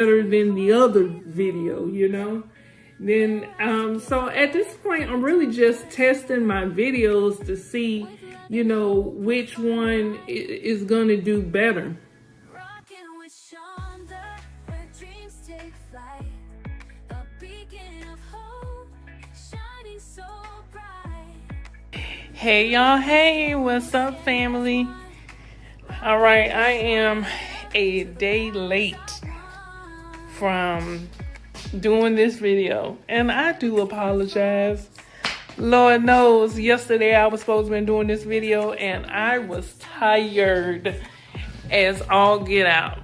better than the other video, you know. Then so at this point I'm really just testing my videos to see, you know, which one is gonna do better. Rockin with Shonda, where dreams take flight, a beacon of hope, shining so bright. Hey y'all, hey, what's up family? All right, I am a day late from doing this video, and I do apologize. Lord knows yesterday I was supposed to be doing this video and I was tired as all get out.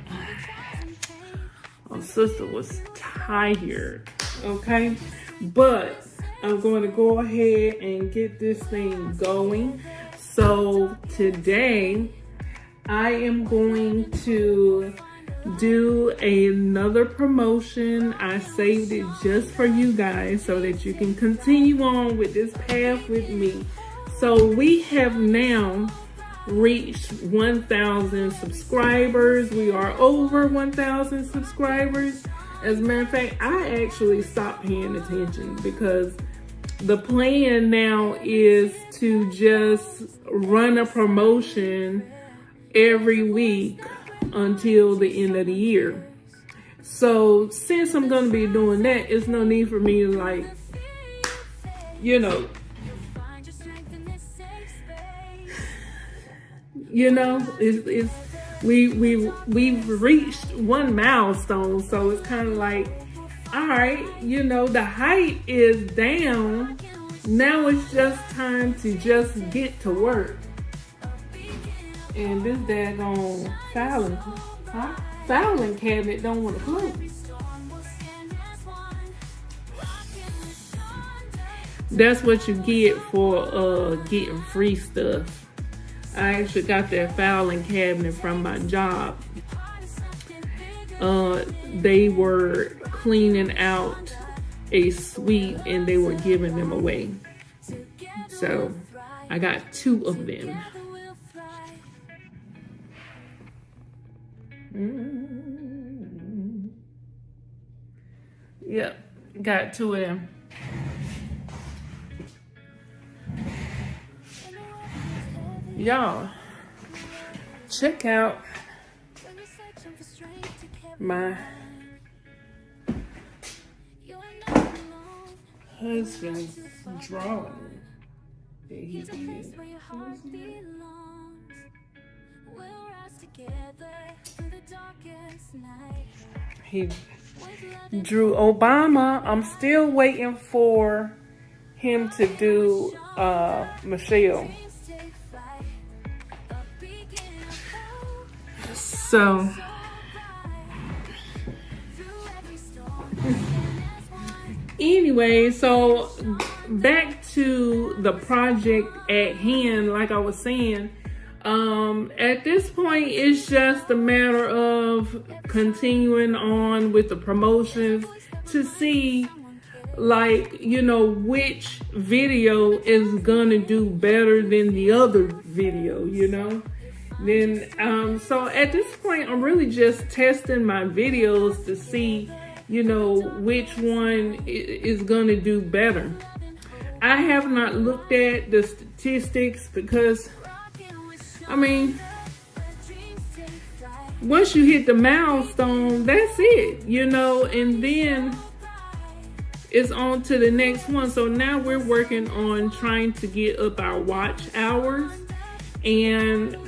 My sister was tired, okay? But I'm going to go ahead and get this thing going. So today I am going to do another promotion. I saved it just for you guys so that you can continue on with this path with me. So we have now reached 1,000 subscribers. We are over 1,000 subscribers. As a matter of fact, I actually stopped paying attention because the plan now is to just run a promotion every week until the end of the year. So since I'm going to be doing that, it's no need for me to, like, you know, we've reached one milestone, so it's kind of like, all right, you know, the height is down. Now it's just time to just get to work. And this daggone filing cabinet don't want to close. That's what you get for getting free stuff. I actually got that filing cabinet from my job. They were cleaning out a suite and they were giving them away. So I got 2 of them. Yep, got 2 of them. Y'all, check out my husband's drawing that he did. He drew Obama. I'm still waiting for him to do Michelle. So anyway, so back to the project at hand. Like I was saying, at this point it's just a matter of continuing on with the promotions to see, like, you know, which video is gonna do better than the other video, you know. Then so at this point I'm really just testing my videos to see, you know, which one is gonna do better. I have not looked at the statistics because, I mean, once you hit the milestone, that's it, you know, and then it's on to the next one. So now we're working on trying to get up our watch hours, and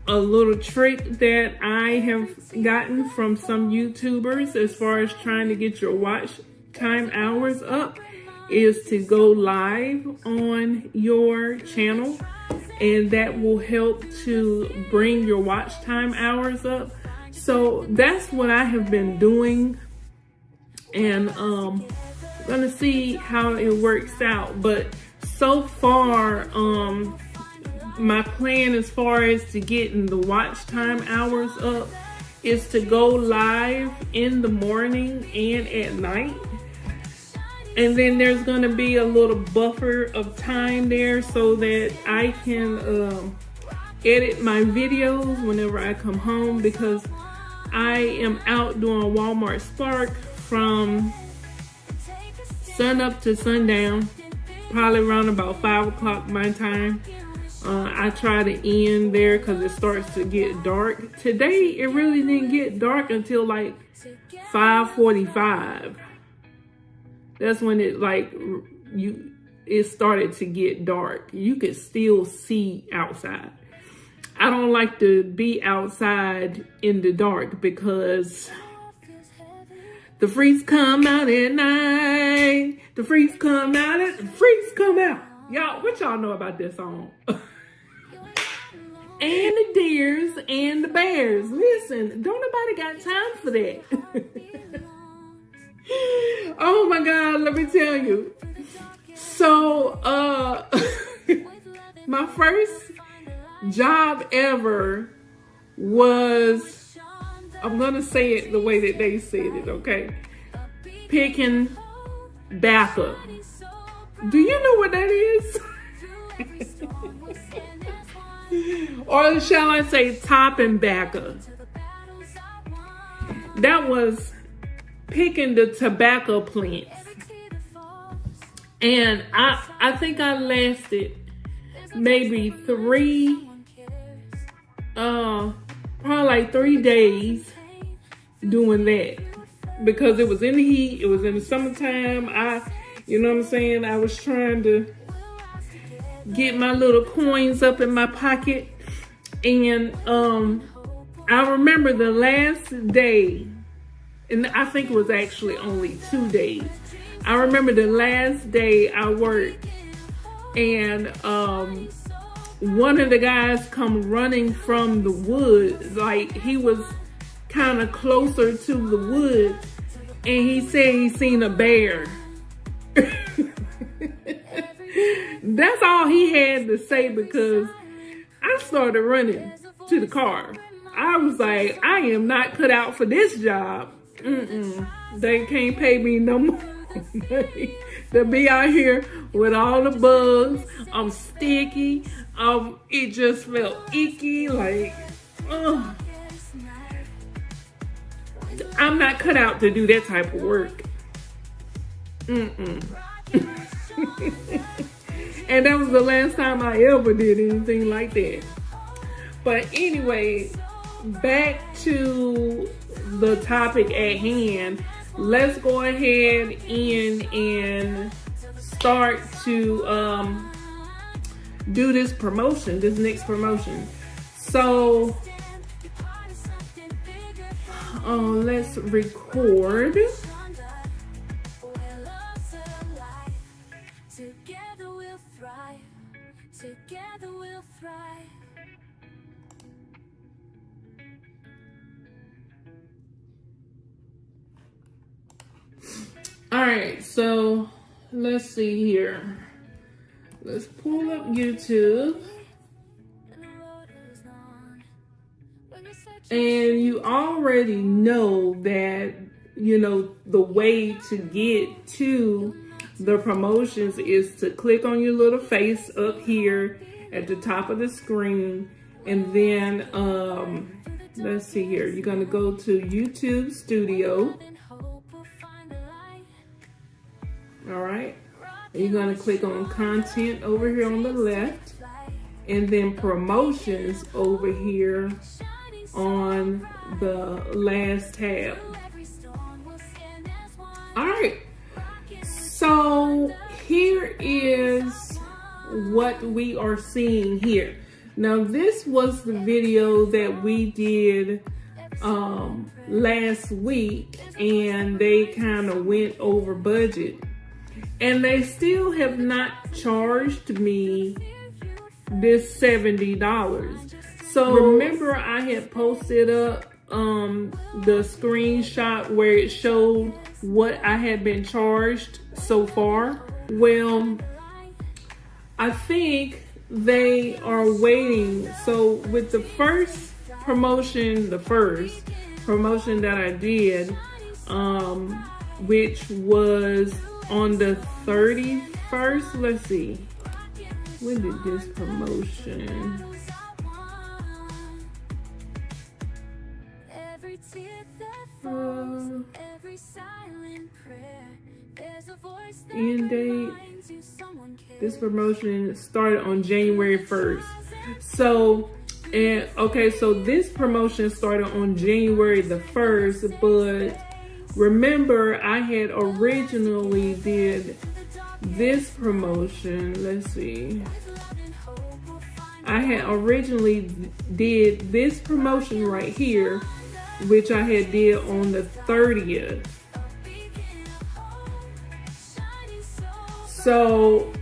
a little trick that I have gotten from some YouTubers as far as trying to get your watch time hours up is to go live on your channel, and that will help to bring your watch time hours up. So that's what I have been doing, and gonna see how it works out. But so far, my plan as far as to getting the watch time hours up is to go live in the morning and at night. And then there's going to be a little buffer of time there so that I can edit my videos whenever I come home, because I am out doing Walmart Spark from sun up to sundown, probably around about 5 o'clock my time. I try to end there because it starts to get dark. Today, it really didn't get dark until like 5:45. That's when it started to get dark. You could still see outside. I don't like to be outside in the dark because the freaks come out at night. The freaks come out. Y'all, what y'all know about this song? And the deers and the bears. Listen, don't nobody got time for that. Oh my God, let me tell you. So, my first job ever was, I'm gonna say it the way that they said it, okay? Picking backer. Do you know what that is? Or shall I say topping backer? That was picking the tobacco plants. And I think I lasted maybe probably like 3 days doing that. Because it was in the heat, it was in the summertime. You know what I'm saying? I was trying to get my little coins up in my pocket. And I remember the last day, and I think it was actually only 2 days. I remember the last day I worked, and one of the guys come running from the woods, like he was kind of closer to the woods, and he said he seen a bear. That's all he had to say, because I started running to the car. I was like, I am not cut out for this job. They can't pay me no more money to be out here with all the bugs. I'm sticky. It just felt icky. Like, I'm not cut out to do that type of work. And that was the last time I ever did anything like that. But anyway, back to the topic at hand. Let's go ahead and start to do this promotion, this next promotion. So, let's record. Together we'll thrive. All right, so let's see here. Let's pull up YouTube. And you already know that, you know, the way to get to the promotions is to click on your little face up here at the top of the screen. And then, let's see here. You're going to go to YouTube Studio. All right. And you're going to click on content over here on the left. And then promotions over here on the last tab. All right. So here is what we are seeing here. Now this was the video that we did last week, and they kind of went over budget, and they still have not charged me this $70. So remember I had posted up the screenshot where it showed what I had been charged so far. Well, I think they are waiting. So with the first promotion that I did, which was on the 31st, let's see, when did this promotion? every silent prayer, there's a voice that End date. reminds you someone cares. This promotion started on January 1st. So this promotion started on January the 1st, but remember I had originally did this promotion. Let's see. I had originally did this promotion right here, which I had did on the 30th. So,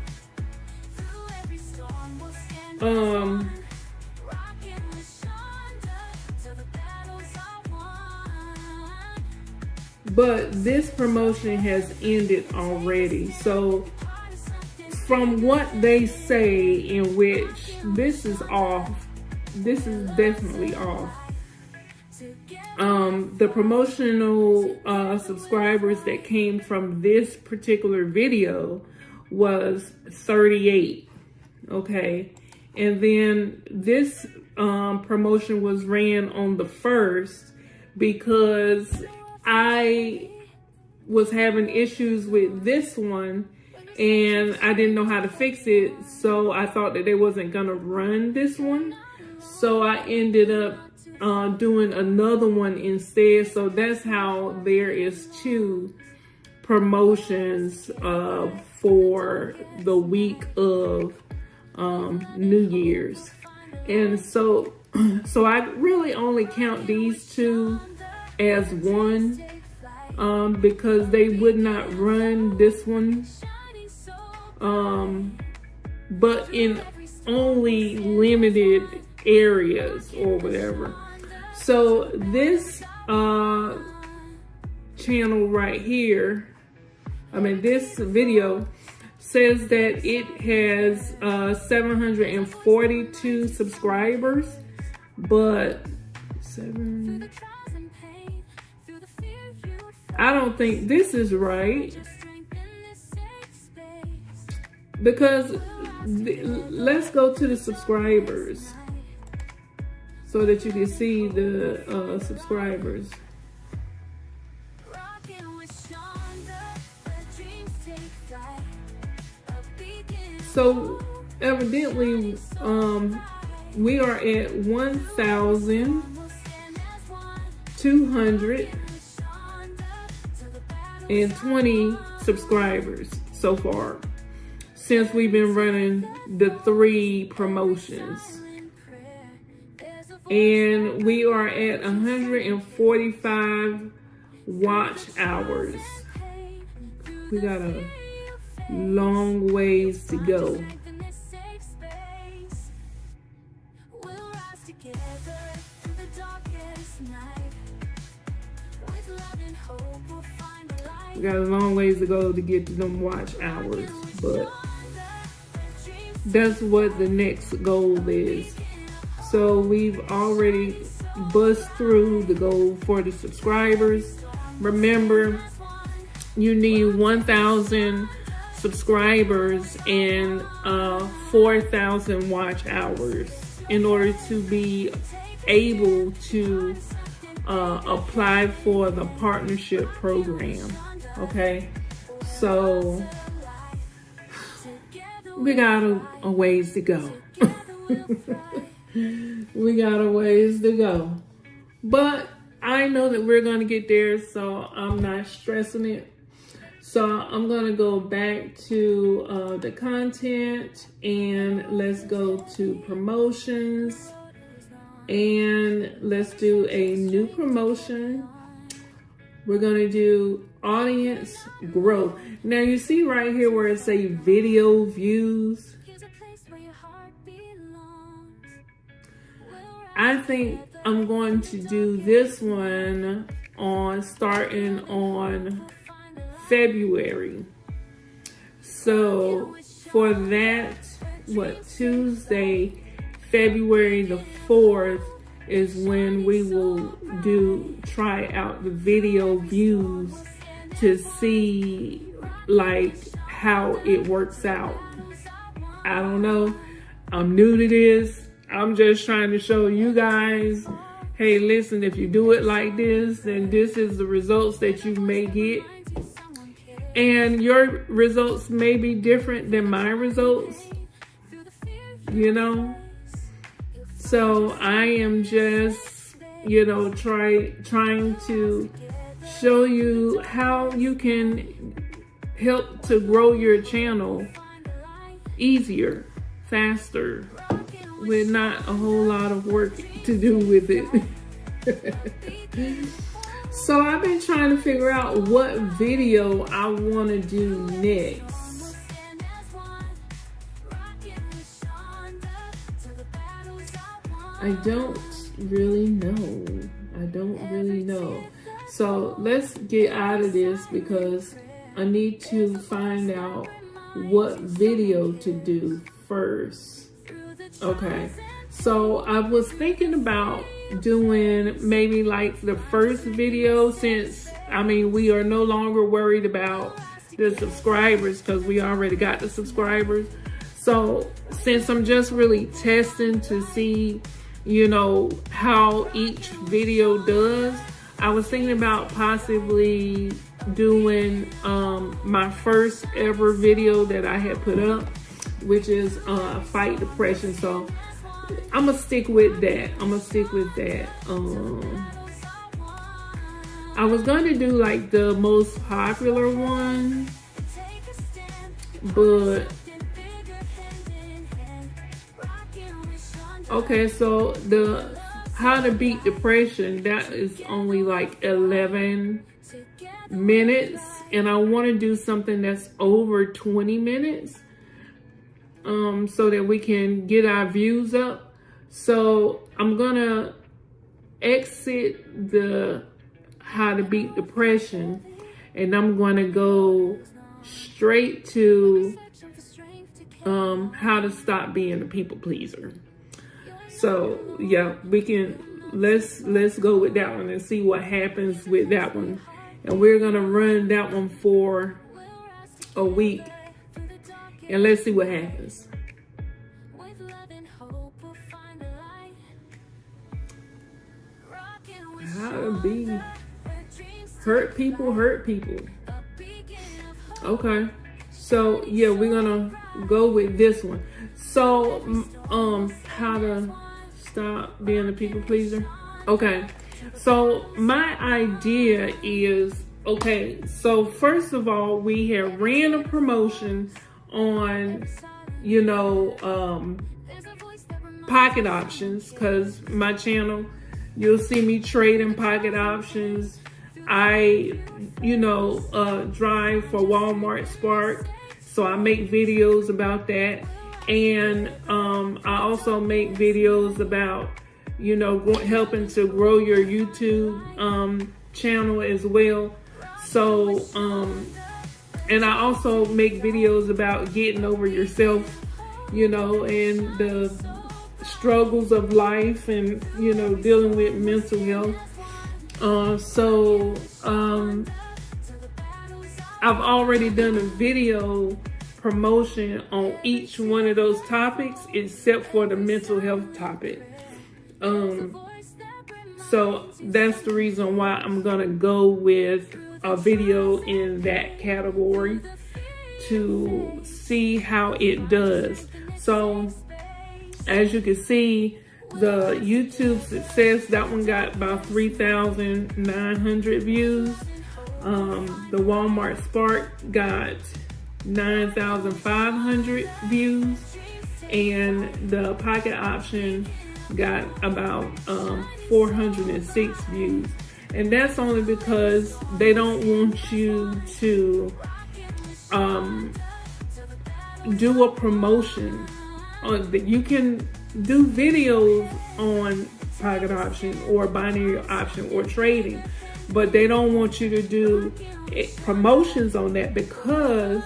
but this promotion has ended already. So, from what they say, in which this is off, this is definitely off. The promotional subscribers that came from this particular video was 38. Okay, and then this promotion was ran on the 1st because I was having issues with this one and I didn't know how to fix it, so I thought that they wasn't gonna run this one, so I ended up doing another one instead. So that's how there is 2 promotions for the week of New Year's. And so I really only count these 2 as one because they would not run this one, but in only limited areas or whatever. So this channel right here, this video says that it has 742 subscribers, but I don't think this is right, because let's go to the subscribers so that you can see the subscribers. Rockin with Shonda, where dreams take flight. So evidently, we are at 1,220 subscribers so far since we've been running the 3 promotions. And we are at 145 watch hours. We got a long ways to go. We got a long ways to go to get to them watch hours, but that's what the next goal is. So we've already bust through the goal for the subscribers. Remember, you need 1,000 subscribers and 4,000 watch hours in order to be able to apply for the partnership program. Okay, so we got a ways to go. We got a ways to go, but I know that we're going to get there, so I'm not stressing it. So I'm going to go back to the content, and let's go to promotions, and let's do a new promotion. We're going to do audience growth. Now you see right here where it say video views. I think I'm going to do this one starting on February. So for that, Tuesday, February the 4th is when we will try out the video views to see like how it works out. I don't know. I'm new to this. I'm just trying to show you guys hey, listen, if you do it like this, then this is the results that you may get. And your results may be different than my results, you know? So I am just, you know, trying to show you how you can help to grow your channel easier, faster, with not a whole lot of work to do with it. So I've been trying to figure out what video I want to do next. I don't really know. So let's get out of this because I need to find out what video to do first. Okay, so I was thinking about doing maybe like the first video, since I mean we are no longer worried about the subscribers because we already got the subscribers. So since I'm just really testing to see, you know, how each video does, I was thinking about possibly doing my first ever video that I had put up, which is fight depression. So I'm gonna stick with that. I was gonna do like the most popular one, but okay, so the how to beat depression, that is only like 11 minutes, and I want to do something that's over 20 minutes. So that we can get our views up. So I'm gonna exit the how to beat depression, and I'm gonna go straight to how to stop being a people pleaser. So yeah, we can let's go with that one and see what happens with that one. And we're gonna run that one for a week. And let's see what happens. How to be hurt people. Okay. So yeah, we're gonna go with this one. So how to stop being a people pleaser. Okay. So my idea is, okay, so first of all, we have ran a promotion on, you know, pocket options, because my channel, you'll see me trading pocket options. I, you know, drive for Walmart Spark, so I make videos about that. And I also make videos about, you know, helping to grow your YouTube channel as well. So, and I also make videos about getting over yourself, you know, and the struggles of life, and, you know, dealing with mental health. I've already done a video promotion on each one of those topics except for the mental health topic. So that's the reason why I'm gonna go with a video in that category to see how it does. So as you can see, the YouTube success, that one got about 3,900 views. The Walmart Spark got 9,500 views, and the Pocket Option got about 406 views. And that's only because they don't want you to do a promotion. You can do videos on Pocket Option or binary option or trading, but they don't want you to do promotions on that because,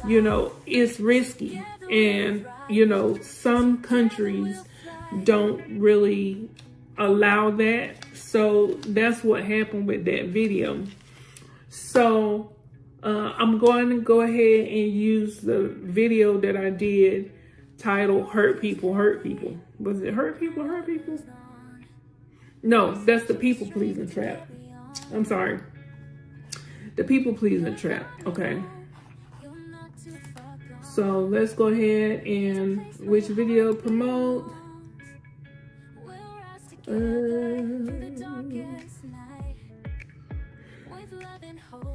you know, it's risky. And, you know, some countries don't really allow that. So that's what happened with that video. So I'm going to go ahead and use the video that I did titled Hurt People. Was it Hurt People? No, that's the people pleasing trap. I'm sorry. The people pleasing trap. Okay. So let's go ahead and which video promote?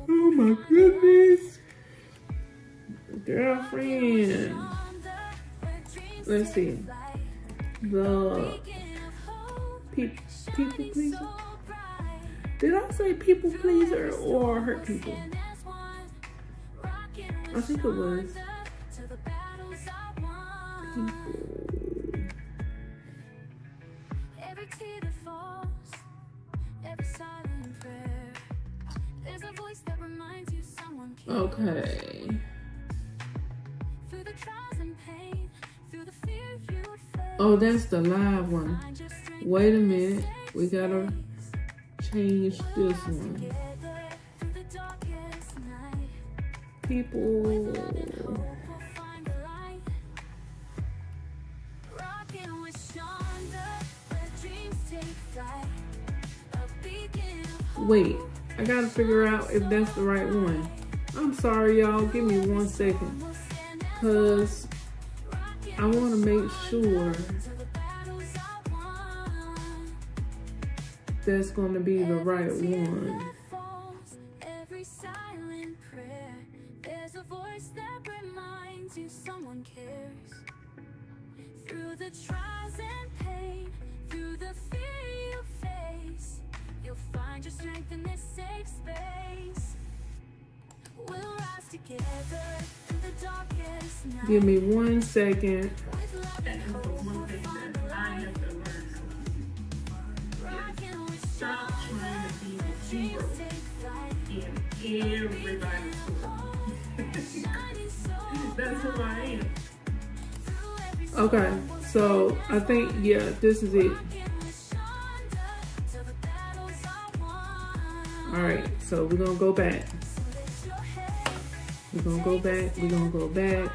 Oh my goodness. Girlfriend. Let's see. The people pleaser. Did I say people pleaser or hurt people? I think it was people. Okay. Oh, that's the live one. Wait a minute. We gotta change this one. People. Rockin' with Shonda, where dreams take flight. A beacon of Wait, I gotta figure out if that's the right one. I'm sorry, y'all. Give me 1 second. Because I want to make sure that's going to be the right one. every silent prayer. There's a voice that reminds you someone cares. Through the trials and pain, through the fear you face, you'll find your strength in this safe space. We'll rise together in the darkest night. Give me 1 second. With love and hope, we'll find the light. Rockin' with Stop Shonda, trying to be the dreams hero take flight. in everybody's story. That's who I am. Okay, so I think, yeah, this is it. Alright, so we're gonna go back. We're gonna go back. We're gonna go back.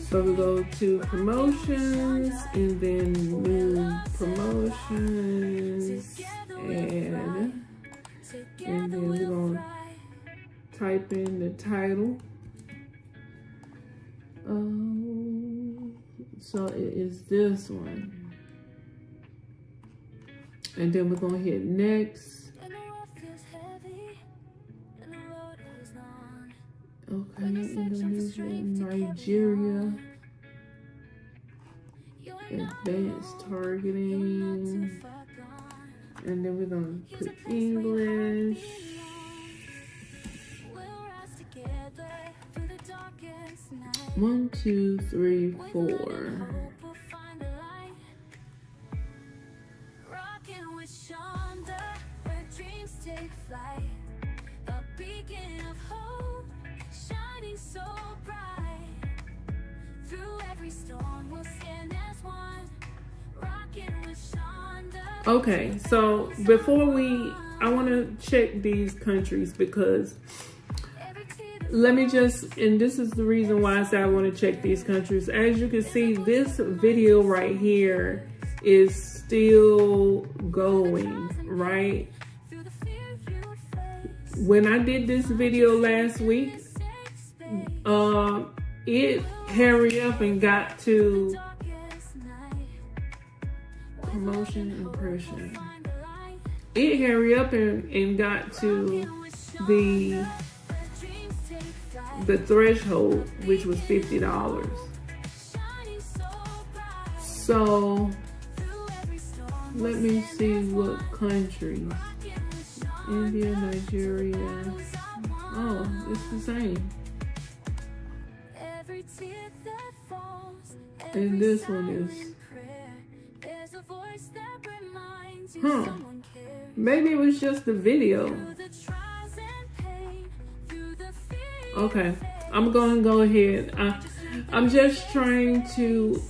So we go to promotions and then new promotions and then we're gonna type in the title. So it is this one. And then we're gonna hit next. Okay, Indonesia, Nigeria, advanced targeting, and then we're gonna put English. 1, 2, 3, 4. Rockin' with Shonda, where dreams take flight. A beacon of hope, shining so bright. Through every storm, we'll stand as one. Rockin' with Shonda. Okay, so before I want to check these countries because let me just, and this is the reason why I say I want to check these countries. As you can see, this video right here is still going, right? When I did this video last week, it hurry up and got to promotion impression. It hurry up and got to the threshold, which was $50. So let me see what countries. India, Nigeria. Oh, it's the same. And this one is, huh? Maybe it was just the video. Okay, I'm gonna go ahead. I'm just trying to,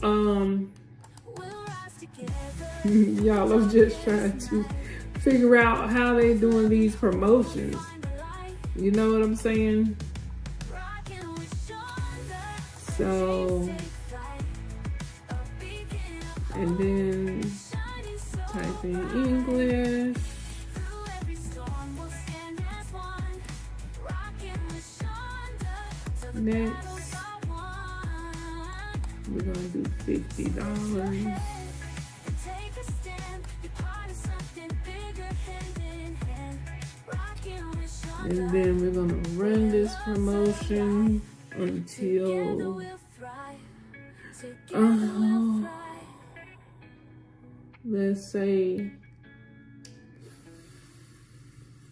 y'all, I'm just trying to figure out how they doing these promotions. You know what I'm saying? So, and then Type in English. Through every storm, we'll stand as one. Rockin' with Shonda till the Next, battles are won. we're gonna do $50. Take a stand, be part of something bigger, hand in hand. Rockin' with Shonda. And then we're gonna run this promotion Together until we'll thrive. Together we'll thrive. let's say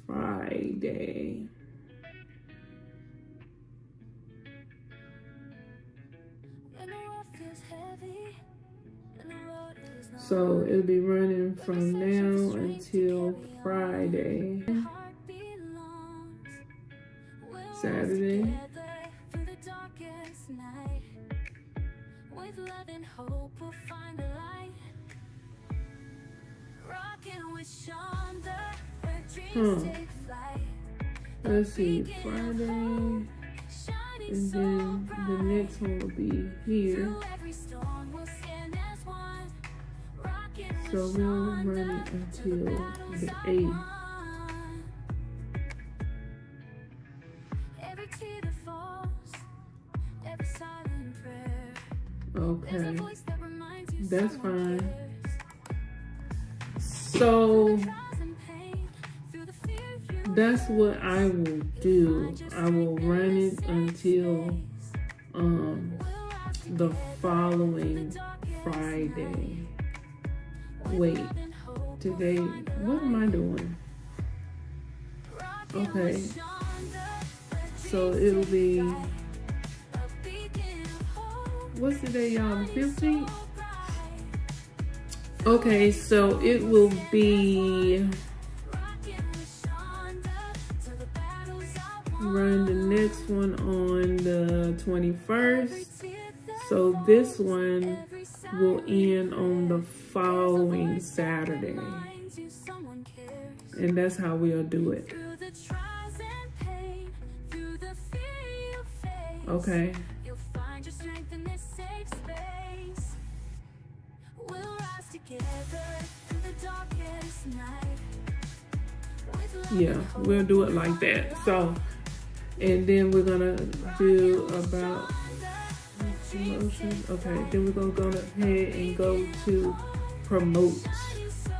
Friday. And the road feels heavy, and the road is long. So it'll be running from now until Friday, Heart belongs. We'll Saturday. rise together through the darkest night. With love and hope, we'll find the light. Rockin' with Shonda, where dreams take flight. Let's see, Friday, Shining and so then the bright. next one will be here. Through every storm, we'll stand as one. Rockin' with So we'll run it Shonda, until the battles are 8th. won. Every tear that falls, every silent prayer. There's a Okay, voice that reminds you that's someone fine. cares. So Trials and pain, through the fear you that's what I will do. I will run it until the following Friday. Wait, today, what am I doing? Okay, so it'll be, what's the day, y'all? The 15th? Okay, so it will be, run the next one on the 21st. So this one will end on the following Saturday. And that's how we'll do it. Okay. You'll find your strength in this safe space. We'll rise together through the darkest night. With love Yeah, and hope, we'll do it like that. So, and then we're gonna do about promotion. Okay, then we're gonna go ahead and go to promote. shining so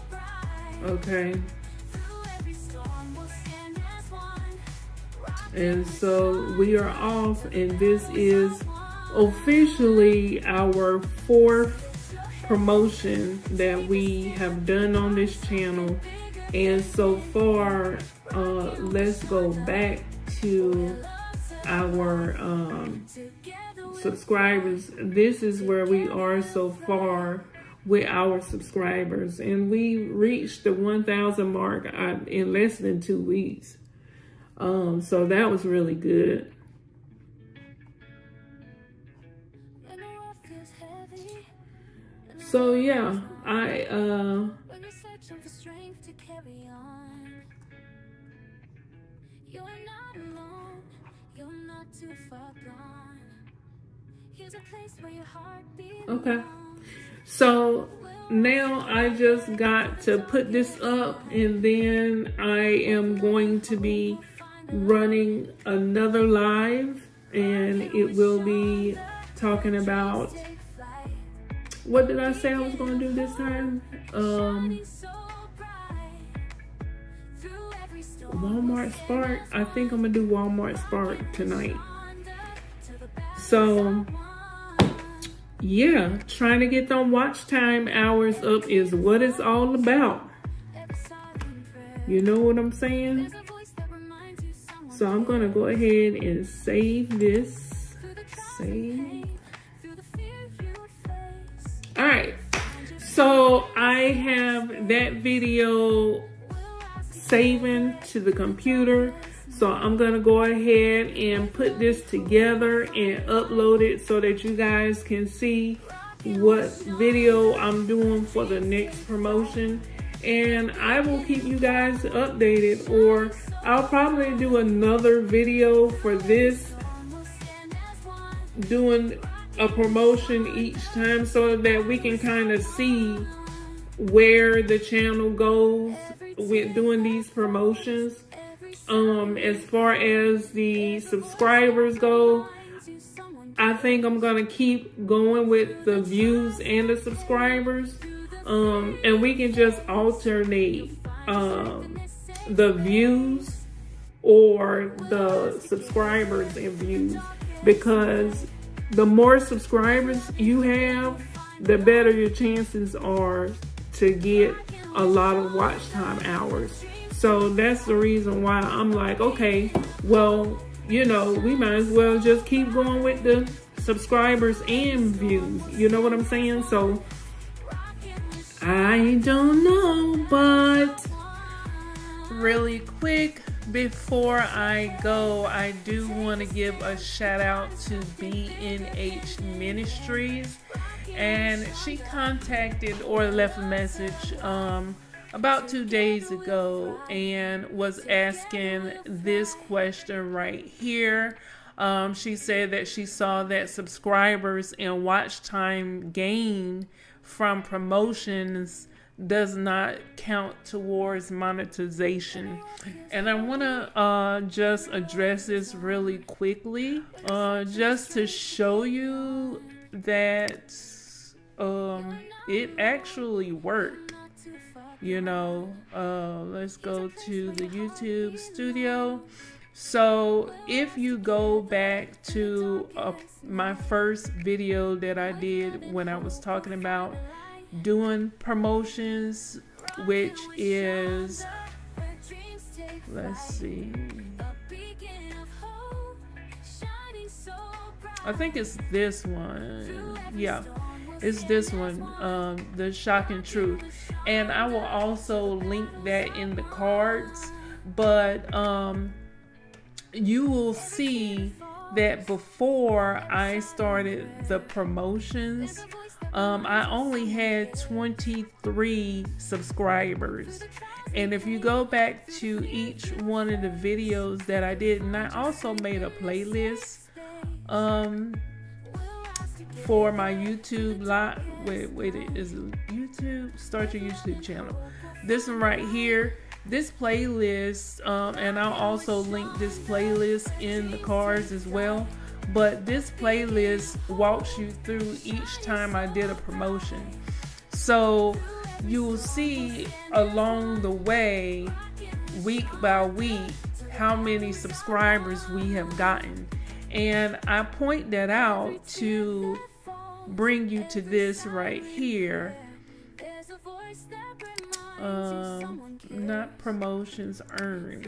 bright. Okay, Through every storm, we'll stand as one. and so we are off, and this is officially our 4th promotion that we have done on this channel. And so far, let's go back to our subscribers. This is where we are so far with our subscribers, and we reached the 1,000 mark in less than 2 weeks. So that was really good. And the road feels heavy. So yeah, When you're searching for strength to carry on, you're not alone. You're not too far gone. Here's a place where your heart belongs. okay. So now I just got to put this up, and then I am going to be running another live, and it will be talking about, what did I say I was going to do this time? Walmart Spark. I think I'm going to do Walmart Spark tonight. So yeah, trying to get them watch time hours up is what it's all about. You know what I'm saying? So I'm gonna go ahead and save this. Save. All right. So I have that video saving to the computer. So I'm gonna go ahead and put this together and upload it so that you guys can see what video I'm doing for the next promotion. And I will keep you guys updated, or I'll probably do another video for this, doing a promotion each time so that we can kind of see where the channel goes with doing these promotions. As far as the subscribers go, I think I'm gonna keep going with the views and the subscribers, and we can just alternate the views or the subscribers and views, because the more subscribers you have, the better your chances are to get a lot of watch time hours. So that's the reason why I'm like, okay, well, we might as well just keep going with the subscribers and views. You know what I'm saying? So I don't know, but really quick before I go, I do want to give a shout out to B&H Ministries, and she contacted or left a message about 2 days ago and was asking this question right here. She said that she saw that subscribers and watch time gain from promotions does not count towards monetization. And I want to just address this really quickly, just to show you that it actually worked. Let's go to the YouTube studio. So if you go back to my first video that I did when I was talking about doing promotions, which is, let's see, I think it's this one. Yeah, it's this one, the Shocking Truth. And I will also link that in the cards. But you will see that before I started the promotions, I only had 23 subscribers. And if you go back to each one of the videos that I did, and I also made a playlist for my YouTube live. Wait, is it YouTube? Start your YouTube channel. This one right here. This playlist, and I'll also link this playlist in the cards as well. But this playlist walks you through each time I did a promotion. So you'll see along the way, week by week, how many subscribers we have gotten. And I point that out to bring you to this right here. Not promotions earned.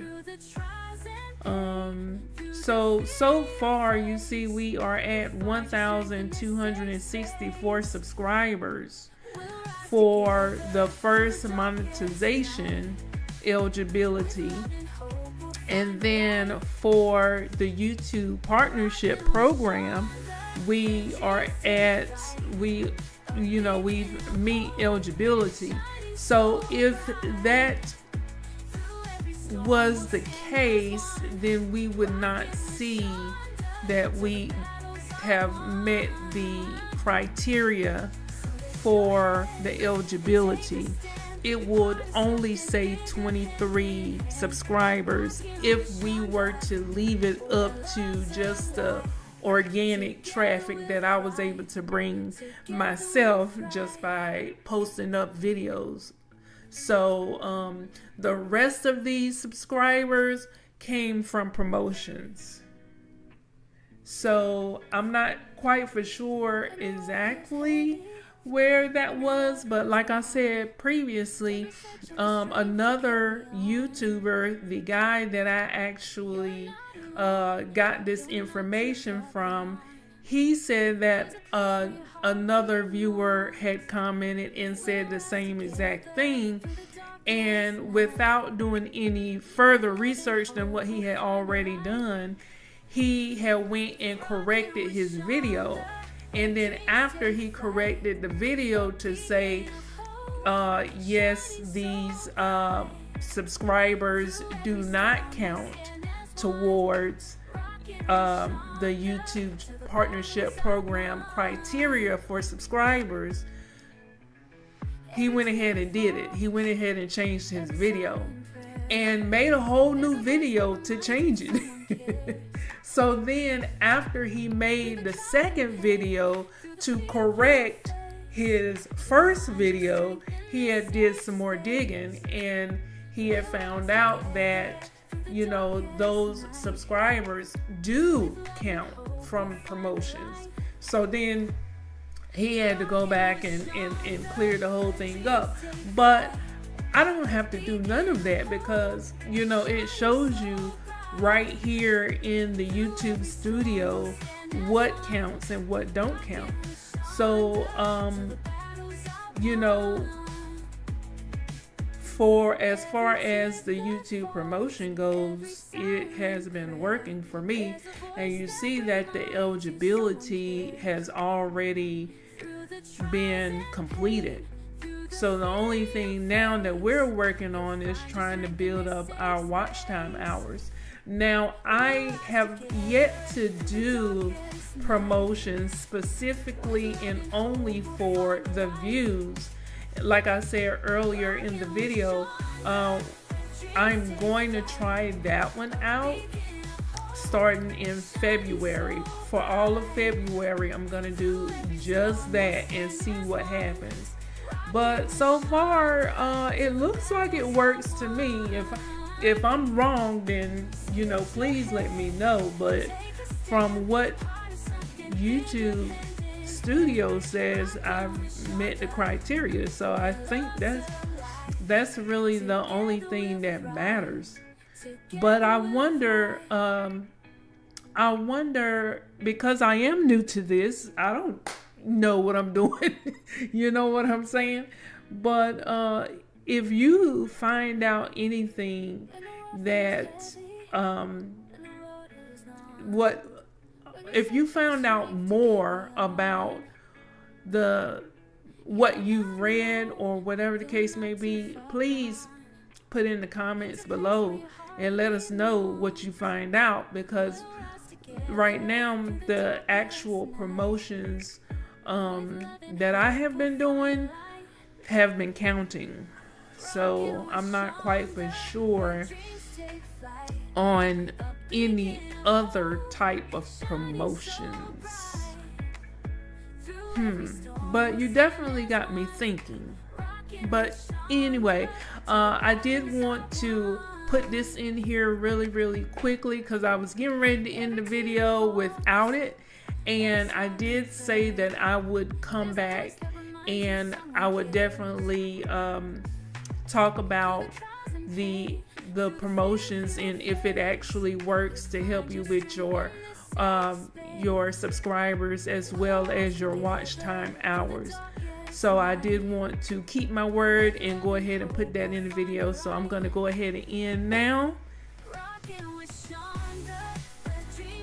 So far you see we are at 1,264 subscribers for the first monetization eligibility. And then for the YouTube partnership program, we meet eligibility. So if that was the case, then we would not see that we have met the criteria for the eligibility. It would only say 23 subscribers if we were to leave it up to just the organic traffic that I was able to bring myself just by posting up videos. So the rest of these subscribers came from promotions. So I'm not quite for sure exactly where that was, but like I said previously, another YouTuber, the guy that I actually got this information from, he said that another viewer had commented and said the same exact thing, and without doing any further research than what he had already done, he had went and corrected his video. And then after he corrected the video to say, yes, these subscribers do not count towards the YouTube partnership program criteria for subscribers, he went ahead and did it. He went ahead and changed his video and made a whole new video to change it. So then after he made the second video to correct his first video, he had did some more digging, and he had found out that, you know, those subscribers do count from promotions. So then he had to go back and clear the whole thing up. But I don't have to do none of that because, you know, it shows you right here in the YouTube studio what counts and what don't count. So, you know, for as far as the YouTube promotion goes, it has been working for me. And you see that the eligibility has already been completed. So the only thing now that we're working on is trying to build up our watch time hours. Now, I have yet to do promotions specifically and only for the views. Like I said earlier in the video, I'm going to try that one out starting in February. For all of February, I'm going to do just that and see what happens. But so far, it looks like it works to me. If I'm wrong, then, you know, please let me know. But from what YouTube Studio says, I've met the criteria. So I think that's really the only thing that matters. But I wonder, because I am new to this, I don't know what I'm doing. You know what I'm saying? But if you find out anything that if you found out more about what you've read or whatever the case may be, please put in the comments below and let us know what you find out, because right now the actual promotions that I have been doing have been counting. So I'm not quite for sure on any other type of promotions. But you definitely got me thinking. But anyway, I did want to put this in here really quickly because I was getting ready to end the video without it. And I did say that I would come back and I would definitely talk about the promotions and if it actually works to help you with your subscribers as well as your watch time hours. So I did want to keep my word and go ahead and put that in the video. So I'm going to go ahead and end now.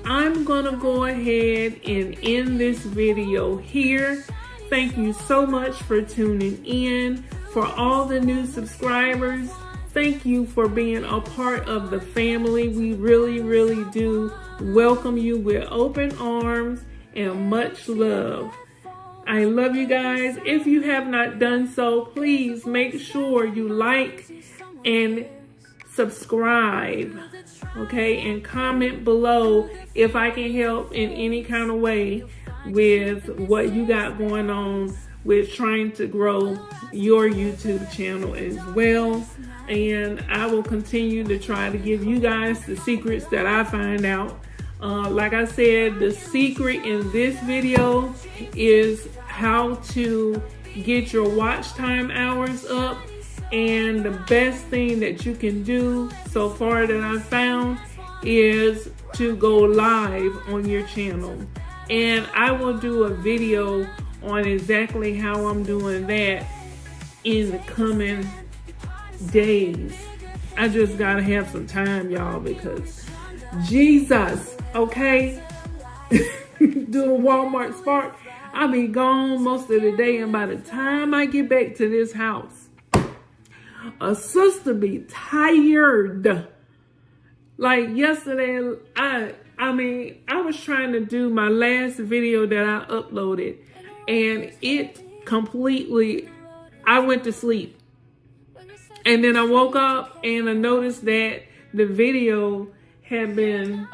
I'm going to go ahead and end this video here. Thank you so much for tuning in. For all the new subscribers, thank you for being a part of the family. We really do welcome you with open arms and much love. I love you guys. If you have not done so, please make sure you like and subscribe, okay? And comment below if I can help in any kind of way with what you got going on with trying to grow your YouTube channel as well. And I will continue to try to give you guys the secrets that I find out. Like I said, the secret in this video is how to get your watch time hours up. And the best thing that you can do so far that I've found is to go live on your channel. And I will do a video on exactly how I'm doing that in the coming days. I just gotta have some time, y'all, because Jesus, okay? Doing Walmart Spark, I'll be gone most of the day, and by the time I get back to this house, a sister be tired. Like yesterday, I mean, I was trying to do my last video that I uploaded, and it completely I went to sleep. And then I woke up and I noticed that the video had been,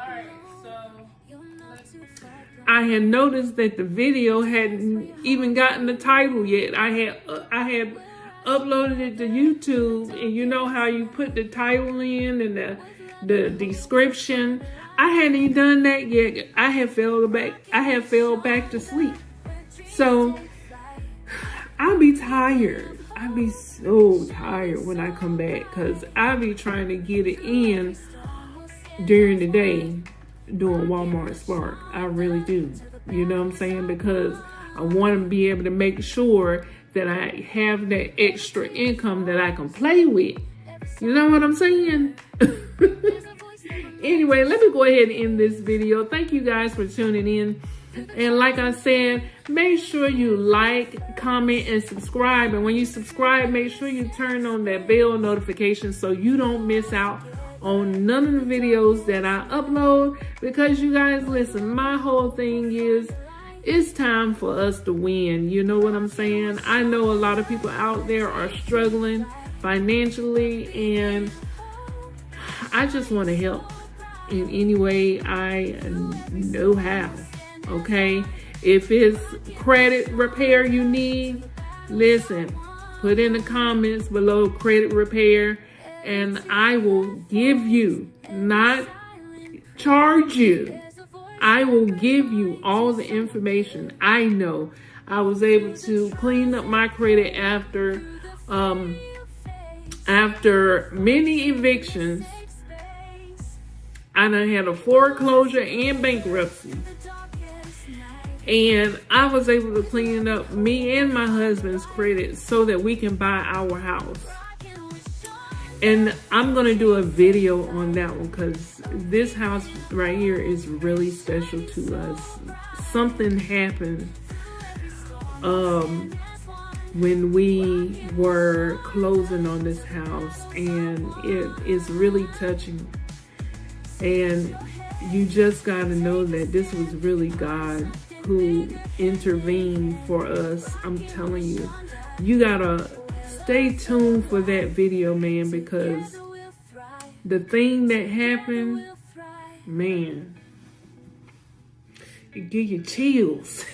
I had noticed that the video hadn't even gotten the title yet. I had uploaded it to YouTube, and you know how you put the title in and the description. I hadn't even done that yet. I had fell back to sleep. So I'll be tired. I'll be so tired when I come back, because I'll be trying to get it in during the day doing Walmart Spark. I really do. You know what I'm saying? Because I want to be able to make sure that I have that extra income that I can play with. You know what I'm saying? Anyway, let me go ahead and end this video. Thank you guys for tuning in. And like I said, make sure you like, comment, and subscribe. And when you subscribe, make sure you turn on that bell notification so you don't miss out on none of the videos that I upload. Because you guys, listen, my whole thing is, it's time for us to win. You know what I'm saying? I know a lot of people out there are struggling financially, and I just want to help in any way I know how. Okay, if it's credit repair you need, listen, put in the comments below credit repair, and I will give you, not charge you, I will give you all the information. I know I was able to clean up my credit after many evictions. I done had a foreclosure and bankruptcy. And I was able to clean up me and my husband's credit so that we can buy our house. And I'm going to do a video on that one, because this house right here is really special to us. Something happened when we were closing on this house, and it is really touching. And you just got to know that this was really God who intervened for us. I'm telling you, you gotta stay tuned for that video, man, because the thing that happened, man, it give you chills.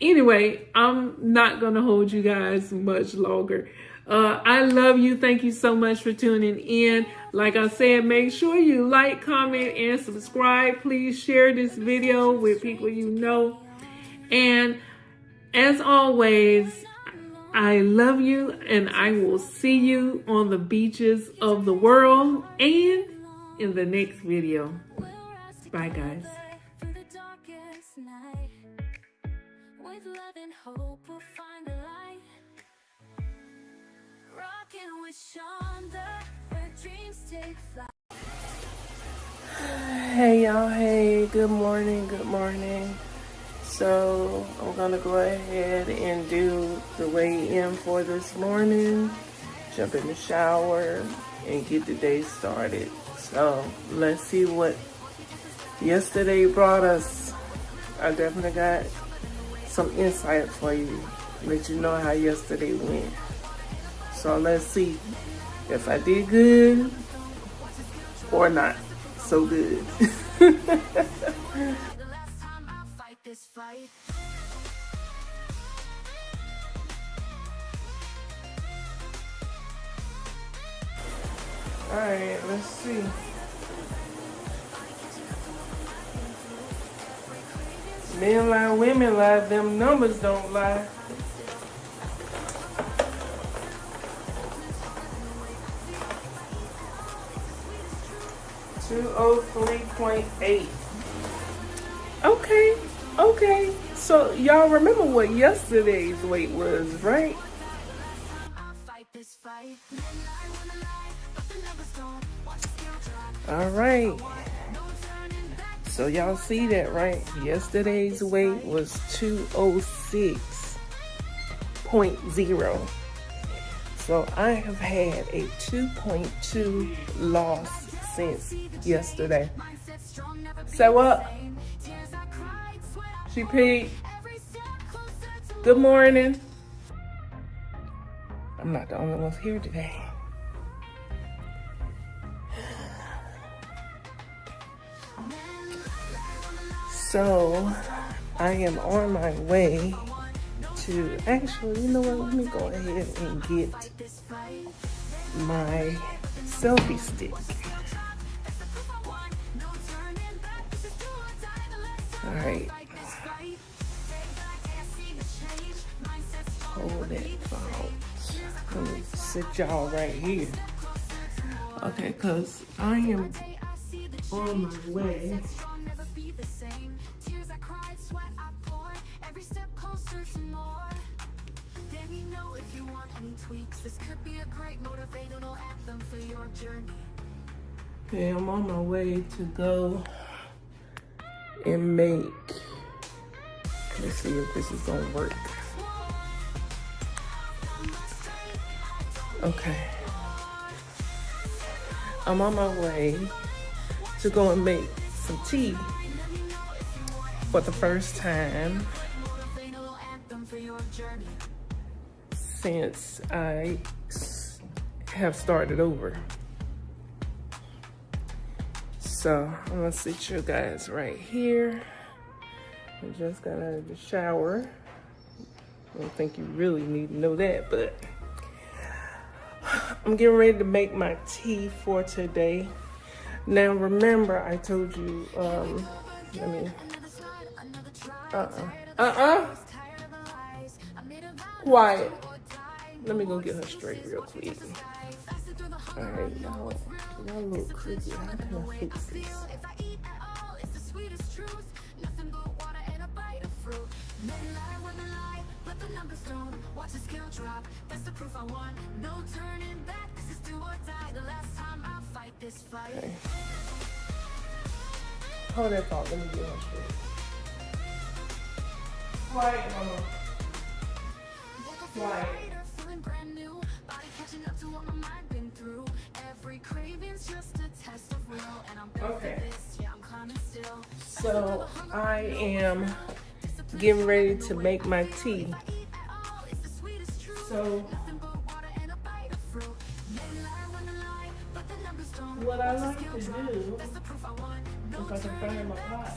Anyway, I'm not gonna hold you guys much longer. I love you. Thank you so much for tuning in. Like I said, make sure you like, comment, and subscribe. Please share this video with people you know. And as always, I love you, and I will see you on the beaches of the world and in the next video. Bye, guys. With love and hope, we'll find the light. Rockin' with Shonda, where dreams take flight. Hey y'all, hey, good morning, good morning. So I'm gonna go ahead and do the weigh in for this morning, jump in the shower, and get the day started. So let's see what yesterday brought us. I definitely got some insight for you, let you know how yesterday went. So let's see if I did good or not so good. All right, let's see. Men lie, women lie, them numbers don't lie. $203.8. Okay. So y'all remember what yesterday's weight was, right? All right. So y'all see that, right? Yesterday's weight was 206.0. So I have had a 2.2 loss since yesterday. Say what? She peed. Good morning. I'm not the only ones here today. So I am on my way to, actually, you know what, let me go ahead and get my selfie stick. All right. Hold that phone. Let me sit y'all right here. Okay, because I am on my way. This could be a great motivational anthem for your journey. Okay, I'm on my way to go and make, let's see if this is gonna work. Okay. I'm on my way to go and make some tea for the first time since I have started over. So I'm gonna sit you guys right here. I just got out of the shower. I don't think you really need to know that, but I'm getting ready to make my tea for today. Now remember, I told you, let me, quiet. Let me go get her straight real quick. All right, y'all a little creepy. How can I fix this? Watch the scale drop, that's the proof I want. No turning back, this is do or die. The last time I'll fight this fight. Okay. Hold that thought, let me get her straight. Quiet, mama. Quiet. Feeling brand new, body catching up to what my mind been through. Every craving's just a test of will, and I'm built for this. Yeah, I'm climbing still. So I am getting ready to make my tea. So what I like to do, if I can find my pot,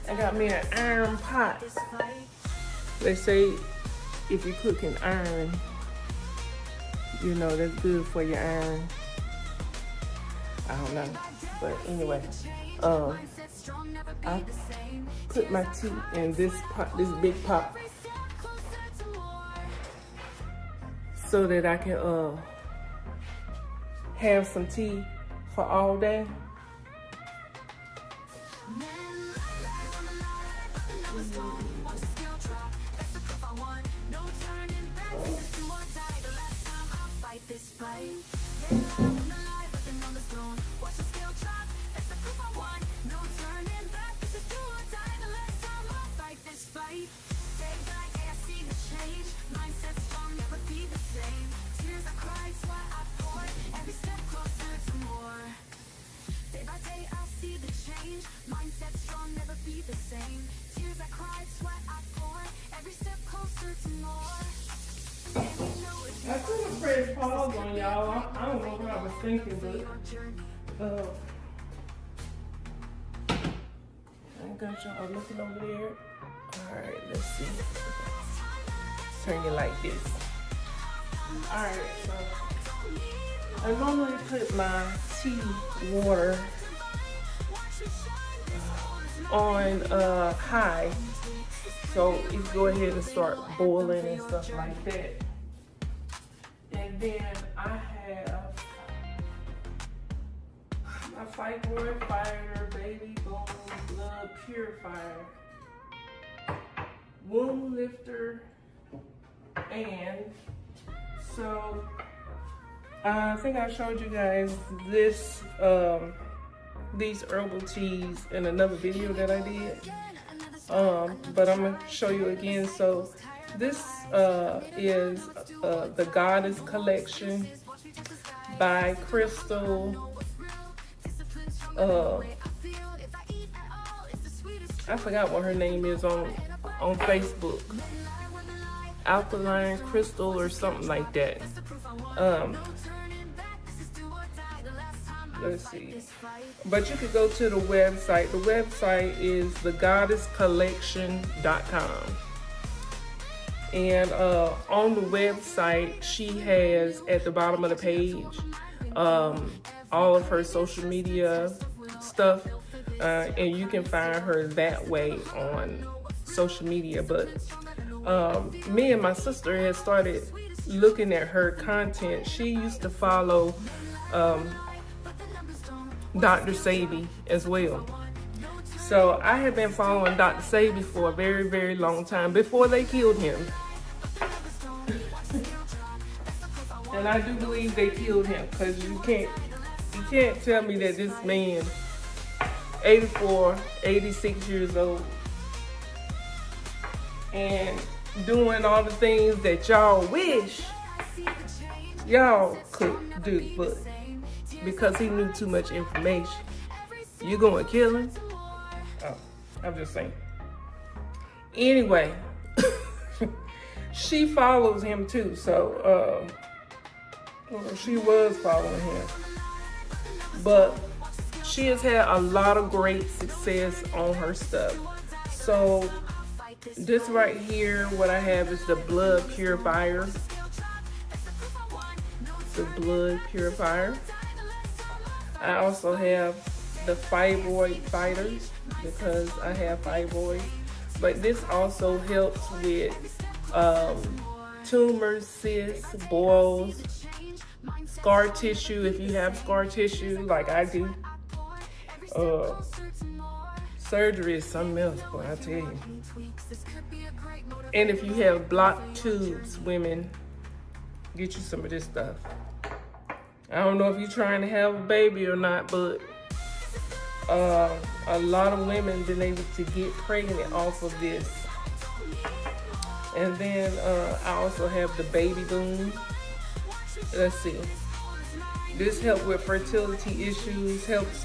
I got me an iron pot. They say if you cook in iron, you know that's good for your iron. I don't know. But anyway, I put my tea in this pot, this big pot, so that I can have some tea for all day. I could have pressed pause on y'all. I don't know what I was thinking, but I got y'all looking over there. Alright, let's see. Turn it like this. Alright, so I normally put my tea water on high, so it go ahead and start boiling and stuff like that. And then I have my Fibroid Fighter Baby Bone Blood Purifier, Wound Lifter, and so I think I showed you guys this these herbal teas in another video that I did, but I'm gonna show you again. So this is the Goddess Collection by Crystal I forgot what her name is on Facebook. Alkaline Crystal or something like that. Let's see. But you could go to the website. The website is thegoddesscollection.com. And on the website, she has at the bottom of the page all of her social media stuff. And you can find her that way on social media. But me and my sister had started looking at her content. She used to follow Dr. Sabi as well. So I had been following Dr. Sabi for a very, very long time before they killed him. And I do believe they killed him, because you can't tell me that this man, 84, 86 years old, and doing all the things that y'all wish y'all could do, but because he knew too much information, you gonna kill him? Oh, I'm just saying. Anyway, she follows him too, so she was following him. But she has had a lot of great success on her stuff. So this right here, what I have is the blood purifier. The blood purifier. I also have the fibroid fighters, because I have fibroid. But this also helps with tumors, cysts, boils, scar tissue if you have scar tissue like I do. Surgery is something else, boy, I tell you. And if you have blocked tubes, women, get you some of this stuff. I don't know if you're trying to have a baby or not, but a lot of women been able to get pregnant off of this. And then I also have the baby boom. Let's see. This helps with fertility issues, helps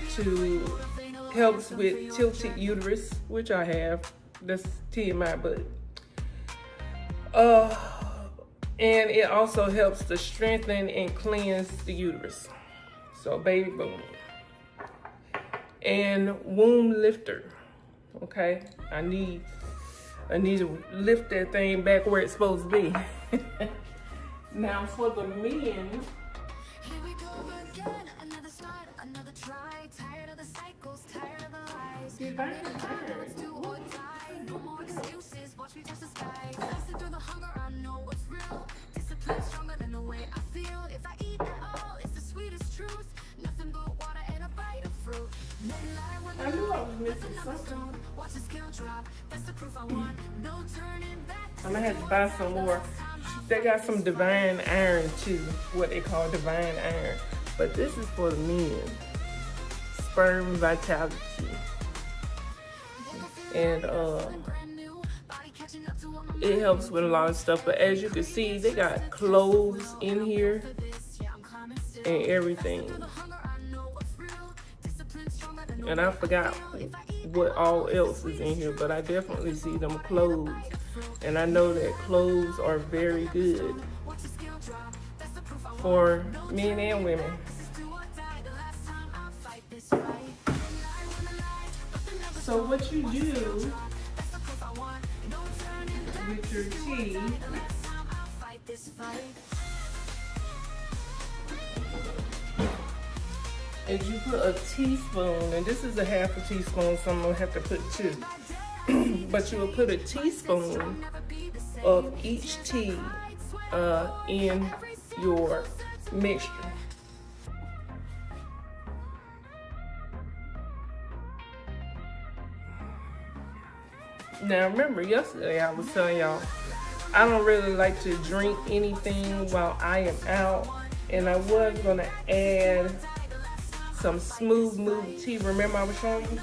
with tilted uterus, which I have. That's TMI, but and it also helps to strengthen and cleanse the uterus. So baby boom. And womb lifter. Okay, I need to lift that thing back where it's supposed to be. Now for the men, Here we go again, another start, another try. Tired of the cycles, tired of the lies. Let's do or die. No more excuses, watch me touch the sky. Fasting through the hunger, I know what's real. Discipline stronger than the way I feel. If I eat it all, it's the sweetest truth. Nothing but water and a bite of fruit. I knew I was missing something. Watch the scale drop, that's the proof I want. No turning back. I'm gonna have to buy some more. They got some divine iron too, what they call divine iron. But this is for the men. Sperm vitality. And it helps with a lot of stuff. But as you can see, they got cloves in here and everything. And I forgot what all else is in here, but I definitely see them cloves. And I know that cloves are very good for men and women. So what you do with your tea is you put a teaspoon, and this is a half a teaspoon, so I'm gonna have to put 2. But you will put a teaspoon of each tea in your mixture. Now remember, yesterday I was telling y'all I don't really like to drink anything while I am out, and I was gonna add some smooth move tea. Remember I was showing you?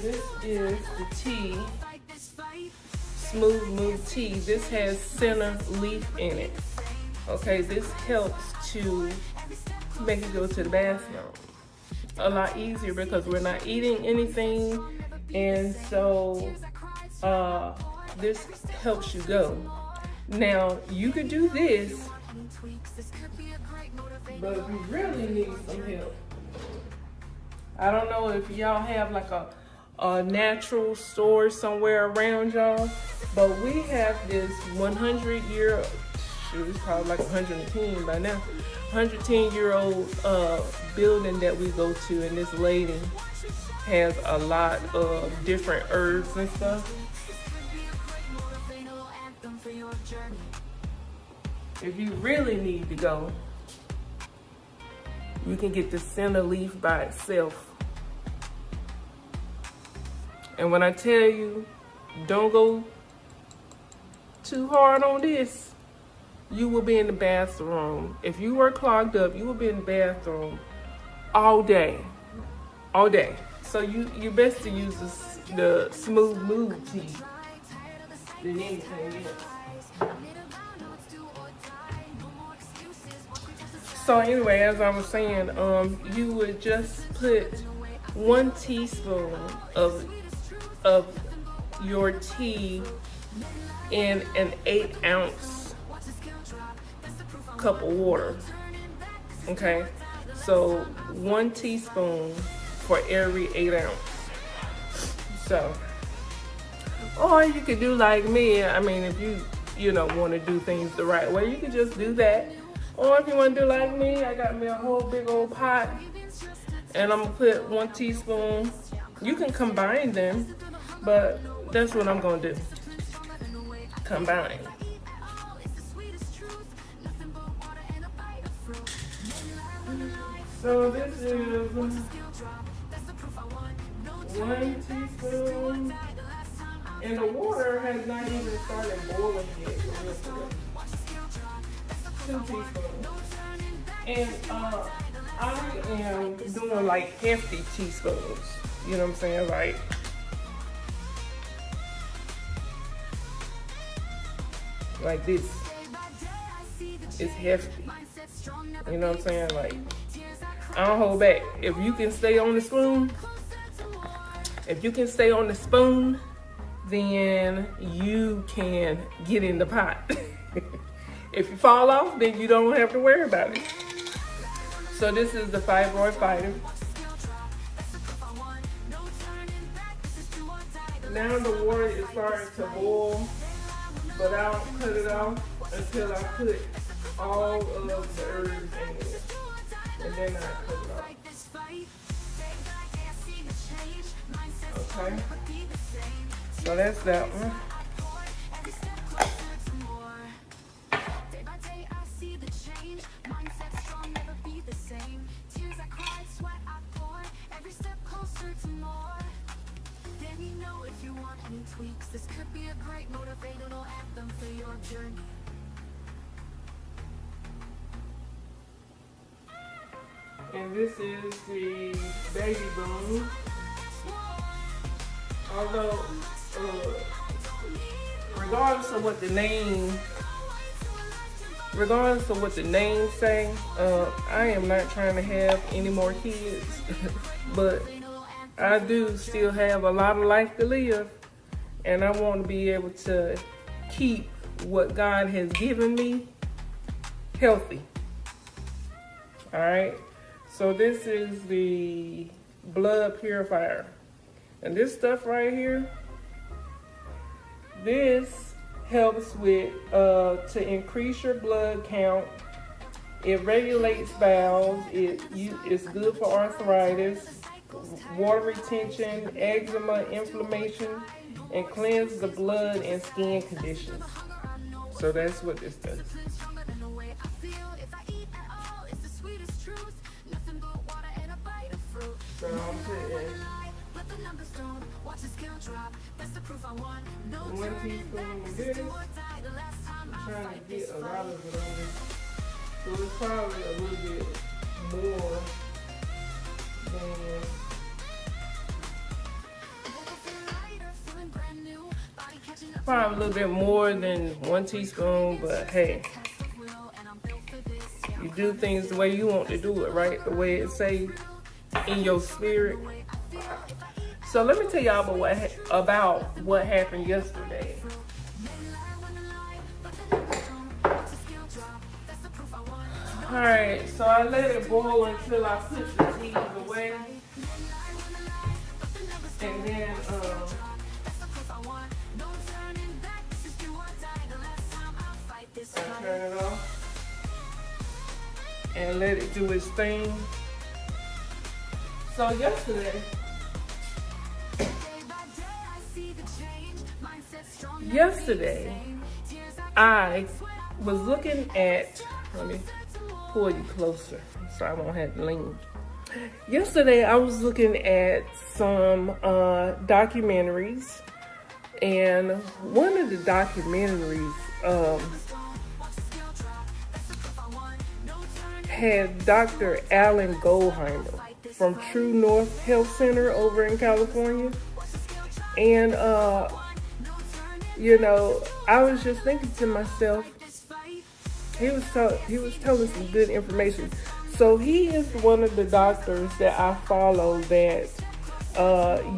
This is the tea, smooth move tea. This has center leaf in it. Okay, this helps to make you go to the bathroom. a lot easier because we're not eating anything, and so this helps you go. Now you could do this, but if you really need some help, I don't know if y'all have like a natural store somewhere around y'all, but we have this 100-year, it's probably like 110 by now, 110-year-old building that we go to, and this lady has a lot of different herbs and stuff. If you really need to go, you can get the center leaf by itself. And when I tell you, don't go too hard on this, you will be in the bathroom. If you were clogged up, you will be in the bathroom all day. All day. So you best to use the smooth move tea than anything else. So anyway, as I was saying, you would just put 1 teaspoon of your tea in an 8-ounce cup of water. Okay, so 1 teaspoon for every 8 ounce. So, or you could do like me. I mean, if you know want to do things the right way, you could just do that. Or if you want to do like me, I got me a whole big old pot, and I'm gonna put 1 teaspoon. You can combine them, but that's what I'm gonna do. Combine. So this is 1 teaspoon, and the water has not even started boiling yet. 2 teaspoons, and I am doing like hefty teaspoons. You know what I'm saying? Like, this. It's hefty. You know what I'm saying? Like, I don't hold back. If you can stay on the spoon, then you can get in the pot. If you fall off, then you don't have to worry about it. So this is the fibroid fighter. Now the water is starting to boil, but I don't cut it off until I put all of the herbs in it. And then I cut it off. Okay. So that's that one. This could be a great motivational anthem for your journey. And this is the baby boom. Although, regardless of what the name say, I am not trying to have any more kids, but I do still have a lot of life to live. And I want to be able to keep what God has given me healthy. All right. So this is the blood purifier. And this stuff right here, this helps with to increase your blood count. It regulates bowels. It's good for arthritis, water retention, eczema, inflammation, and cleanse the blood and skin conditions. So that's what this does. So I'm putting 1 teaspoon of this. I'm trying to get a lot of it on this. So it's probably a little bit more than probably a little bit more than 1 teaspoon, but hey, you do things the way you want to do it, right? The way it say in your spirit. So let me tell y'all about what happened yesterday. Alright, so I let it boil until I put the tea away. And then I turn it off and let it do its thing. So yesterday I was looking at, let me pull you closer so I won't have to lean. Yesterday I was looking at some documentaries, and one of the documentaries had Dr. Alan Goldheimer from True North Health Center over in California. And you know, I was just thinking to myself, he was telling some good information. So he is one of the doctors that I follow that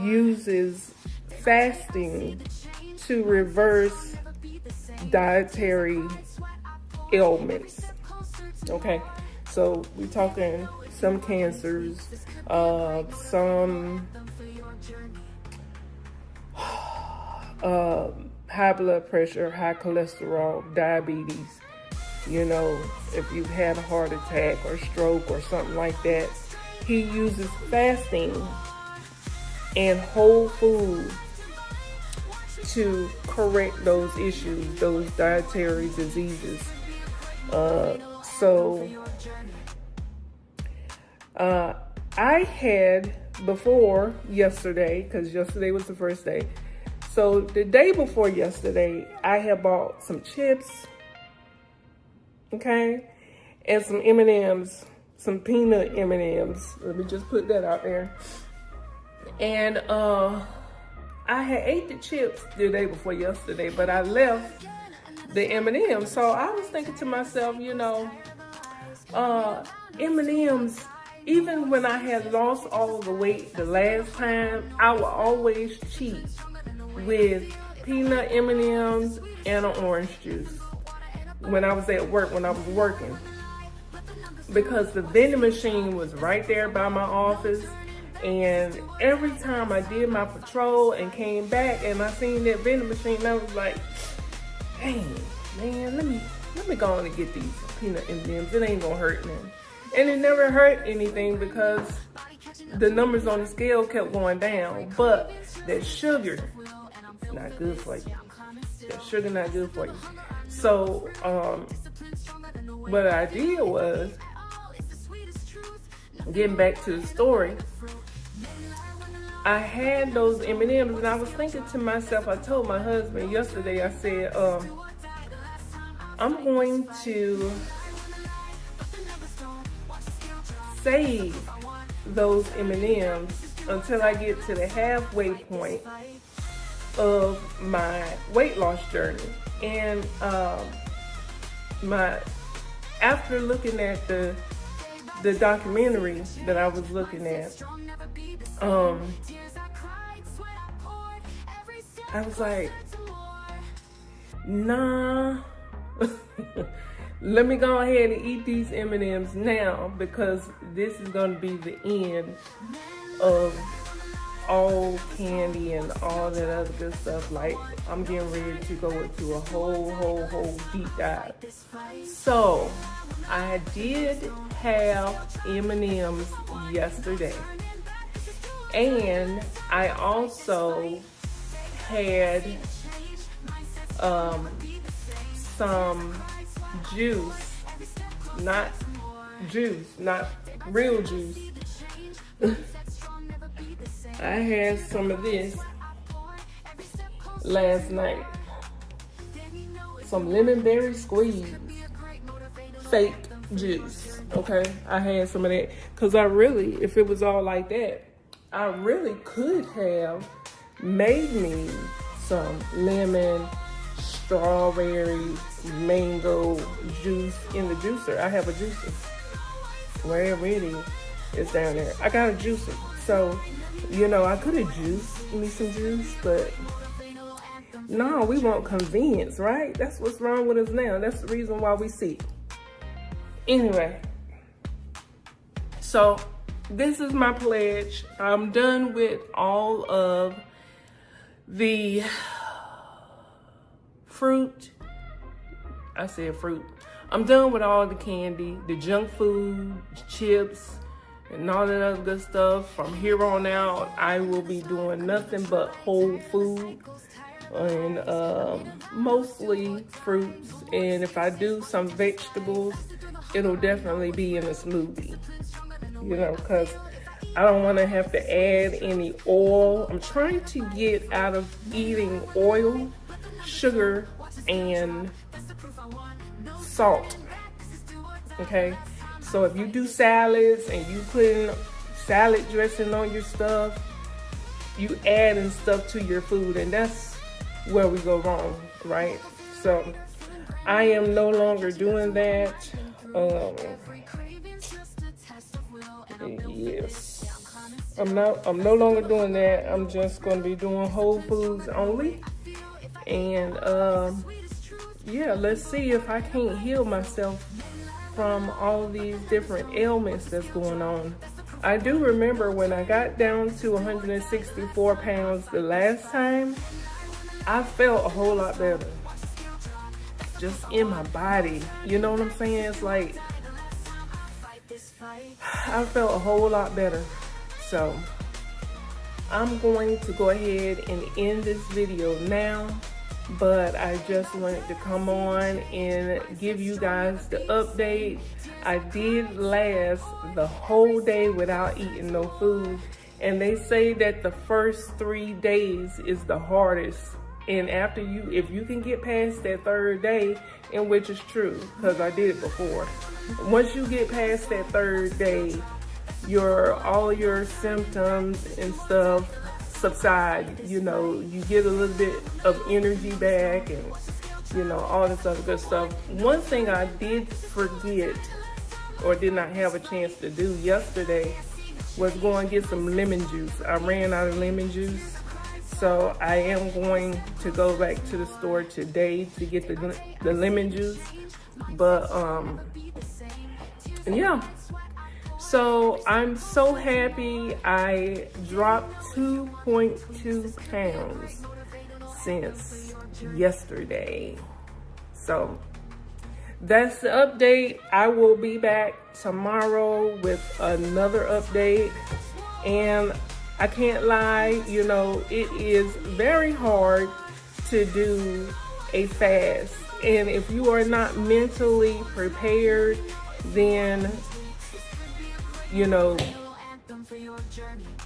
uses fasting to reverse dietary ailments. Okay, so we're talking some cancers, some high blood pressure, high cholesterol, diabetes. You know, if you've had a heart attack or stroke or something like that, he uses fasting and whole food to correct those issues, those dietary diseases. I had before yesterday, because yesterday was the first day. So the day before yesterday, I had bought some chips, okay, and some M&Ms, some peanut M&Ms. Let me just put that out there. And I had ate the chips the day before yesterday, but I left the M&Ms. So I was thinking to myself, you know, M&Ms, even when I had lost all the weight the last time, I would always cheat with peanut M&Ms and an orange juice when I was at work, when I was working, because the vending machine was right there by my office. And every time I did my patrol and came back and I seen that vending machine, I was like, dang, man, let me go on and get these peanut M&Ms. It ain't gonna hurt nothing. And it never hurt anything because the numbers on the scale kept going down. But that sugar is not good for you. That sugar not good for you. So what I did was, getting back to the story, I had those M&Ms and I was thinking to myself, I told my husband yesterday, I said, I'm going to save those M&Ms until I get to the halfway point of my weight loss journey. And after looking at the documentary that I was looking at, I was like, nah, let me go ahead and eat these M&Ms now, because this is going to be the end of all candy and all that other good stuff. Like, I'm getting ready to go into a whole deep dive. So I did have M&Ms yesterday, and I also had some juice, not real juice. I had some of this last night. Some lemon berry squeeze, fake juice. Okay, I had some of that because I really, if it was all like that, I really could have made me some lemon, strawberry, mango juice in the juicer. I have a juicer wherever it is. It's down there. I gotta juice it. So, you know, I could have juiced me some juice, but no, we want convenience, right? That's what's wrong with us now. That's the reason why we sick. Anyway, so this is my pledge. I'm done with all of the fruit. I said fruit. I'm done with all the candy, the junk food, chips, and all that other good stuff. From here on out, I will be doing nothing but whole food and mostly fruits. And if I do some vegetables, it'll definitely be in a smoothie, you know, because I don't want to have to add any oil. I'm trying to get out of eating oil, sugar, and salt. Okay, so if you do salads and you putting salad dressing on your stuff, you adding stuff to your food, and that's where we go wrong, right? So I am no longer doing that. Yes, I'm no longer doing that. I'm just going to be doing whole foods only. And yeah, let's see if I can't heal myself from all these different ailments that's going on. I do remember when I got down to 164 pounds the last time, I felt a whole lot better. Just in my body, you know what I'm saying? It's like, I felt a whole lot better. So I'm going to go ahead and end this video now, but I just wanted to come on and give you guys the update. I did last the whole day without eating no food, and they say that the first 3 days is the hardest. And after if you can get past that 3rd day, and which is true, because I did it before. Once you get past that 3rd day, all your symptoms and stuff subside. You know, you get a little bit of energy back, and you know, all this other good stuff. One thing I did forget, or did not have a chance to do yesterday, was go and get some lemon juice. I ran out of lemon juice. So I am going to go back to the store today to get the lemon juice. But yeah. So I'm so happy I dropped 2.2 pounds since yesterday. So that's the update. I will be back tomorrow with another update. And I can't lie, you know, it is very hard to do a fast. And if you are not mentally prepared, then, you know,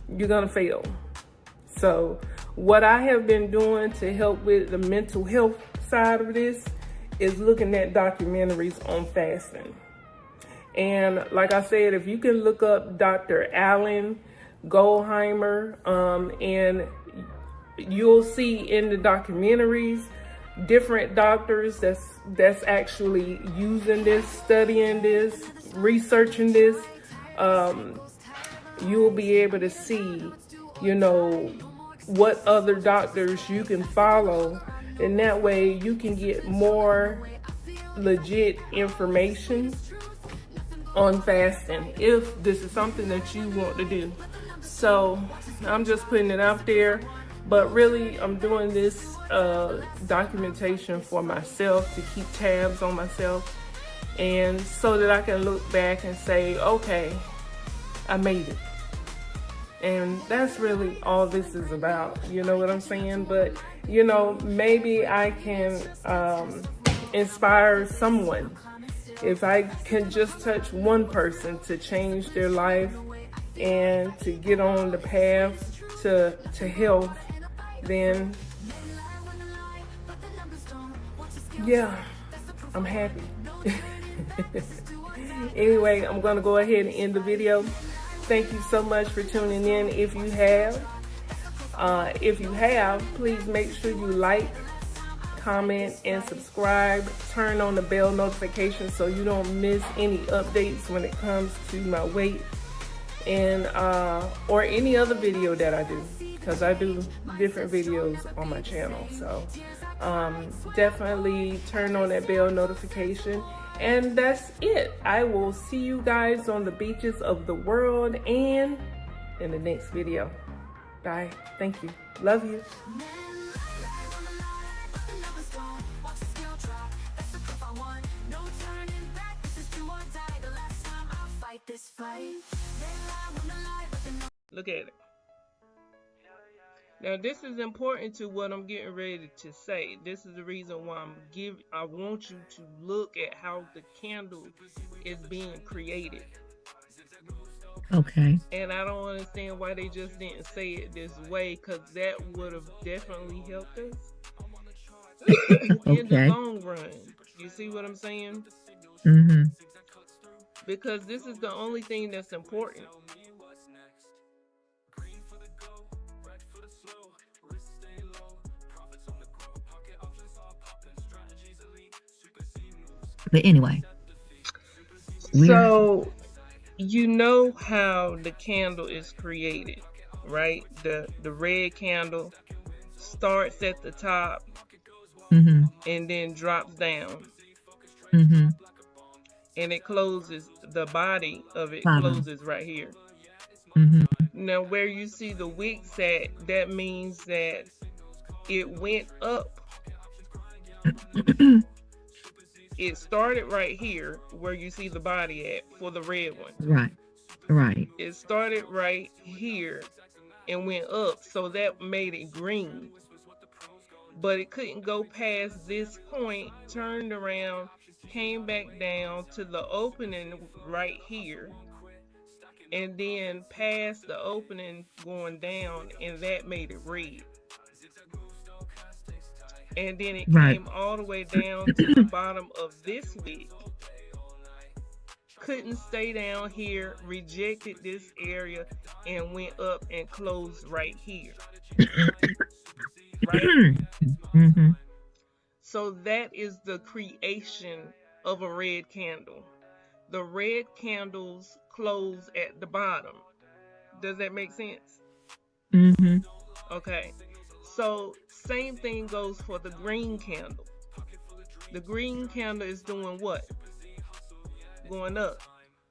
you're gonna fail. So what I have been doing to help with the mental health side of this is looking at documentaries on fasting. And like I said, if you can look up Dr. Alan Goldheimer, and you'll see in the documentaries different doctors that's actually using this, studying this, researching this. You'll be able to see, you know, what other doctors you can follow, and that way you can get more legit information on fasting if this is something that you want to do. So I'm just putting it out there, but really I'm doing this documentation for myself, to keep tabs on myself, and so that I can look back and say, okay, I made it. And that's really all this is about, you know what I'm saying? But you know, maybe I can inspire someone. If I can just touch one person to change their life and to get on the path to health, then yeah, I'm happy. Anyway, I'm gonna go ahead and end the video. Thank you so much for tuning in. If you have, please make sure you like, comment, and subscribe. Turn on the bell notification so you don't miss any updates when it comes to my weight and or any other video that I do, because I do different videos on my channel. So definitely turn on that bell notification. And that's it. I will see you guys on the beaches of the world and in the next video. Bye. Thank you. Love you. Look at it. Now this is important to what I'm getting ready to say. This is the reason why I want you to look at how the candle is being created. Okay. And I don't understand why they just didn't say it this way, because that would have definitely helped us in the long run. You see what I'm saying? Mm-hmm. Because this is the only thing that's important. But anyway. So you know how the candle is created, right? The red candle starts at the top mm-hmm. and then drops down. Mm-hmm. And it closes, the body of it closes right here. Mm-hmm. Now where you see the wicks at, that means that it went up. It started right here where you see the body at for the red one. Right. It started right here and went up, so that made it green. But it couldn't go past this point, turned around, came back down to the opening right here, and then past the opening going down, and that made it red. And then it came all the way down to the bottom of this wick. Couldn't stay down here, rejected this area, and went up and closed right here. Right? Mm-hmm. So that is the creation of a red candle. The red candles close at the bottom. Does that make sense? Mm-hmm. Okay. So same thing goes for the green candle. The green candle is doing what? Going up.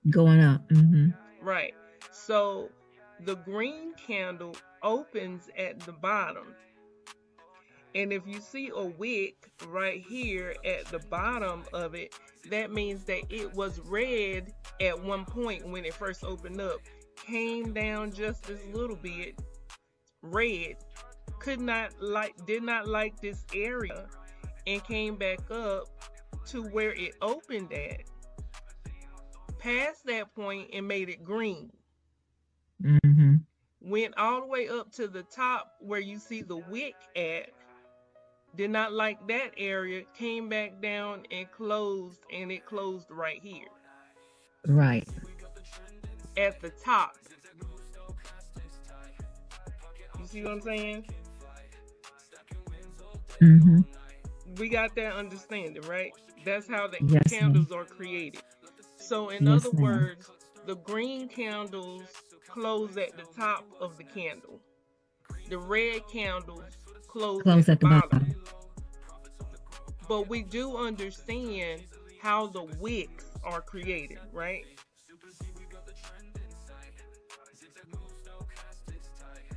Mm-hmm. Right. So the green candle opens at the bottom. And if you see a wick right here at the bottom of it, that means that it was red at one point when it first opened up. Came down just this little bit, red. Did not like this area, and came back up to where it opened at, past that point, and made it green. Mm-hmm. Went all the way up to the top where you see the wick at, did not like that area, came back down and closed, and it closed right here. Right. At the top. You see what I'm saying? Mm-hmm. We got that understanding, right? That's how the Yes, candles are created. So in other words, the green candles close at the top of the candle. The red candles close at the bottom. But we do understand how the wicks are created, right?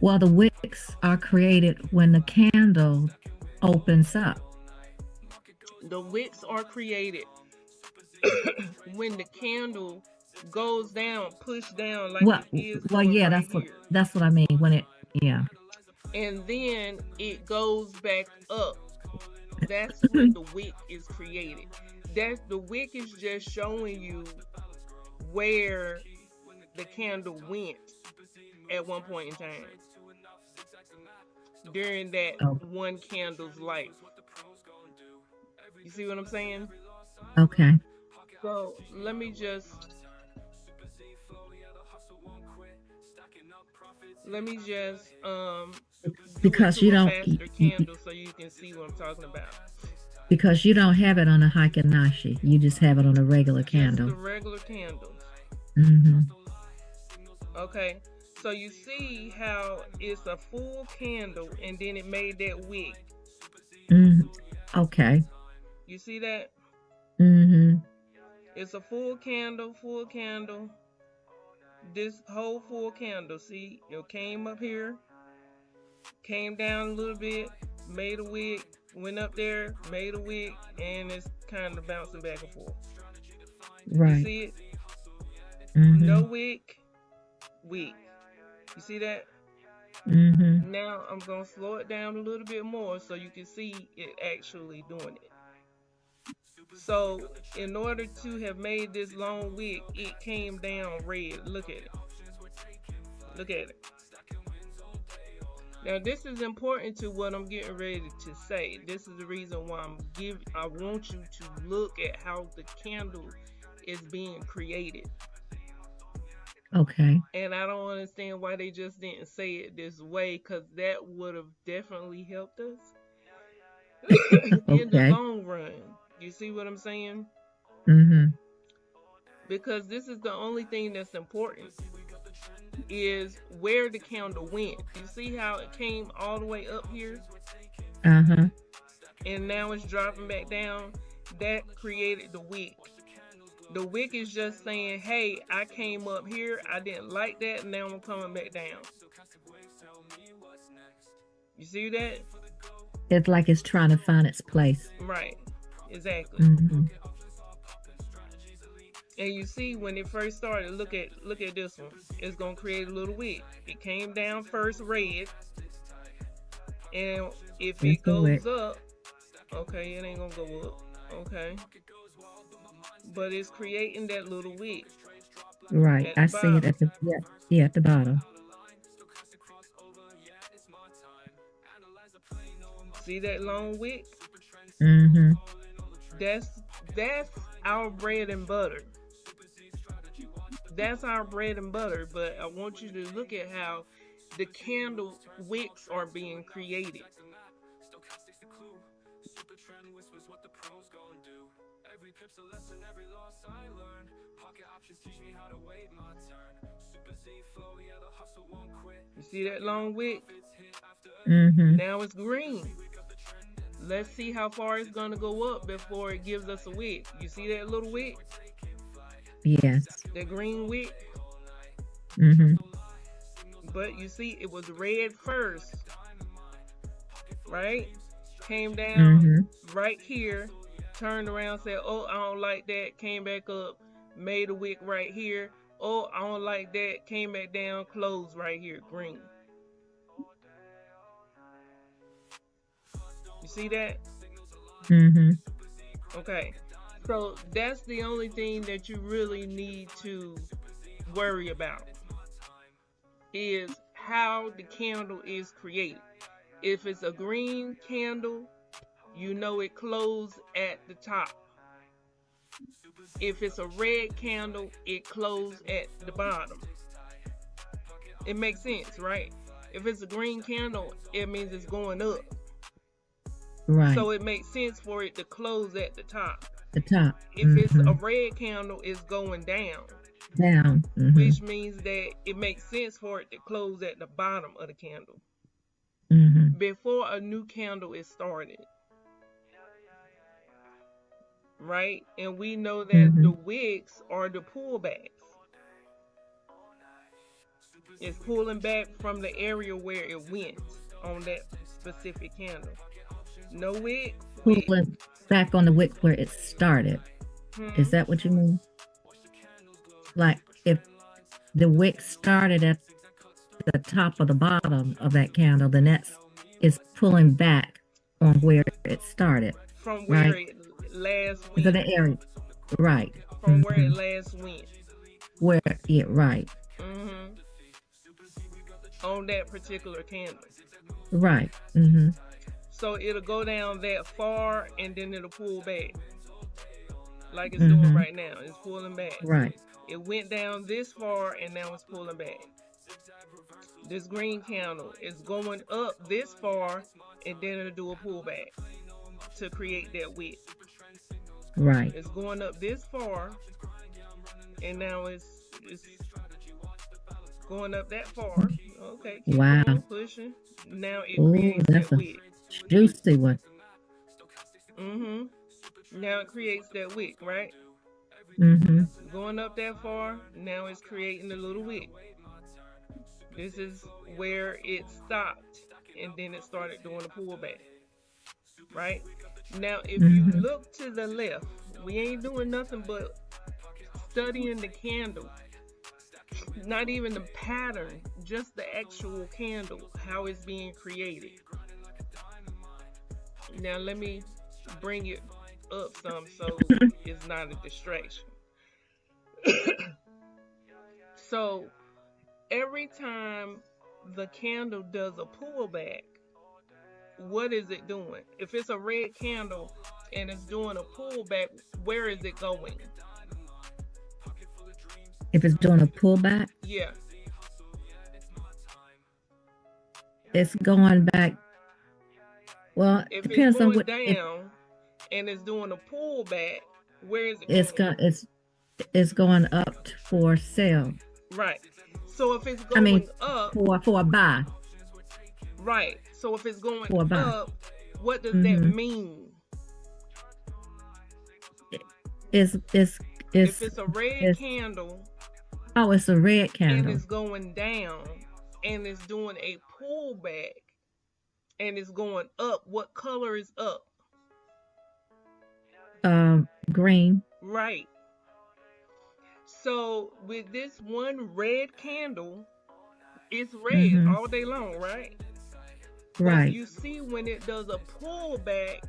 Well, the wicks are created when the candle opens up. The wicks are created when the candle goes down, pushed down like it is. Well, yeah, that's what I mean. When it, yeah. And then it goes back up. That's when the wick is created. The wick is just showing you where the candle went at one point in time during that one candle's life. You see what I'm saying? Okay. So let me just because you don't faster candle so you can see what I'm talking about. Because you don't have it on a Hikanashi, you just have it on a regular candle. Just the regular candles. Mm-hmm. Okay, so you see how it's a full candle and then it made that wick. Mm. Okay. You see that? Mm-hmm. It's a full candle, full candle. This whole full candle, see, it came up here, came down a little bit, made a wick, went up there, made a wick, and it's kind of bouncing back and forth. You Right. see it? No Mm-hmm. wick, wick. You see that? Mm-hmm. Now I'm going to slow it down a little bit more so you can see it actually doing it. So in order to have made this long wick, it came down red. Look at it. Look at it. Now this is important to what I'm getting ready to say. This is the reason why I want you to look at how the candle is being created. Okay. And I don't understand why they just didn't say it this way, because that would have definitely helped us in the Okay. long run. You see what I'm saying? Mm-hmm. Because this is the only thing that's important, is where the candle went. You see how it came all the way up here Uh-huh. and now it's dropping back down? That created the wick. The wick is just saying, hey, I came up here, I didn't like that, and now I'm coming back down. You see that? It's like it's trying to find its place. Right. Exactly. Mm-hmm. And you see when it first started, look at this one. It's gonna create a little wick. It came down first red, and if That's it the wick. goes up, okay, it ain't gonna go up. Okay. But it's creating that little wick Right. at I the see it bottom. at the yeah, at the bottom. See that long wick? Mm-hmm. That's our bread and butter. That's our bread and butter. But I want you to look at how the candle wicks are being created. You see that long wick? Mm-hmm. Now it's green. Let's see how far it's going to go up before it gives us a wick. You see that little wick? Yes. That green wick? Mm-hmm. But you see, it was red first, right? Came down Mm-hmm. right here, turned around, said, oh, I don't like that, came back up, made a wick right here. Oh, I don't like that, came back down, closed right here, green. You see that? Mm-hmm. Okay. So that's the only thing that you really need to worry about, is how the candle is created. If it's a green candle, you know it closed at the top. If it's a red candle, it closed at the bottom. It makes sense, right? If it's a green candle, it means it's going up. Right. So it makes sense for it to close at the top. The top. If Mm-hmm. it's a red candle, it's going down. Down. Mm-hmm. Which means that it makes sense for it to close at the bottom of the candle. Mm-hmm. Before a new candle is started. Right? And we know that Mm-hmm. the wicks are the pullbacks. It's pulling back from the area where it went on that specific candle. No wick. Pulling back on the wick where it started. Is that what you mean? Like if the wick started at the top of the bottom of that candle, then it's pulling back on where it started. From where right? it last So went. the area. Right. From where it last went. Where right. On that particular candle. Right. Mm-hmm. So it'll go down that far and then it'll pull back. Like it's doing right now. It's pulling back. Right. It went down this far and now it's pulling back. This green candle is going up this far and then it'll do a pullback to create that wick. Right. It's going up this far and now it's Going up that far. Okay, keep Wow. going, pushing. Now it Oh, creates that's that a wick. juicy one. Now it creates that wick, right? Going up that far, now it's creating a little wick. This is where it stopped, and then it started doing a pullback, right? Now, if you look to the left, we ain't doing nothing but studying the candle. Not even the pattern, just the actual candle, how it's being created. Now, let me bring it up some so it's not a distraction. So, every time the candle does a pullback, what is it doing? If it's a red candle and it's doing a pullback, where is it going? If it's doing a pullback, Yeah. it's going back. Well, it If depends it's on going what. down and it's doing a pullback, where is it It's going? it's going up for sale. Right. So if it's going up, for a buy. right. So if it's going For a buy. up, what does that mean? If it's a red candle. Oh, it's a red And candle. it's going down and it's doing a pullback and it's going up. What color is up? Green. Right. So with this one red candle, it's red all day long, right? Right. But you see when it does a pullback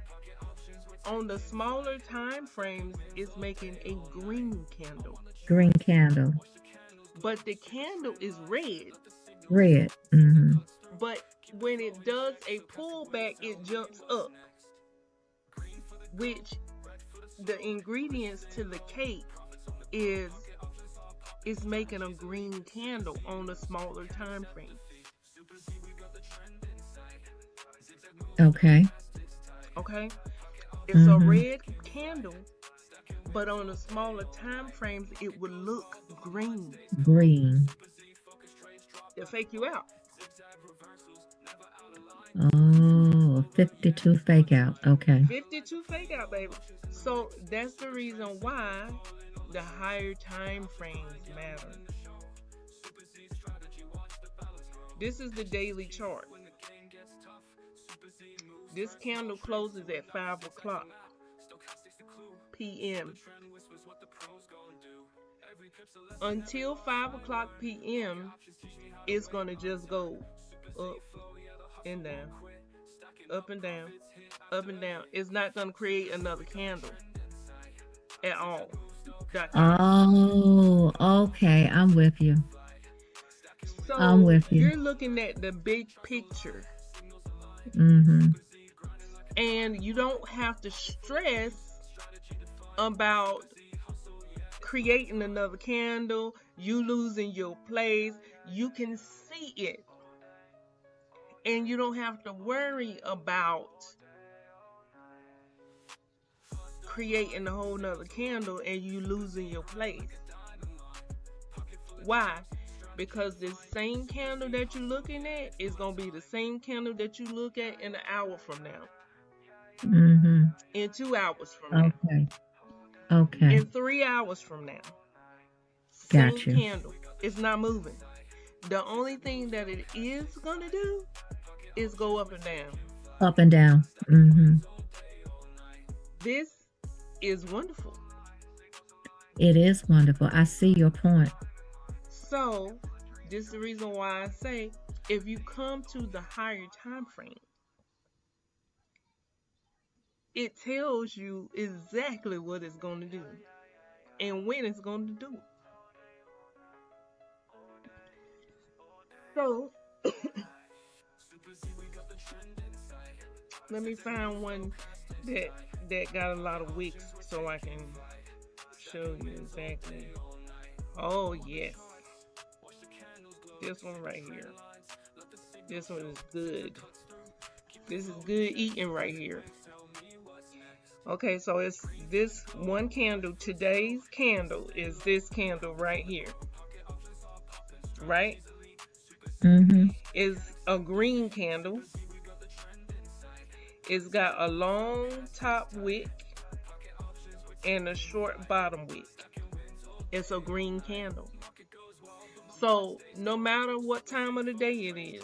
on the smaller time frames, it's making a green candle. Green candle. But the candle is red. Red. But when it does a pullback, it jumps up, which the ingredients to the cake is making a green candle on a smaller time frame. Okay. It's a red candle, but on the smaller time frames, it would look green. They'll fake you out. Oh, 52 fake out. Okay. 52 fake out, baby. So that's the reason why the higher time frames matter. This is the daily chart. This candle closes at 5 o'clock p.m. Until 5 o'clock p.m., it's going to just go up and down, up and down, up and down. It's not going to create another candle at all. Oh, okay. I'm with you. So I'm with you. You're looking at the big picture. And you don't have to stress about creating another candle, you losing your place. You can see it. And you don't have to worry about creating a whole nother candle and you losing your place. Why? Because this same candle that you're looking at is going to be the same candle that you look at in an hour from now. In 2 hours from now. Okay. In 3 hours from now. Got Same you. candle. It's not moving. The only thing that it is going to do is go up and down. Up and down. This is wonderful. It is wonderful. I see your point. So, this is the reason why I say, if you come to the higher time frame, it tells you exactly what it's going to do and when it's going to do it. So, let me find one that got a lot of wicks so I can show you exactly. Oh, yes. This one right here. This one is good. This is good eating right here. Okay, so it's this one candle. Today's candle is this candle right here. right? Mm-hmm. Is a green candle. It's got a long top wick and a short bottom wick. It's a green candle. So no matter what time of the day it is,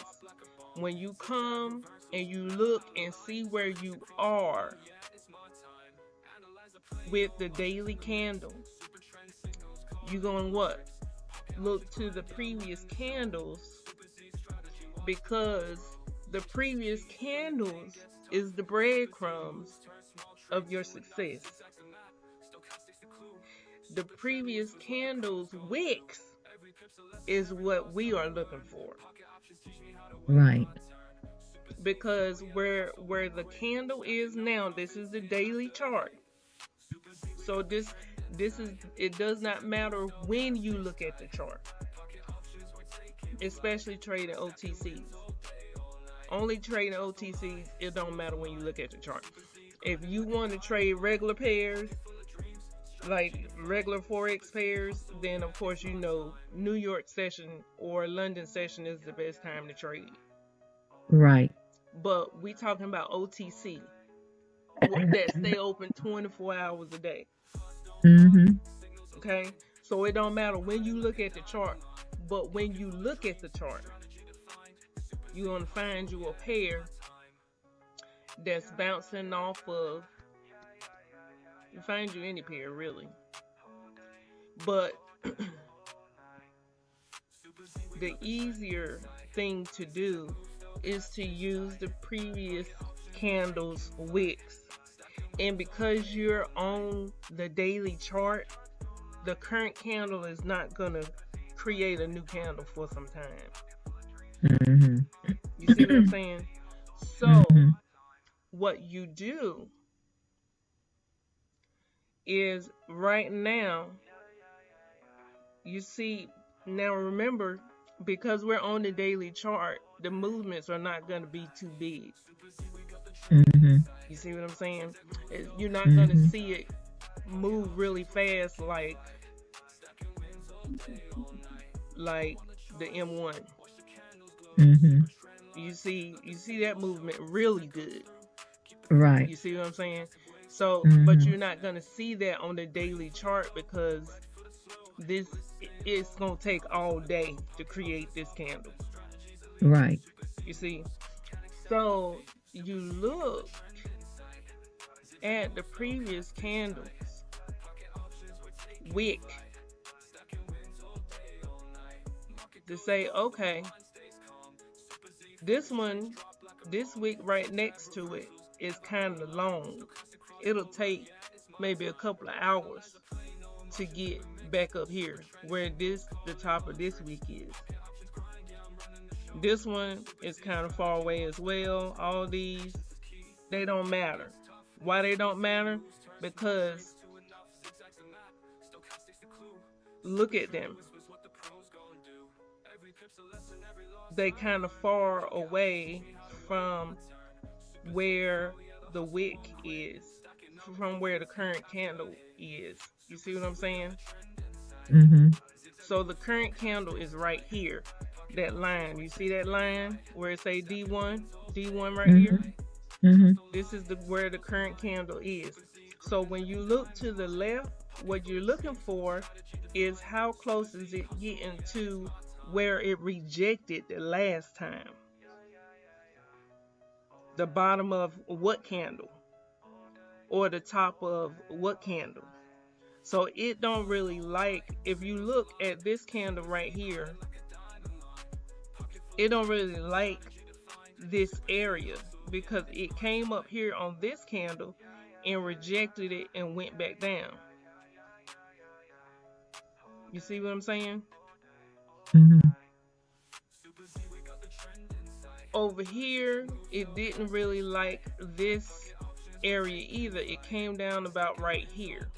when you come and you look and see where you are with the daily candle, you're going to what? Look to the previous candles, because the previous candles is the breadcrumbs of your success. The previous candles wicks is what we are looking for, Right. because where the candle is now, this is the daily chart. So this is, it does not matter when you look at the chart, especially trading OTCs. Only trading OTCs, it don't matter when you look at the chart. If you want to trade regular pairs, like regular Forex pairs, then of course you know New York session or London session is the best time to trade. Right. But we talking about OTC that stay open 24 hours a day. Mm-hmm. Okay, so it don't matter when you look at the chart, but when you look at the chart, you're gonna find you a pair that's bouncing off of. You find you any pair really, but the easier thing to do is to use the previous candle's wicks. And because you're on the daily chart, the current candle is not going to create a new candle for some time. Mm-hmm. You see what I'm saying? So, Mm-hmm. what you do is right now, you see, now remember, because we're on the daily chart, the movements are not going to be too big. Mm-hmm. You see what I'm saying? You're not going to Mm-hmm. see it move really fast like the M1. Mm-hmm. You see that movement really good. Right. You see what I'm saying? So, but Mm-hmm. you're not going to see that on the daily chart, because this it's going to take all day to create this candle. Right. You see? So, you look at the previous candles wick to say, okay, this one, this wick right next to it is kind of long. It'll take maybe a couple of hours to get back up here where the top of this wick is. This one is kind of far away as well. All these, they don't matter. Why they don't matter? Because look at them. They kind of far away from where the wick is, from where the current candle is. You see what I'm saying? Mm-hmm. So the current candle is right here. That line, you see that line where it say D1, D1 right here? Mm-hmm. This is where the current candle is. So when you look to the left, what you're looking for is how close is it getting to where it rejected the last time. The bottom of what candle? Or the top of what candle? So it don't really like, if you look at this candle right here, it don't really like this area, because it came up here on this candle and rejected it and went back down. You see what I'm saying? Mm-hmm. Over here, it didn't really like this area either. It came down about right here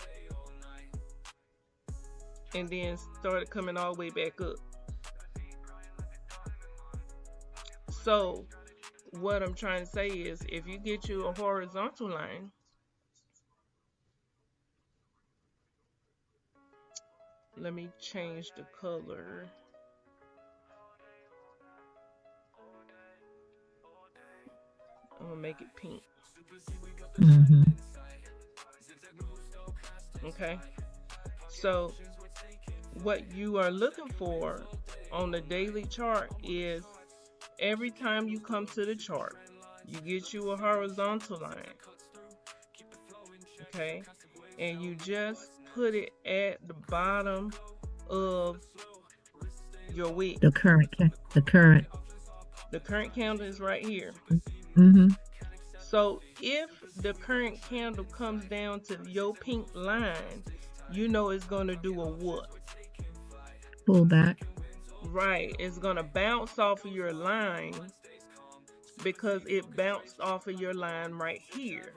and then started coming all the way back up. So what I'm trying to say is, if you get you a horizontal line, let me change the color. I'm gonna make it pink. Mm-hmm. Okay. So what you are looking for on the daily chart is every time you come to the chart, you get you a horizontal line. Okay. And you just put it at the bottom of your wick. The current. The current candle is right here. Mm-hmm. So if the current candle comes down to your pink line, you know it's going to do a what? Pull back. Right. It's going to bounce off of your line because it bounced off of your line right here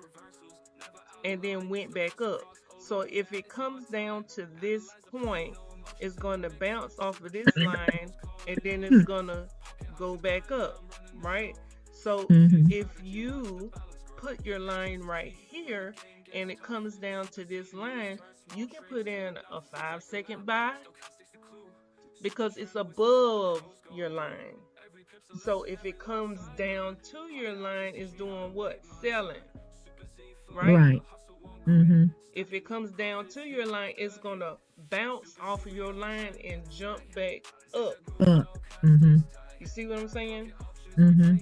and then went back up. So if it comes down to this point, it's going to bounce off of this line and then it's going to go back up, right? So if you put your line right here and it comes down to this line, you can put in a 5-second buy because it's above your line. So if it comes down to your line, it's doing what? Selling, right? Mm-hmm. If it comes down to your line, it's going to bounce off of your line and jump back up. Mm-hmm. You see what I'm saying? Mm-hmm.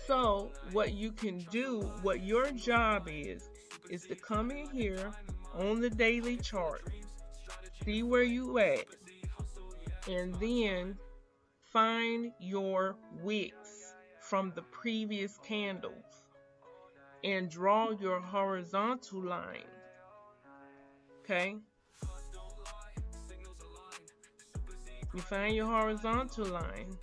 So what you can do, what your job is to come in here on the daily chart, see where you at, and then find your wicks from the previous candles and draw your horizontal line. Okay? You find your horizontal line.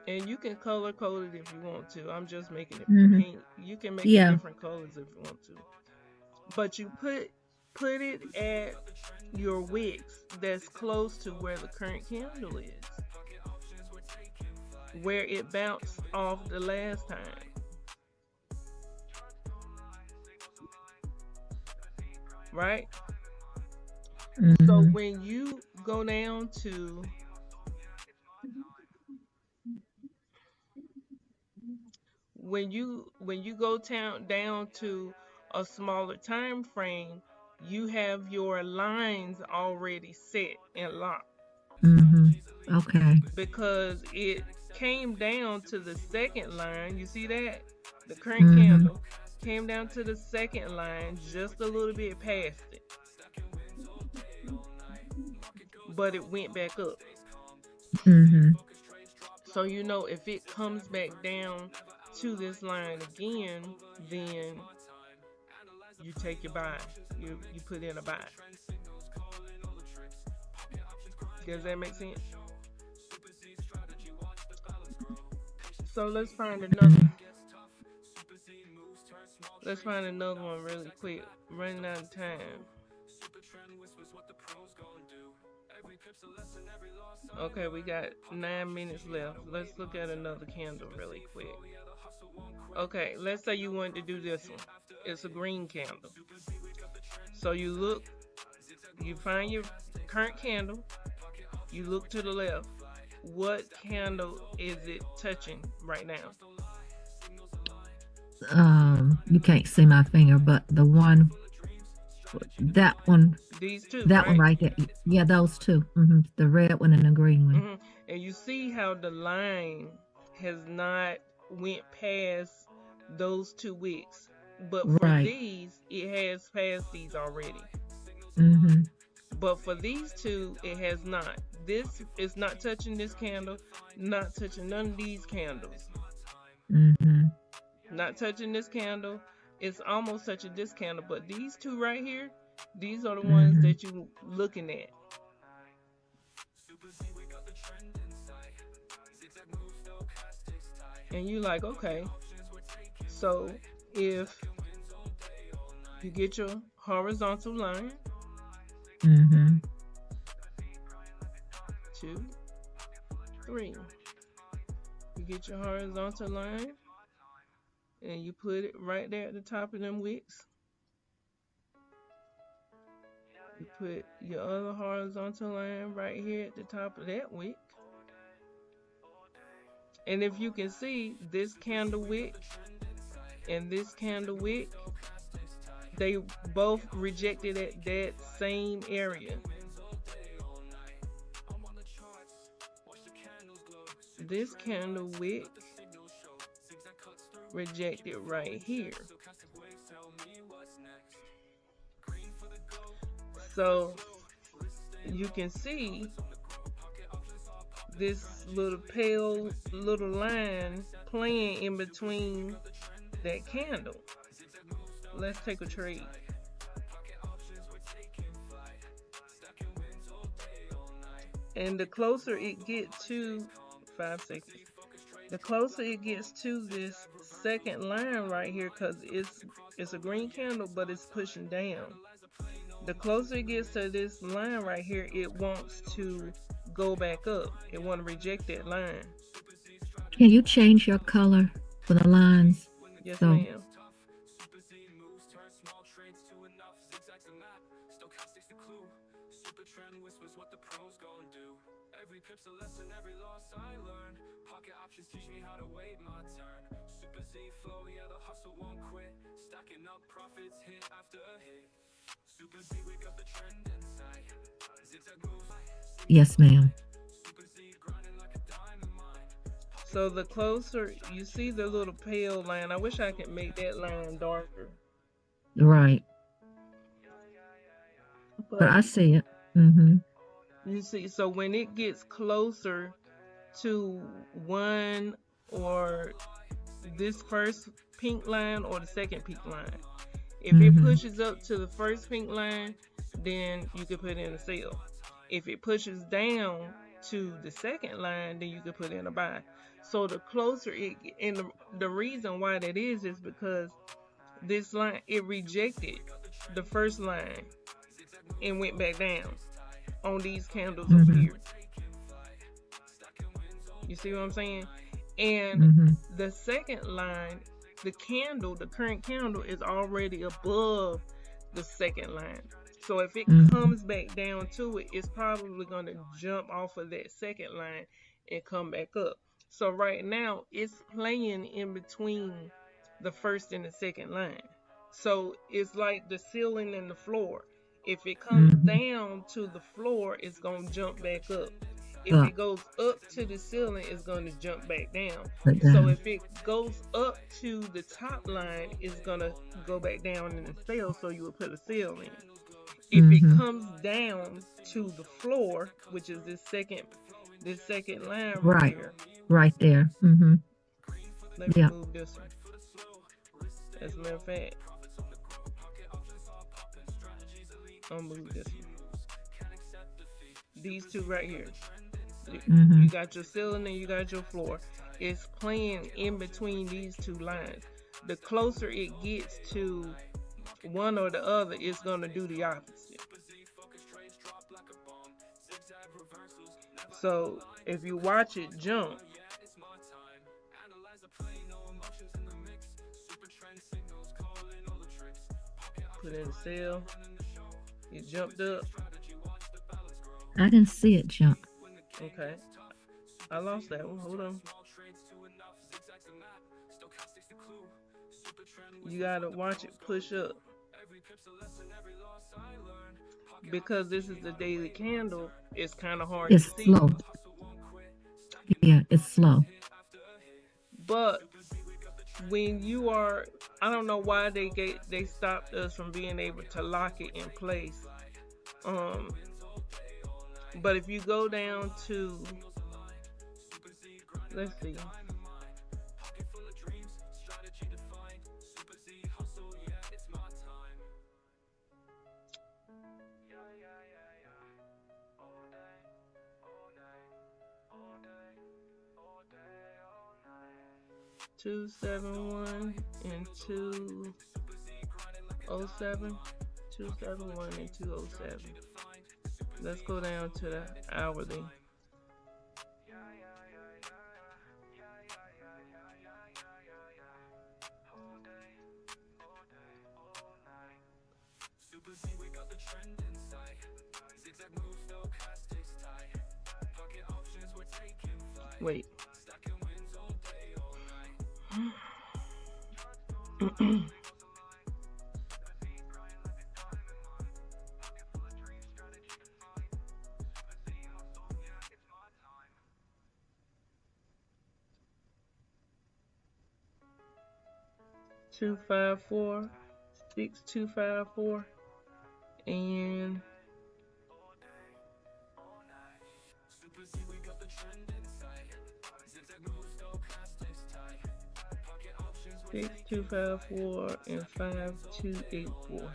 And you can color code it if you want to. I'm just making it pink. You can make it different colors if you want to. But you put it at your wicks that's close to where the current candle is, where it bounced off the last time. Right? Mm-hmm. So when you go down to when you go down to a smaller time frame, you have your lines already set and locked. Mm-hmm. Okay. Because it came down to the second line. You see that? The current candle came down to the second line, just a little bit past it. But it went back up. Mm-hmm. So you know if it comes back down to this line again, then you take your buy. You put in a buy. Does that make sense? So let's find another. Let's find another one really quick. Running out of time. Okay, we got 9 minutes left. Let's look at another candle really quick. Okay, let's say you wanted to do this one. It's a green candle. So you find your current candle. You look to the left. What candle is it touching right now? You can't see my finger, but the one, that one. These two. That one right there. Yeah, those two. Mm-hmm. The red one and the green one. Mm-hmm. And you see how the line has not went past those two wicks, but for these, it has passed these already. Mm-hmm. But for these two, it has not. This is not touching this candle, not touching none of these candles. Mm-hmm. Not touching this candle. It's almost touching this candle, but these two right here, these are the ones that you're looking at. And you like, okay, so if you get your horizontal line, 2, 3, you get your horizontal line and you put it right there at the top of them wicks. You put your other horizontal line right here at the top of that wick. And if you can see, this candle wick and this candle wick, they both rejected at that same area. This candle wick rejected right here. So you can see this little pale little line playing in between that candle. Let's take a trade. And the closer it gets to 5 seconds, the closer it gets to this second line right here, because it's a green candle, but it's pushing down. The closer it gets to this line right here, it wants to go back up. It want to reject that line. Can you change your color for the lines? Yes, ma'am. Yes, ma'am. So the closer you see the little pale line, I wish I could make that line darker. Right. But I see it. Mm-hmm. You see, so when it gets closer to one or this first pink line or the second pink line, if it pushes up to the first pink line, then you can put in a sell. If it pushes down to the second line, then you can put in a buy. So the closer it, and the reason why that is because this line, it rejected the first line and went back down on these candles over here. You see what I'm saying? And the second line, the current candle is already above the second line. So if it comes back down to it, it's probably going to jump off of that second line and come back up. So right now, it's playing in between the first and the second line. So it's like the ceiling and the floor. If it comes down to the floor, it's going to jump back up. If it goes up to the ceiling, it's going to jump back down. So if it goes up to the top line, it's going to go back down in the sell, so you would put a sell in. If it comes down to the floor, which is this second line right here. Right there. Let me move this one. As a matter of fact, I'll move this one. These two right here. You got your ceiling and you got your floor. It's playing in between these two lines. The closer it gets to one or the other, it's going to do the opposite. So if you watch it jump, put in a sell, it jumped up. I didn't see it jump. Okay, I lost that one. Hold on. You gotta watch it push up. Because this is the daily candle, it's kind of hard to see. It's slow. Yeah, it's slow. But when you are, I don't know why they stopped us from being able to lock it in place. But if you go down to, let's see. $271 and $207. $271 and $207. Let's go down to the hourly. Wait. Two, 5, 4, 6, 2, 5, 4, and six, 2, 5, 4, and 5, 2, 8, 4.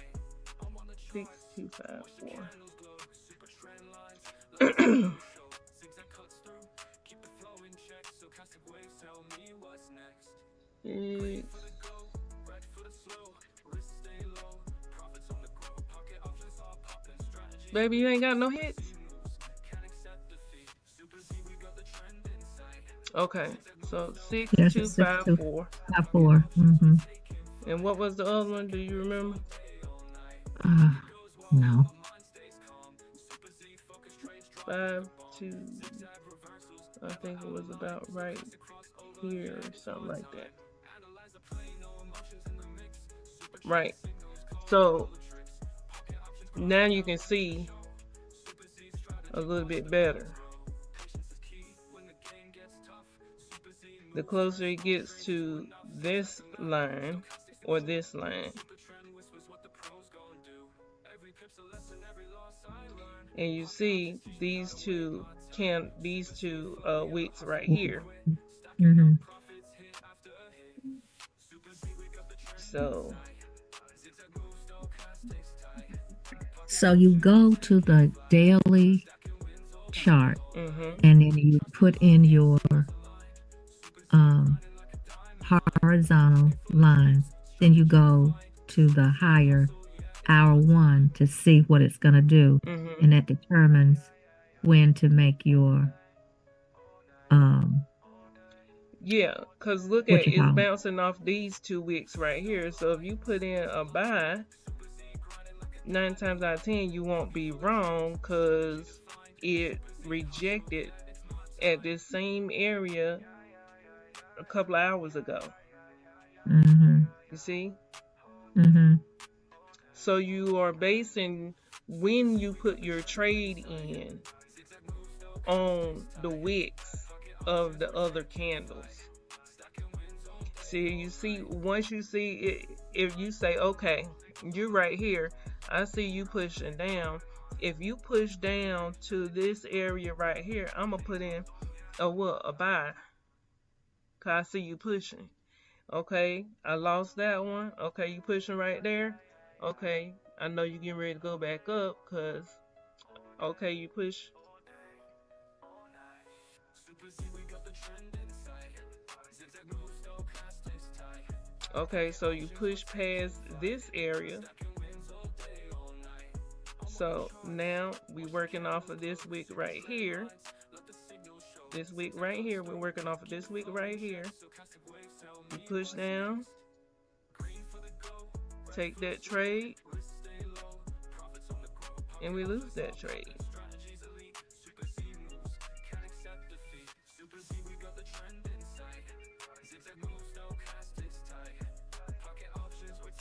6, 2, 5, 4. Baby, you ain't got no hits? Okay, so 6, There's 2, a 6, 5, 2, 4. 5, 4. And what was the other one? Do you remember? No. 5, 2. I think it was about right here or something like that. Right. So now you can see a little bit better. The closer it gets to this line or this line. And you see these two wicks right here. So you go to the daily chart, and then you put in your horizontal lines. Then you go to the higher hour 1 to see what it's going to do, and that determines when to make your yeah, because look at it's bouncing off these 2 wicks right here. So if you put in a buy, 9 times out of 10 you won't be wrong, because it rejected at this same area a couple of hours ago. You see? So you are basing when you put your trade in on the wicks of the other candles. See, you see, once you see it, if you say, okay, you're right here, I see you pushing down. If you push down to this area right here, I'm gonna put in a buy, cause I see you pushing. Okay, I lost that one. Okay, you pushing right there. Okay, I know you getting ready to go back up, cause okay, you push. Okay, so you push past this area. So now we working off of this wick right here. This wick right here, we're working off of this wick right here. You push down, take that trade, and we lose that trade.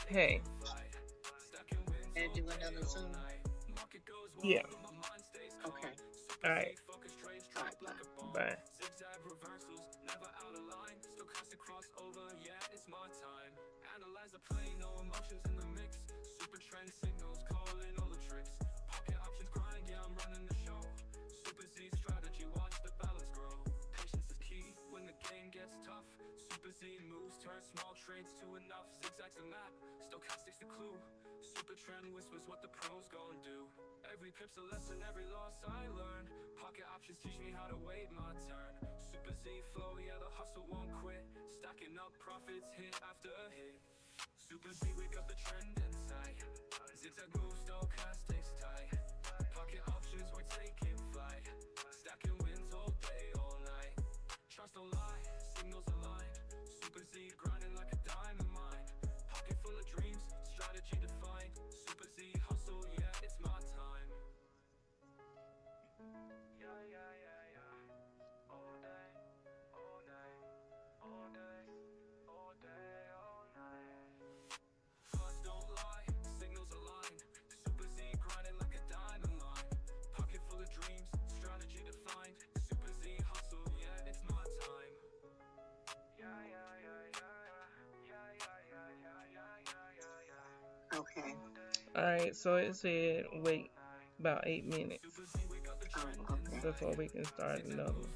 Hey. And do another Zoom? Yeah. Okay. All right. Bye. Trend whispers what the pros gon' do. Every pip's a lesson, every loss I learned. Pocket options teach me how to wait my turn. Super Z flow, yeah, the hustle won't quit. Stacking up profits hit after hit. Super Z, we got the trend in sight. Zigzag moves, stochastics tight. Pocket options, we're taking flight. Stacking wins all day, all night. Trust don't lie, signals align. Super Z grinding like a diamond mine. Pocket full of dreams, strategy defined. Super Z hustle, yeah, it's my time. Yeah, all day. Okay. All right, so it said wait about 8 minutes Oh, okay. before we can start another one.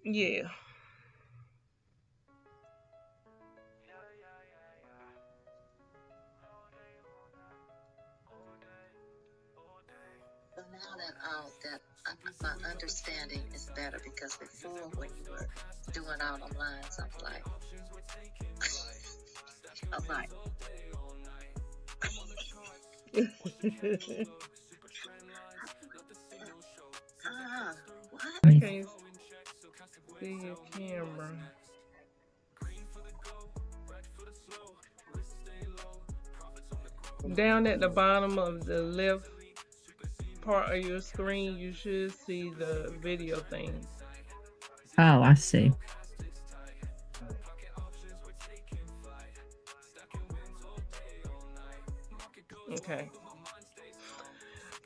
Yeah. So now my understanding is better because before when you were doing all the lines, I'm like, what? I can't see your camera. Down at the bottom of the left part of your screen, you should see the video thing. Oh, I see. Okay.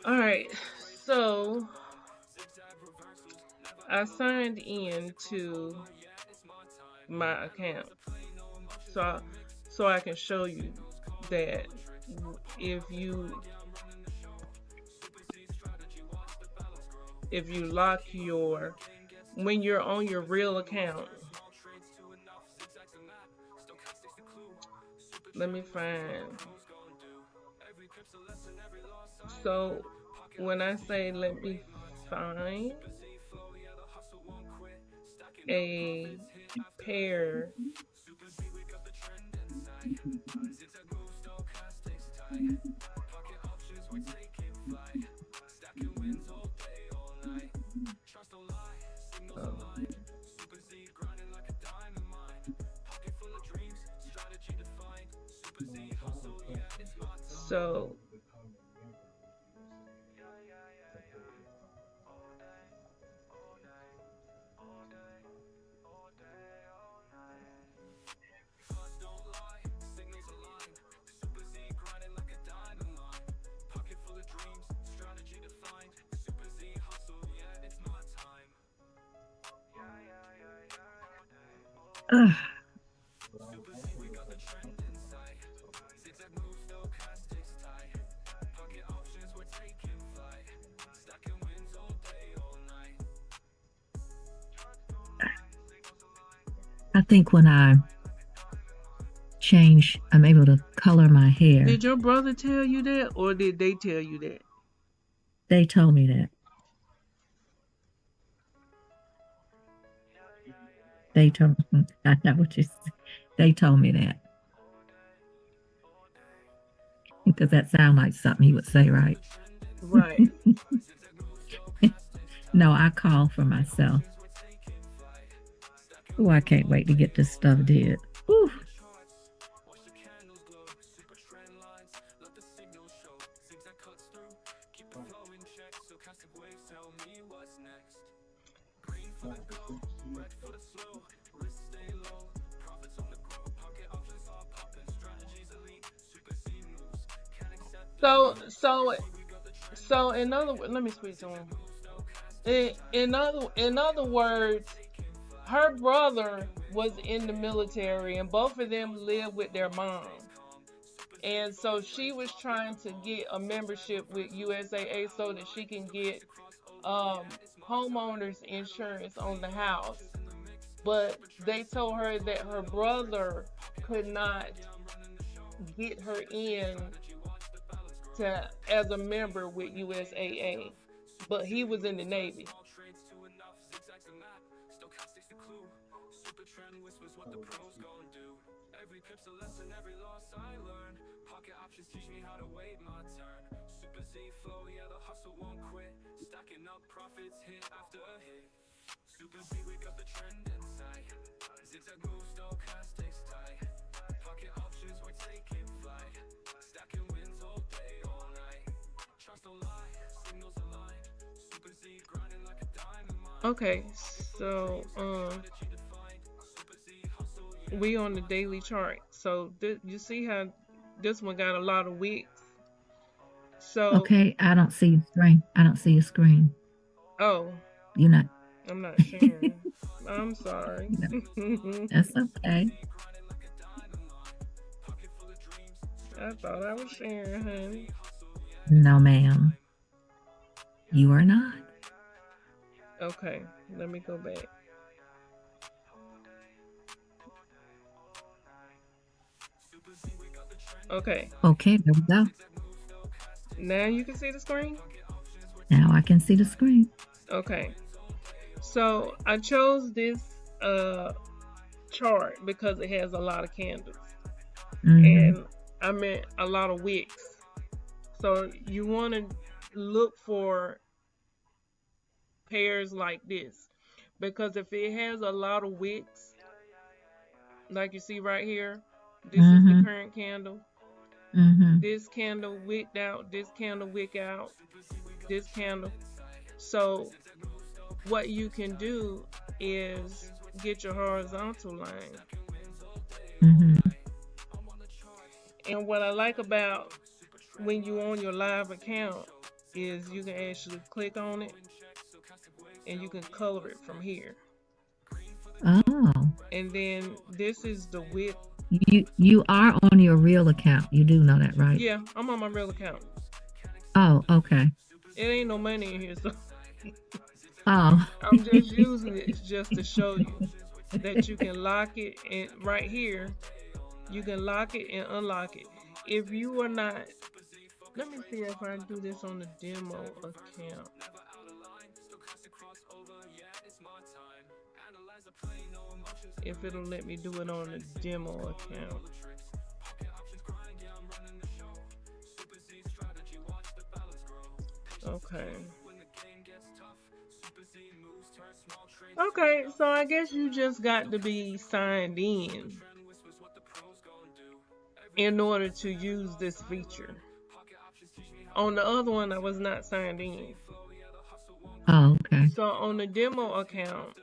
All right. So I signed in to my account, so I can show you that if you lock your when you're on your real account. Let me find. So when I say let me find a pair so Ugh. I think when I change, I'm able to color my hair. did your brother tell you that, or did they tell you that? They told me that. They told me. I know what you said. They told me that. Because that sounds like something he would say, right? Right. No, I call for myself. Oh, I can't wait to get this stuff did. Whew. So in other words, let me switch on. In other words, her brother was in the military, and both of them lived with their mom. And so she was trying to get a membership with USAA so that she can get homeowners insurance on the house. But they told her that her brother could not get her in as a member with USAA, but he was in the Navy. Okay, so we on the daily chart. So you see how this one got a lot of wicks. So Okay, I don't see your screen. I don't see your screen. oh, You're not. I'm not sharing. I'm sorry. That's okay. I thought I was sharing, honey. No, ma'am. You are not. Okay, let me go back. Okay, Okay, there we go. now you can see the screen? Now I can see the screen. Okay, so I chose this chart because it has a lot of candles. Mm-hmm. And I meant a lot of wicks. So you want to look for pairs like this, because if it has a lot of wicks, like you see right here, this is the Mm-hmm. current candle. Mm-hmm. This candle wicked out, this candle wick out, this candle. So what you can do is get your horizontal line. Mm-hmm. And what I like about when you on your live account is you can actually click on it and you can color it from here. Oh. And then this is the width. You are on your real account. You do know that, right? Yeah, I'm on my real account. Oh, okay. It ain't no money in here, so Oh. I'm just using it just to show you that you can lock it, and right here you can lock it and unlock it. If you are not, let me see if I do this on the demo account. If it'll let me do it on the demo account. Okay. Okay, so I guess you just got to be signed in order to use this feature. On the other one, I was not signed in. Oh, okay. So on the demo account,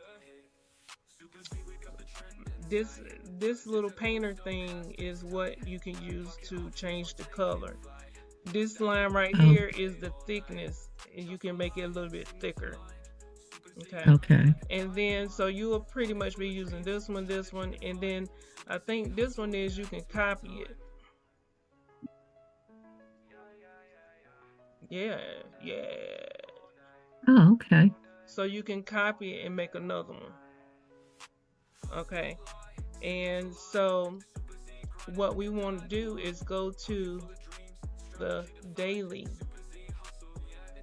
this little painter thing is what you can use to change the color. This line right here is the thickness, and you can make it a little bit thicker. Okay. Okay. And then so you will pretty much be using this one, and then I think this one is you can copy it. Yeah. Oh, okay. So you can copy it and make another one. Okay. And so what we want to do is go to the daily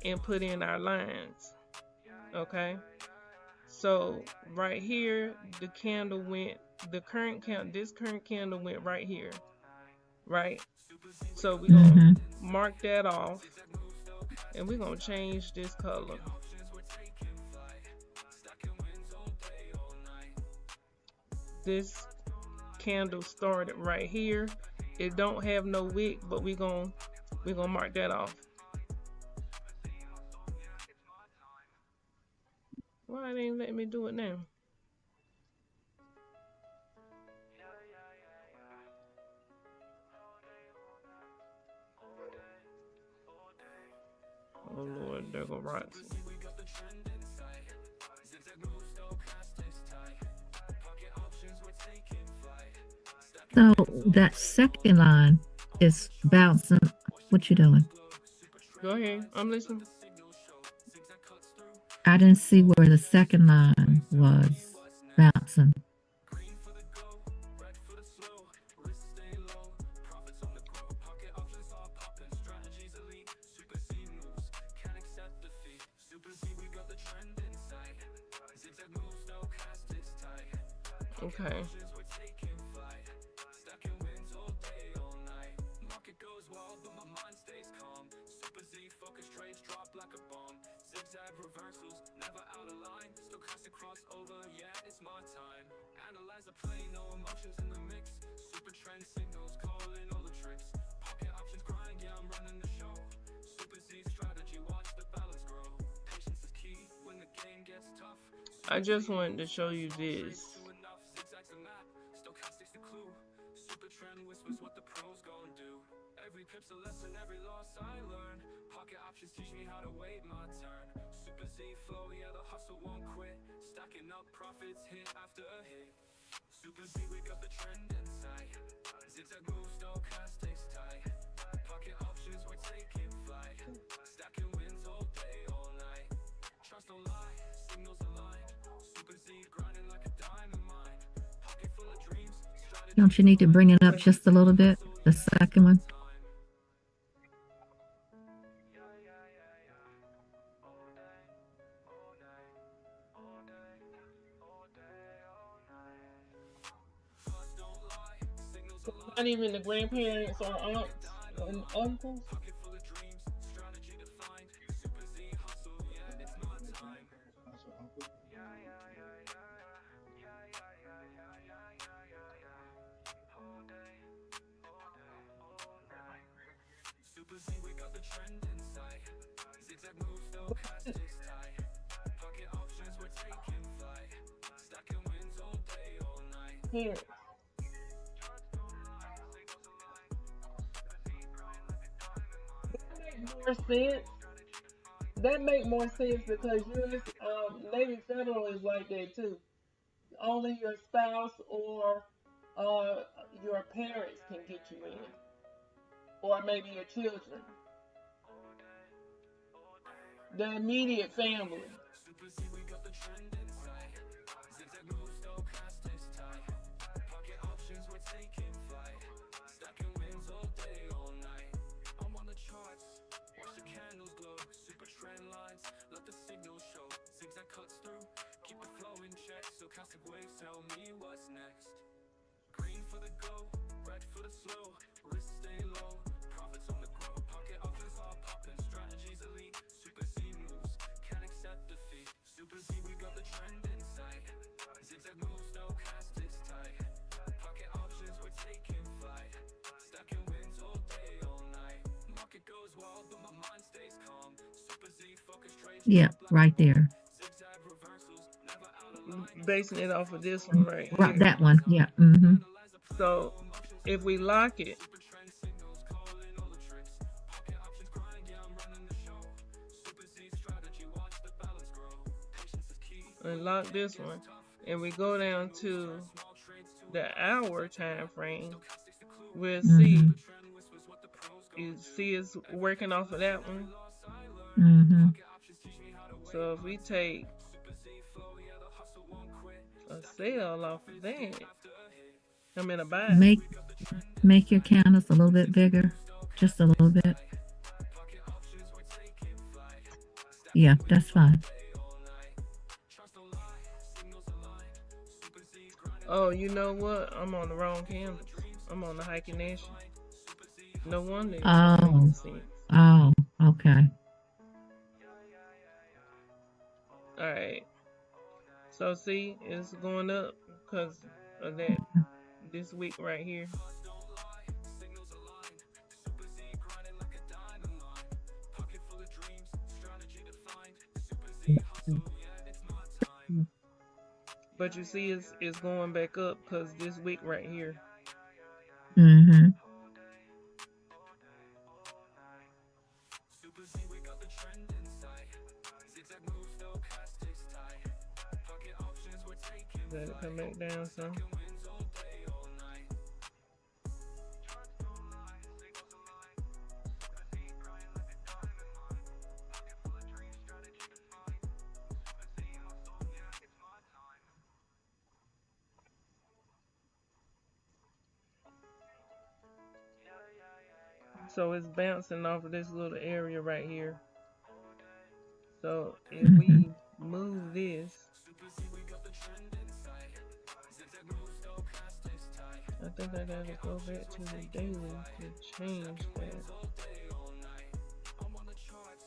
and put in our lines. Okay. So right here, the candle went, this current candle went right here. Right? So we're going to mark that off, and we're going to change this color. This candle started right here. It don't have no wick, but we're gonna mark that off. Why they ain't letting me do it now? Oh Lord, there go Roxy. So that second line is bouncing. What you doing? Go ahead, I'm listening. I didn't see where the second line was bouncing. Okay. I just wanted to show you this. teach me how to wait my turn. Super Z flow, yeah, the hustle won't quit. Stacking up profits hit after hit. Super Z, we got the trend in sight. Zigzag moves, stochastics tight. Pocket options, we're taking flight. Stacking wins all day, all night. Trust don't lie, signals aligned. Super Z grinding like a diamond mine. Pocket full of dreams, strategy. Don't you need to bring it up just a little bit? The second one. Not even the grandparents or aunts and uncles. Super Z, we got the trend in sight. Zigzag moves, stochastics tight. Pocket options, we're taking flight. Stacking wins all day, all night. Parents. More sense. That make more sense because U.S. Navy Federal is like that too. Only your spouse or your parents can get you in, or maybe your children, the immediate family. Super Z, we got the trend in sight. Zigzag moves, stochastics tight. Pocket options, we're taking flight. Stacking wins all day, all night. I'm on the charts, watch the candles glow. Super trend lines, let the signal show. Zigzag cuts through, keep the flow in check. Stochastic waves tell me what's next. Green for the go, red for the slow. Risk stay low, profits on the grow. Pocket options are popping, strategies elite. Super Z moves, can't accept defeat. Super Z, we got the trend in sight. Zigzag moves, stochastics tight. Pocket options, we're taking flight. Stacking wins all day, all night. Market goes wild, but my mind stays calm. Super Z, focus trades. Yeah, right there. Zigzag reversals, never out of line. Basing it off of this one right Right, here. that one. Yeah. Mm-hmm. So if we lock it, Super trend signals, calling all the tricks. Pocket options grind, yeah, I'm running the show. Super Z strategy, watch the balance grow. Patience is key. and lock this one, and we go down to Small trades to the hour time frame, stochastics the clue. we'll Mm-hmm. see. Trend whispers what the pros go You do. see it's working off of that one. Loss I learned. Mm-hmm. Pocket options teach me how to wait. So if we take Super Z flow, yeah, the hustle won't quit. a sale off of that, After a hit. I'm in a buy. Make your candles a little bit bigger, just a little bit. Pocket options, we're taking flight. Yeah, that's fine. Trust don't lie, signals aligned. Super Z grinding. Oh, you know what? I'm on the wrong canvas. I'm on the hiking nation. No wonder it's not Oh. making sense. Oh, okay. All right. So see, it's going up because of that this week right here. Signals aligned. Super Z grinding like a diamond mine. Pocket full of dreams, strategy defined. Super Z hustle, yeah, it's my time. But you see, it's going back up because this week right here. Mm-hmm. Super Z, we got the trend in sight. Zigzag moves, stochastics tight. Pocket options, we're taking Let it come back down some. wins all day, all night. Trust don't lie, signals aligned. Super Z grinding like a diamond mine. Pocket full of dreams, strategy defined. Super Z hustle, yeah, it's my time. So it's bouncing off of this little area right here. So if we move this, Super Z, we got the trend in sight. Zigzag moves, stochastics tight. I think I gotta go back to the daily to change that. All day, all night. I'm on the charts,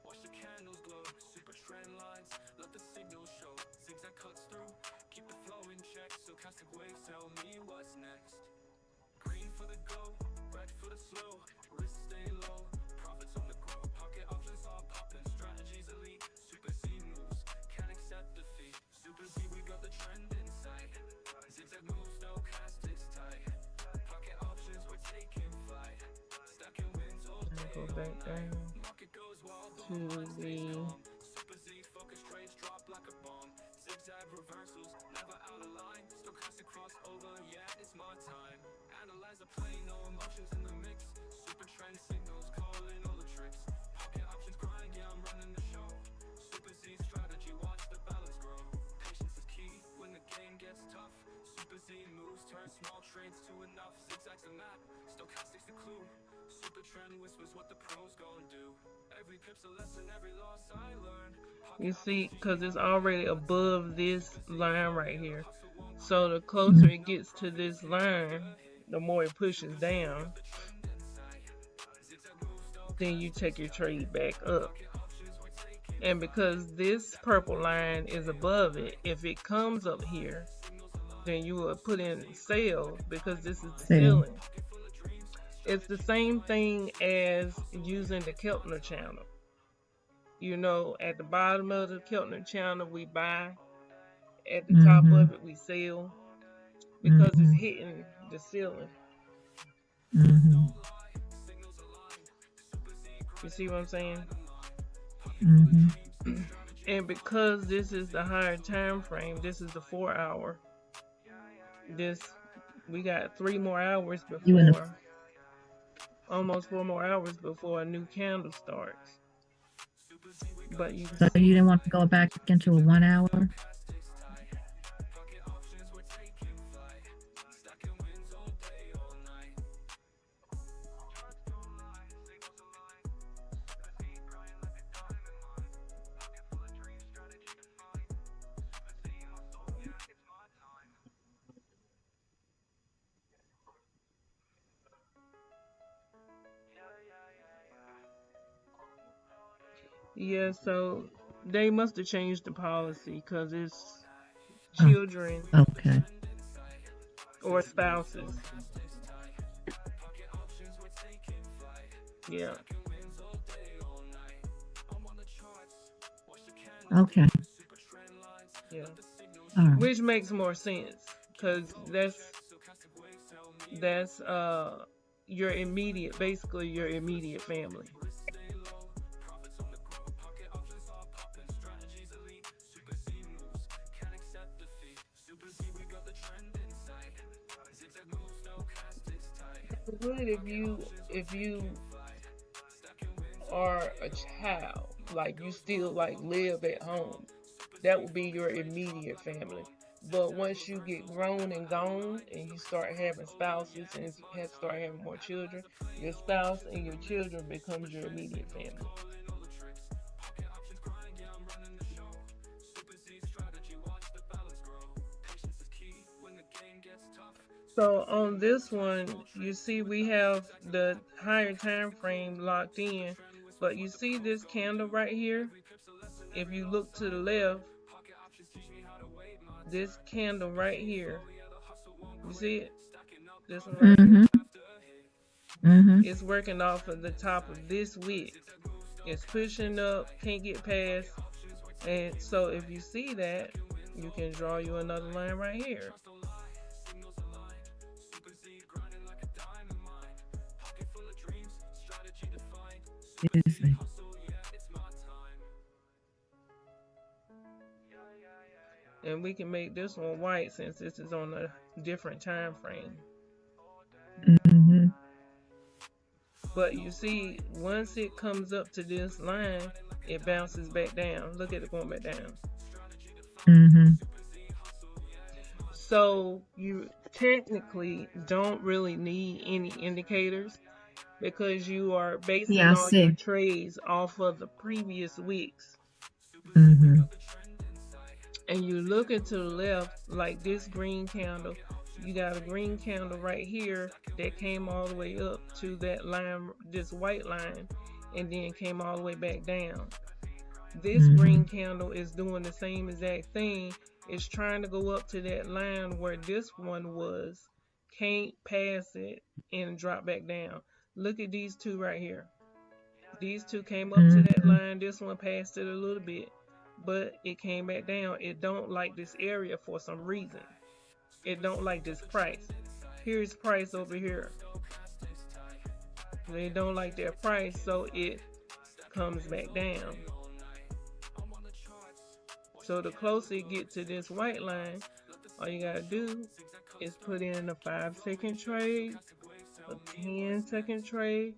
watch the candles glow. Super trend lines, let the signal show. Zigzag cuts through, keep the flow in check. Stochastic waves tell me what's next. Green for the go, red for the slow. Risk stay low, profits on the grow. Pocket options are popping, strategies elite. Super Z moves, can't accept defeat. Super Z, we got the trend in sight. Zigzag moves, stochastics tight. Pocket options, we're taking flight. Stacking wins all day, back down to the you see, because it's already above this line right here. So the closer it gets to this line, the more it pushes down. Then you take your trade back up. And because this purple line is above it, if it comes up here, then you will put in sell because this is the ceiling. It's the same thing as using the Keltner channel. You know, at the bottom of the Keltner channel, we buy. At the top of it, we sell. Because it's hitting the ceiling. You see what I'm saying? And because this is the higher time frame, this is the 4 hour. We got 3 more hours before, almost 4 more hours before a new candle starts. But so you didn't want to go back into a 1 hour? Yeah, so they must have changed the policy because it's children or spouses. Yeah. Okay. Yeah. Right. Which makes more sense because that's your immediate, basically your immediate family. Good if you are a child, like you still like live at home, that would be your immediate family. But once you get grown and gone and you start having spouses and start having more children, your spouse and your children becomes your immediate family. So on this one, you see we have the higher time frame locked in, but you see this candle right here? If you look to the left, this candle right here, you see it? This one right here? It's working off of the top of this wick. It's pushing up, can't get past. And so if you see that, you can draw you another line right here. And we can make this one white since this is on a different time frame. But you see, once it comes up to this line, it bounces back down. Look at it going back down. So you technically don't really need any indicators because you are basing all your trades off of the previous weeks. And you look into the left, like this green candle, you got a green candle right here that came all the way up to that line, this white line, and then came all the way back down. This green candle is doing the same exact thing. It's trying to go up to that line where this one was, can't pass it, and drop back down. Look at these two right here. These two came up to that line. This one passed it a little bit, but it came back down. It don't like this area for some reason. It don't like this price. Here's price over here. They don't like their price, so it comes back down. So the closer you get to this white line, all you gotta do is put in a 5-second trade, a 10-second trade.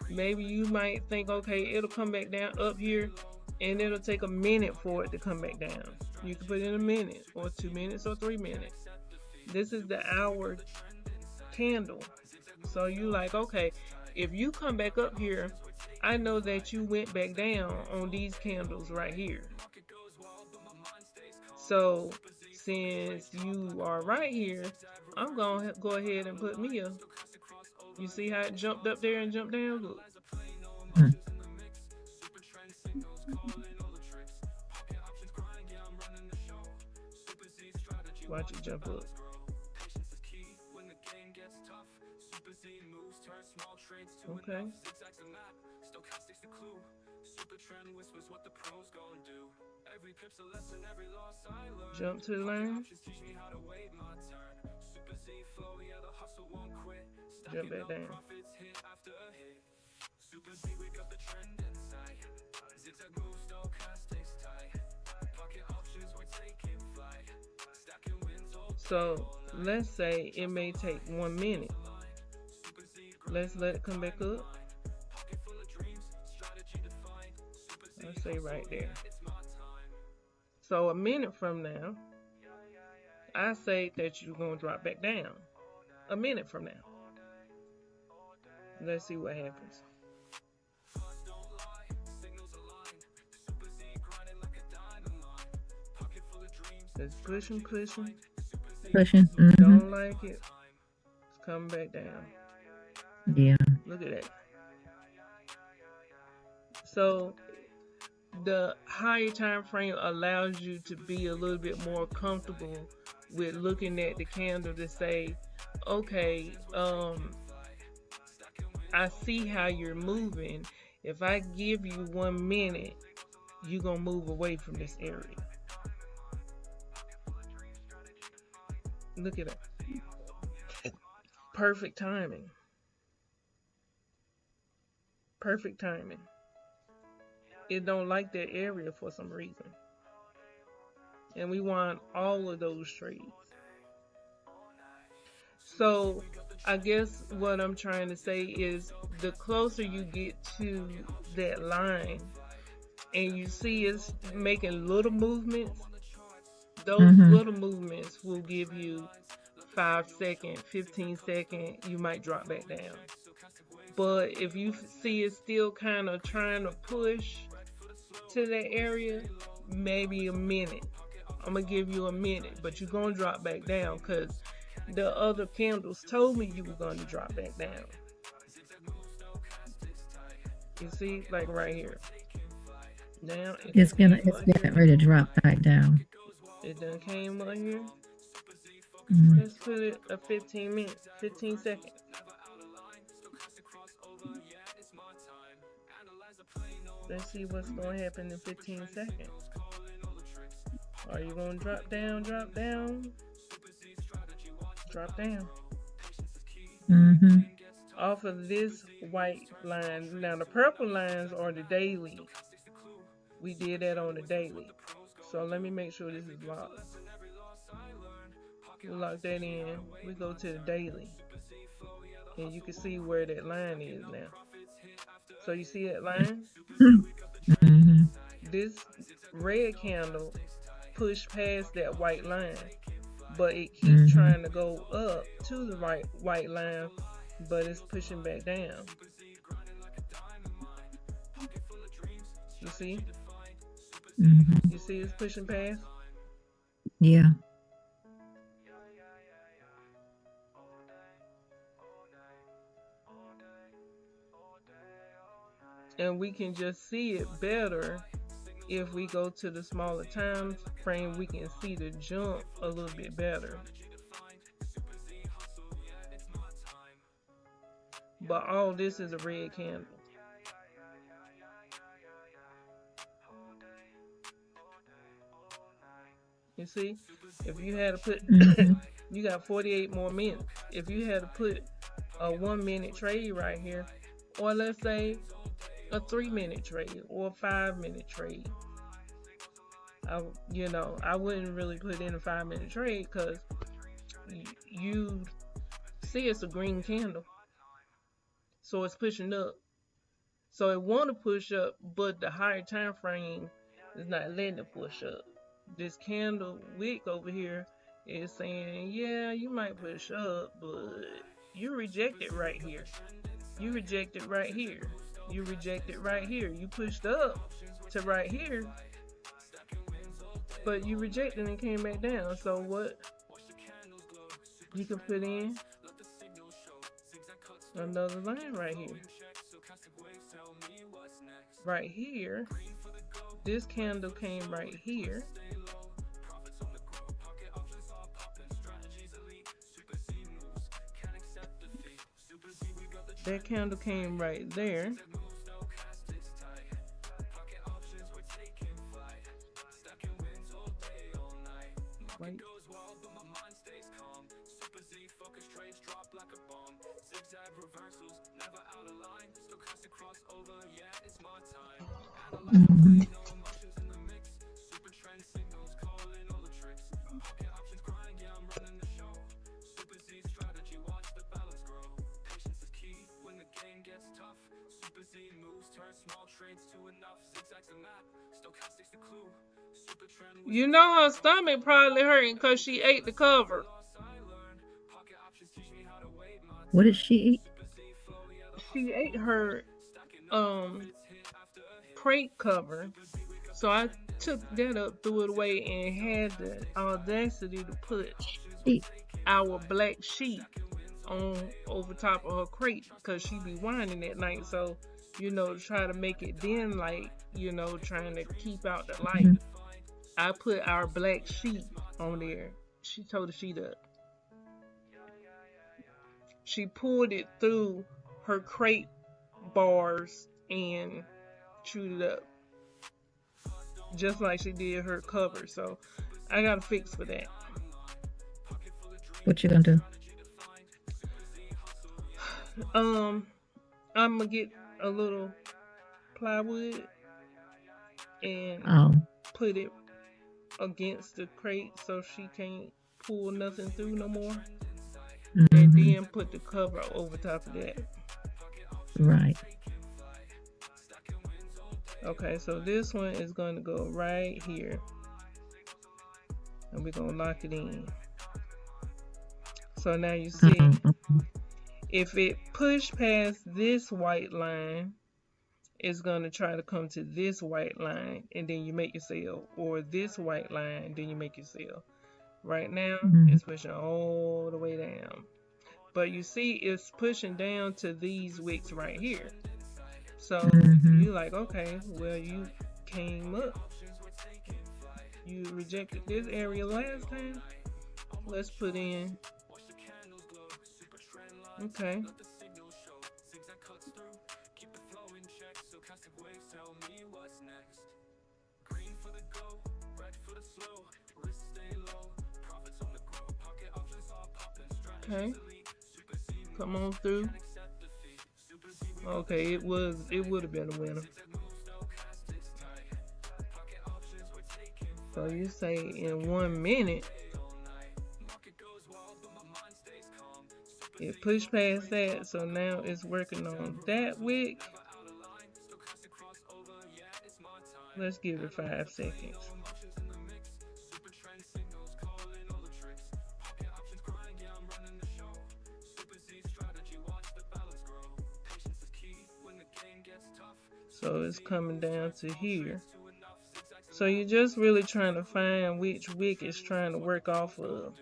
Maybe you might think, okay, it'll come back down up here, and it'll take a minute for it to come back down. You can put in a minute, or 2 minutes, or 3 minutes. This is the hour candle. So you like, okay, if you come back up here, I know that you went back down on these candles right here. So since you are right here, I'm gonna go ahead and put me a. You see how it jumped up there and jumped down? Look. Watch it jump up. Okay. Jump to the line. Jump back down. So let's say it may take 1 minute. Let's let it come back up. Let's say right there. So a minute from now, I say that you're going to drop back down. A minute from now. Let's see what happens. It's pushing. Pushing. Don't like it. It's coming back down. Yeah. Look at that. So the higher time frame allows you to be a little bit more comfortable with looking at the candle to say, okay, I see how you're moving. If I give you 1 minute, you're gonna move away from this area. Look at that. Perfect timing. Perfect timing. It don't like that area for some reason. And we want all of those trades. So I guess what I'm trying to say is the closer you get to that line and you see it's making little movements, those little movements will give you 5 second, 15 second, you might drop back down. But if you see it's still kind of trying to push to that area, maybe a minute. I'm going to give you a minute, but you're going to drop back down because the other candles told me you were going to drop back down. You see, like right here. Now it's getting ready to drop back down. It done came up here. Mm-hmm. Let's put it a 15 seconds. Let's see what's going to happen in 15 seconds. Are you going to drop down? Drop down. Mm-hmm. Off of this white line. Now the purple lines are the daily. We did that on the daily. So let me make sure this is locked. We lock that in. We go to the daily. And you can see where that line is now. So you see that line? Mm-hmm. This red candle pushed past that white line. But it keeps trying to go up to the white line. But it's pushing back down. You see? Mm-hmm. You see it's pushing past? Yeah. And we can just see it better if we go to the smaller time frame. We can see the jump a little bit better. But all this is a red candle. You see, if you had to put, you got 48 more minutes. If you had to put a 1 minute trade right here, or let's say a 3-minute trade or a 5-minute trade. I wouldn't really put in a 5-minute trade because you see it's a green candle, so it's pushing up. So it want to push up, but the higher time frame is not letting it push up. This candle wick over here is saying, yeah, you might push up, but you reject it right here. You reject it right here. You reject it right here. You pushed up to right here, but you rejected and came back down. So what you can put in another line right here. Right here, this candle came right here. That candle came right there. Wait. Mhm. You know her stomach probably hurting because she ate the cover. What did she eat? She ate her crate cover. So I took that up, threw it away, and had the audacity to put our black sheep on over top of her crate because she be whining at night. So, try to make it dim light, trying to keep out the light. Mhm. I put our black sheep on there. She told the sheet up. She pulled it through her crate bars and chewed it up. Just like she did her cover. So I got a fix for that. What you gonna do? I'm gonna get a little plywood and put it against the crate so she can't pull nothing through no more. Mm-hmm. And then put the cover over top of that. Right. Okay, so this one is going to go right here. And we're going to lock it in. So now you see, if it push past this white line, it's going to try to come to this white line and then you make your sell. Or this white line and then you make your sell. Right now, it's pushing all the way down. But you see, it's pushing down to these wicks right here. So you're like, okay, well, you came up. You rejected this area last time. Let's put in. Okay. Okay. Come on through. Okay, it would have been a winner. So you say in 1 minute, it pushed past that, so now it's working on that wick. Let's give it 5 seconds. So it's coming down to here. So you're just really trying to find which wick it's trying to work off of.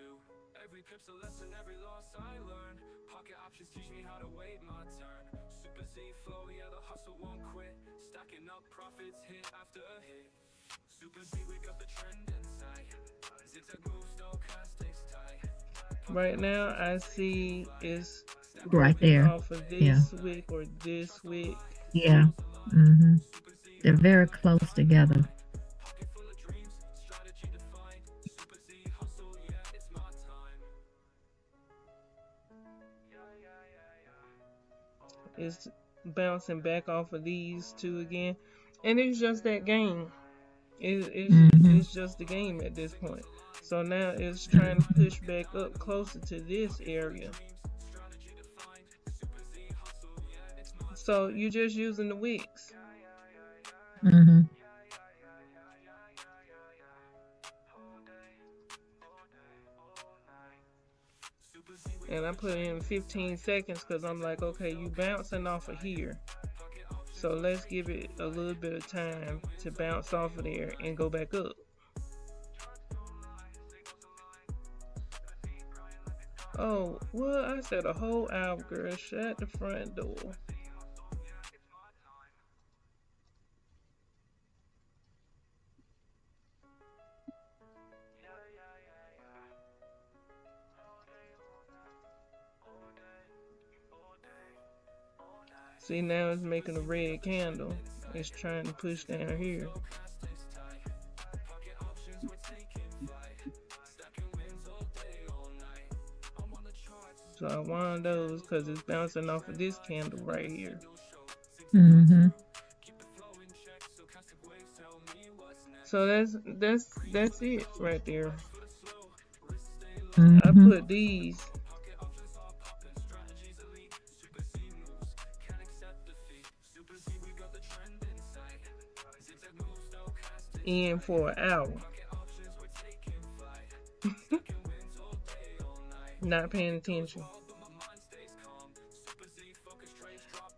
Right now I see it's right there off of this wick or this wick. Yeah. They're very close together. It's bouncing back off of these two again, and it's just that game. Mm-hmm. It's just the game at this point. So now it's trying to push back up closer to this area. So you're just using the wicks. Mm-hmm. And I put in 15 seconds because I'm like, okay, you bouncing off of here. So let's give it a little bit of time to bounce off of there and go back up. Oh, well, I said a whole hour, girl. Shut the front door. See, now it's making a red candle. It's trying to push down here. So I want those because it's bouncing off of this candle right here. Mm-hmm. So that's it right there. Mm-hmm. I put these in for an hour. Not paying attention.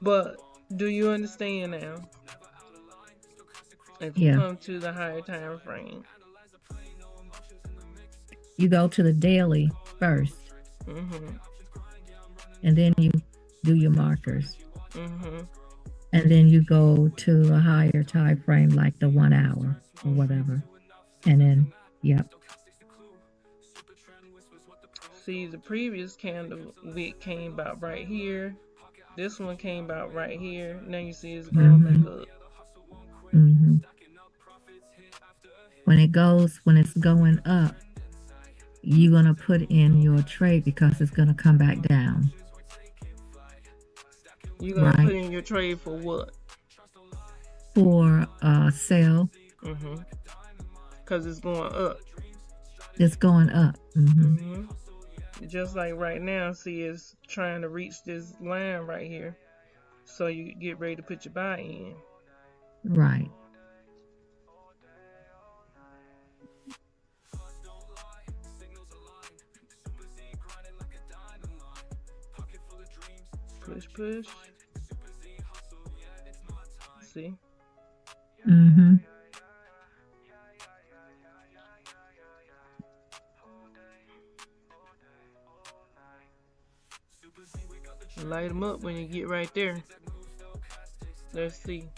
But do you understand now? If you come to the higher time frame, you go to the daily first, and then you do your markers, and then you go to a higher time frame, like the 1 hour or whatever, and then See, the previous candle wick came about right here. This one came about right here. Now you see it's going back up. When it's going up, you're gonna put in your trade because it's gonna come back down. You're gonna put in your trade for what? For sell. Because it's going up. It's going up. Just like right now, see, it's trying to reach this line right here. So you get ready to put your buy in. Right. Push. See? Light them up when you get right there. Let's see.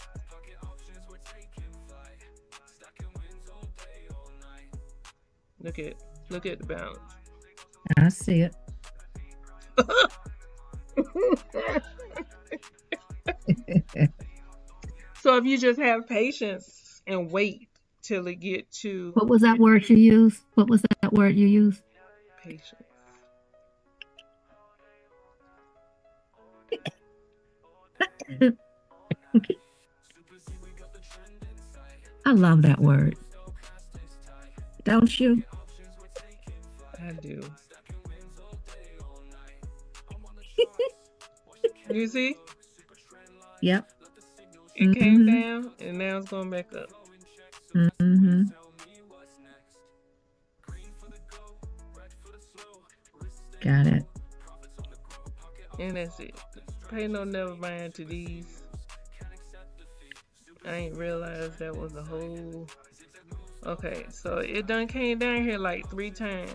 Look at the balance. I see it. So if you just have patience and wait till it get to... What was that word you used? What was that word you used? Patience. I love that word. Don't you? I do. You see? Yep. It came down and now it's going back up. Got it. And that's it. Pay no never mind to these. I ain't realized that was a whole... Okay, so it done came down here like 3 times.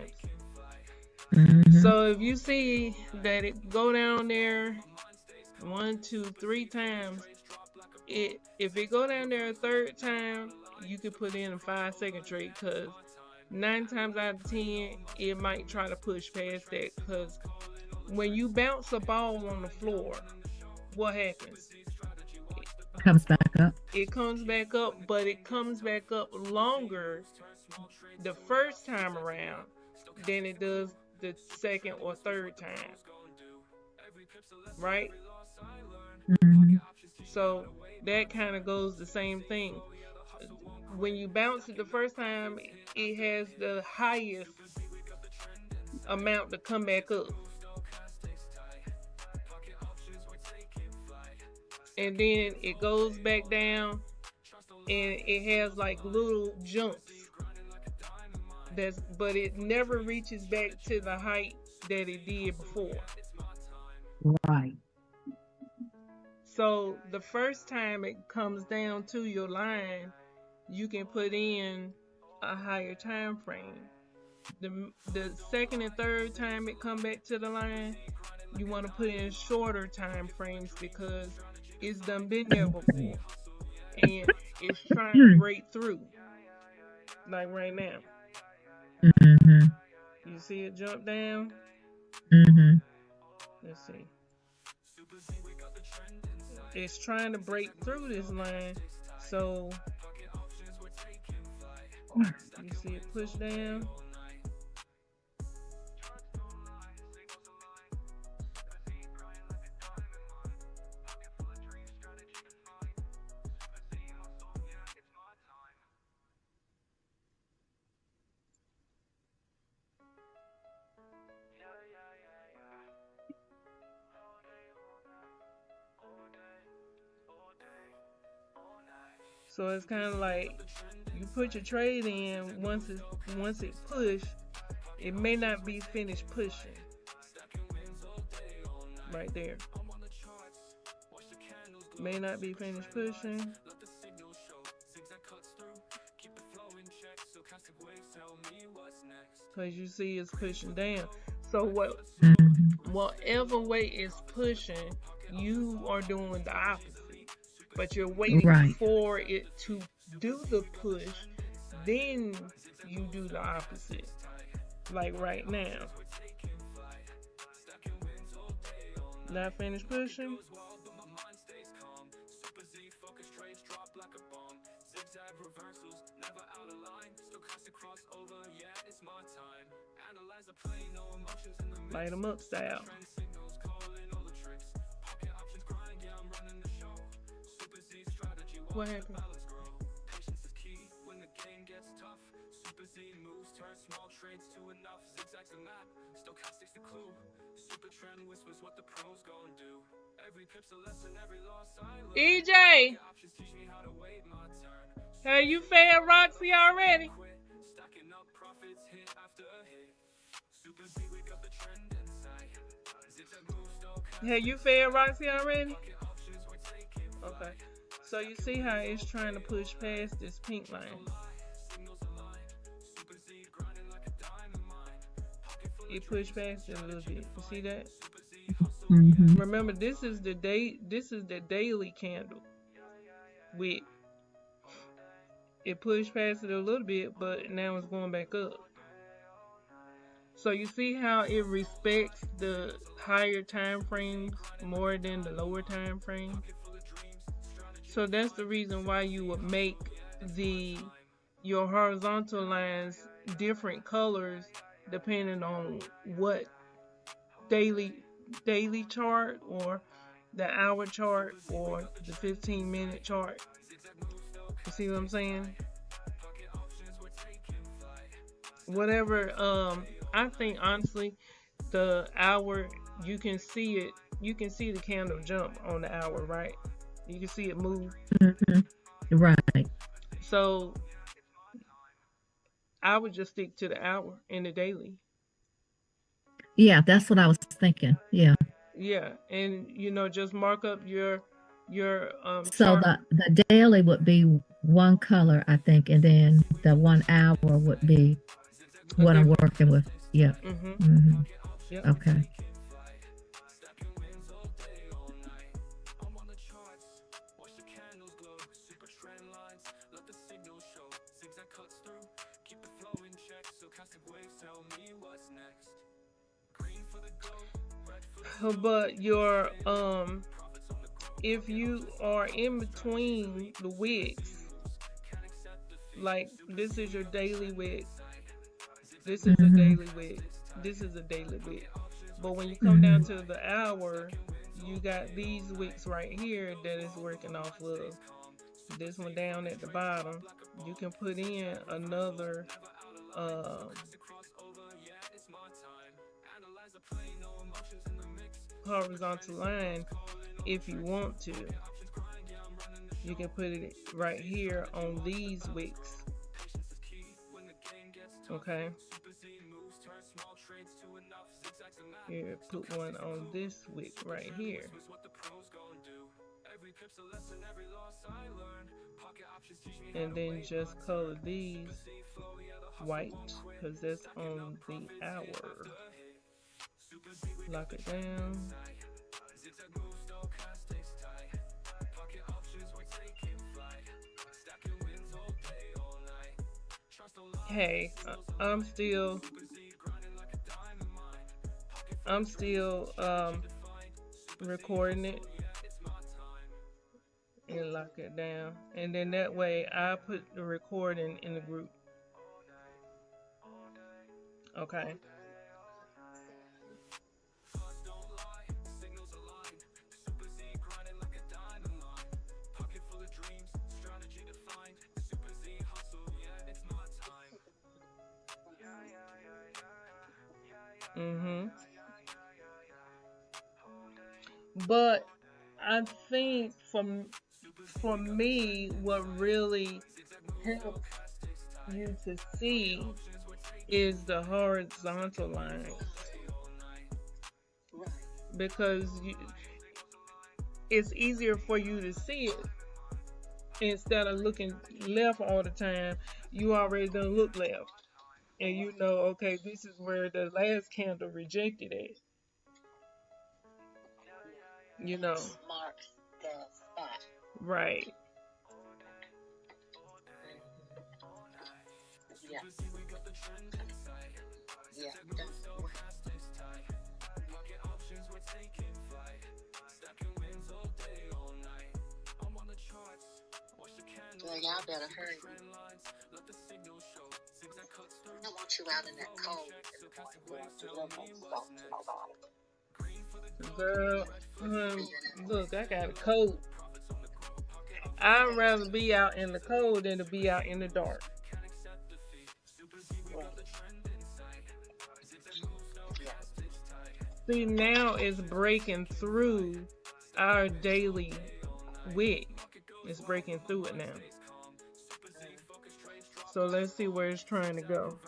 So if you see that it go down there 1, 2, 3 times, if it go down there a 3rd time, you could put in a 5-second trade, because 9 times out of 10 it might try to push past that, because when you bounce a ball on the floor, what happens? Comes back up. It comes back up, but it comes back up longer the first time around than it does the 2nd or 3rd time. Right? So that kind of goes the same thing. When you bounce it the first time, it has the highest amount to come back up. And then it goes back down and it has like little jumps. But it never reaches back to the height that it did before. Right. So the first time it comes down to your line, you can put in a higher time frame. The second and third time it come back to the line, you want to put in shorter time frames because it's done been there before and it's trying to break through. Like right now. Mm-hmm. You see it jump down? Mm-hmm. Let's see. It's trying to break through this line, so you see it push down. So it's kind of like you put your trade in once it push, it may not be finished pushing. Right there. May not be finished pushing. Because you see it's pushing down. So whatever way it's pushing, you are doing the opposite. But you're waiting for it to do the push, then you do the opposite. Like right now. Not finished pushing. Light them up style. What happened? EJ, have you fed Roxy already? Have you fed Roxy already? Okay. So you see how it's trying to push past this pink line. It pushed past it a little bit. You see that? Mm-hmm. Remember, this is the daily candle. With it pushed past it a little bit, but now it's going back up. So you see how it respects the higher time frames more than the lower time frames. So that's the reason why you would make your horizontal lines different colors depending on what daily chart or the hour chart or the 15-minute chart. You see what I'm saying? Whatever. I think honestly, the hour you can see it. You can see the candle jump on the hour, right? You can see it move. Mm-hmm. Right. So I would just stick to the hour and the daily. Yeah, that's what I was thinking. Yeah. Yeah, and just mark up your So chart. the daily would be one color, I think, and then the 1 hour would be what I'm working with. Yeah. Mm-hmm. Mm-hmm. Yep. Okay. But if you are in between the wicks, like this is your daily wick, this is a daily wick, this is a daily wick. But when you come down to the hour, you got these wicks right here that is working off of. This one down at the bottom, you can put in another horizontal line if you want to. You can put it right here on these wicks. Okay. Here, put one on this wick right here. And then just color these white, because that's on the hour. Lock it down. Hey, I'm still recording it, and lock it down, and then that way I put the recording in the group. Okay. But I think for me, what really helps you to see is the horizontal lines, because it's easier for you to see it instead of looking left all the time. You already done look left, and you know, okay, this is where the last candle rejected it. You know, Marks the spot. right. Yeah. Yeah. Well, y'all better hurry. I don't want you out in that cold. Girl, look, I got a coat. I'd rather be out in the cold than to be out in the dark. See, now it's breaking through our daily wick. It's breaking through it now. So let's see where it's trying to go.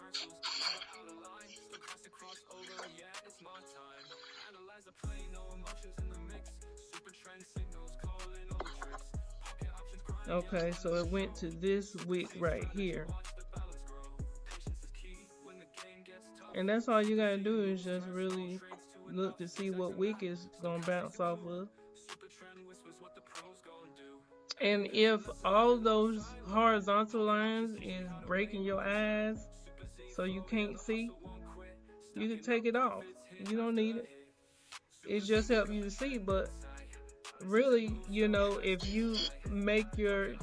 Okay, so it went to this wick right here. And that's all you gotta do is just really look to see what wick is gonna bounce off of. And if all those horizontal lines is breaking your eyes so you can't see, you can take it off. You don't need it. It just helps you to see. But really, you know, if you make your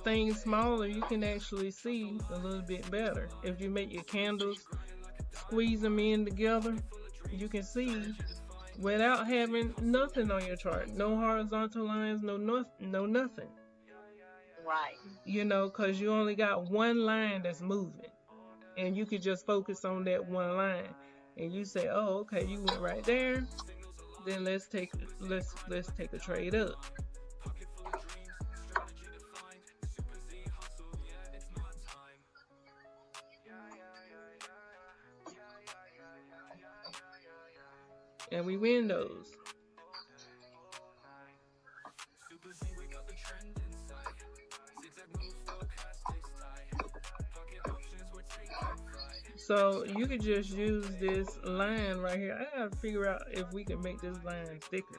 things smaller, you can actually see a little bit better. If you make your candles, squeeze them in together, you can see without having nothing on your chart. No horizontal lines, no nothing. Right. You know, because you only got one line that's moving, and you could just focus on that one line, and you say, oh, okay, you went right there, then let's take a trade up. And we win those. So you could just use this line right here. I gotta figure out if we can make this line thicker.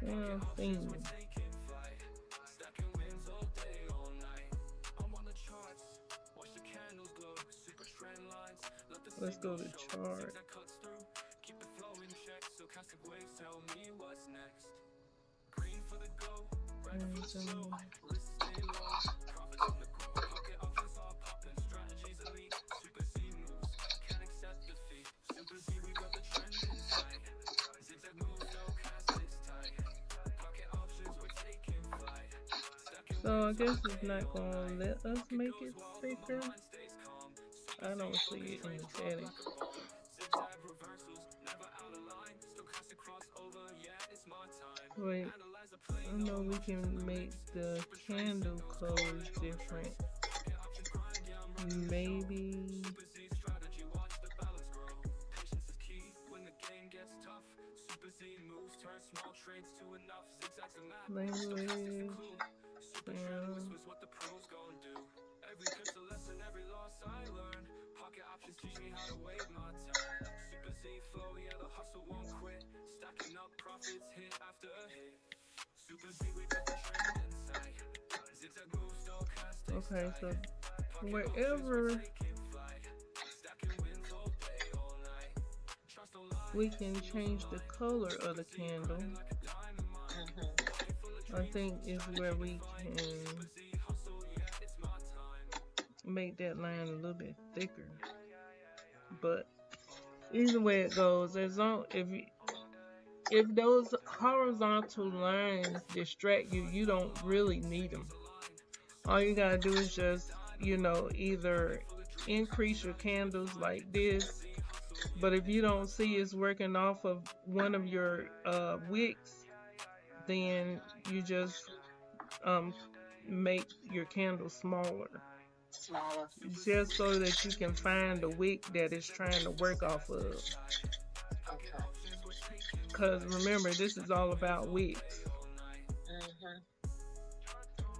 Yeah, theme. Let's go to chart. So I guess it's not gonna let us make it thicker. I don't see it in the settings. Wait, I know we can make the candle colors different. Maybe. Language. Okay, so wherever we can change the color of the candle, I think is where we can make that line a little bit thicker. But either way it goes, as long if those horizontal lines distract you, you don't really need them. All you gotta do is just, either increase your candles like this. But if you don't see it's working off of one of your wicks, then you just make your candle smaller. Just so that you can find the wick that it's trying to work off of. Because remember, this is all about wicks.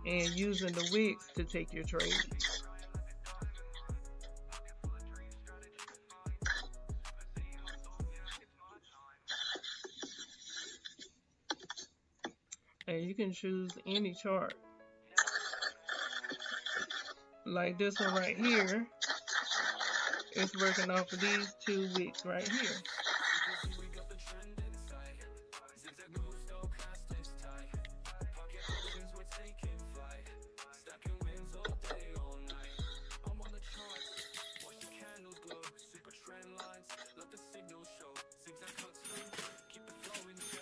And using the wicks to take your trades. And you can choose any chart. Like this one right here, it's working off of these two wicks right here.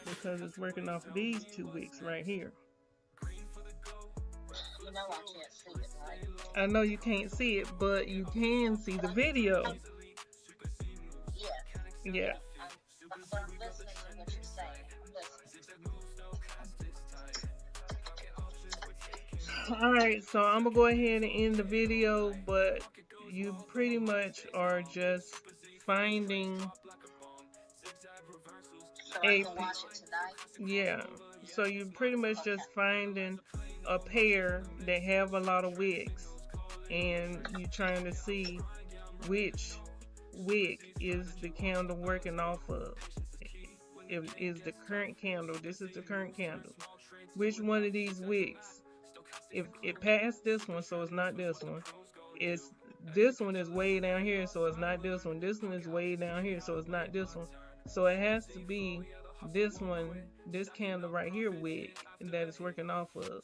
Because it's working off of these two wicks right here. You know I can't see it, right? I know you can't see it, but you can see the video. Yeah. I'm listening to what you're saying. I'm listening. Alright, so I'm going to go ahead and end the video, but you pretty much are just finding So I can watch it tonight? Yeah, so you're pretty much just finding a pair that have a lot of wicks, and you're trying to see which wick is the candle working off of. If is the current candle, this is the current candle. Which one of these wicks? If it passed this one, so it's not this one. It's this one is way down here, so it's not this one. This one is way down here, so it's not this one. So it has to be this one, this candle right here wick that it's working off of.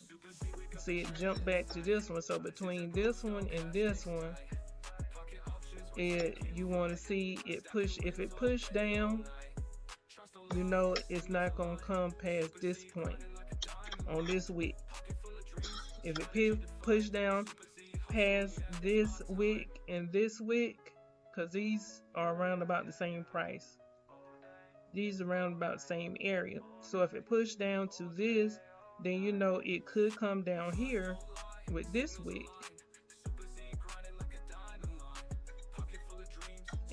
See, it jumped back to this one. So between this one and this one, you want to see it push. If it pushed down, you know it's not going to come past this point on this wick. If it push down past this wick and this wick, because these are around about the same price. These are around about the same area. So if it pushed down to this, then you know it could come down here with this wick.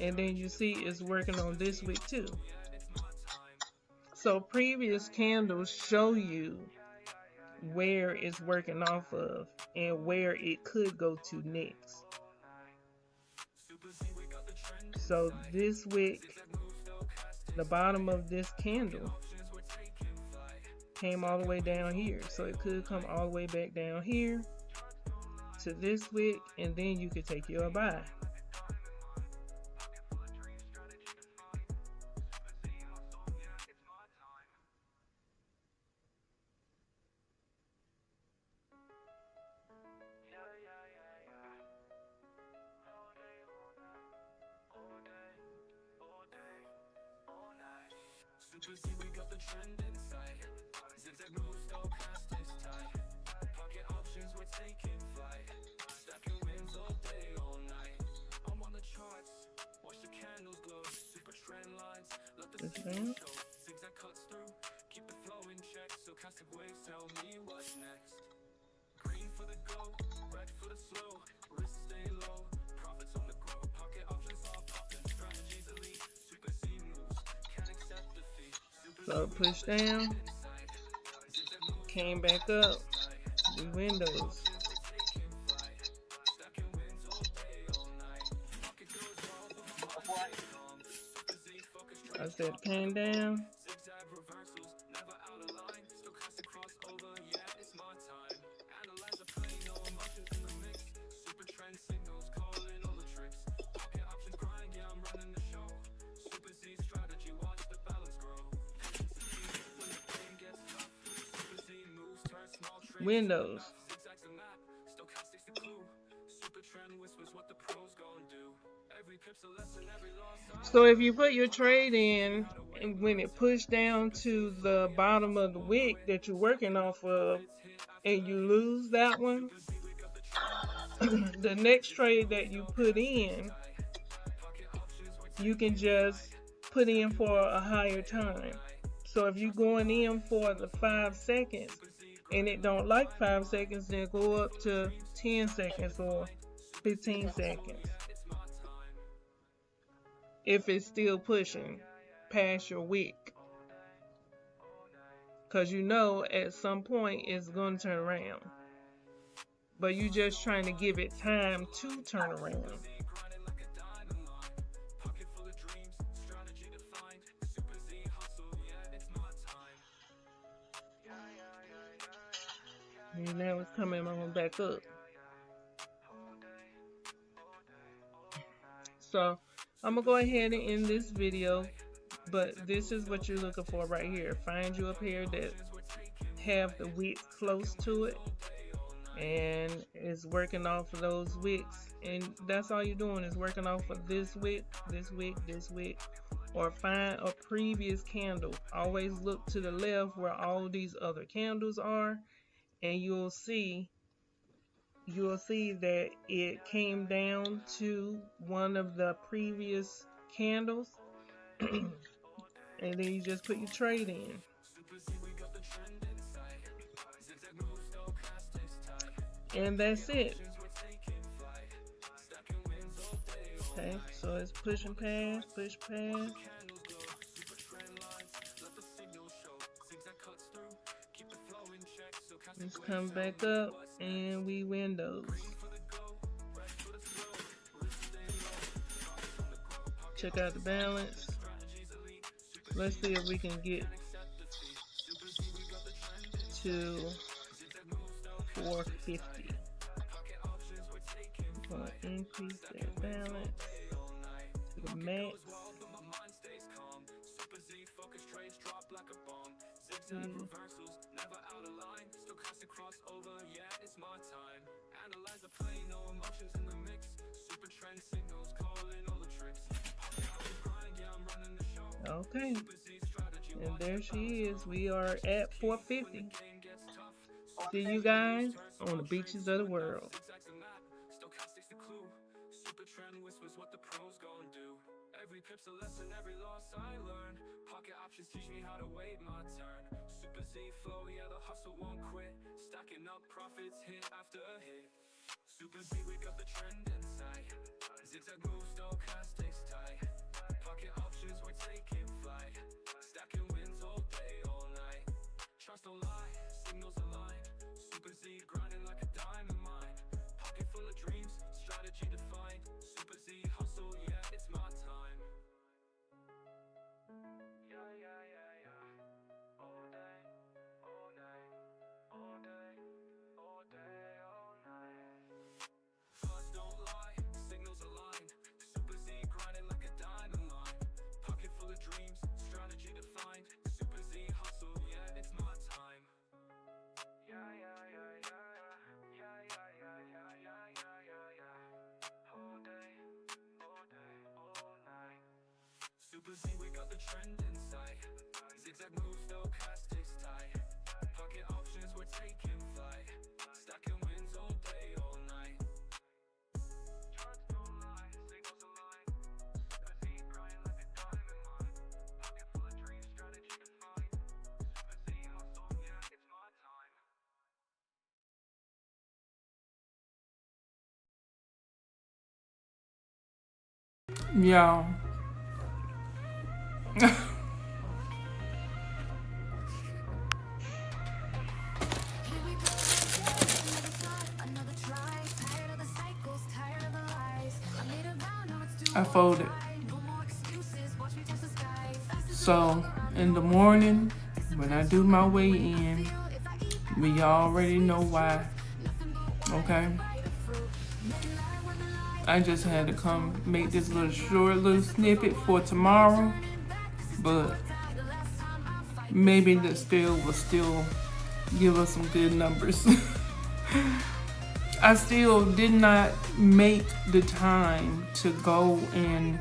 And then you see it's working on this wick too. So previous candles show you where it's working off of and where it could go to next. So this wick, the bottom of this candle, came all the way down here. So it could come all the way back down here to this wick, and then you could take your buy. Super Z, we got the trend inside. Zigzag moves, stochastics tight. Pocket options, we're taking flight. Stacking wins all day, all night. I'm on the charts, watch the candles glow. Super trend lines, let the signal show. Zigzag cuts through, keep the flow in check. Stochastic waves tell me what's next. Green for the go, red for the slow. Risk stay low, profits on the grow. Pocket options all popping, strategies elite. Super Z moves, can't accept defeat. So push down, came back up, the windows. I said came down. Windows. So if you put your trade in, and when it pushed down to the bottom of the wick that you're working off of, and you lose that one, the next trade that you put in, you can just put in for a higher time. So if you're going in for the 5 seconds and it don't like 5 seconds, then go up to 10 seconds or 15 seconds. If it's still pushing past your wick. Because you know at some point it's going to turn around. But you're just trying to give it time to turn around. And now it's coming on back up. So I'm gonna go ahead and end this video, but this is what you're looking for right here. Find you a pair that have the wick close to it and is working off of those wicks, and that's all you're doing is working off of this wick, this wick, this wick, or find a previous candle. Always look to the left where all these other candles are, and you'll see that it came down to one of the previous candles and then you just put your trade in. And that's it. Okay, so it's pushing past, push past. Let's come back up and we windows. Check out the balance. Let's see if we can get to 450. I'm gonna increase that balance to the max. Okay, and there she is. We are at 450. See you guys on the beaches of the world. Every pip's a lesson, every loss I learn. Pocket options teach me how to wait my turn. Super Z flow, yeah, the hustle won't quit. Stacking up profits hit after hit. Super Z, we got the trend inside. Zigzag moves, stochastics tight. Pocket options, we're taking flight. Stacking wins all day, all night. Trust don't lie, signals align. Super Z grinding like a diamond mine. Pocket full of dreams, strategy defined. Super Z hustle, yeah, it's my time. Yeah, yeah, yeah, yeah. All day, all Y'all. I folded. So in the morning, when I do my weigh in, we already know why. Okay? I just had to come make this little snippet for tomorrow, but maybe the scale will still give us some good numbers. I still did not make the time to go and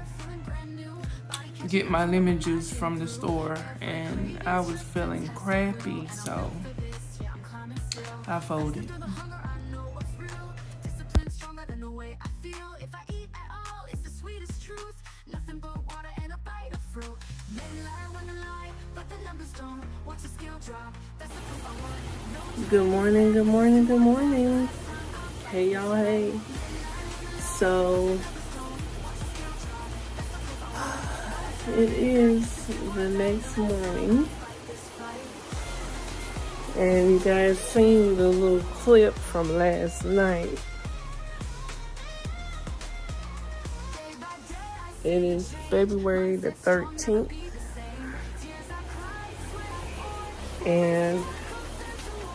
get my lemon juice from the store, and I was feeling crappy, so I folded. Good morning, good morning, good morning. Hey y'all, hey. So it is the next morning, and you guys seen the little clip from last night. It is February the 13th, and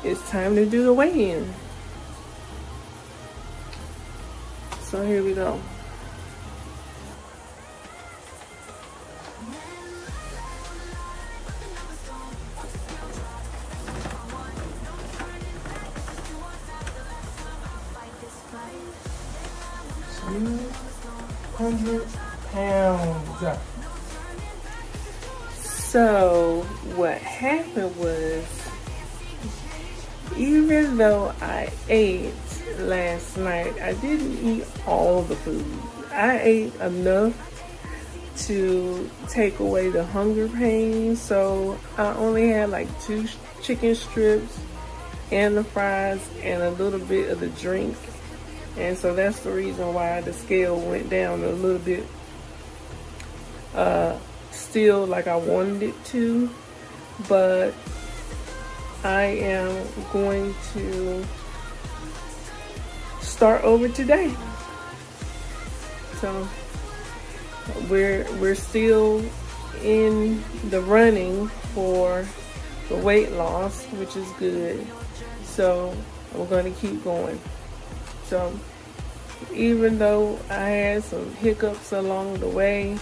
it's time to do the weigh-in. So here we go. £200. So what happened was, even though I ate last night, I didn't eat all the food. I ate enough to take away the hunger pain, so I only had like 2 chicken strips and the fries and a little bit of the drink, and so that's the reason why the scale went down a little bit. Still like I wanted it to, but I am going to start over today. So we're still in the running for the weight loss, which is good. So we're going to keep going. So even though I had some hiccups along the way,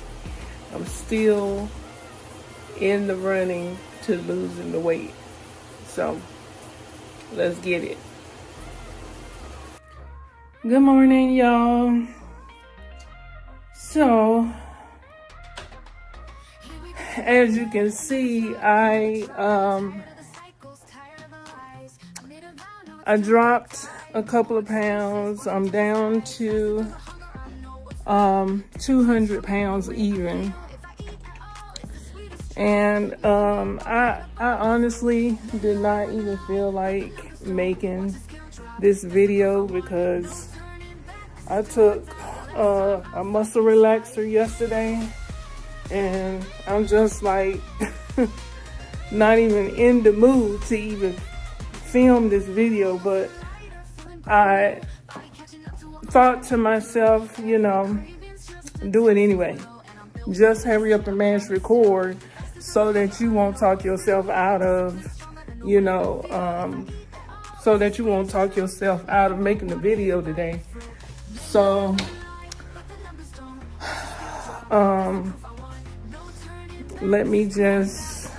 I'm still in the running to losing the weight. So let's get it. Good morning, y'all. So as you can see, I dropped a couple of pounds. I'm down to 200 pounds even. And I honestly did not even feel like making this video because I took a muscle relaxer yesterday, and I'm just like not even in the mood to even film this video. But I thought to myself, you know, do it anyway. Just hurry up and mash record so that you won't talk yourself out of, you know, so that you won't talk yourself out of making the video today. So, let me just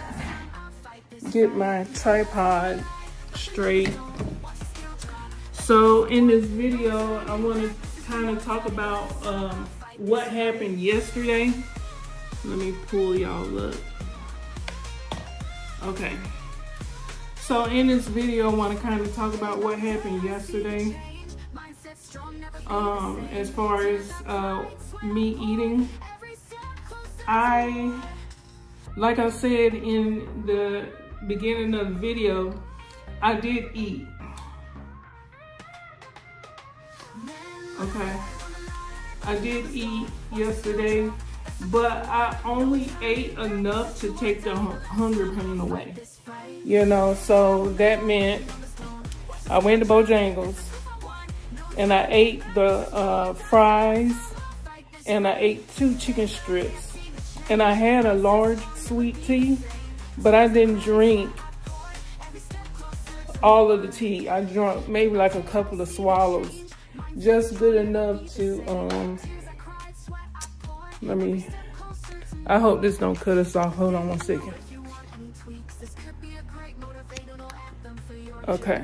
get my tripod straight. So in this video, I want to kind of talk about what happened yesterday. Let me pull y'all up. Okay. So in this video, I want to kind of talk about what happened yesterday. As far as me eating, like I said in the beginning of the video, I did eat. Okay. I did eat yesterday, but I only ate enough to take the hunger pain away. You know, so that meant I went to Bojangles and I ate the fries and I ate 2 chicken strips. And I had a large sweet tea, but I didn't drink all of the tea. I drank maybe like a couple of swallows, just good enough to, I hope this don't cut us off. Hold on one second. Okay.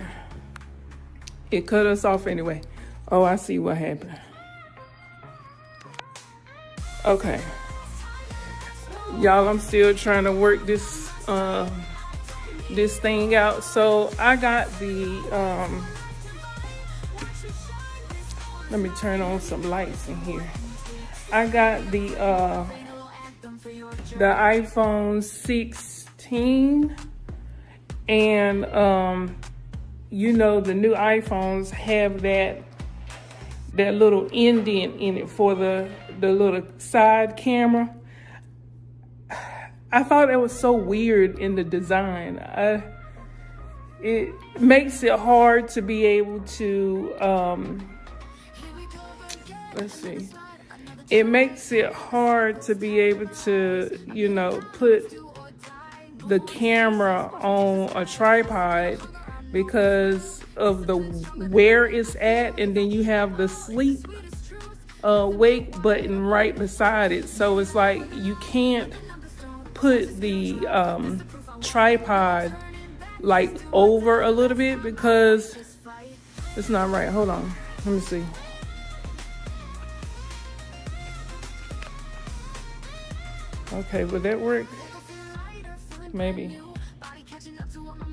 It cut us off anyway. Oh, I see what happened. Okay. Y'all, I'm still trying to work this this thing out. So I got the let me turn on some lights in here. I got the iPhone 16, and you know, the new iPhones have that little indent in it for the little side camera. I thought that was so weird in the design. It makes it hard to be able to, let's see. It makes it hard to be able to, you know, put the camera on a tripod because of the where it's at, and then you have the sleep wake button right beside it. So it's like you can't put the tripod like over a little bit because it's not right. Hold on, let me see. Okay, would that work? Maybe.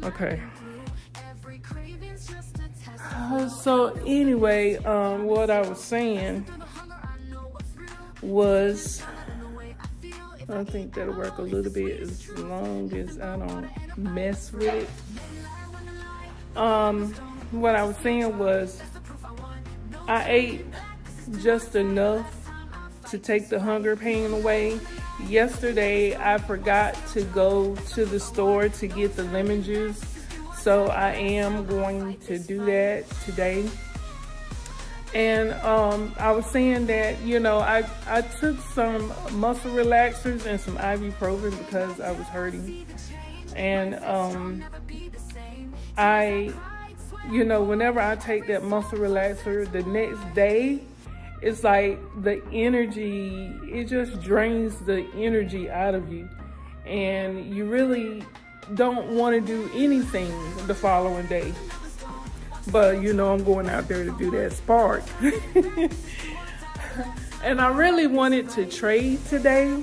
Okay. So anyway, what I was saying was, I think that'll work a little bit as long as I don't mess with it. What I was saying was, I ate just enough to take the hunger pain away. Yesterday, I forgot to go to the store to get the lemon juice, so I am going to do that today. And I was saying that, you know, I took some muscle relaxers and some ibuprofen because I was hurting. And you know, whenever I take that muscle relaxer, the next day, it's like the energy, it just drains the energy out of you. And you really don't want to do anything the following day. But, you know, I'm going out there to do that spark. And I really wanted to trade today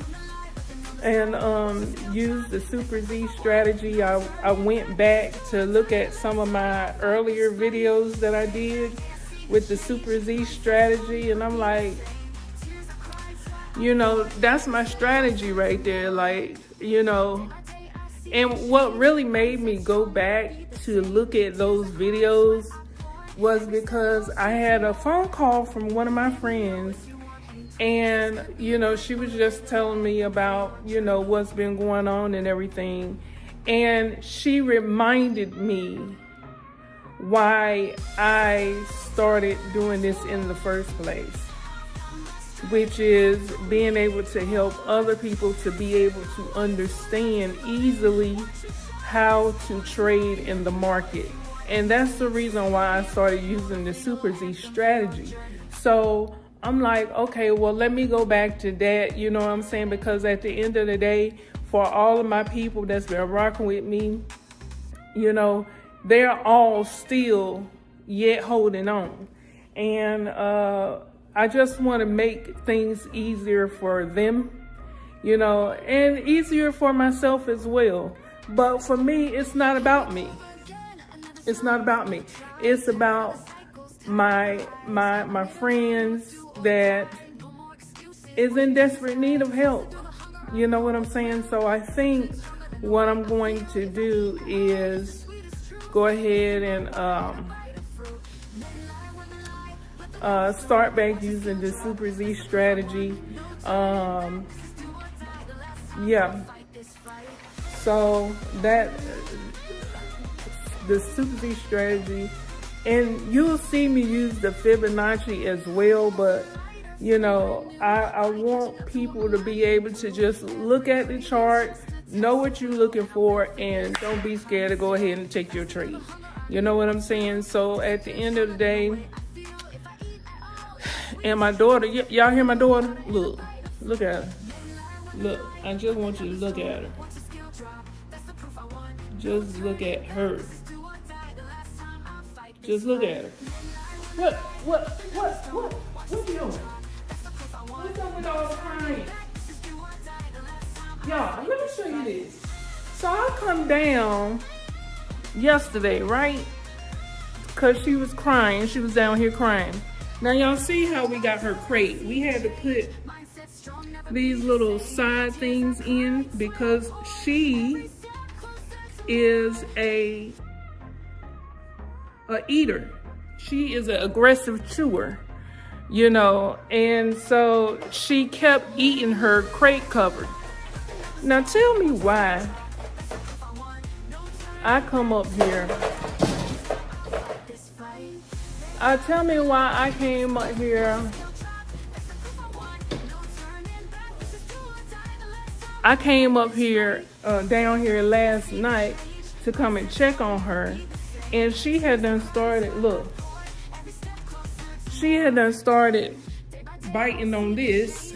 and use the Super Z strategy. I went back to look at some of my earlier videos that I did with the Super Z strategy, and I'm like, you know, that's my strategy right there. Like, you know, and what really made me go back to look at those videos was because I had a phone call from one of my friends, and, you know, she was just telling me about, you know, what's been going on and everything. And she reminded me why I started doing this in the first place, which is being able to help other people to be able to understand easily how to trade in the market. And that's the reason why I started using the Super Z strategy. So I'm like, okay, well, let me go back to that, you know what I'm saying? Because at the end of the day, for all of my people that's been rocking with me, you know, they're all still yet holding on. And I just want to make things easier for them, you know, and easier for myself as well. But for me, it's not about me. It's not about me. It's about my friends that is in desperate need of help. You know what I'm saying? So I think what I'm going to do is go ahead and start back using the Super Z strategy. Yeah. So that the Super Z strategy, and you'll see me use the Fibonacci as well, but you know, I want people to be able to just look at the chart, know what you're looking for, and don't be scared to go ahead and take your trade. You know what I'm saying? So at the end of the day, and my daughter, y'all hear my daughter? Look at her. Look, I just want you to look at her. Just look at her. Just look at her. What you doing? What's up with all the crying? Y'all, let me show you this. So I come down yesterday, right? Because she was crying. She was down here crying. Now y'all see how we got her crate. We had to put these little side things in because she is a eater. She is an aggressive chewer, you know, and so she kept eating her crate cover. Now tell me why I come up here. Tell me why I came up here. I came up here, down here last night to come and check on her, and she had done started, look, she had done started biting on this,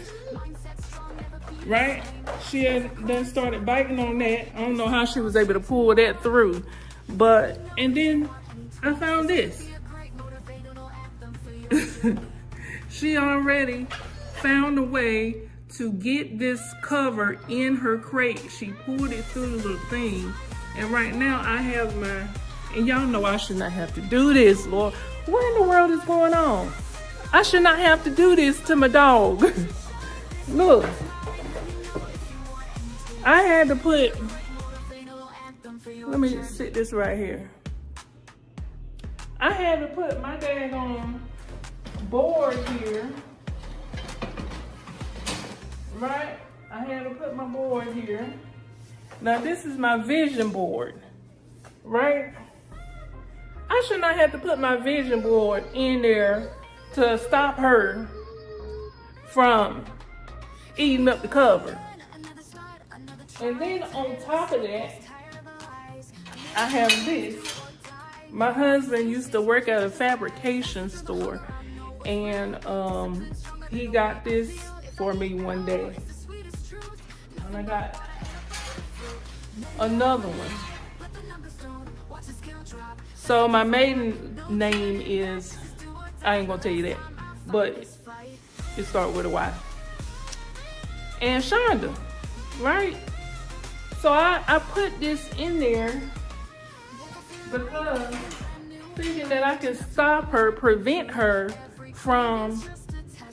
right? She had done started biting on that. I don't know how she was able to pull that through, but, and then I found this. She already found a way to get this cover in her crate. She pulled it through the little thing, and right now I have my, and y'all know I should not have to do this, Lord. What in the world is going on? I should not have to do this to my dog. Look, I had to put, let me sit this right here. I had to put my daggone board here, right? I had to put my board here. Now this is my vision board, right? I should not have to put my vision board in there to stop her from eating up the cover. And then on top of that, I have this. My husband used to work at a fabrication store, and he got this for me one day. And I got another one. So my maiden name is, I ain't gonna tell you that, but it starts with a Y. And Shonda, right? So I put this in there because thinking that I can stop her, prevent her from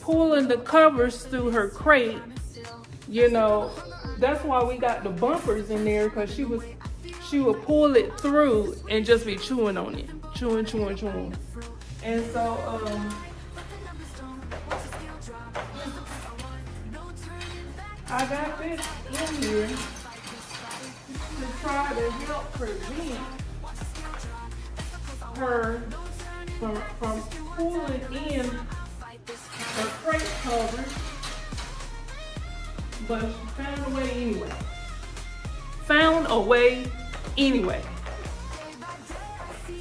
pulling the covers through her crate. You know, that's why we got the bumpers in there, because she would pull it through and just be chewing on it. Chewing. And so, I got this in here to try to help prevent her from pulling in her crate cover, but she found a way anyway.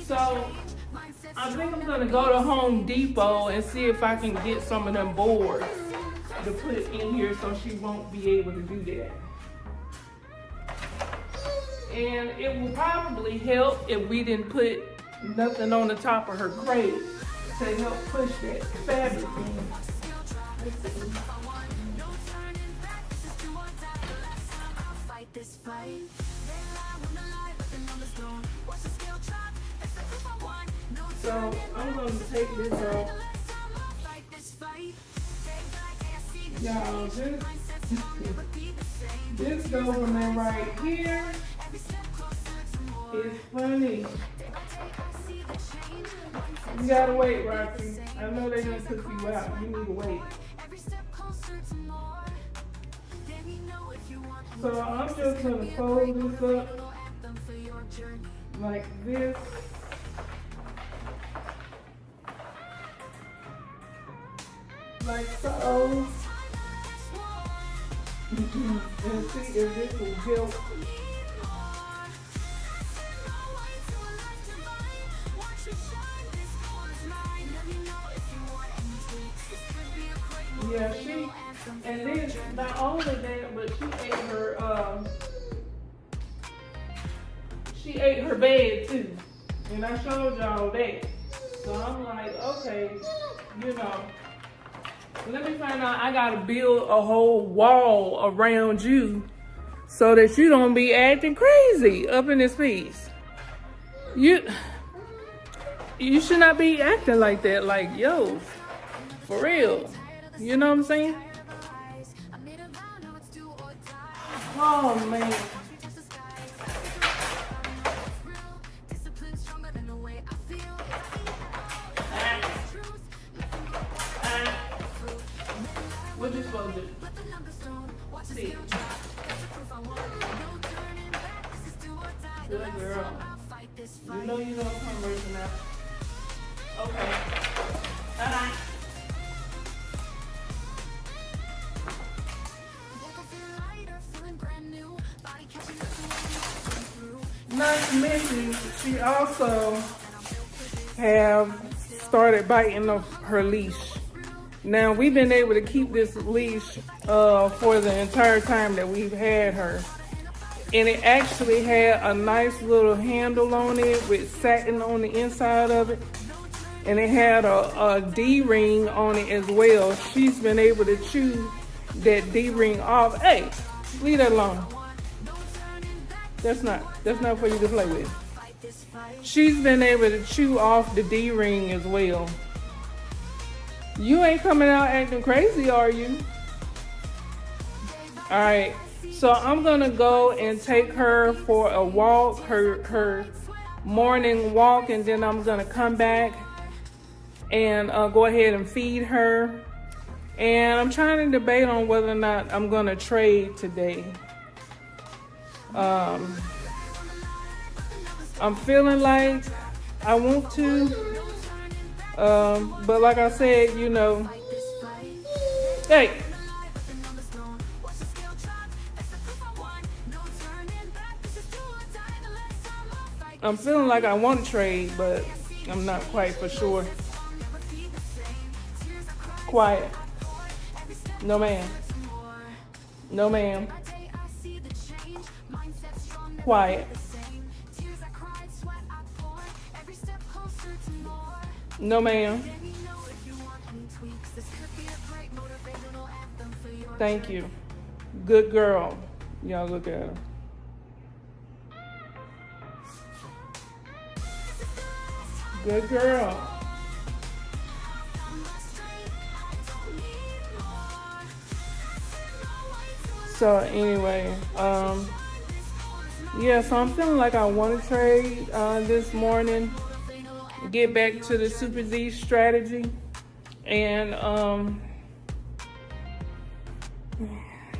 So I think I'm gonna go to Home Depot and see if I can get some of them boards to put in here so she won't be able to do that. And it will probably help if we didn't put nothing on the top of her crate to help push that fabric in. this fight. They lie when the lie, but the numbers don't. Watch the scale drop. It's the proof I won. No So I'm going to take this off. fight this fight. They like, hey, I see the Y'all, change. Mindsets will never be the same. this government right here Every step closer to more. is funny. Day by day, I see the change. Mindsets You gotta wait, Rockin. I know they're gonna cook you out. You need to wait. every step closer to more. Let me know if you want me. So I'm just gonna fold this up Little anthem for your journey. like this. Like so. And see if this will help. Yeah, and then not only that, but she ate her bed too. And I showed y'all that. So I'm like, okay, you know, let me find out. I gotta build a whole wall around you so that you don't be acting crazy up in this piece. You should not be acting like that. Like, yo, for real. You know what I'm saying? Oh man. What you supposed to do? See. Good girl. You know you don't come raising that. Okay. Bye-bye. Not to mention, she also have started biting off her leash. Now, we've been able to keep this leash for the entire time that we've had her. And it actually had a nice little handle on it with satin on the inside of it. And it had a D-ring on it as well. She's been able to chew that D-ring off. Hey, leave that alone. That's not for you to play with. She's been able to chew off the D-ring as well. You ain't coming out acting crazy, are you? All right, so I'm gonna go and take her for a walk, her morning walk, and then I'm gonna come back and go ahead and feed her. And I'm trying to debate on whether or not I'm gonna trade today. I'm feeling like I want to, but like I said, you know, hey, I'm feeling like I want to trade, but I'm not quite for sure. Quiet. No ma'am. No ma'am. Quiet. No ma'am. Thank you. Good girl. Y'all look at her. Good girl. So anyway, yeah, so I'm feeling like I want to trade this morning, get back to the Super Z strategy, and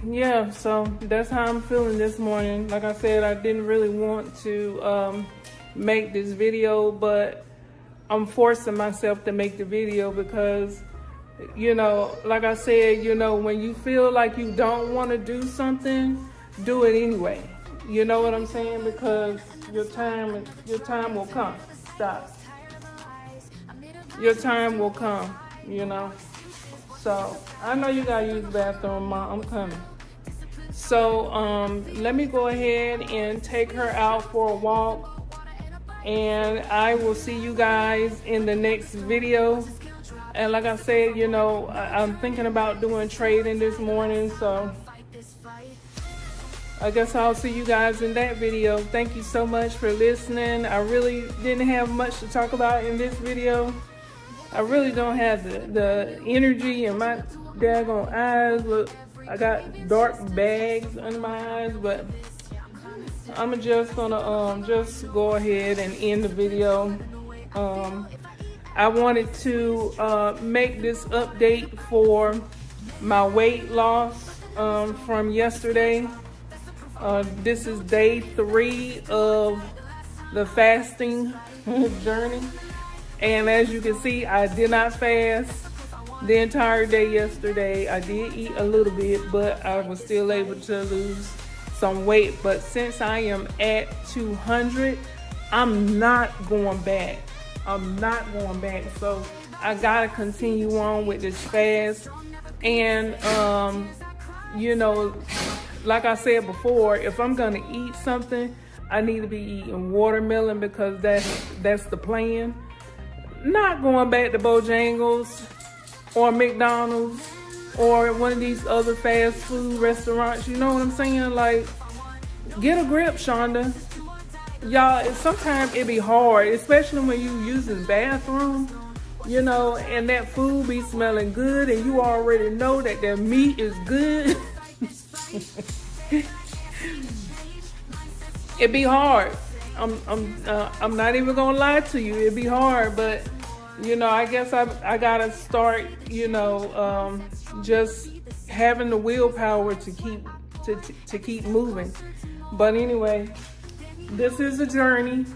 yeah, so that's how I'm feeling this morning. Like I said, I didn't really want to make this video, but I'm forcing myself to make the video because, you know, like I said, you know, when you feel like you don't want to do something, do it anyway. You know what I'm saying? Because your time will come. Stop. Your time will come, you know. So I know you gotta use the bathroom, Mom. I'm coming. So let me go ahead and take her out for a walk, and I will see you guys in the next video. And like I said, you know, I'm thinking about doing trading this morning, so I guess I'll see you guys in that video. Thank you so much for listening. I really didn't have much to talk about in this video. I really don't have the energy in my daggone eyes. Look, I got dark bags under my eyes, but I'm just gonna just go ahead and end the video. I wanted to make this update for my weight loss from yesterday. This is day 3 of the fasting journey. And as you can see, I did not fast the entire day yesterday. I did eat a little bit, but I was still able to lose some weight. But since I am at 200, I'm not going back. So I gotta continue on with this fast. And you know, like I said before, if I'm gonna eat something, I need to be eating watermelon because that's the plan. Not going back to Bojangles or McDonald's or one of these other fast food restaurants. You know what I'm saying? Like, get a grip, Shonda. Y'all, sometimes it be hard, especially when you using bathroom, you know, and that food be smelling good and you already know that the meat is good. It be hard. I'm not even gonna lie to you. It be hard, but you know, I guess I gotta start, you know, just having the willpower to keep moving. But anyway, this is a journey,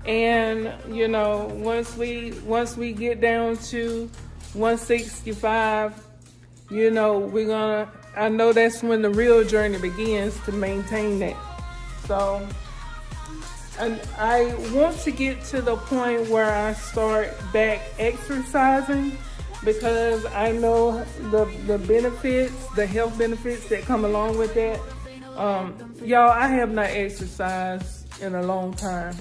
and you know, once we get down to 165, you know, I know that's when the real journey begins to maintain that. So, and I want to get to the point where I start back exercising, because I know the benefits, the health benefits that come along with that. Y'all, I have not exercised in a long time.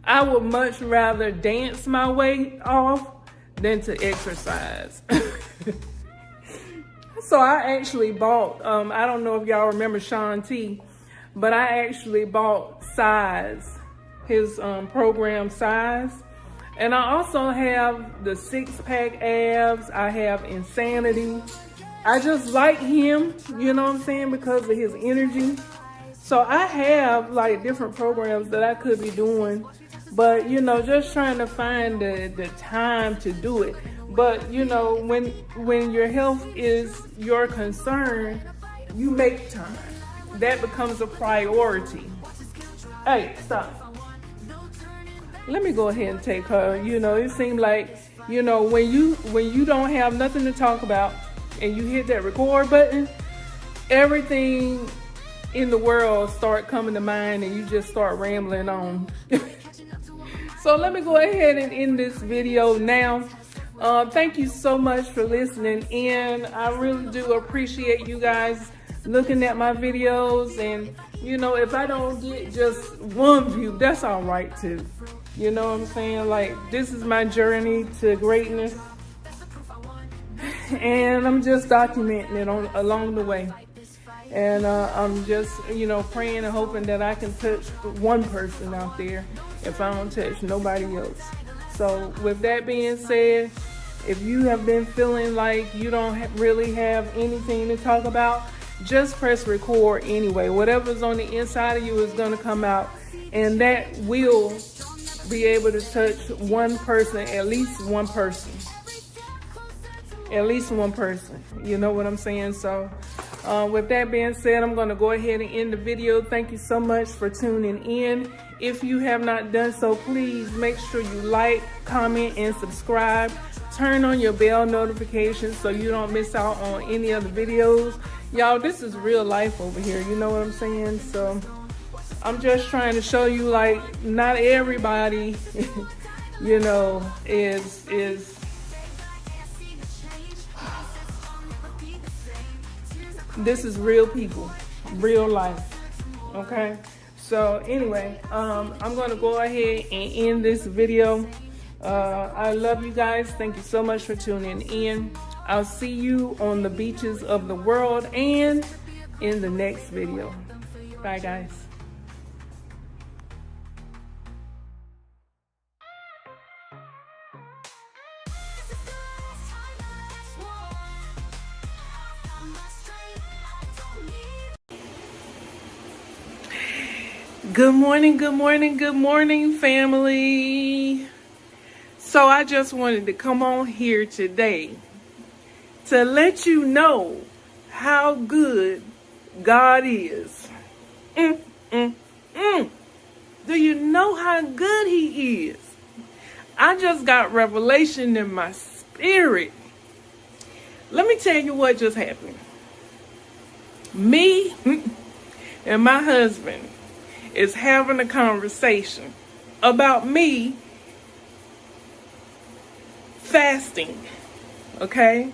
I would much rather dance my way off than to exercise. So I actually bought, I don't know if y'all remember Sean T, but I actually bought Size, his program Size. And I also have the 6-pack abs. I have Insanity. I just like him, you know what I'm saying, because of his energy. So I have like different programs that I could be doing, but you know, just trying to find the time to do it. But you know, when your health is your concern, you make time. That becomes a priority. Hey, stop. Let me go ahead and take her. You know, it seemed like, you know, when you don't have nothing to talk about and you hit that record button, everything in the world start coming to mind and you just start rambling on. So let me go ahead and end this video now. Thank you so much for listening in. I really do appreciate you guys looking at my videos, and you know, if I don't get just one view, that's all right too. You know what I'm saying? Like, this is my journey to greatness, and I'm just documenting it along the way. And I'm just, you know, praying and hoping that I can touch one person out there if I don't touch nobody else. So with that being said, if you have been feeling like you don't really have anything to talk about, just press record anyway. Whatever's on the inside of you is going to come out, and that will be able to touch one person, at least one person. At least one person. You know what I'm saying? So with that being said, I'm going to go ahead and end the video. Thank you so much for tuning in. If you have not done so, please make sure you like, comment, and subscribe. Turn on your bell notifications so you don't miss out on any of the videos. Y'all, this is real life over here. You know what I'm saying? So I'm just trying to show you, like, not everybody, you know, is this is real people, real life. Okay? So anyway, I'm gonna go ahead and end this video. I love you guys. Thank you so much for tuning in. I'll see you on the beaches of the world, and in the next video. Bye, guys. Good morning, good morning, good morning, family. So I just wanted to come on here today to let you know how good God is. Do you know how good He is? I just got revelation in my spirit. Let me tell you what just happened. Me and my husband is having a conversation about me fasting, okay?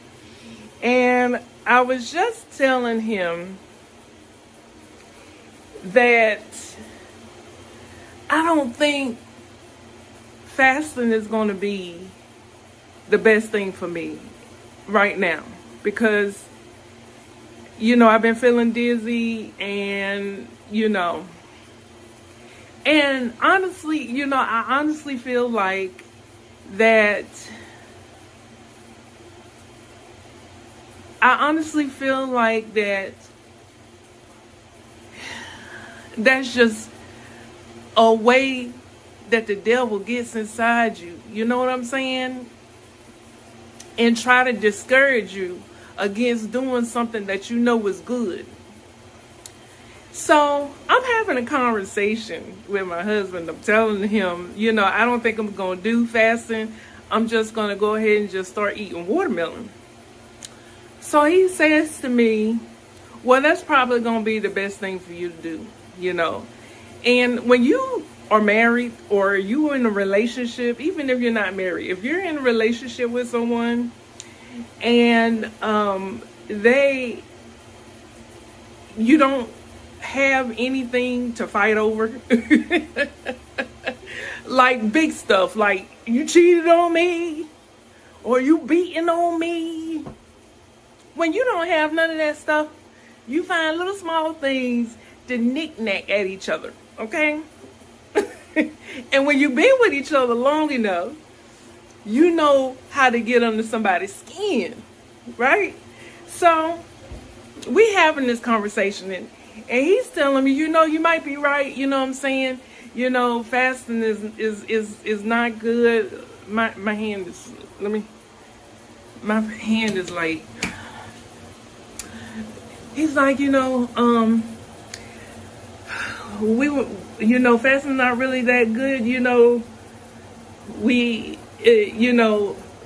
And I was just telling him that I don't think fasting is going to be the best thing for me right now because, I've been feeling dizzy and, and honestly, I honestly feel like that that's just a way that the devil gets inside you. You know what I'm saying? And try to discourage you against doing something that you know is good. So I'm having a conversation with my husband. I'm telling him, I don't think I'm going to do fasting. I'm just going to go ahead and just start eating watermelon. So he says to me, well, that's probably going to be the best thing for you to do, And when you are married or you are in a relationship, even if you're not married, if you're in a relationship with someone and you don't have anything to fight over, like big stuff, like you cheated on me or you beating on me. When you don't have none of that stuff, you find little small things to knick-knack at each other, okay? And when you've been with each other long enough, you know how to get under somebody's skin, right? So we having this conversation and he's telling me, you might be right, you know what I'm saying? Fasting is not good. My hand is like, he's like, fasting not really that good.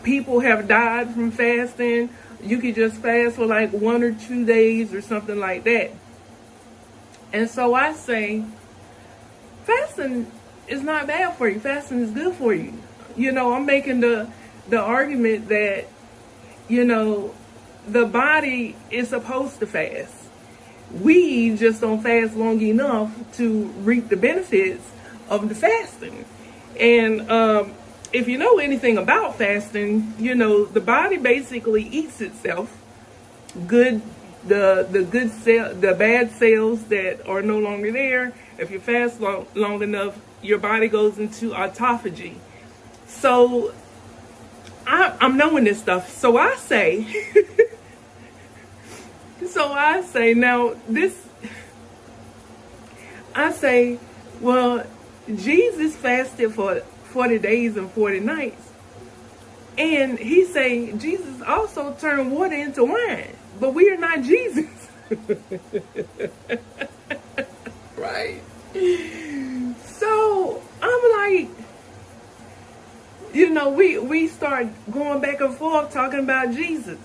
People have died from fasting. You could just fast for like 1 or 2 days or something like that. And so I say, fasting is not bad for you. Fasting is good for you. I'm making the argument that, the body is supposed to fast. We just don't fast long enough to reap the benefits of the fasting. And if you know anything about fasting, the body basically eats itself. The bad cells that are no longer there. If you fast long enough, your body goes into autophagy. So I'm knowing this stuff. So I say, well, Jesus fasted for 40 days and 40 nights. And he say Jesus also turned water into wine. But we are not Jesus. Right? So I'm like, we start going back and forth talking about Jesus.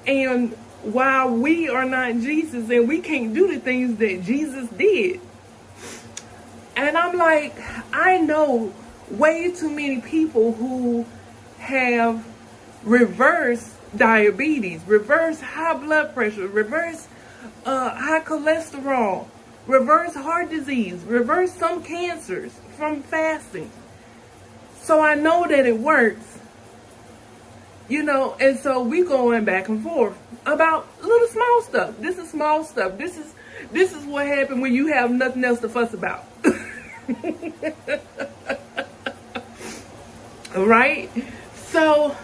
And while we are not Jesus and we can't do the things that Jesus did. And I'm like, I know way too many people who have reverse diabetes, reverse high blood pressure, reverse high cholesterol, reverse heart disease, reverse some cancers from fasting. So I know that it works, and so we going back and forth about little small stuff. This is small stuff. This is what happened when you have nothing else to fuss about. Right? So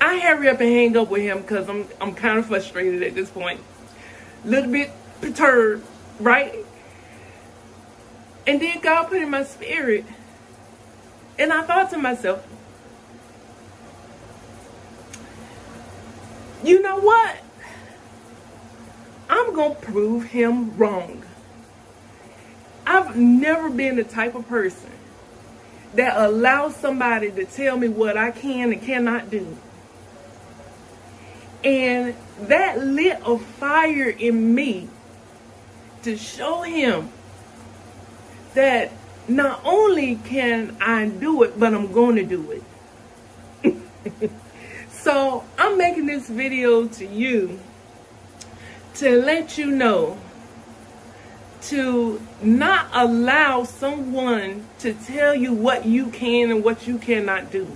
I hurry up and hang up with him because I'm kind of frustrated at this point. A little bit perturbed, right? And then God put in my spirit, and I thought to myself, you know what? I'm going to prove him wrong. I've never been the type of person that allows somebody to tell me what I can and cannot do. And that lit a fire in me to show him that not only can I do it, but I'm going to do it. So I'm making this video to you to let you know to not allow someone to tell you what you can and what you cannot do.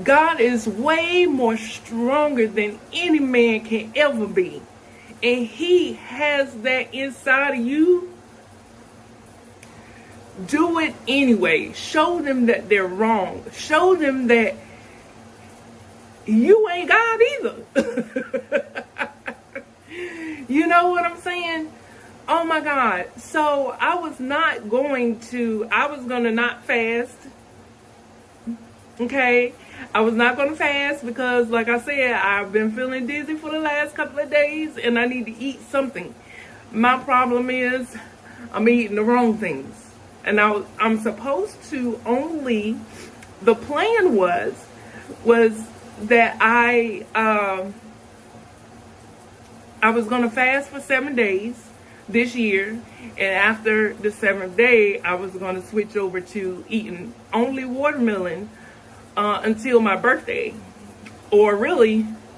God is way more stronger than any man can ever be. And he has that inside of you. Do it anyway. Show them that they're wrong. Show them that you ain't God either. You know what I'm saying? Oh my God. So I was going to not fast. Okay? I was not going to fast because, like I said, I've been feeling dizzy for the last couple of days and I need to eat something. My problem is I'm eating the wrong things. And I'm supposed to the plan was that I was going to fast for 7 days this year. And after the 7th day, I was going to switch over to eating only watermelon until my birthday. Or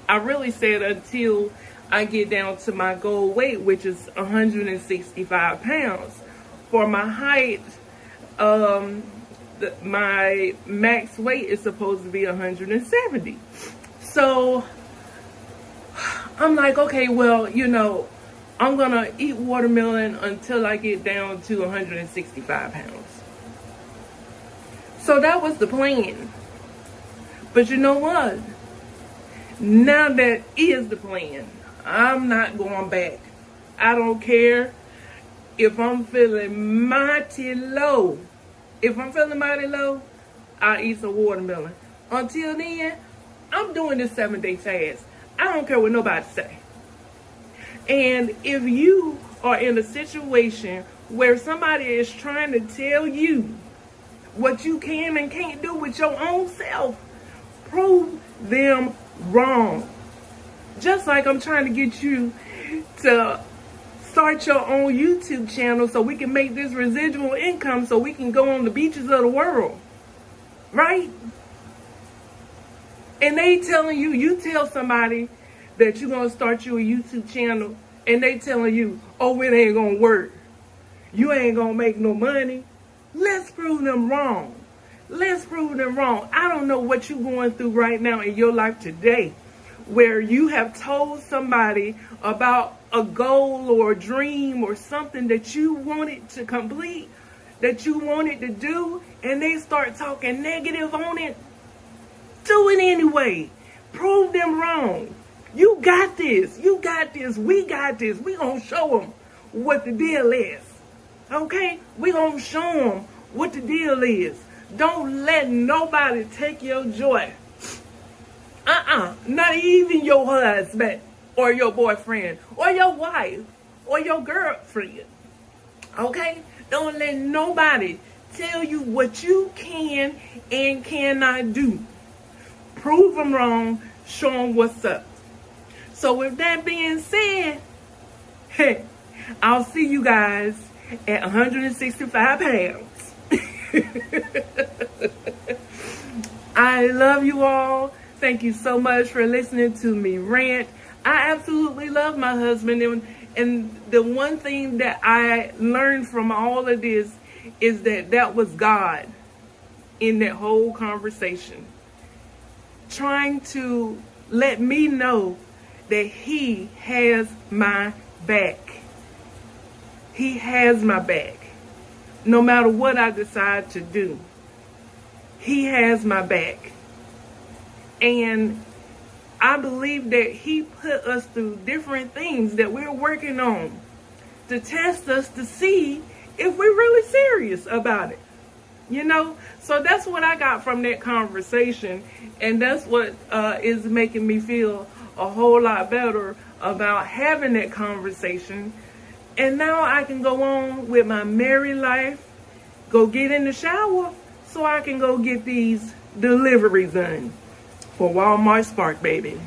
I really said until I get down to my goal weight, which is 165 pounds. For my height, my max weight is supposed to be 170. So I'm like, okay, well, I'm going to eat watermelon until I get down to 165 pounds. So that was the plan. But you know what? Now that is the plan. I'm not going back. I don't care if I'm feeling mighty low. If I'm feeling mighty low, I'll eat some watermelon. Until then, I'm doing this 7-day fast. I don't care what nobody say. And if you are in a situation where somebody is trying to tell you what you can and can't do with your own self, prove them wrong. Just like I'm trying to get you to start your own YouTube channel so we can make this residual income so we can go on the beaches of the world. Right? And they telling you tell somebody that you're going to start you a YouTube channel and they telling you, oh, it ain't going to work. You ain't going to make no money. Let's prove them wrong. Let's prove them wrong. I don't know what you're going through right now in your life today where you have told somebody about a goal or a dream or something that you wanted to complete, that you wanted to do, and they start talking negative on it. Do it anyway. Prove them wrong. You got this. You got this. We got this. We gonna show them what the deal is. Okay? We gonna show them what the deal is. Don't let nobody take your joy. Not even your husband or your boyfriend or your wife or your girlfriend. Okay? Don't let nobody tell you what you can and cannot do. Prove them wrong. Show them what's up. So with that being said, hey, I'll see you guys at 165 pounds. I love you all. Thank you so much for listening to me rant. I absolutely love my husband. And the one thing that I learned from all of this is that was God in that whole conversation. Trying to let me know that he has my back. He has my back. No matter what I decide to do, he has my back. And I believe that he put us through different things that we're working on to test us to see if we're really serious about it. You know, so that's what I got from that conversation, and that's what is making me feel a whole lot better about having that conversation. And now I can go on with my merry life, go get in the shower so I can go get these deliveries done for Walmart Spark, baby.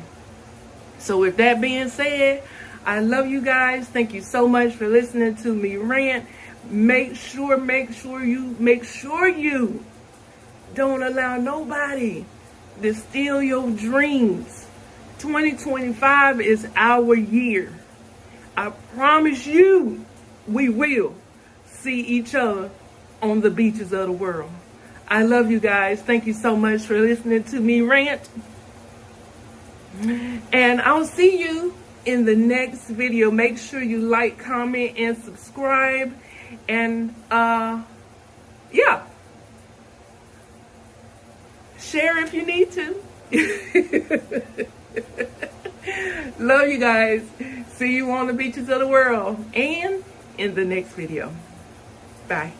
So with that being said, I love you guys. Thank you so much for listening to me rant. Make sure you don't allow nobody to steal your dreams. 2025 is our year. I promise you, we will see each other on the beaches of the world. I love you guys. Thank you so much for listening to me rant. And I'll see you in the next video. Make sure you like, comment, and subscribe. And yeah, share if you need to. Love you guys. See you on the beaches of the world and in the next video. Bye.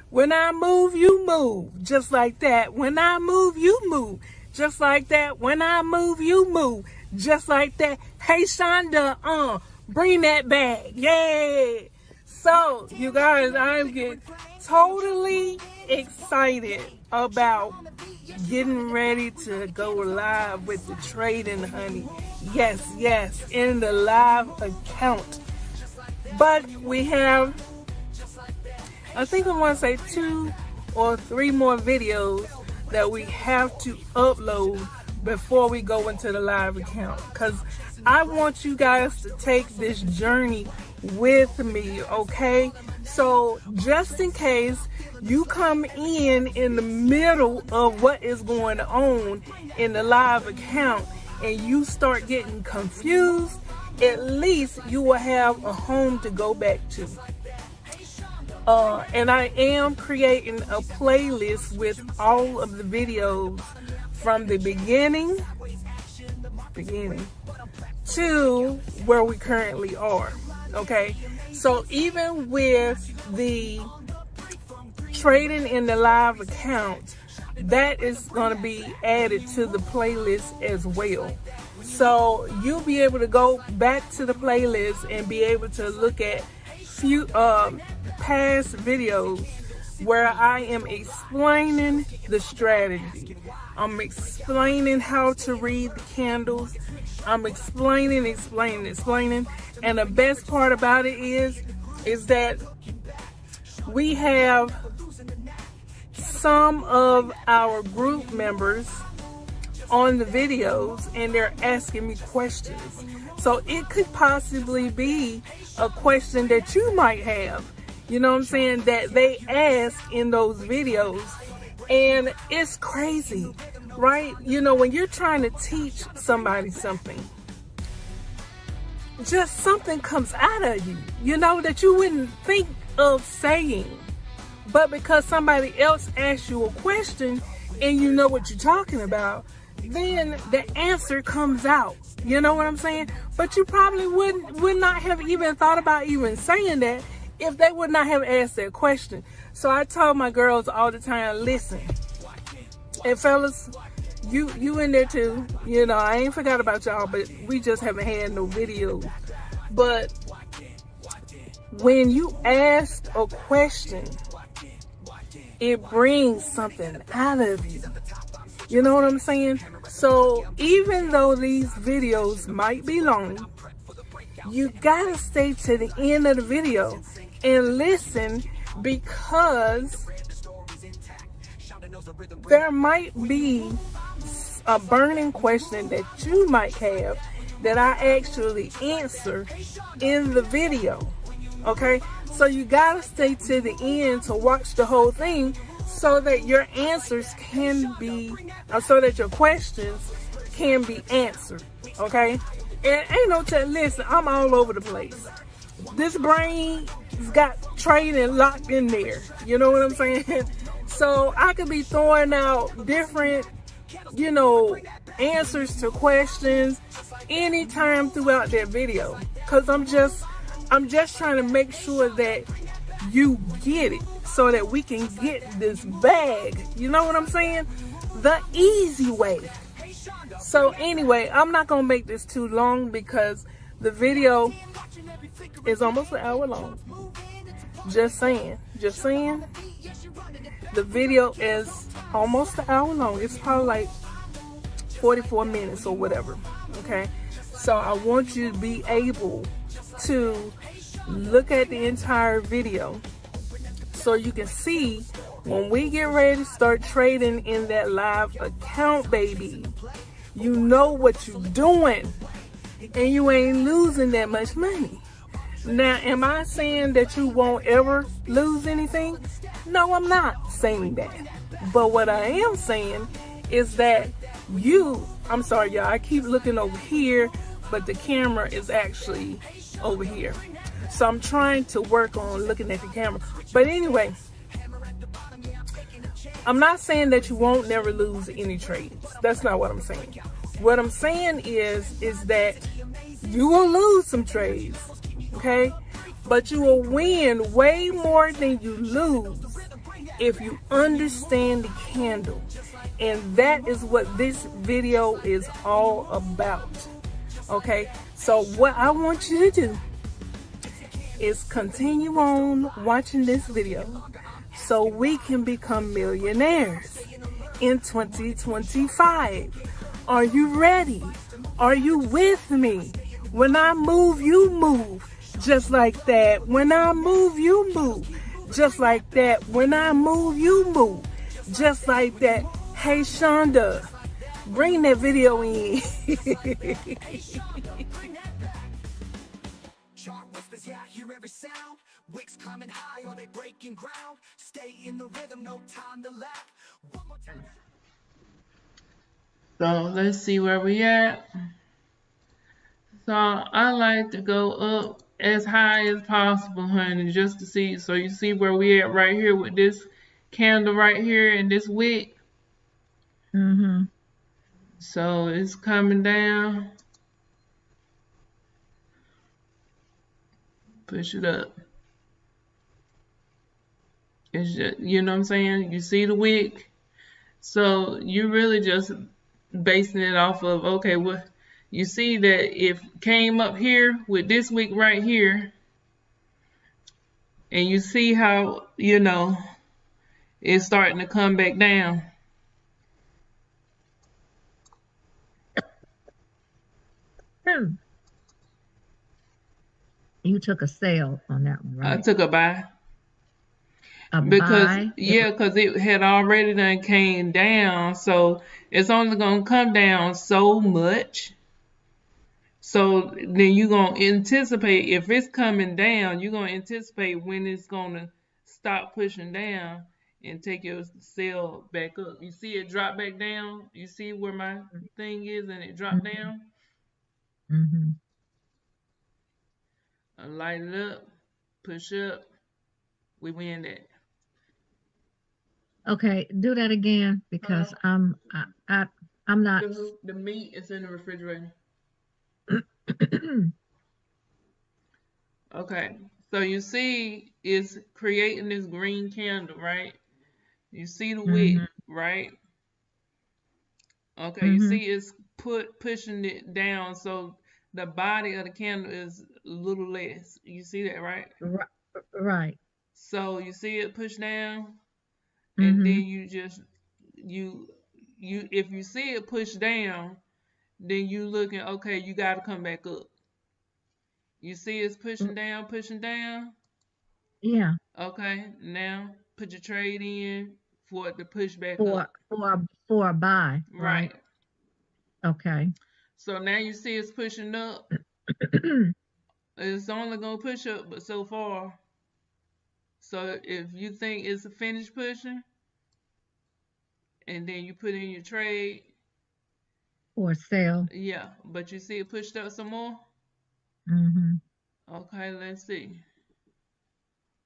When I move, you move. Just like that. When I move, you move. Just like that. When I move, you move. Just like that. Hey, Shonda, bring that back. Yay. So, you guys, I'm getting totally excited about getting ready to go live with the trading, honey. Yes, in the live account. But we have, I think I want to say 2 or 3 more videos that we have to upload before we go into the live account. Because I want you guys to take this journey with me, okay? So just in case you come in the middle of what is going on in the live account and you start getting confused, at least you will have a home to go back to. And I am creating a playlist with all of the videos from the beginning to where we currently are. Okay, so even with the trading in the live account, that is going to be added to the playlist as well. So you'll be able to go back to the playlist and be able to look at few past videos where I am explaining the strategy. I'm explaining how to read the candles. I'm explaining. And the best part about it is that we have some of our group members on the videos and they're asking me questions. So it could possibly be a question that you might have, you know what I'm saying, that they ask in those videos. And it's crazy, right? You know, when you're trying to teach somebody something, just something comes out of you, you know, that you wouldn't think of saying. But because somebody else asks you a question and you know what you're talking about, then the answer comes out. You know what I'm saying? But you probably would not have even thought about even saying that if they would not have asked that question. So I tell my girls all the time, listen, and fellas, you in there too. You know, I ain't forgot about y'all, but we just haven't had no videos. But when you ask a question, it brings something out of you. You know what I'm saying? So even though these videos might be long, you gotta stay to the end of the video and listen, because there might be a burning question that you might have that I actually answer in the video. Okay, so you gotta stay to the end to watch the whole thing, so that your answers can be, so that your questions can be answered. Okay? And ain't no tell. Listen, I'm all over the place. This brain's got trading locked in there. You know what I'm saying? So I could be throwing out different, answers to questions anytime throughout that video. Cause I'm just trying to make sure that you get it so that we can get this bag. You know what I'm saying? The easy way. So anyway, I'm not gonna make this too long because the video is almost an hour long. Just saying. The video is almost an hour long. It's probably like 44 minutes or whatever. Okay? So I want you to be able to look at the entire video so you can see when we get ready to start trading in that live account, baby. You know what you're doing and you ain't losing that much money. Now, am I saying that you won't ever lose anything? No, I'm not saying that. But what I am saying is that I'm sorry, y'all, I keep looking over here, but the camera is actually over here. So I'm trying to work on looking at the camera. But anyway, I'm not saying that you won't never lose any trades. That's not what I'm saying. What I'm saying is that you will lose some trades, okay? But you will win way more than you lose if you understand the candle. And that is what this video is all about, okay? So what I want you to do is continue on watching this video so we can become millionaires in 2025. Are you ready? Are you with me? When I move, you move. Just like that. When I move, you move. Just like that. When I move, you move. Just like that. Hey, Shonda, bring that video in. Yeah, I hear every sound. Wicks coming high, are they breaking ground? Stay in the rhythm, no time to laugh. One more time. So let's see where we at. So I like to go up as high as possible, honey, just to see. So you see where we at right here with this candle right here and this wick. So it's coming down. Push it up. It's just, you know what I'm saying? You see the wick? So you really just basing it off of, okay, what you see that if came up here with this wick right here, and you see how, it's starting to come back down. You took a sale on that one, right? I took a buy. Because it had already done came down, so it's only gonna come down so much. So then you're gonna anticipate if it's coming down, you're gonna anticipate when it's gonna stop pushing down and take your sale back up. You see it drop back down. You see where my thing is, and it dropped down. I light it up, push up. We win that. Okay, do that again because I'm not. The meat is in the refrigerator. Okay, so you see it's creating this green candle, right? You see the wick, right? Okay, you see it's pushing it down, so the body of the candle is a little less. You see that, right? Right. So you see it push down, and then you just if you see it push down, then you looking, okay, you got to come back up. You see it's pushing down. Yeah. Okay, now put your trade in for it to push back up. For a buy. Right. Okay. So now you see it's pushing up. It's only gonna push up but so far. So if you think it's finished pushing, and then you put in your trade. Or sell. Yeah, but you see it pushed up some more. Mm-hmm. Okay, let's see.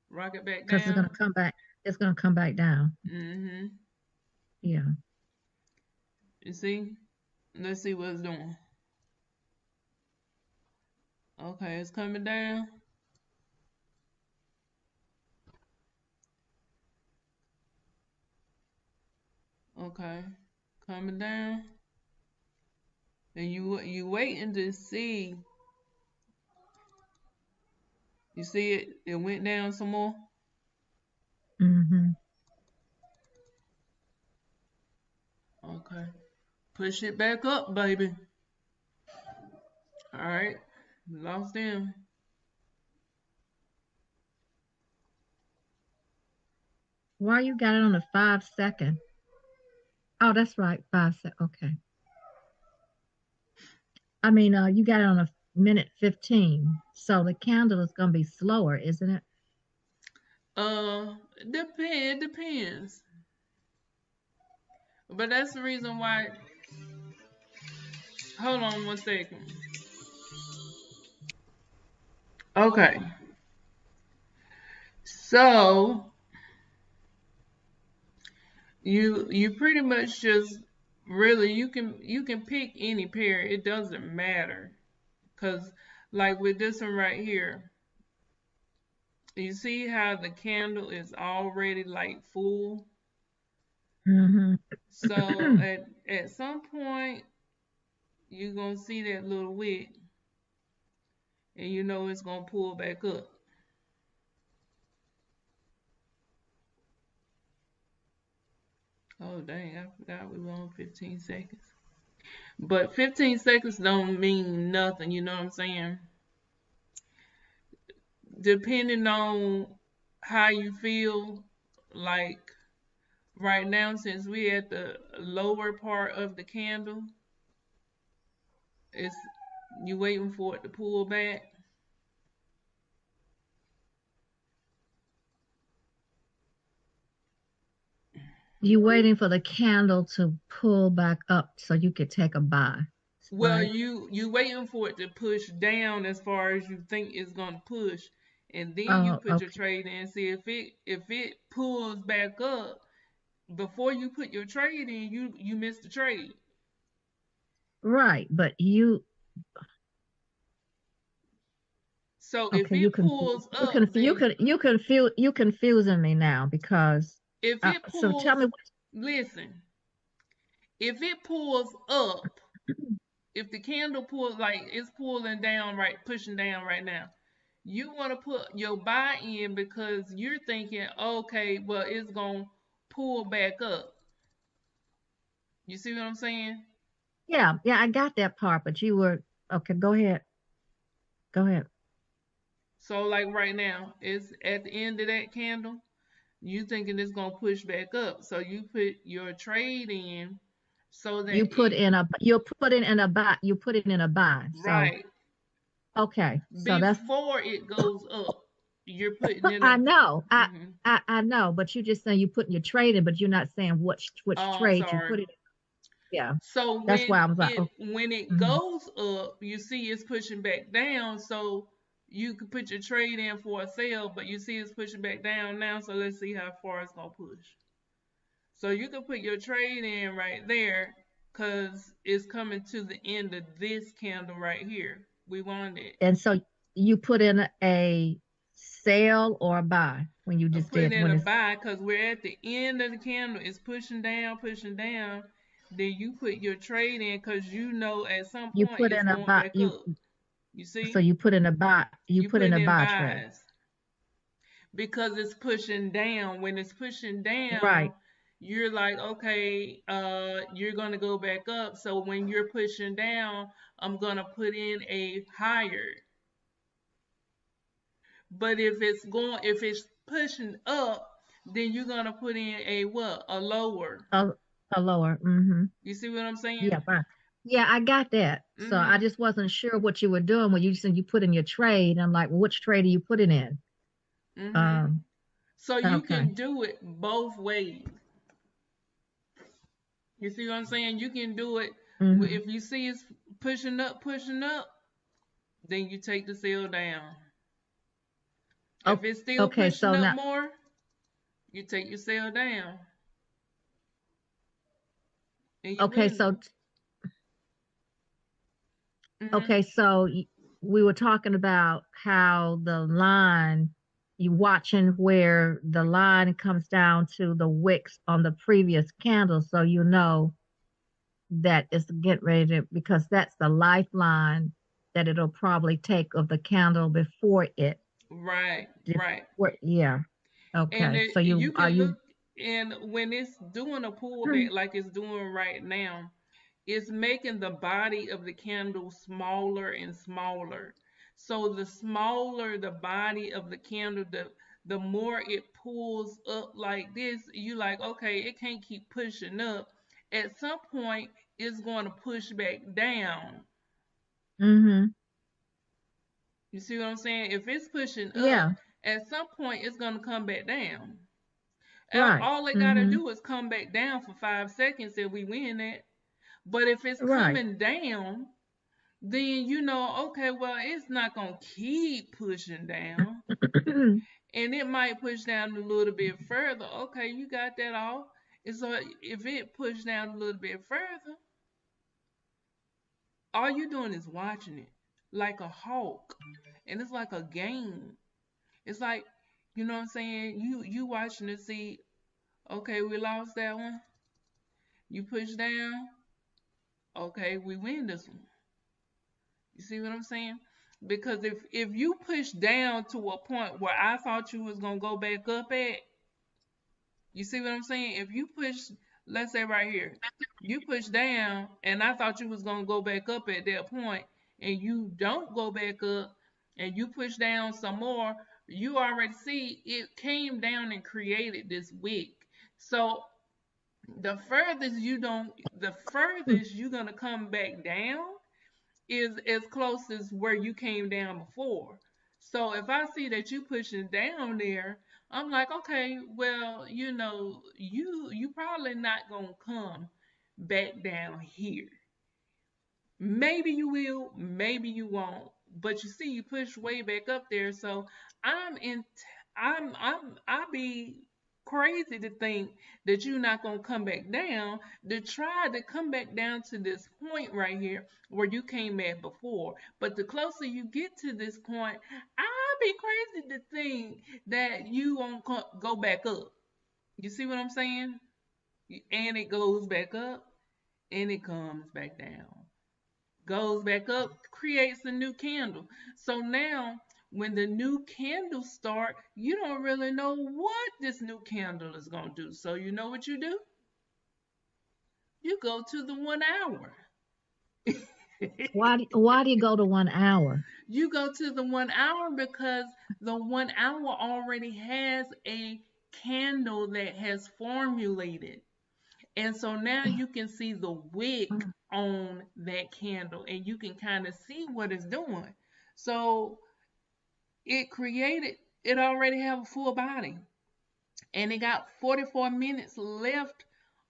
Rock it back Because it's gonna down. come back. It's gonna come back down. Mm-hmm. Yeah. You see? Let's see what it's doing. Okay, it's coming down. Okay, coming down. And you waiting to see. You see it? It went down some more. Mm-hmm. Okay, push it back up, baby. All right, lost them. Why you got it on a 5 second? Oh, that's right, 5 second. Okay. I mean, you got it on a minute 15. So the candle is gonna be slower, isn't it? Depends. But that's the reason why. Hold on 1 second. Okay, so you pretty much just really you can pick any pair. It doesn't matter, cause like with this one right here, you see how the candle is already like full. Mm-hmm. So at some point you're gonna see that little wick, and you know it's gonna pull back up. Oh dang, I forgot we were on 15 seconds. But 15 seconds don't mean nothing, you know what I'm saying? Depending on how you feel, like right now, since we're at the lower part of the candle, it's you waiting for it to pull back. You waiting for the candle to pull back up so you could take a buy, Well, right? you waiting for it to push down as far as you think it's gonna push, and then you Oh, put your okay. trade in and see if it pulls back up before you put your trade in, you miss the trade. Right, but you So if okay, you it confuse pulls up, then you confusing me now because if it so tell pulls, me listen, if it pulls up, if the candle pulls like it's pulling down right, pushing down right now, you want to put your buy in because you're thinking, okay, well it's gonna pull back up. You see what I'm saying? yeah, yeah, I got that part, but you were okay, go ahead. Go ahead. So like right now, it's at the end of that candle. You thinking it's gonna push back up, so you put your trade in so that it You put it in a buy. So right okay. So that's before it goes up. You're putting in I a. know. Mhm. I know, but you just saying you putting your trade in, but you're not saying which Oh, I'm trade you sorry. put it in. Yeah. So That's why I was like, oh, when it mhm. goes up, you see it's pushing back down. So you can put your trade in for a sale, but you see it's pushing back down now. So let's see how far it's gonna push. So you can put your trade in right there, cause it's coming to the end of this candle right here. We want it. And so you put in a sale or a buy when you I'm just putting did in when a it's buy because we're at the end of the candle. It's pushing down, pushing down. Then you put your trade in because you know at some you point put it's in a going buy back up. You so see? you put in a buy you You put in putting a in buy trade. buys because it's pushing down. When it's pushing down, Right. you're like, okay, you're gonna go back up. So when you're pushing down, I'm gonna put in a higher. But if it's pushing up, then you're gonna put in a what? A lower. A, a lower. Mm-hmm. You see what I'm saying? Yeah, buy. Yeah, I got that. So I Mhm. just wasn't sure what you were doing when you said you put in your trade. I'm like, well, which trade are you putting in? Mhm. Um, So you okay. can do it both ways. You see what I'm saying? You can do it. Hmm. If you see it's pushing up, then you take the cell down. If Oh, it's still okay. pushing So up now, more, you take your cell down and you okay, win so it. Hmm. okay, so we were talking about how the line, you watching where the line comes down to the wicks on the previous candle, so you know that it's getting ready to, because that's the lifeline that it'll probably take of the candle before it. Right, right. Before, yeah. And Okay. So you you are can look, you? and when it's doing a pullback like it's doing right now, it's making the body of the candle smaller and smaller. So the smaller the body of the candle, the more it pulls up like this. You like, okay, it can't keep pushing up. At some point, it's going to push back down. Mm-hmm. You see what I'm saying? If it's pushing Yeah. up, at some point it's going to come back down. Right. All they got to Mm-hmm. do is come back down for 5 seconds and we win it. But if it's Right. coming down, then you know, okay, well, it's not gonna keep pushing down, and it might push down a little bit further. Okay, you got that off. And so if it pushed down a little bit further, all you're doing is watching it like a hawk, and it's like a game. It's like, you know what I'm saying? You watching to see. Okay, we lost that one. You push down. Okay, we win this one. You see what I'm saying? Because if you push down to a point where I thought you was gonna go back up at, you see what I'm saying? If you push, let's say right here, you push down, and I thought you was gonna go back up at that point, and you don't go back up, and you push down some more, you already see it came down and created this wick. So the furthest you're gonna come back down is as close as where you came down before. So if I see that you pushing down there, I'm like, okay, well, you probably not gonna come back down here. Maybe you will, maybe you won't. But you see, you push way back up there. So I'm in. I be crazy to think that you're not gonna come back down. To try to come back down to this point right here where you came at before. But the closer you get to this point, I be crazy to think that you won't go back up. You see what I'm saying? And it goes back up and it comes back down, goes back up, creates a new candle. So now, when the new candles start, you don't really know what this new candle is going to do. So, you know what you do? You go to the 1 hour. Why do you go to 1 hour? You go to the 1 hour because the 1 hour already has a candle that has formulated. And so now you can see the wick on that candle and you can kind of see what it's doing. So it already have a full body and it got 44 minutes left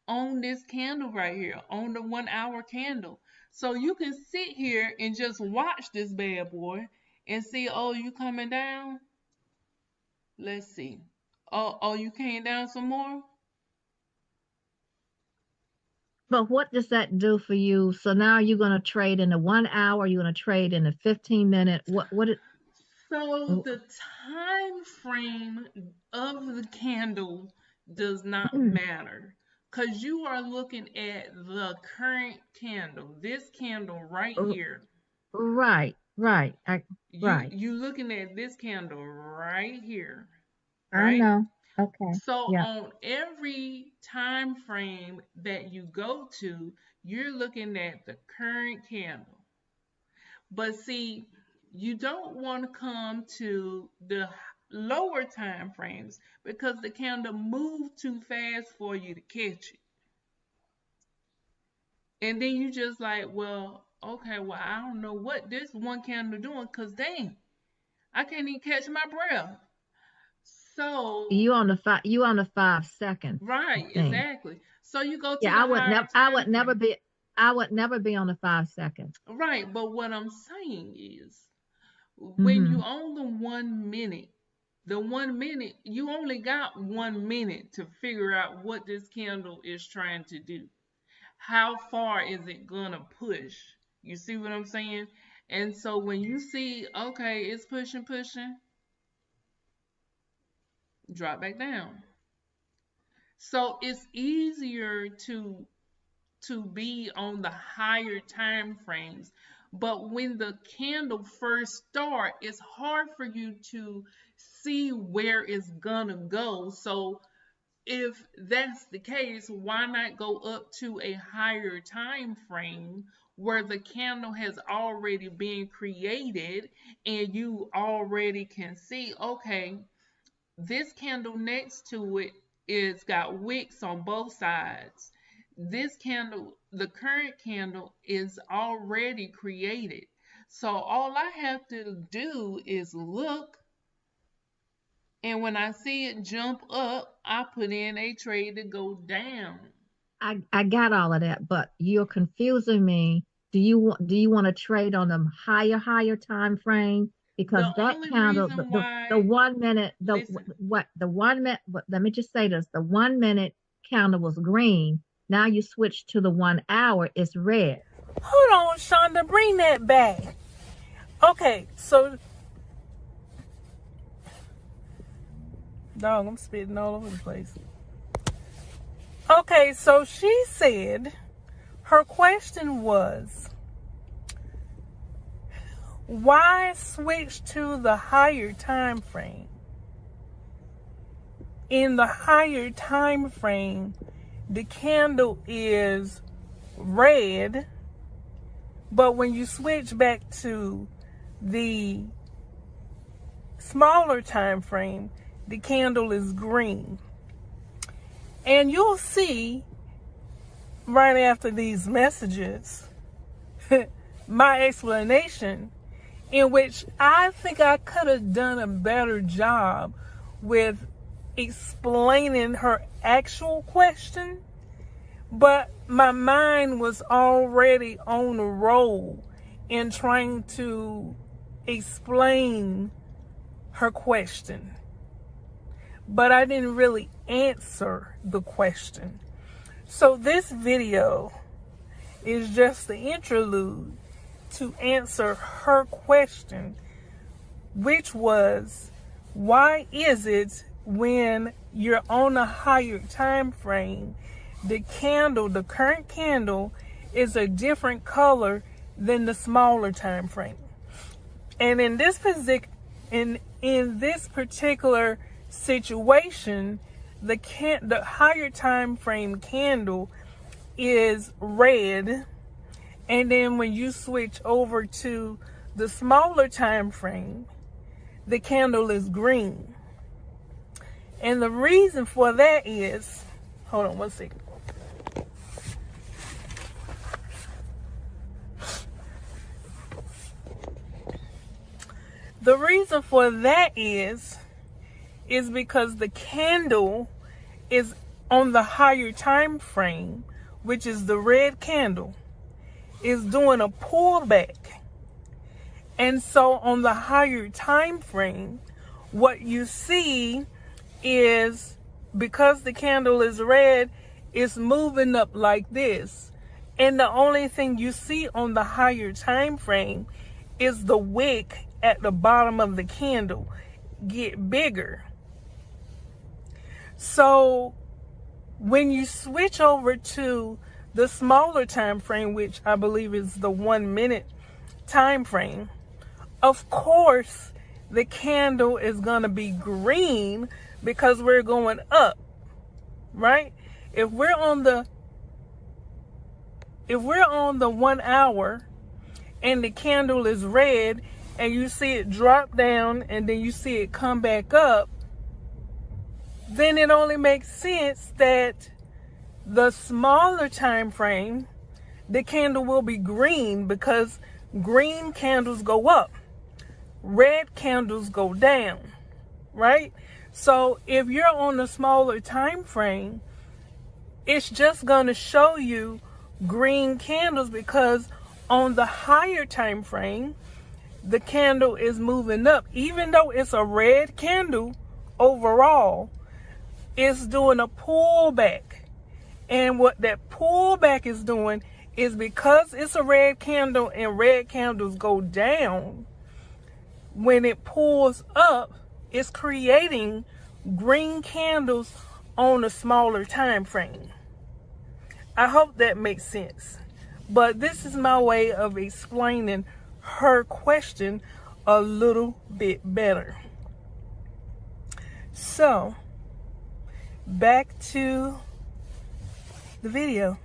on this candle right here, on the 1 hour candle. So you can sit here and just watch this bad boy and see, oh, you coming down? Let's see. Oh, you came down some more? But what does that do for you? So now you're going to trade in the 1 hour, you're going to trade in the 15 minute. So the time frame of the candle does not matter because you are looking at the current candle, this candle right here. Right, right, right. You looking at this candle right here, I right? know. Okay. So Yeah. on every time frame that you go to, you're looking at the current candle. But see, you don't want to come to the lower time frames because the candle moved too fast for you to catch it. And then you just like, well, okay, well, I don't know what this one candle doing because dang, I can't even catch my breath. So, You on the 5 second right, thing. exactly. So you go to Yeah, the higher time frame. I would never be on the 5 second. Right, but what I'm saying is when you Mm-hmm. own the 1 minute, you only got 1 minute to figure out what this candle is trying to do. How far is it gonna push? You see what I'm saying? And so when you see, okay, it's pushing, drop back down. So it's easier to be on the higher time frames. But when the candle first start, it's hard for you to see where it's gonna go. So if that's the case, why not go up to a higher time frame where the candle has already been created and you already can see, okay, this candle next to it is got wicks on both sides. This candle, the current candle, is already created. So all I have to do is look, and when I see it jump up, I put in a trade to go down. I got all of that, but you're confusing me. Do you want to trade on the higher time frame? The Because that only candle, reason the why, 1 minute, listen, the 1 minute, let me just say this, the 1 minute candle was green. Now you switch to the 1 hour, it's red. hold on, Shonda, bring that back. Okay, so, dog, I'm spitting all over the place. Okay, so she said her question was, why switch to the higher time frame? In the higher time frame, the candle is red, but when you switch back to the smaller time frame, the candle is green. And you'll see right after these messages my explanation, in which I think I could have done a better job with explaining her actual question, but my mind was already on a roll in trying to explain her question. But I didn't really answer the question. So this video is just the interlude to answer her question, which was, why is it when you're on a higher time frame, the current candle is a different color than the smaller time frame? And in this particular situation, the higher time frame candle is red, and then when you switch over to the smaller time frame, the candle is green. And the reason for that is, hold on one second. The reason for that is because the candle is on the higher time frame, which is the red candle, is doing a pullback. And so on the higher time frame, what you see is, because the candle is red, it's moving up like this. And the only thing you see on the higher time frame is the wick at the bottom of the candle get bigger. So when you switch over to the smaller time frame, which I believe is the 1 minute time frame, of course the candle is going to be green because we're going up, right? If we're on the 1 hour and the candle is red and you see it drop down and then you see it come back up, then it only makes sense that the smaller time frame, the candle will be green, because green candles go up, red candles go down, right? So if you're on the smaller time frame, it's just going to show you green candles because on the higher time frame, the candle is moving up. Even though it's a red candle overall, it's doing a pullback. And what that pullback is doing is because it's a red candle and red candles go down, when it pulls up, it's creating green candles on a smaller time frame. I hope that makes sense. But this is my way of explaining her question a little bit better. So, back to the video.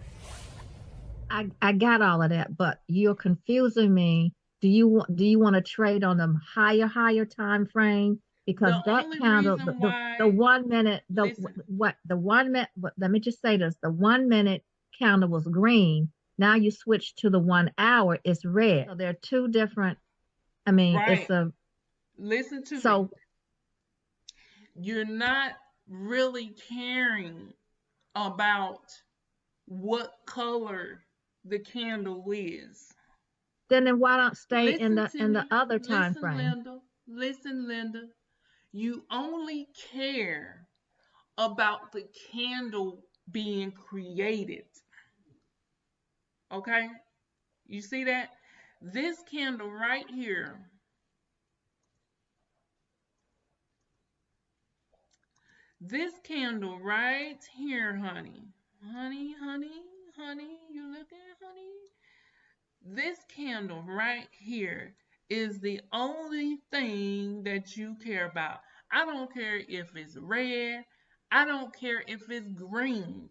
I got all of that, but you're confusing me. Do you want to trade on the higher time frame? Because The that only candle, reason the why, 1 minute, listen, the 1 minute, let me just say this, the 1 minute candle was green. Now you switch to the 1 hour, it's red. So they're two different, I mean, right, it's a, listen to me. so You're not really caring about what color the candle is. then why don't stay in Listen the to in the me. other time Listen, frame? Linda. Listen, Linda. You only care about the candle being created. Okay? You see that? This candle right here, this candle right here, honey. Honey, honey, honey, you looking, honey? This candle right here is the only thing that you care about. I don't care if it's red. I don't care if it's green.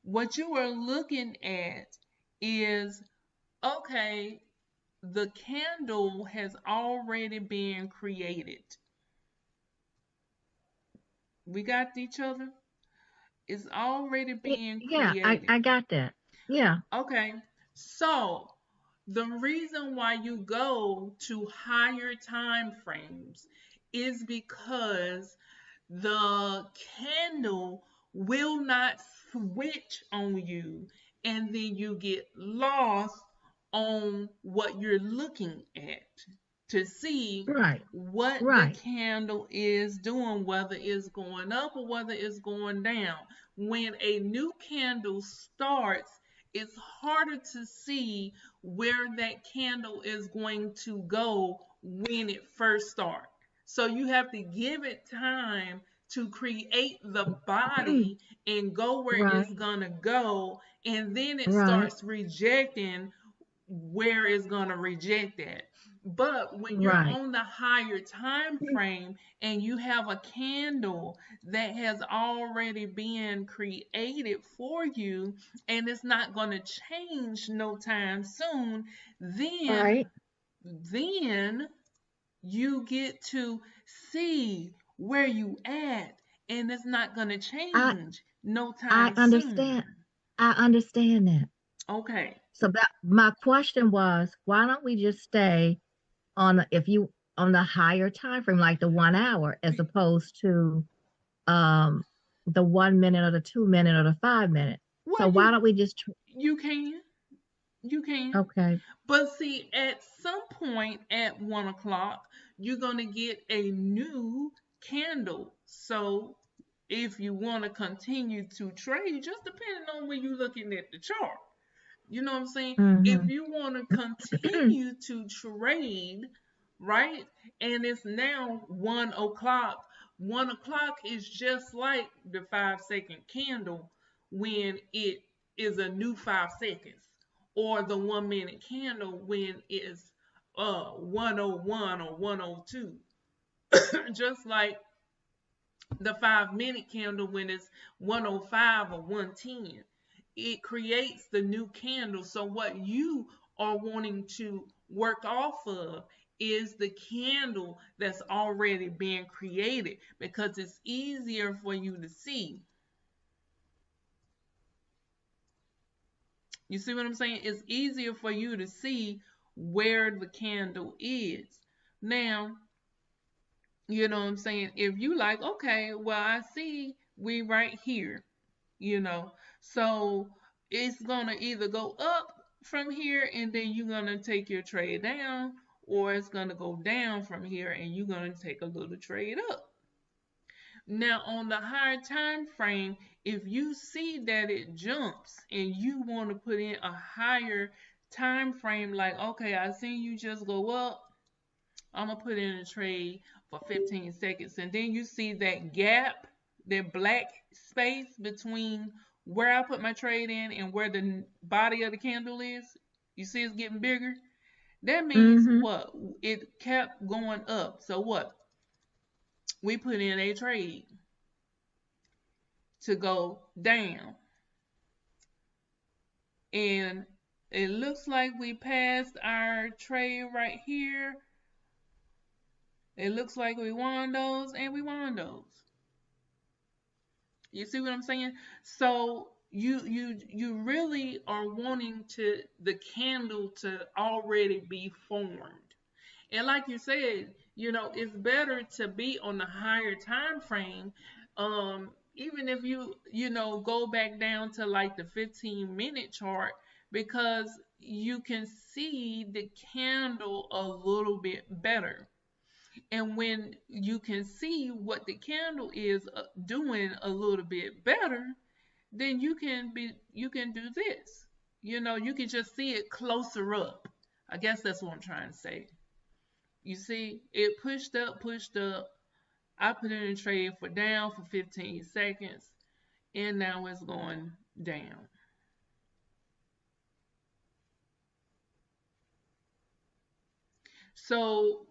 What you are looking at is, okay, the candle has already been created. We got each other? It's already being Yeah, I created. I got that. Yeah, Okay, so the reason why you go to higher time frames is because the candle will not switch on you and then you get lost on what you're looking at to see right, what the right, candle is doing, whether it's going up or whether it's going down. When a new candle starts, it's harder to see where that candle is going to go when it first starts. So you have to give it time to create the body and go where it's right, gonna go, and then it right, starts rejecting where it's gonna reject that. But when you're right. on the higher time frame and you have a candle that has already been created for you and it's not going to change no time soon, then Right. then you get to see where you at and it's not going to I change no I time soon. understand. I understand that. Okay. So that my question was, why don't we just stay on if you on the higher time frame, like the 1 hour, as opposed to um the 1 minute or the 2 minute or the 5 minute? So Well, why don't we just you can. You can. okay, But see, at some point at 1 o'clock, you're going to get a new candle. So if you want to continue to trade, just depending on where you're looking at the chart. You know what I'm saying? If mm-hmm. you want to continue to trade, right? And it's now 1 o'clock. 1 o'clock is just like the 5 second candle when it is a new 5 seconds, or the 1 minute candle when it's 101 or 102. Just like the 5 minute candle when it's 105 or 110. It creates the new candle. So what you are wanting to work off of is the candle that's already been created because it's easier for you to see. You see what I'm saying? It's easier for you to see where the candle is. Now, you know what I'm saying? If you like, okay, well, I see we right here, you know. So it's gonna either go up from here and then you're gonna take your trade down, or it's gonna go down from here and you're gonna take a little trade up. Now on the higher time frame, if you see that it jumps and you want to put in a higher time frame, like okay, I seen you just go up, I'm gonna put in a trade for 15 seconds, and then you see that gap, that black space between where I put my trade in and where the body of the candle is. You see it's getting bigger. That means Mm-hmm. what? It kept going up. So what? We put in a trade to go down, and it looks like we passed our trade right here. It looks like we won those, and we won those. You see what I'm saying? So you really are wanting to the candle to already be formed. And like you said, it's better to be on the higher time frame. Even if you go back down to like the 15-minute chart, because you can see the candle a little bit better. And when you can see what the candle is doing a little bit better, then you can do this. You can just see it closer up. I guess that's what I'm trying to say. You see, it pushed up, pushed up. I put in a trade for down for 15 seconds, and now it's going down. So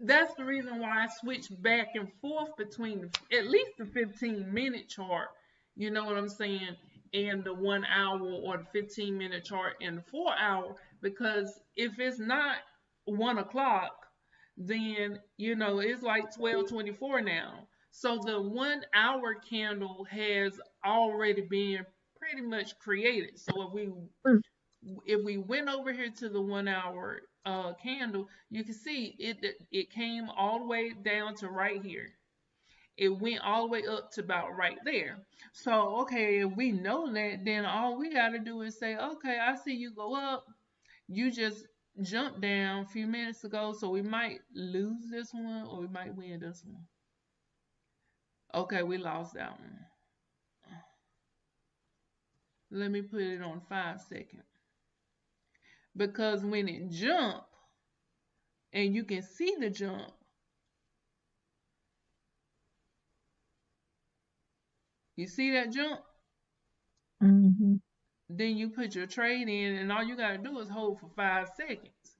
that's the reason why I switch back and forth between at least the 15-minute chart, you know what I'm saying, and the 1 hour, or the 15-minute chart and the 4 hour, because if it's not 1 o'clock, then it's like 12:24 now. So the 1 hour candle has already been pretty much created. So if we went over here to the 1 hour candle, you can see it came all the way down to right here. It went all the way up to about right there. So okay, if we know that, then all we got to do is say, okay, I see you go up. You just jumped down a few minutes ago, so we might lose this one or we might win this one. Okay, we lost that one. Let me put it on 5 seconds, because when it jump and you can see the jump, you see that jump, Mm-hmm. then you put your trade in, and all you got to do is hold for 5 seconds.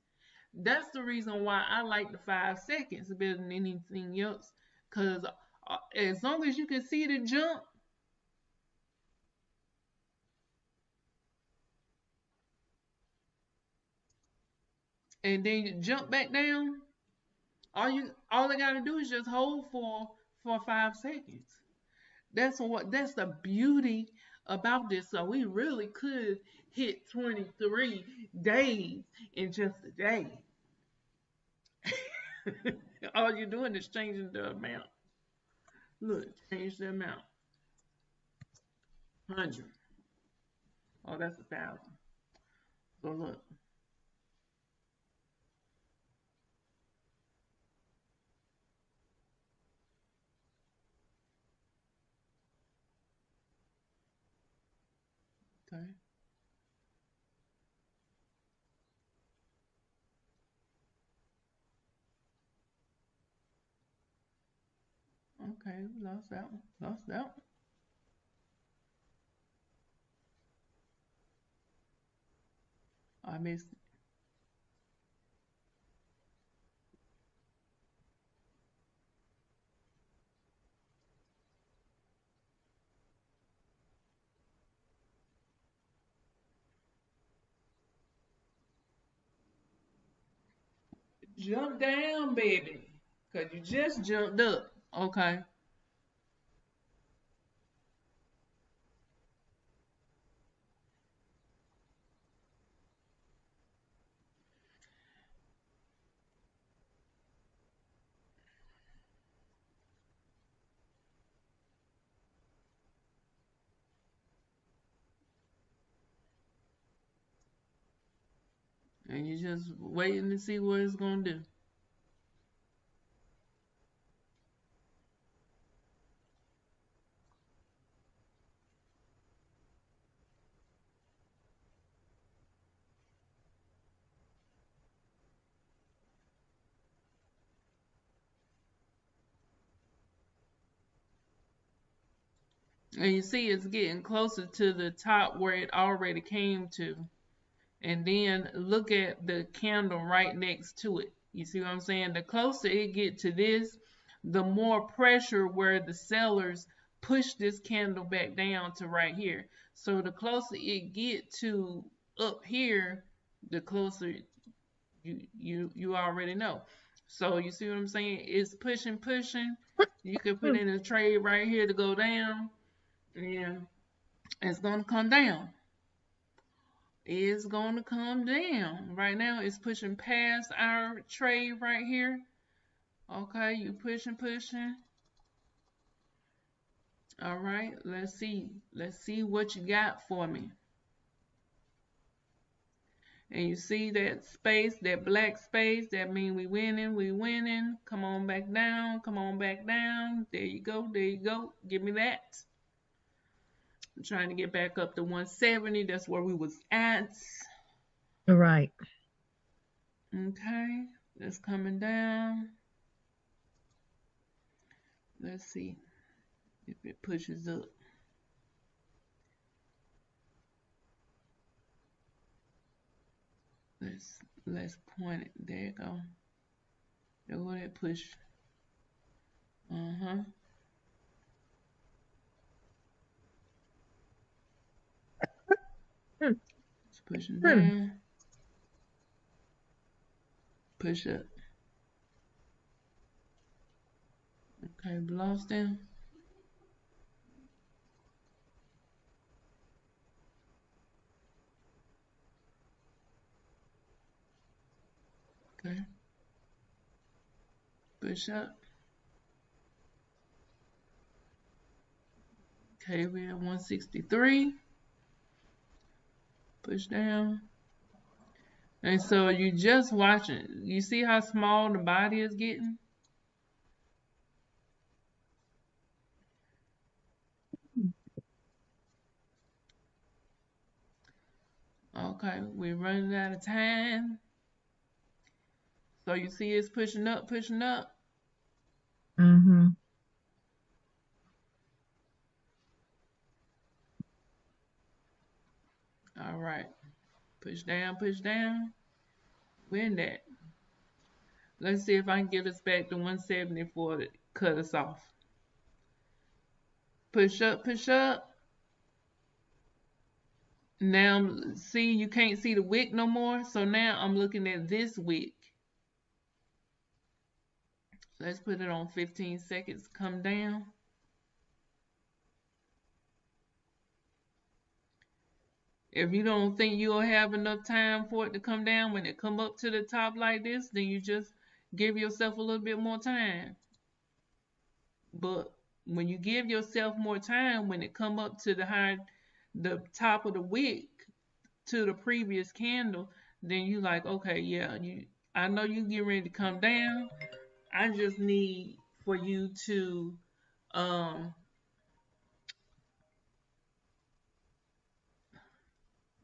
That's the reason why I like the 5 seconds better than anything else, because as long as you can see the jump, and then you jump back down, all I gotta do is just hold for 5 seconds. That's the beauty about this. So we really could hit 23 days in just a day. All you're doing is changing the amount. Look, change the amount. 100. Oh, that's 1,000. So look. Okay. Okay, we lost that one. Lost that one. I missed it. Jump down, baby. Because you just jumped up. Okay. And you're just waiting to see what it's gonna do. And you see it's getting closer to the top where it already came to. And then look at the candle right next to it. You see what I'm saying? The closer it get to this, the more pressure where the sellers push this candle back down to right here. So the closer it get to up here, the closer you already know. So you see what I'm saying? It's pushing, pushing. You can put in a trade right here to go down. Yeah, it's gonna come down. It's gonna come down. Right now it's pushing past our trade right here. Okay, you pushing, pushing. All right, let's see. Let's see what you got for me. And you see that space, that black space, that means we winning, we winning. Come on back down, come on back down. There you go, there you go. Give me that. I'm trying to get back up to 170. That's where we was at. Right. Okay, that's coming down. Let's see if it pushes up. Let's point it. There you go. There go that push. Uh-huh. It's pushing down. Push up. Okay, lost down. Okay. Push up. Okay, we're at 163. Push down. And so you just watching. You see how small the body is getting? Okay, we're running out of time. So you see it's pushing up, pushing up. Mm-hmm. All right. Push down, push down. Win that. Let's see if I can get us back to 170 for to cut us off. Push up, push up. Now, see, you can't see the wick no more. So now I'm looking at this wick. Let's put it on 15 seconds. Come down. If you don't think you'll have enough time for it to come down when it come up to the top like this, then you just give yourself a little bit more time. But when you give yourself more time, when it come up to the top of the wick to the previous candle, then you like, okay, yeah, I know you get ready to come down. I just need for you to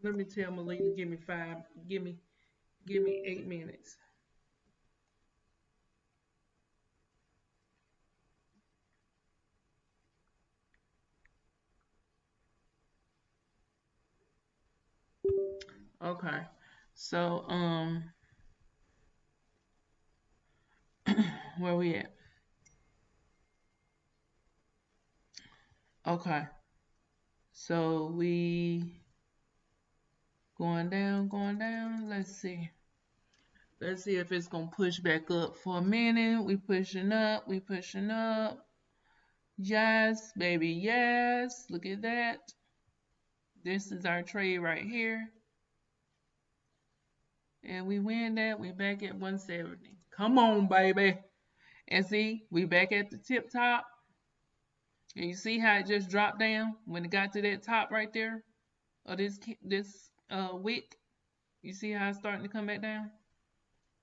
let me tell Malika, give me 8 minutes. Okay. So where we at? Okay. So we going down, going down. Let's see. Let's see if it's gonna push back up for a minute. We pushing up, we pushing up. Yes, baby, yes. Look at that. This is our trade right here. And we win that. We back at 170. Come on, baby. And see, we back at the tip top. And you see how it just dropped down when it got to that top right there of this wick. You see how it's starting to come back down?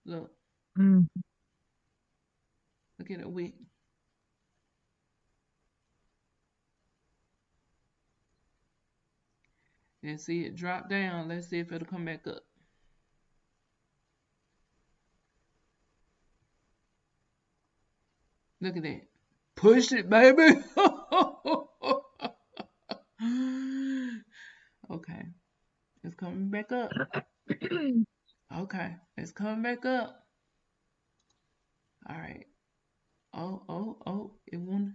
Look, Mm. look at the wick. And see it drop down. Let's see if it'll come back up. Look at that. Push it, baby. Okay. It's coming back up. Okay. It's coming back up. All right. Oh. It want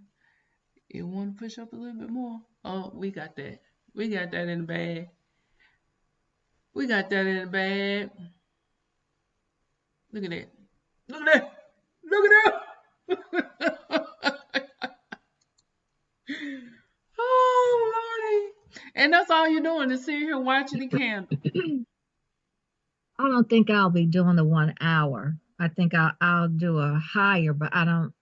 to push up a little bit more. Oh, we got that. We got that in the bag. We got that in the bag. Look at that. Look at that. Look at that. Oh, Lordy. And that's all you're doing is sitting here watching the candle. I don't think I'll be doing the 1 hour. I think I'll do a higher, but I don't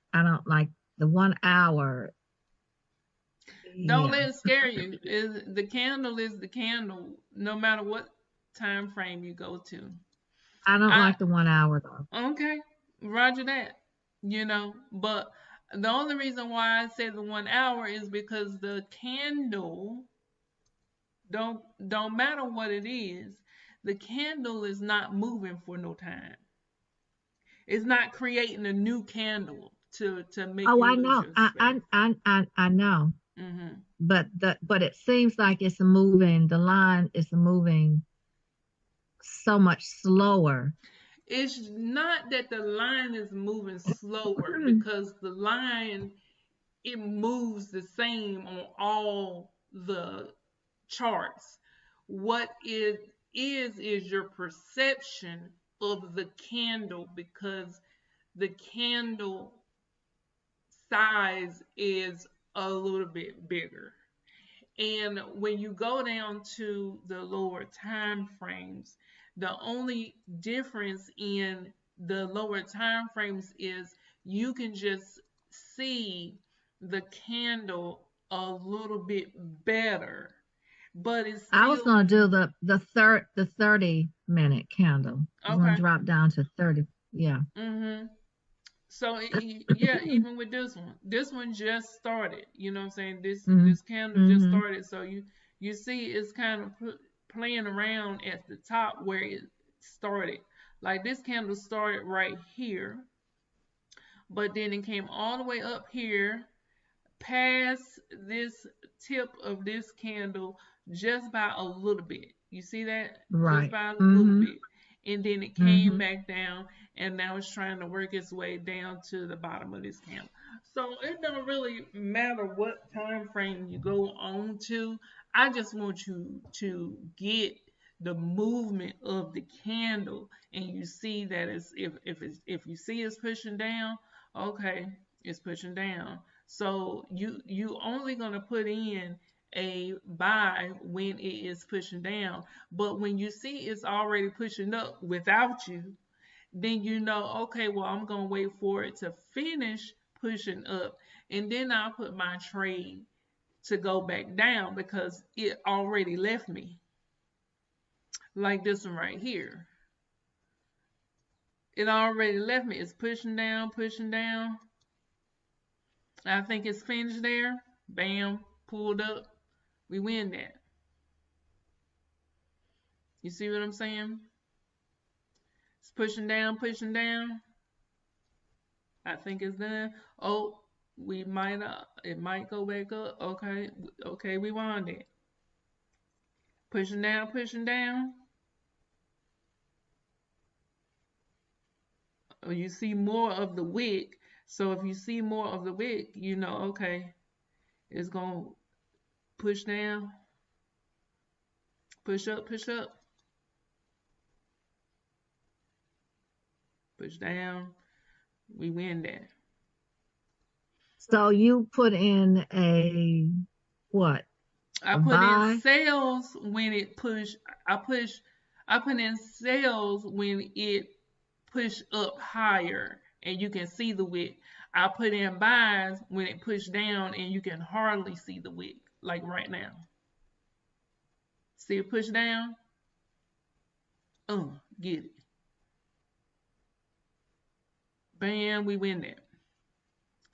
like the 1 hour. Don't Yeah. let it scare you. The candle is the candle, no matter what time frame you go to. I don't I like the 1 hour though. Okay, Roger that. But the only reason why I say the 1 hour is because the candle don't matter what it is, the candle is not moving for no time. It's not creating a new candle to make Oh, you I lose know. your I space. I I know. Hmm. But it seems like it's moving. The line is moving so much slower. It's not that the line is moving slower because the line it moves the same on all the charts. What it is your perception of the candle because the candle size is a little bit bigger. And when you go down to the lower time frames, the only difference in the lower time frames is you can just see the candle a little bit better, but it's I was still gonna do the 30-minute candle. I was gonna okay. drop down to 30. Yeah. Mhm. So yeah, even with this one just started. You know what I'm saying? Mm-hmm. This candle just Mm-hmm. started. So you see, it's kind of playing around at the top where it started. Like this candle started right here, but then it came all the way up here past this tip of this candle just by a little bit. You see that? Just Right. by a little Mm-hmm. bit. And then it came Mm-hmm. back down and now it's trying to work its way down to the bottom of this candle. So it don't really matter what time frame you go on to. I just want you to get the movement of the candle and you see that if you see it's pushing down, okay, it's pushing down. So you only gonna put in a buy when it is pushing down. But when you see it's already pushing up without you, then you know, okay, well, I'm gonna wait for it to finish pushing up, and then I'll put my trade to go back down because it already left me. Like this one right here. It already left me. It's pushing down, pushing down. I think it's finished there. Bam, pulled up. We win that. You see what I'm saying? It's pushing down, pushing down. I think it's done. Oh, we might it might go back up. Okay, we won it. Pushing down, pushing down. Oh, you see more of the wick. So if you see more of the wick, you know, okay, it's gonna push down, push up, push down. We win that. So you put in a what? I A put in buy? sales when it push. I push. I put in sales when it push up higher and you can see the wick. I put in buys when it push down and you can hardly see the wick, like right now. See it push down? Get it. Bam, we win that.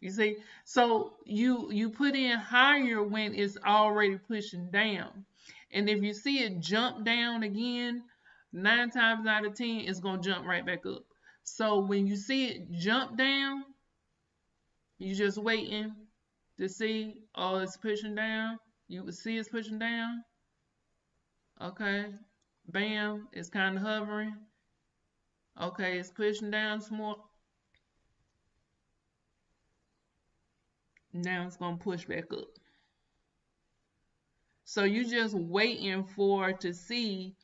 You see, so you put in higher when it's already pushing down, and if you see it jump down again, 9 times out of 10, it's gonna jump right back up. So when you see it jump down, you just waiting to see. Oh, it's pushing down. You can see it's pushing down. Okay, bam, it's kind of hovering. Okay, it's pushing down some more. Now it's gonna push back up. So you just waiting for to see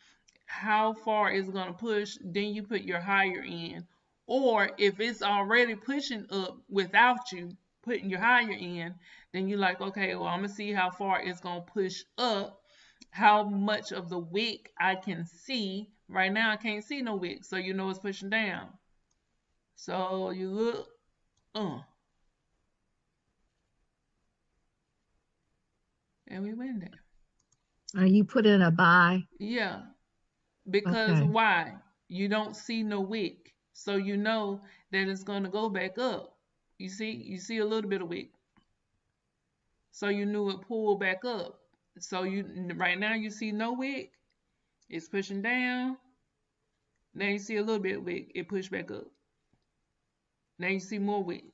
how far it's gonna push, then you put your higher in. Or if it's already pushing up without you putting your higher in, then you're like, okay, well, I'm gonna see how far it's gonna push up, how much of the wick I can see. Right now I can't see no wick, so you know it's pushing down. So you look, and we win there. You put in a buy. Yeah, because Okay. why? You don't see no wick, so you know that it's gonna go back up. You see a little bit of wick, so you knew it pulled back up. So you right now you see no wick, it's pushing down. Now you see a little bit of wick, it pushed back up. Now you see more wick.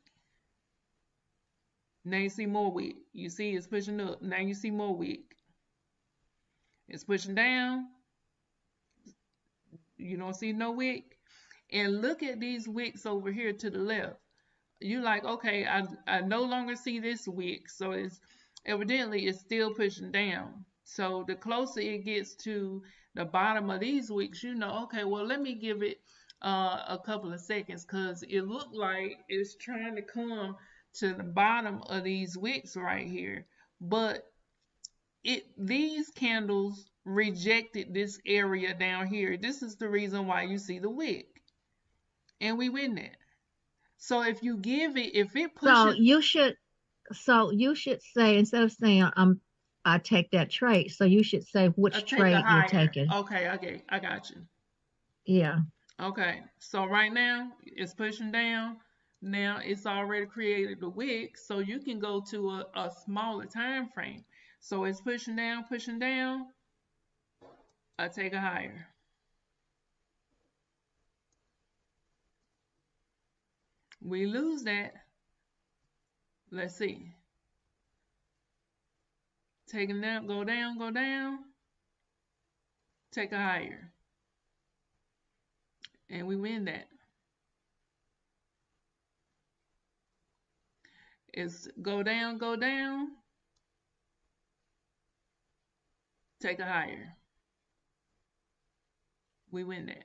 Now you see more wick. You see it's pushing up. Now you see more wick. It's pushing down. You don't see no wick. And look at these wicks over here to the left. You like, okay, I no longer see this wick, so it's evidently it's still pushing down. So the closer it gets to the bottom of these wicks, you know, okay, well, let me give it a couple of seconds, because it looked like it's trying to come to the bottom of these wicks right here, but these candles rejected this area down here. This is the reason why you see the wick, and we win that. So if you give it, if it So pushes, you should say, instead of saying I take that trade, so you should say which take a trade you're higher. taking. Okay, I got you. Yeah. Okay, so right now it's pushing down. Now it's already created a wick, so you can go to a smaller time frame. So it's pushing down, pushing down. I take a higher. We lose that. Let's see. Taking down, go down, go down. Take a higher. And we win that. It's go down, take a higher. We win that.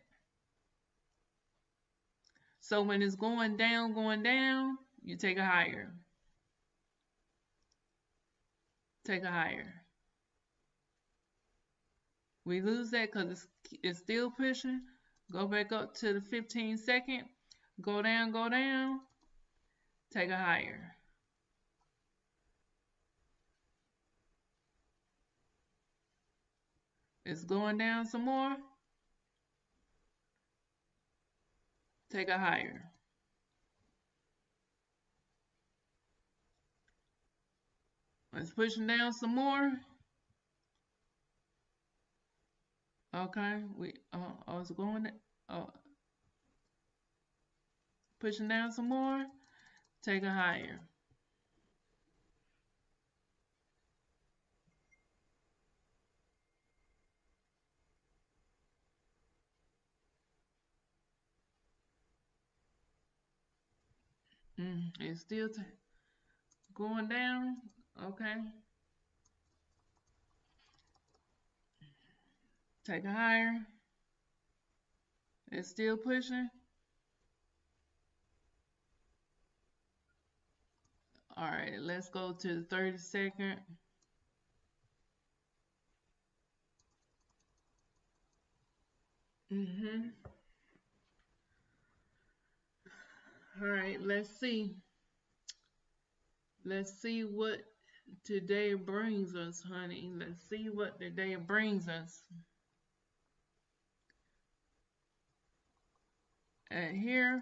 So when it's going down, you take a higher. Take a higher. We lose that because it's still pushing. Go back up to the 15-second. Go down, take a higher. It's going down some more. Take a higher. It's pushing down some more. Okay, I was going, pushing down some more. Take a higher. It's still going down. Okay. Take a higher. It's still pushing. All right, let's go to the 30-second. All right, let's see. Let's see what today brings us, honey. Let's see what today brings us. at here.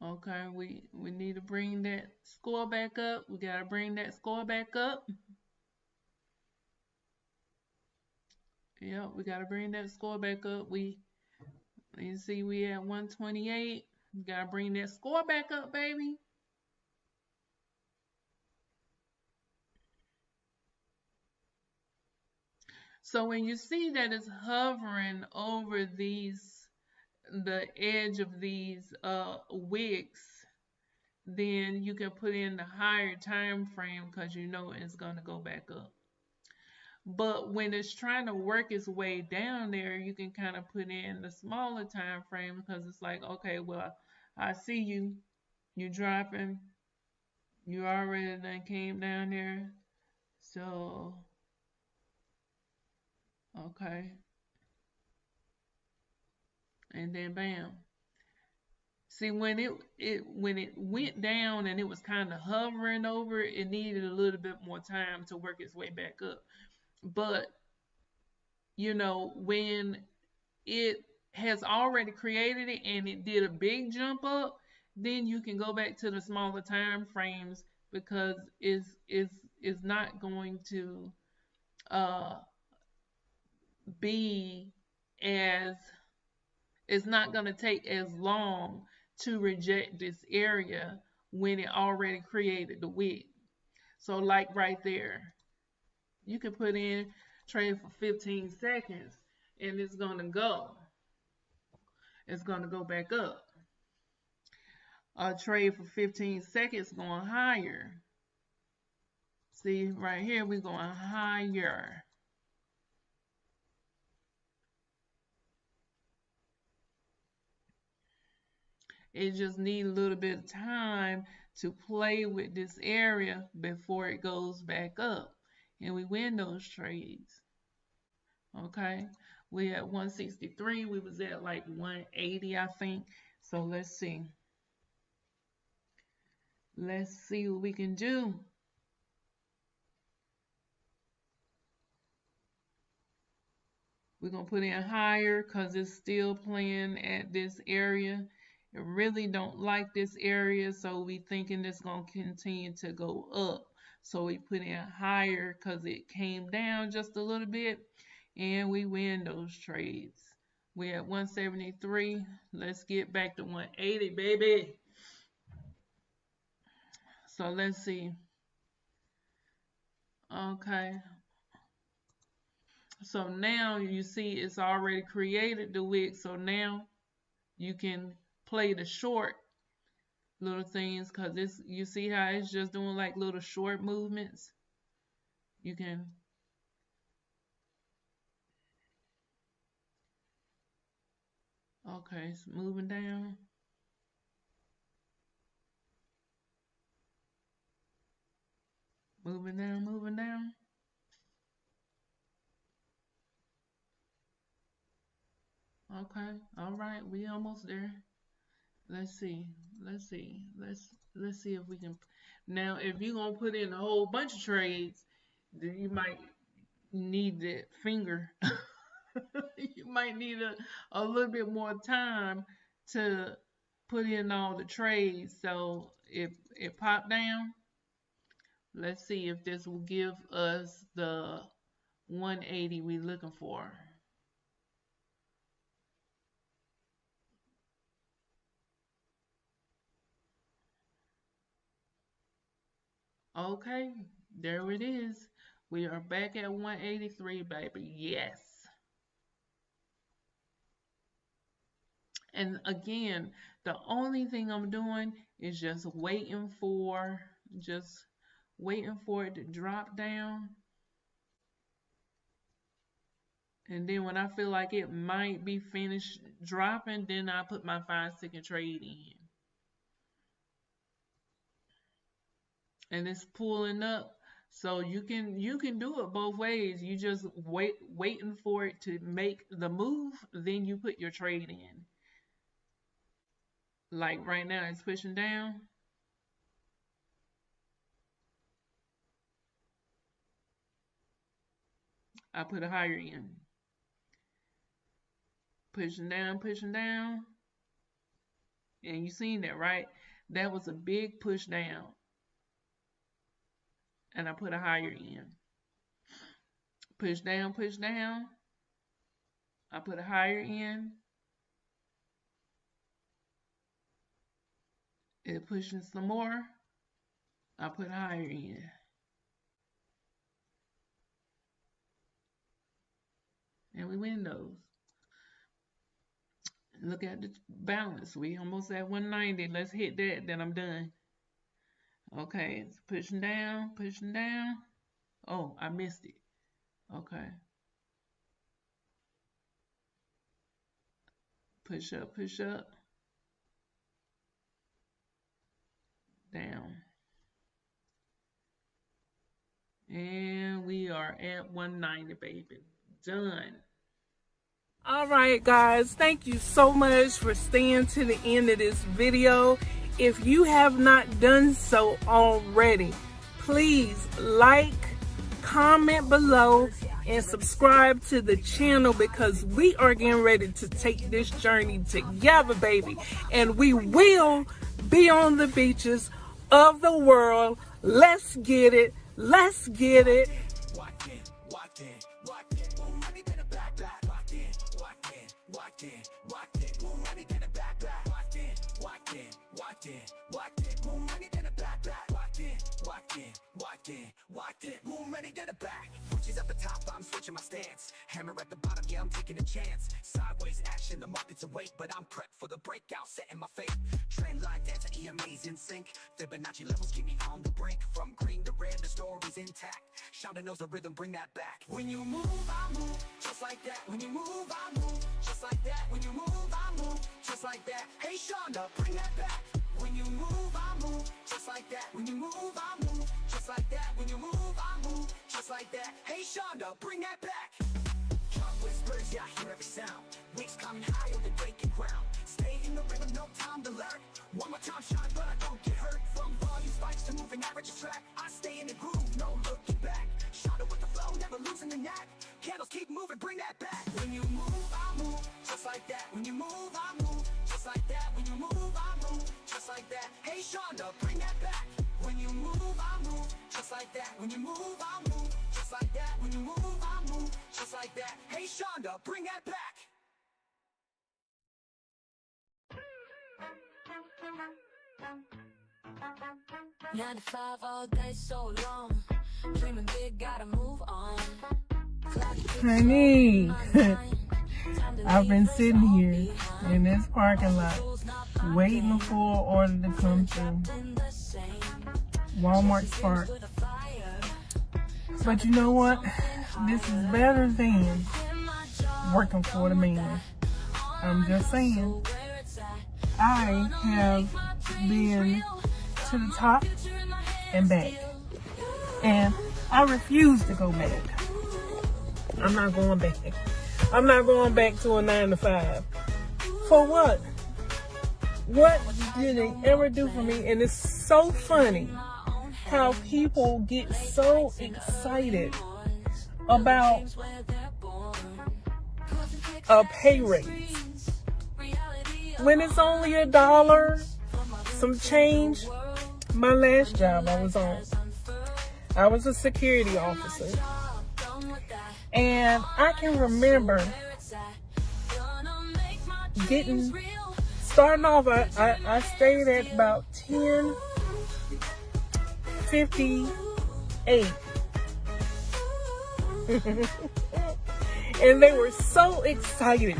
Okay, we need to bring that score back up. We gotta bring that score back up. Yep, we gotta bring that score back up. You see we at 128. We gotta bring that score back up, baby. So when you see that it's hovering over the edge of these wicks, then you can put in the higher time frame because you know it's gonna go back up. But when it's trying to work its way down there, you can kind of put in the smaller time frame because it's like, okay, well, I see you dropping, you already done came down there, so okay, and then bam. See when it went down and it was kind of hovering over it, it needed a little bit more time to work its way back up. But when it has already created it and it did a big jump up, then you can go back to the smaller time frames because it's not going to uh, be as it's not going to take as long to reject this area when it already created the wick. So like right there, you can put in trade for 15 seconds and it's going to go. It's going to go back up. A trade for 15 seconds going higher. See right here, we're going higher. It just needs a little bit of time to play with this area before it goes back up. And we win those trades. Okay. We at 163. We was at like 180, I think. So let's see. Let's see what we can do. We're going to put in higher because it's still playing at this area. I really don't like this area, so we thinking it's going to continue to go up. So we put in higher because it came down just a little bit, and we win those trades. We're at 173. Let's get back to 180, baby. So let's see. Okay. So now you see it's already created the wick. So now you can play the short little things because you see how it's just doing like little short movements. You can okay, it's moving down. Moving down, moving down. Okay, all right, we almost there. Let's see. Let's see. Let's see if we can. Now, if you're gonna put in a whole bunch of trades, then you might need that finger. You might need a little bit more time to put in all the trades. So if it popped down, let's see if this will give us the 180 we're looking for. Okay, there it is. We are back at 183, baby. Yes. And again, the only thing I'm doing is just waiting for it to drop down. And then when I feel like it might be finished dropping, then I put my 5-second trade in. And it's pulling up. So you can do it both ways. You just waiting for it to make the move, then you put your trade in. Like right now it's pushing down. I put a higher in. Pushing down, and you seen that, right? That was a big push down, and I put a higher in. Push down, I put a higher in. It pushing some more, I put a higher in. And we win those. Look at the balance. We almost at 190. Let's hit that, then I'm done. Okay, it's pushing down. Oh, I missed it. Okay. Push up. Down. And we are at 190, baby. Done. All right, guys, thank you so much for staying to the end of this video. If you have not done so already, please like, comment below, and subscribe to the channel, because we are getting ready to take this journey together, baby. And we will be on the beaches of the world. Let's get it. Boom, ready to the back. Butches at the top, I'm switching my stance. Hammer at the bottom, yeah, I'm taking a chance. Sideways action, the market's awake, but I'm prepped for the breakout, setting my fate. Trend like dance, EMA's in sync. Fibonacci levels keep me on the brink. From green to red, the story's intact. Shonda knows the rhythm, bring that back. When you move, I move, just like that. When you move, I move, just like that. When you move, I move, just like that. Hey Shonda, bring that back. When you move, I move, just like that. When you move, I move, just like that. When you move, I move, just like that. Hey Shonda, bring that back. Chart whispers, yeah, I hear every sound. Wings coming high on the breaking ground. Stay in the rhythm, no time to learn. One more time, shine, but I don't get hurt. From volume spikes to moving average track, I stay in the groove, no looking back. Shonda with the flow, never losing the knack. Candles keep moving, bring that back. When you move, I move, just like that. When you move, I move, just like that. When you move, I move, just like that. Hey Shonda, bring that back. When you move, I move, just like that. When you move, I move, just like that. When you move, I move, just like that. Hey Shonda, bring that back. Nine to five all day, so long. Dreaming big, gotta move on. Honey, I've been sitting here in this parking lot waiting for an order to come through. Walmart Spark. But you know what? This is better than working for the man. I'm just saying. I have been to the top and back. And I refuse to go back. I'm not going back. I'm not going back to a 9 to 5. For what? What did they ever do for me? And it's so funny how people get so excited about a pay raise when it's only $1, some change. My last job I was on, I was a security officer, and I can remember starting off, I stayed at about 10:58. And they were so excited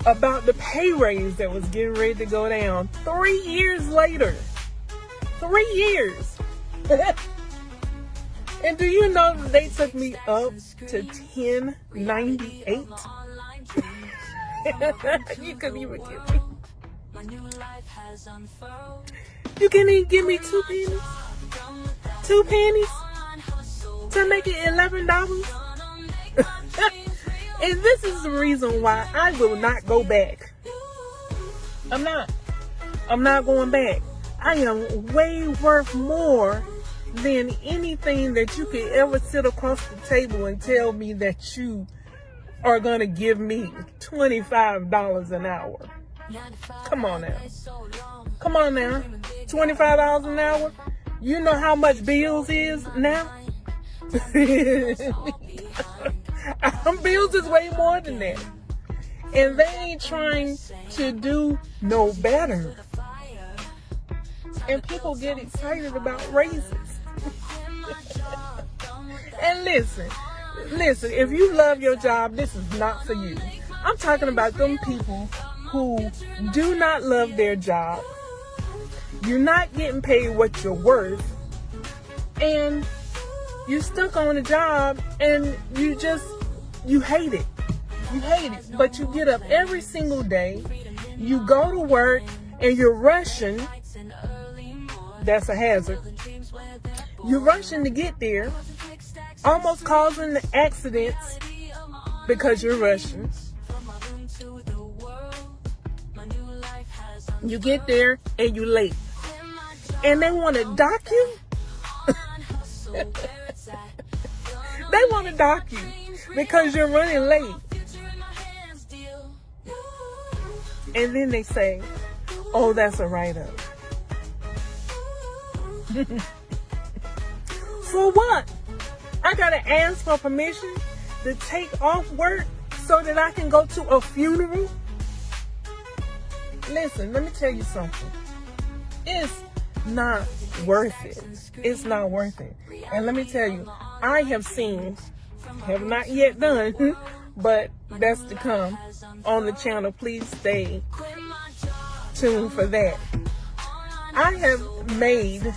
about the pay raise that was getting ready to go down 3 years later. 3 years. And do you know that they took me up to 1098? You couldn't even give me. You can't even give me 2 pennies? 2 pennies? To make it $11? And this is the reason why I will not go back. I'm not going back. I am way worth more than anything that you could ever sit across the table and tell me that you are going to give me $25 an hour. Come on now. Come on now. $25 an hour? You know how much bills is now? Bills is way more than that. And they ain't trying to do no better. And people get excited about raises. And listen, if you love your job, this is not for you. I'm talking about them people who do not love their job. You're not getting paid what you're worth. And you're stuck on a job and you hate it. You hate it. But you get up every single day. You go to work and you're rushing. That's a hazard. You're rushing to get there, almost causing accidents because you're rushing. You get there and you're late. And they want to dock you. They want to dock you because you're running late. And then they say, oh, that's a write-up. For what? I gotta ask for permission to take off work so that I can go to a funeral? Listen, let me tell you something. It's not worth it. It's not worth it. And let me tell you, I have seen, have not yet done, but that's to come on the channel. Please stay tuned for that. I have made,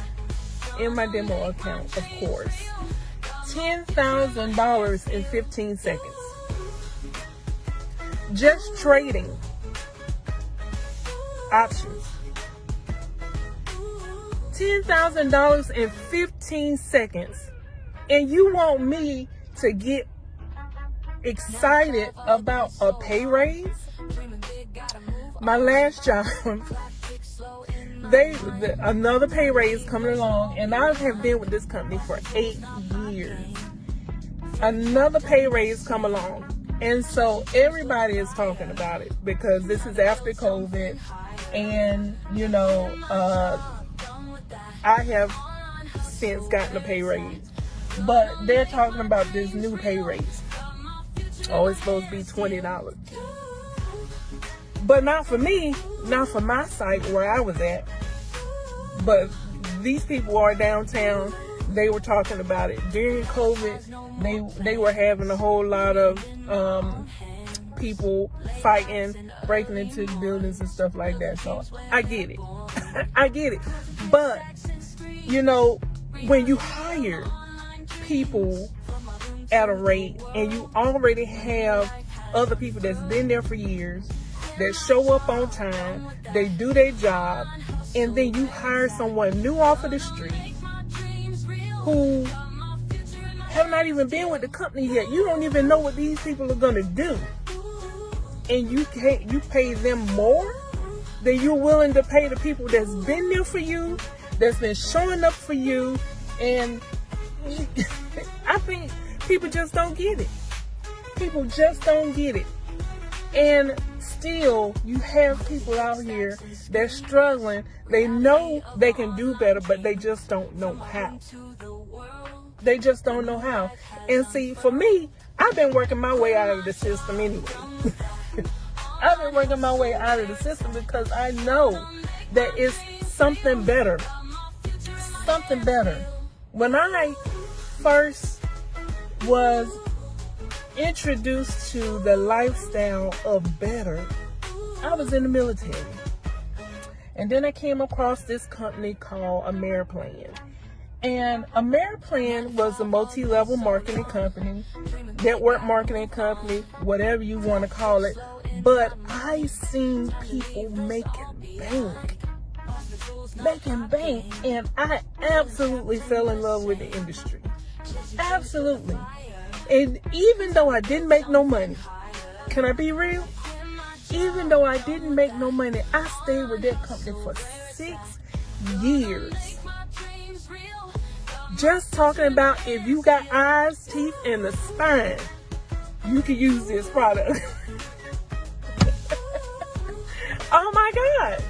in my demo account, of course, $10,000 in 15 seconds. Just trading options. $10,000 in 15 seconds. And you want me to get excited about a pay raise? My last job, another pay raise coming along, and I have been with this company for 8 years. Another pay raise come along, and so everybody is talking about it because this is after COVID, and you know, I have since gotten a pay raise, but they're talking about this new pay raise. Oh, it's supposed to be $20. But not for me, not for my site where I was at. But these people are downtown. They were talking about it. During COVID, they were having a whole lot of people fighting, breaking into the buildings and stuff like that. So I get it. I get it. But, you know, when you hire people at a rate and you already have other people that's been there for years, that show up on time, they do their job, and then you hire someone new off of the street who have not even been with the company yet. You don't even know what these people are gonna do, and you pay them more than you're willing to pay the people that's been there for you, that's been showing up for you. And I think people just don't get it. People just don't get it. And still, you have people out here that's struggling. They know they can do better, but they just don't know how. They just don't know how. And see, for me, I've been working my way out of the system anyway. I've been working my way out of the system because I know that it's something better. Something better. When I first was introduced to the lifestyle of better, I was in the military. And then I came across this company called Ameriplan. And Ameriplan was a multi-level marketing company, network marketing company, whatever you want to call it. But I seen people making bank, and I absolutely fell in love with the industry. Absolutely. And even though I didn't make no money, can I be real? Even though I didn't make no money, I stayed with that company for 6 years. Just talking about if you got eyes, teeth, and the spine, you can use this product. Oh my God.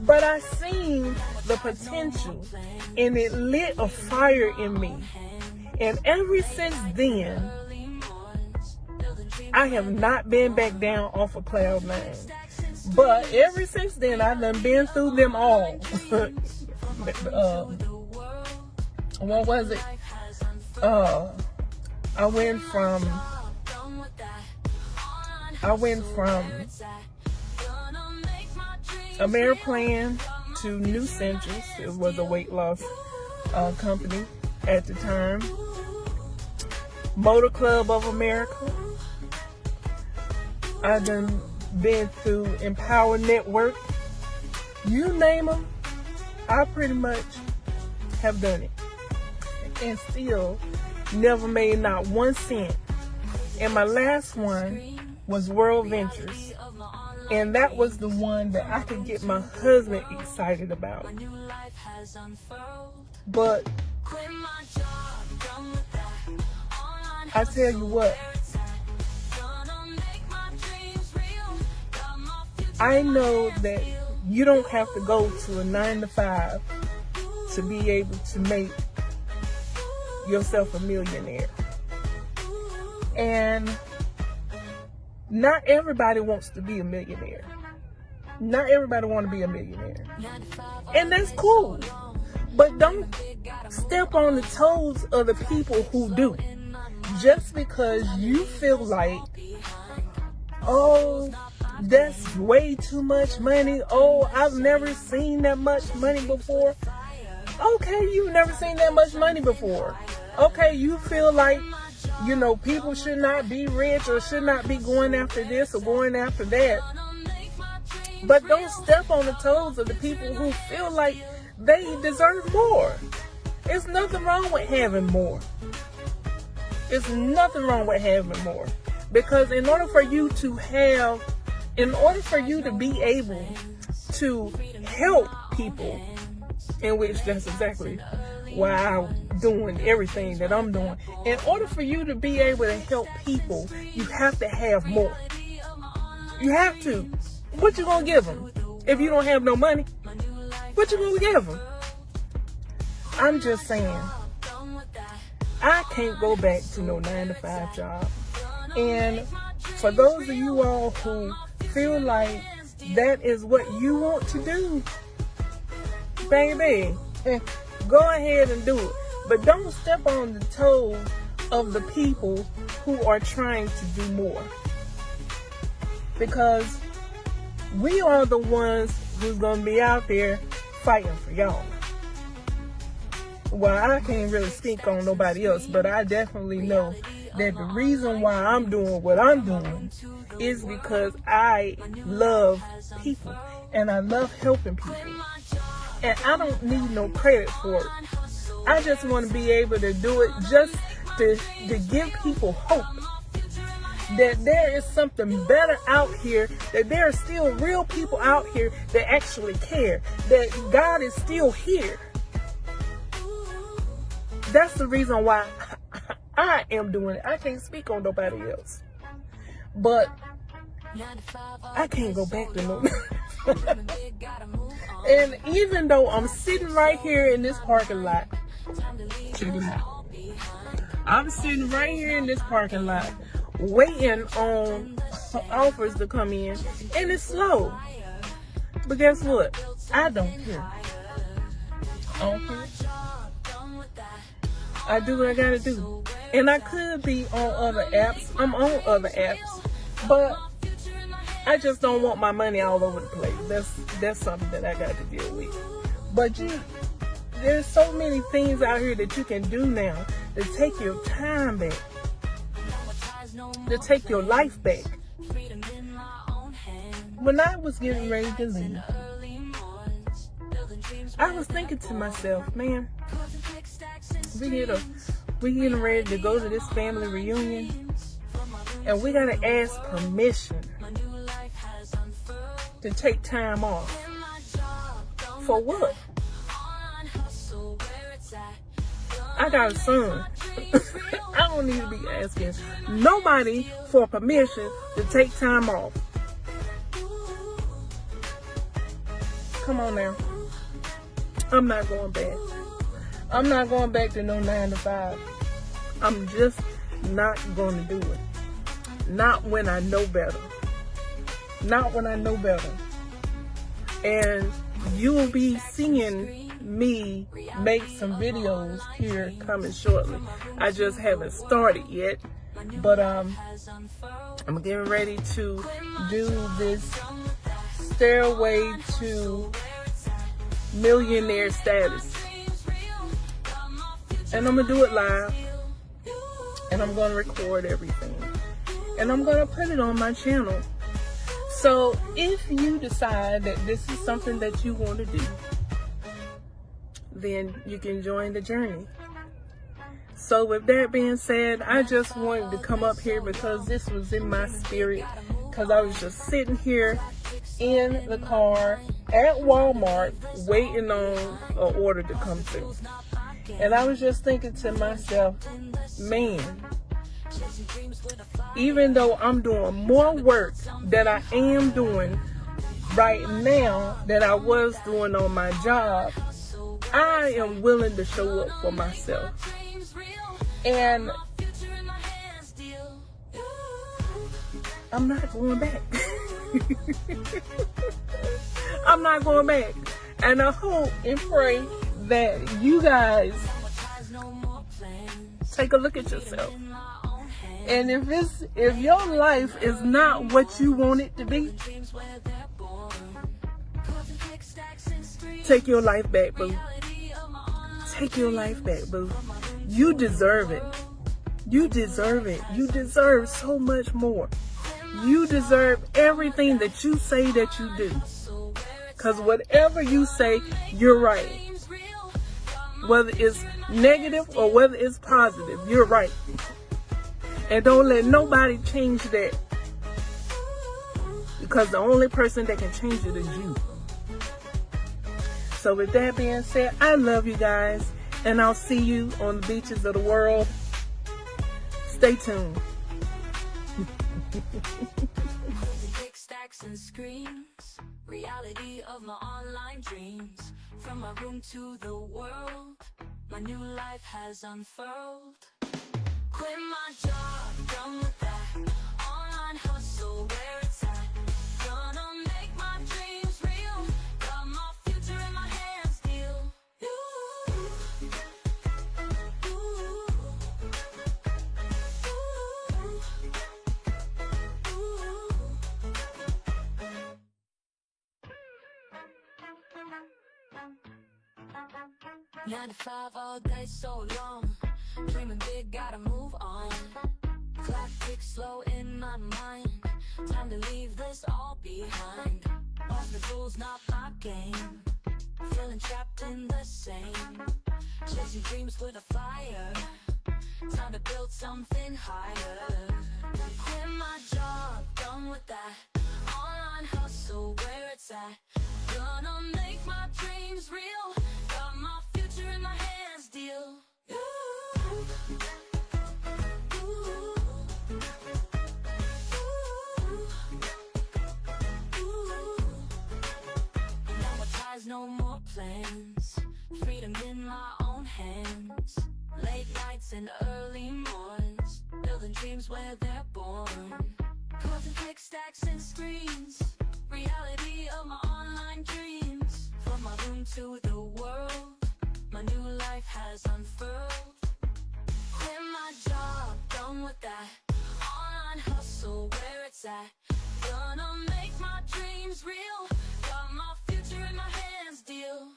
But I seen the potential and it lit a fire in me. And ever since then, I have not been back down off of cloud nine. But ever since then, I've done been through them all. What was it? I went from Ameriplan to New Centers. It was a weight loss company at the time. Motor Club of America. I done been through Empower Network. You name them, I pretty much have done it. And still never made not 1 cent. And my last one was World Ventures. And that was the one that I could get my husband excited about. But I tell you what, I know that you don't have to go to a 9-to-5 to be able to make yourself a millionaire. And not everybody wants to be a millionaire. Not everybody wants to be a millionaire. And that's cool. But don't step on the toes of the people who do. Just because you feel like, oh, that's way too much money. Oh, I've never seen that much money before. Okay, you've never seen that much money before. Okay, you feel like, you know, people should not be rich or should not be going after this or going after that. But don't step on the toes of the people who feel like they deserve more. There's nothing wrong with having more. There's nothing wrong with having more. Because in order for you to be able to help people, in which that's exactly why I'm doing everything that I'm doing. In order for you to be able to help people, you have to have more. You have to. What you gonna give them? If you don't have no money, what you gonna give them? I'm just saying, I can't go back to no 9-to-5 job. And for those of you all who feel like that is what you want to do, baby, go ahead and do it. But don't step on the toes of the people who are trying to do more. Because we are the ones who's going to be out there fighting for y'all. Well, I can't really speak on nobody else, but I definitely know that the reason why I'm doing what I'm doing is because I love people and I love helping people. And I don't need no credit for it. I just want to be able to do it just to give people hope that there is something better out here, that there are still real people out here that actually care, that God is still here. That's the reason why I am doing it. I can't speak on nobody else. But I can't go back to no. And even though I'm sitting right here in this parking lot, I'm sitting right here in this parking lot waiting on offers to come in, and it's slow. But guess what? I don't care. I don't care. I do what I gotta do. And I could be on other apps. I'm on other apps. But I just don't want my money all over the place. That's something that I got to deal with. But there's so many things out here that you can do now to take your time back, to take your life back. When I was getting ready to leave, I was thinking to myself, man, we getting ready to go to this family reunion, and we gotta ask permission to take time off. For what? I got a son. I don't need to be asking nobody for permission to take time off. Come on now. I'm not going back. I'm not going back to no 9 to 5. I'm just not going to do it. Not when I know better. Not when I know better. And you'll be seeing me make some videos here coming shortly. I just haven't started yet. But I'm getting ready to do this stairway to millionaire status. And I'm going to do it live. And I'm going to record everything. And I'm going to put it on my channel. So if you decide that this is something that you want to do, then you can join the journey. So with that being said, I just wanted to come up here because this was in my spirit. Because I was just sitting here in the car at Walmart waiting on an order to come through. And I was just thinking to myself, man, even though I'm doing more work that I am doing right now than I was doing on my job, I am willing to show up for myself. And I'm not going back. I'm not going back. And I hope and pray that you guys take a look at yourself. And if your life is not what you want it to be, take your life back, boo. Take your life back, boo. You deserve it. You deserve it. You deserve so much more. You deserve everything that you say that you do. Because whatever you say, you're right. Whether it's negative or whether it's positive, you're right. And don't let nobody change that. Because the only person that can change it is you. So with that being said, I love you guys. And I'll see you on the beaches of the world. Stay tuned. Stacks and screens, reality of my online dreams. From my room to the world, my new life has unfurled. Quit my job, done with that. Online hustle, where it's at. Gonna make my dreams real. Got my future in my hands, deal. Nine to 5 all day, so long. Dreaming big, gotta move on. Clock ticks slow in my mind. Time to leave this all behind. Off the rules, not my game. Feeling trapped in the same. Chasing dreams with a fire. Time to build something higher. Quit my job, done with that. Online hustle, where it's at. Gonna make my dreams real. Got my future in my hands, deal. No more plans, freedom in my own hands. Late nights and early morns, building dreams where they're born. Cards and pick stacks and screens, reality of my online dreams. From my room to the world, my new life has unfurled. Quit my job, done with that. Online hustle, where it's at. Gonna make my dreams real. Got my future in my hands, deal.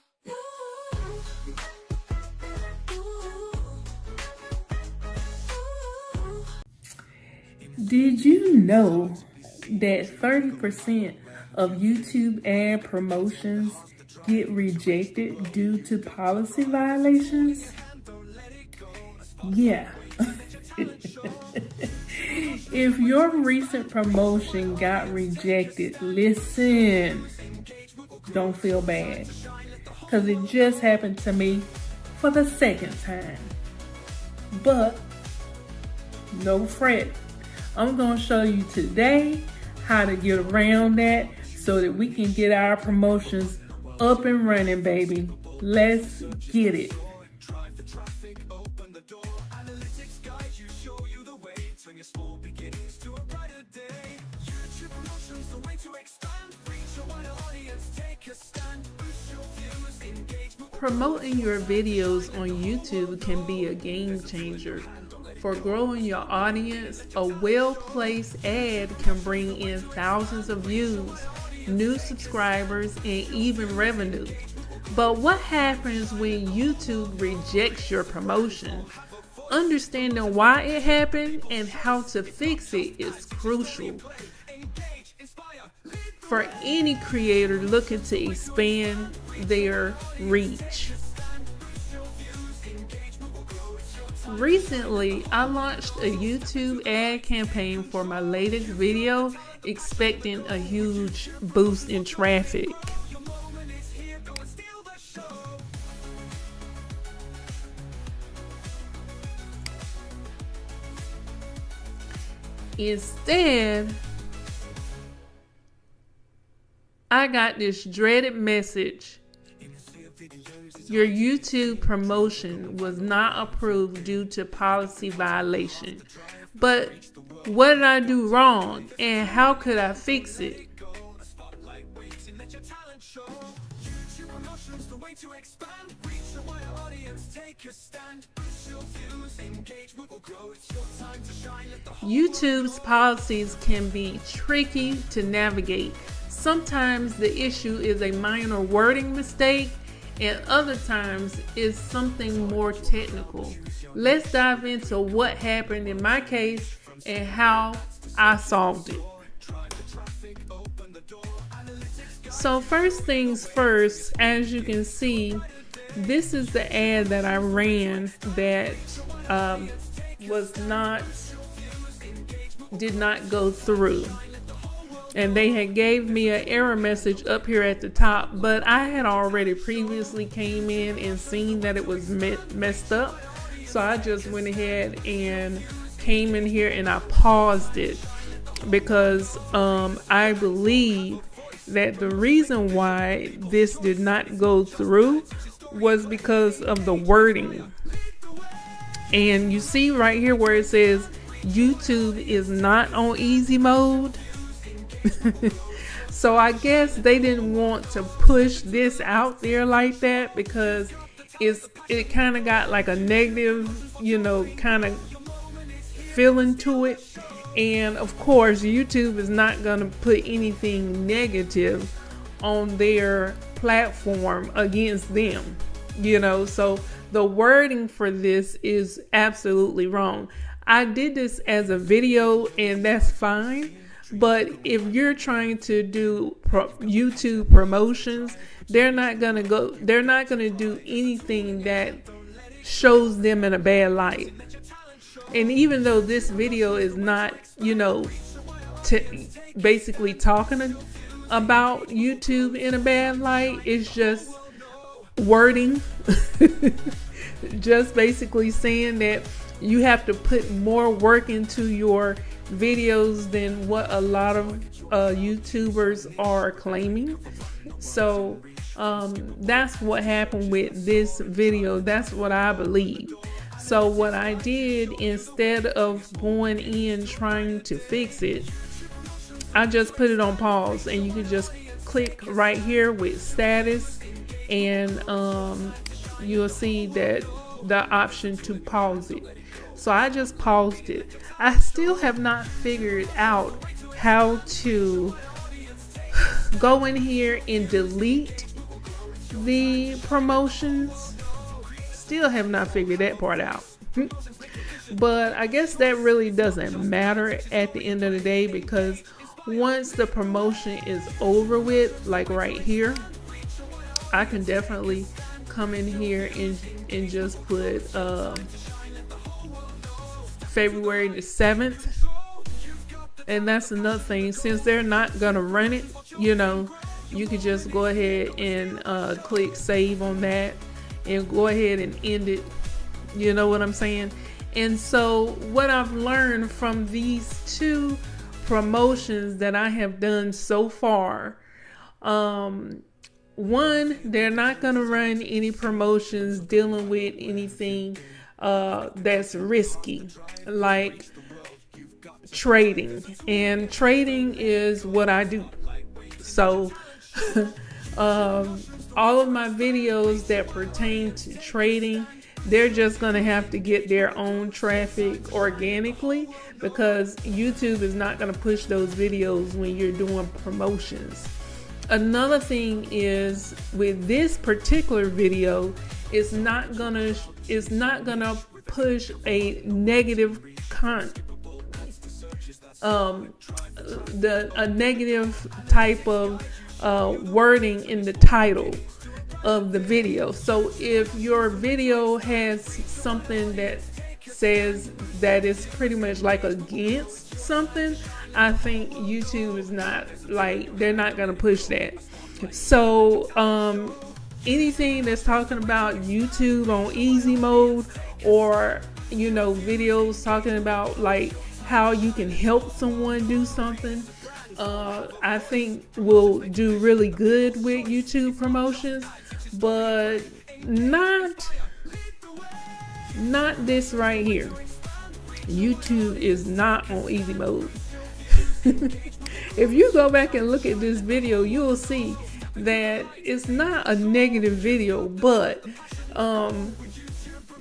Did you know that 30% of YouTube ad promotions get rejected due to policy violations? Yeah. If your recent promotion got rejected, listen, don't feel bad, because it just happened to me for the second time. But no fret. I'm going to show you today how to get around that so that we can get our promotions up and running, baby. Let's get it. Promoting your videos on YouTube can be a game changer. For growing your audience, a well-placed ad can bring in thousands of views, new subscribers, and even revenue. But what happens when YouTube rejects your promotion? Understanding why it happened and how to fix it is crucial for any creator looking to expand their reach. Recently, I launched a YouTube ad campaign for my latest video, expecting a huge boost in traffic. Instead, I got this dreaded message. Your YouTube promotion was not approved due to policy violation. But what did I do wrong and how could I fix it? YouTube's policies can be tricky to navigate. Sometimes the issue is a minor wording mistake, and other times it's something more technical. Let's dive into what happened in my case and how I solved it. So first things first, as you can see, this is the ad that I ran that did not go through. And they had gave me an error message up here at the top, but I had already previously came in and seen that it was messed up. So I just went ahead and came in here and I paused it because I believe that the reason why this did not go through was because of the wording. And you see right here where it says YouTube is not on easy mode. So I guess they didn't want to push this out there like that because it kind of got like a negative, kind of feeling to it. And of course, YouTube is not going to put anything negative on their platform against them, so the wording for this is absolutely wrong. I did this as a video and that's fine. But if you're trying to do YouTube promotions, they're not going to do anything that shows them in a bad light. And even though this video is not, basically talking about YouTube in a bad light, it's just wording, just basically saying that you have to put more work into your videos than what a lot of YouTubers are claiming. So that's what happened with this video. That's what I believe. So what I did, instead of going in trying to fix it, I just put it on pause, and you can just click right here with status, and you'll see that the option to pause it. So I just paused it. I still have not figured out how to go in here and delete the promotions. Still have not figured that part out. But I guess that really doesn't matter at the end of the day, because once the promotion is over with, like right here, I can definitely come in here and just put February the 7th. And that's another thing, since they're not gonna run it, you can just go ahead and click save on that and go ahead and end it. You know what I'm saying? And so what I've learned from these two promotions that I have done so far, one, they're not going to run any promotions dealing with anything that's risky, like trading. And trading is what I do. So all of my videos that pertain to trading, they're just going to have to get their own traffic organically, because YouTube is not going to push those videos when you're doing promotions. Another thing is, with this particular video, it's not gonna push a negative a negative type of wording in the title of the video. So if your video has something that says that it's pretty much like against something, I think YouTube is not, like, they're not going to push that. So anything that's talking about YouTube on easy mode, or videos talking about like how you can help someone do something, I think will do really good with YouTube promotions, but not this right here. YouTube is not on easy mode. If you go back and look at this video, you'll see that it's not a negative video, but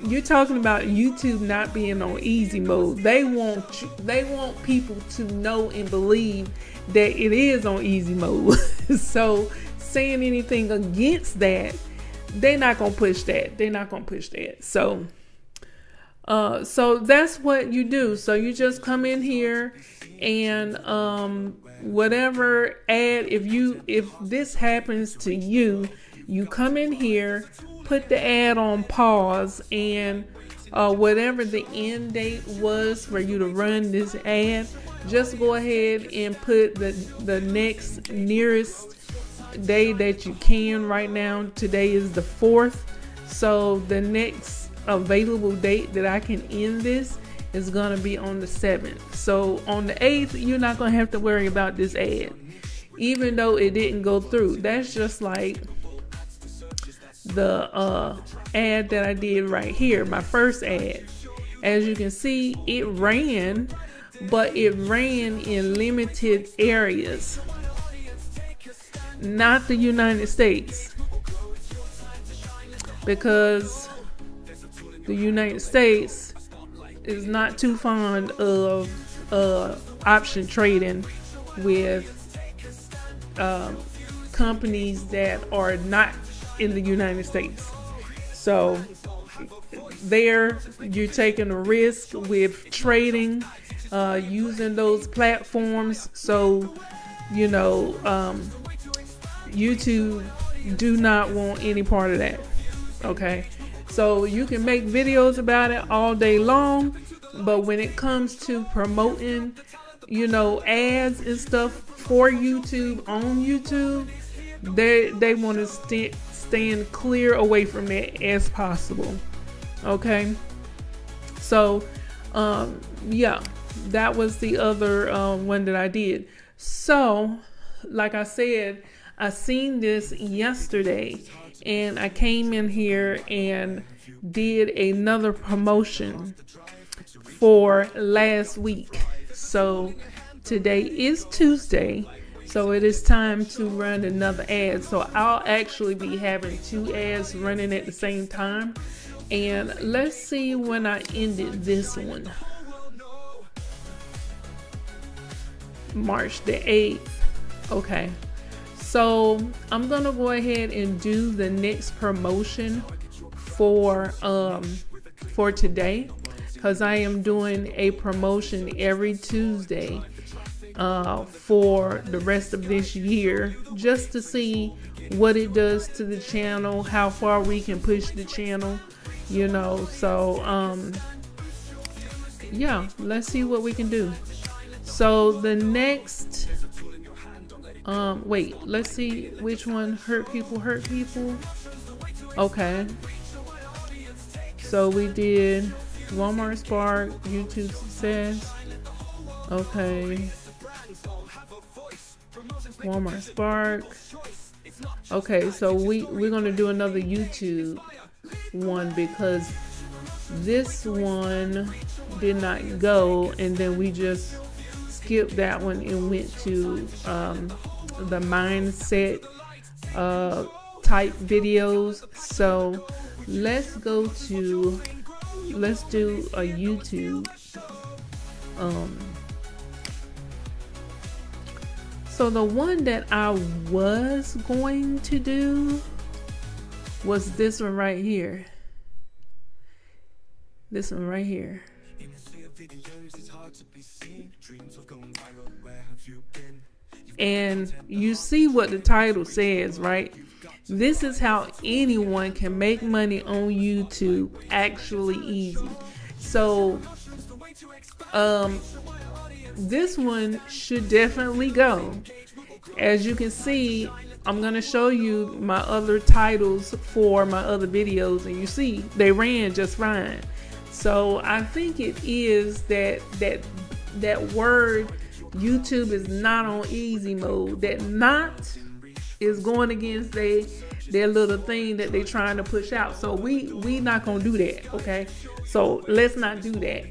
you're talking about YouTube not being on easy mode. They want people to know and believe that it is on easy mode. So saying anything against that, they're not gonna push that. So that's what you do. So you just come in here and whatever ad, if this happens to you, you come in here, put the ad on pause, and whatever the end date was for you to run this ad, just go ahead and put the next nearest day that you can. Right now, today is the 4th, so the next available date that I can end this is going to be on the 7th. So on the 8th, you're not going to have to worry about this ad, even though it didn't go through. That's just like the ad that I did right here, my first ad. As you can see, it ran, but it ran in limited areas, not the United States, because the United States is not too fond of option trading with companies that are not in the United States. So there, you're taking a risk with trading using those platforms. So YouTube do not want any part of that. Okay, so you can make videos about it all day long, but when it comes to promoting ads and stuff for YouTube on YouTube, they want to stand clear away from that as possible. Okay, so yeah, that was the other one that I did. So like I said, I seen this yesterday, and I came in here and did another promotion for last week. So today is Tuesday, so it is time to run another ad. So I'll actually be having 2 ads running at the same time. And let's see when I ended this one. March the 8th. Okay. So I'm gonna go ahead and do the next promotion for today, because I am doing a promotion every Tuesday for the rest of this year, just to see what it does to the channel, how far we can push the channel, so yeah, let's see what we can do. So the next wait, let's see which one. Hurt people. Okay, so we did Walmart Spark, YouTube success. Okay. Walmart Spark. Okay, so we're gonna do another YouTube one because this one did not go, and then we just skipped that one and went to the mindset type videos. So let's do a YouTube. So the one that I was going to do was this one right here. This one right here. And you see what the title says, right? This is how anyone can make money on YouTube actually easy. So this one should definitely go. As you can see, I'm going to show you my other titles for my other videos, and you see they ran just fine. So I think it is that word YouTube is not on easy mode. That not is going against their little thing that they're trying to push out. So we not gonna do that, okay? So let's not do that.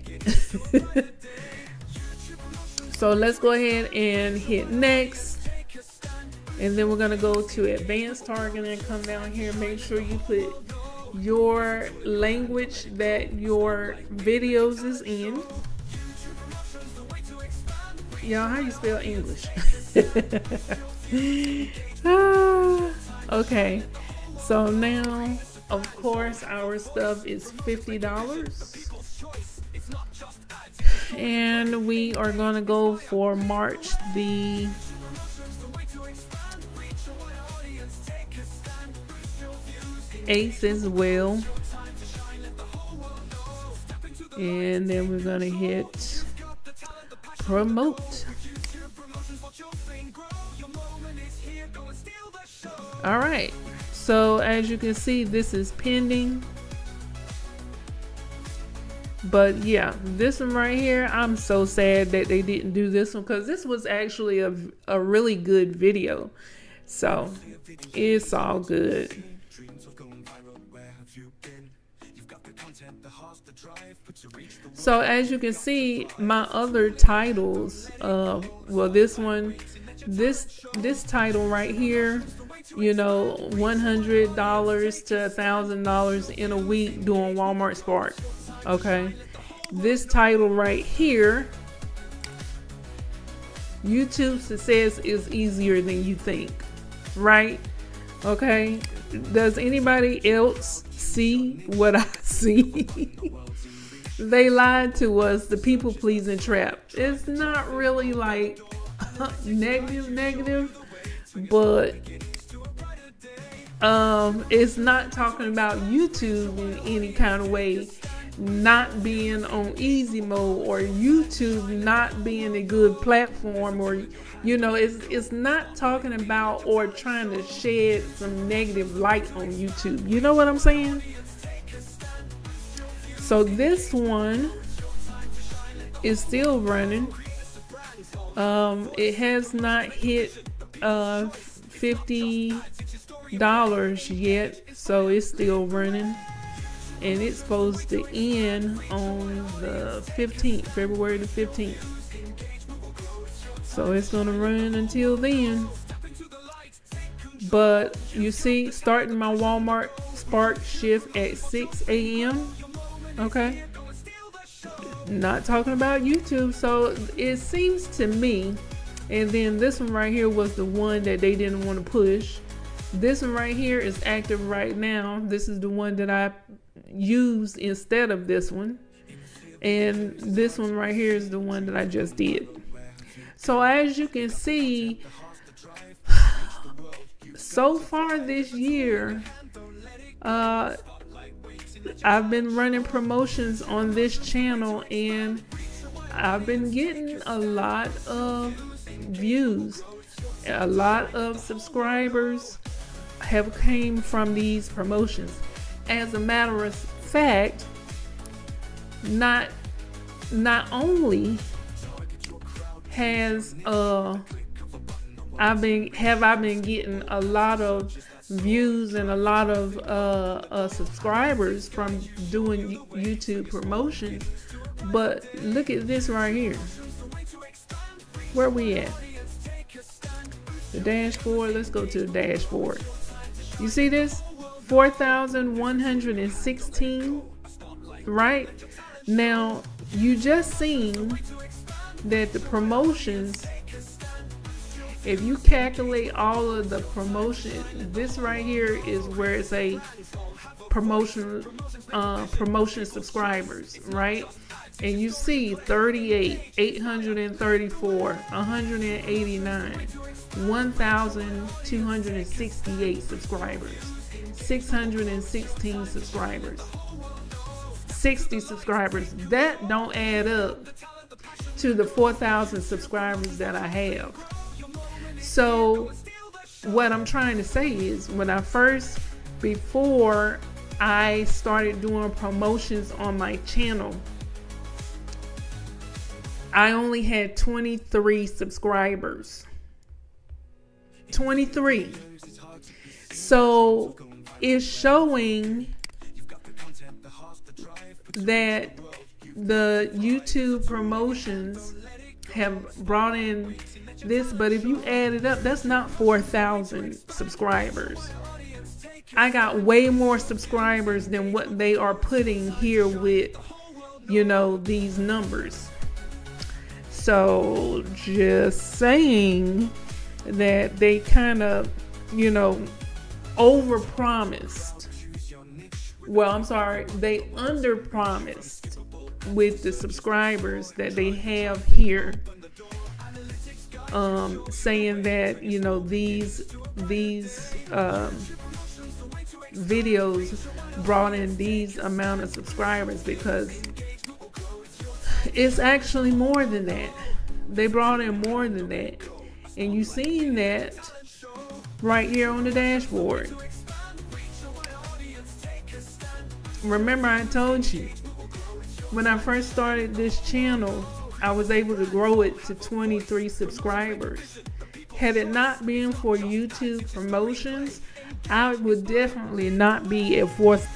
So let's go ahead and hit next, and then we're gonna go to advanced targeting and come down here. Make sure you put your language that your videos is in. Y'all, how you spell English? Okay, so now of course our stuff is $50, and we are gonna go for March the 8th as well, and then we're gonna hit promote. All right, so as you can see, this is pending. But yeah, this one right here, I'm so sad that they didn't do this one, because this was actually a really good video. So it's all good. So as you can see, my other titles, well, this one, this title right here, you know, $100 to $1,000 in a week doing Walmart Spark. Okay, this title right here, YouTube success is easier than you think, right? Okay, does anybody else see what I see? They lied to us, the people pleasing trap. It's not really like negative, but it's not talking about YouTube in any kind of way not being on easy mode, or YouTube not being a good platform, or you know, it's not talking about or trying to shed some negative light on YouTube. You know what I'm saying? So this one is still running. It has not hit $50 yet, so it's still running, and it's supposed to end on the 15th, February the 15th. So it's gonna run until then. But you see, starting my Walmart Spark shift at 6 a.m. Okay, not talking about YouTube. So it seems to me, and then this one right here was the one that they didn't want to push. This one right here is active right now. This is the one that I used instead of this one, and this one right here is the one that I just did. So as you can see, so far this year, I've been running promotions on this channel, and I've been getting a lot of views. A lot of subscribers have came from these promotions. As a matter of fact, not only has I been getting a lot of views and a lot of subscribers from doing YouTube promotions, but look at this right here. Where we at? The dashboard. Let's go to the dashboard. You see this? 4,116, right? Now, you just seen that the promotions, if you calculate all of the promotion, this right here is where it's a promotion subscribers, right? And you see 38, 834, 189, 1,268 subscribers, 616 subscribers, 60 subscribers. That don't add up to the 4,000 subscribers that I have. So what I'm trying to say is, before I started doing promotions on my channel, I only had 23 subscribers. 23. So it's showing that the YouTube promotions have brought in this, but if you add it up, that's not 4,000 subscribers. I got way more subscribers than what they are putting here with, these numbers. So just saying that they kind of, overpromised. Well, I'm sorry, they underpromised with the subscribers that they have here. Saying that, these videos brought in these amount of subscribers, because it's actually more than that. They brought in more than that. And you seen that right here on the dashboard. Remember, I told you, when I first started this channel, I was able to grow it to 23 subscribers. Had it not been for YouTube promotions, I would definitely not be at 4th.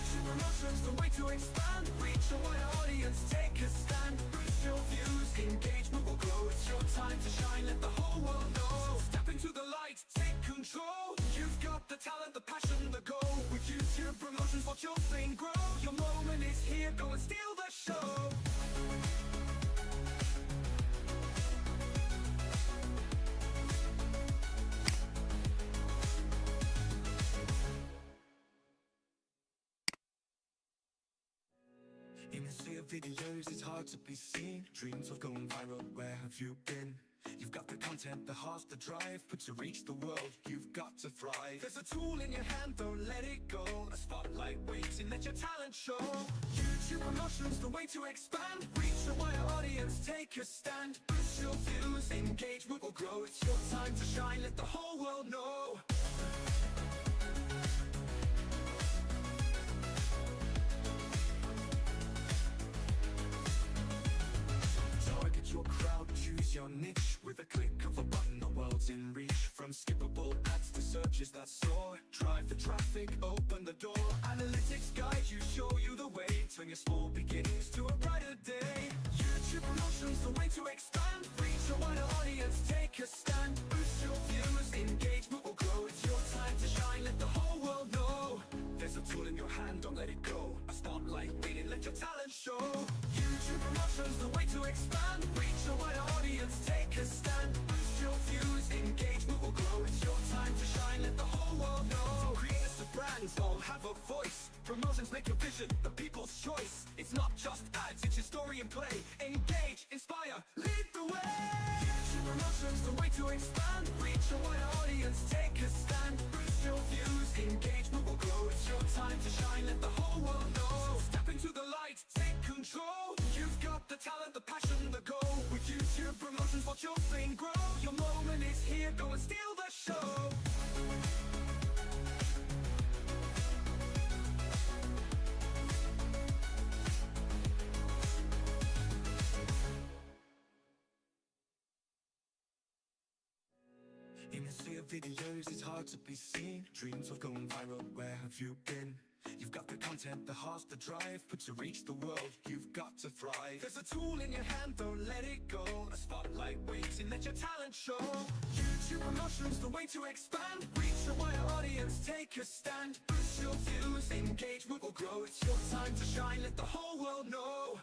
In a sea of videos, it's hard to be seen. Dreams of going viral, where have you been? You've got the content, the heart, the drive, but to reach the world, you've got to thrive. There's a tool in your hand, don't let it go. A spotlight waiting, let your talent show. YouTube promotions, the way to expand. Reach a wider audience, take a stand. Boost your views, engagement will grow. It's your time to shine, let the whole world know. Your crowd, choose your niche. With a click of a button, the world's in reach. From skippable ads to searches that soar. Drive the traffic, open the door. Analytics guide you, show you the way. Turn your small beginnings to a brighter day. YouTube promotions, the way to expand. Reach a wider audience, take a stand. Boost your views, engagement will grow. It's your time to shine, let the whole world know. There's a tool in your hand, don't let it go. A spotlight waiting, let your talent show. YouTube promotions, the way to expand. Reach a wider audience, take a stand. Boost your views, engagement will grow. It's your time to shine, let the whole world know. Creators to brands all have a voice. Promotions make your vision the people's choice. It's not just ads, it's your story and play. Engage, inspire, lead the way. YouTube promotions, the way to expand. Reach a wider audience, take a stand. Boost your views, engagement will grow. It's your time to shine, let the whole world know. Step into the light, take control. You've got the talent, the passion, the goal. With YouTube promotions, watch your thing grow. Your moment is here, go and steal the show. In a sea of videos, it's hard to be seen. Dreams of going viral, where have you been? You've got the content, the heart, the drive, but to reach the world, you've got to thrive. There's a tool in your hand, don't let it go. A spotlight waiting, let your talent show. YouTube promotions, the way to expand. Reach a wider audience, take a stand. Boost your views, engagement will grow. It's your time to shine, let the whole world know.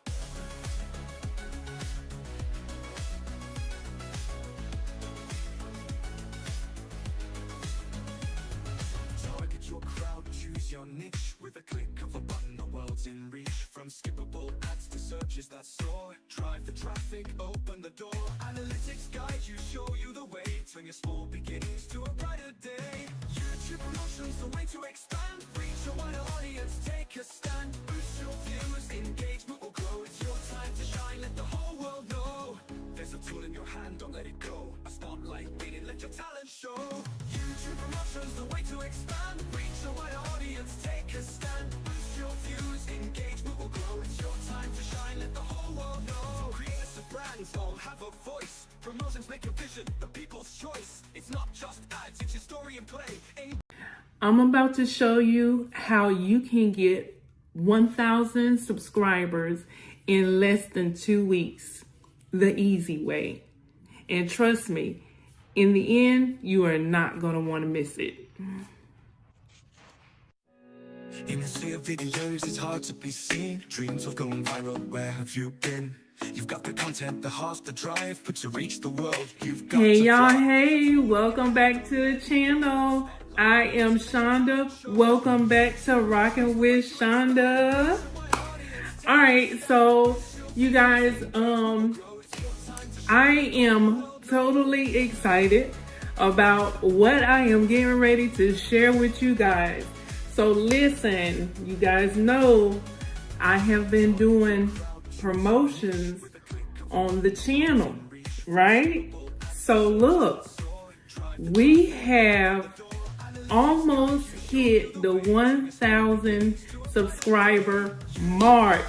Target your crowd, choose your niche. With a click of a button, the world's in reach. From skippable ads to searches that soar. Drive the traffic, open the door. Analytics guide you, show you the way. Turn your small beginnings to a brighter day. YouTube promotions, the way to expand. Reach a wider audience, take a stand. Boost your views, engagement will grow. It's your time to shine, let the whole world know. There's a tool in your hand, don't let it go. A spotlight waiting, let your talent show. YouTube promotions, the way to expand. Reach a wider audience, take a stand. Boost your views, engagement will grow. It's your time to shine, let the whole world know. Creators of brands all have a voice. Promotions make a vision, the people's choice. It's not just ads, it's your story and play. I'm about to show you how you can get 1,000 subscribers in less than 2 weeks, the easy way. And trust me, in the end, you are not going to want to miss it. In a sea of videos, it's hard to be seen. Dreams of going viral, where have you been? You've got the content, the heart, the drive, but to reach the world, you've got Hey to y'all, thrive. hey, welcome back to the channel. I am Shonda. Welcome back to Rockin with Shonda. All right, so you guys, I am totally excited about what I am getting ready to share with you guys. So listen, you guys know I have been doing promotions on the channel, right? So look, we have almost hit the 1,000 subscriber mark.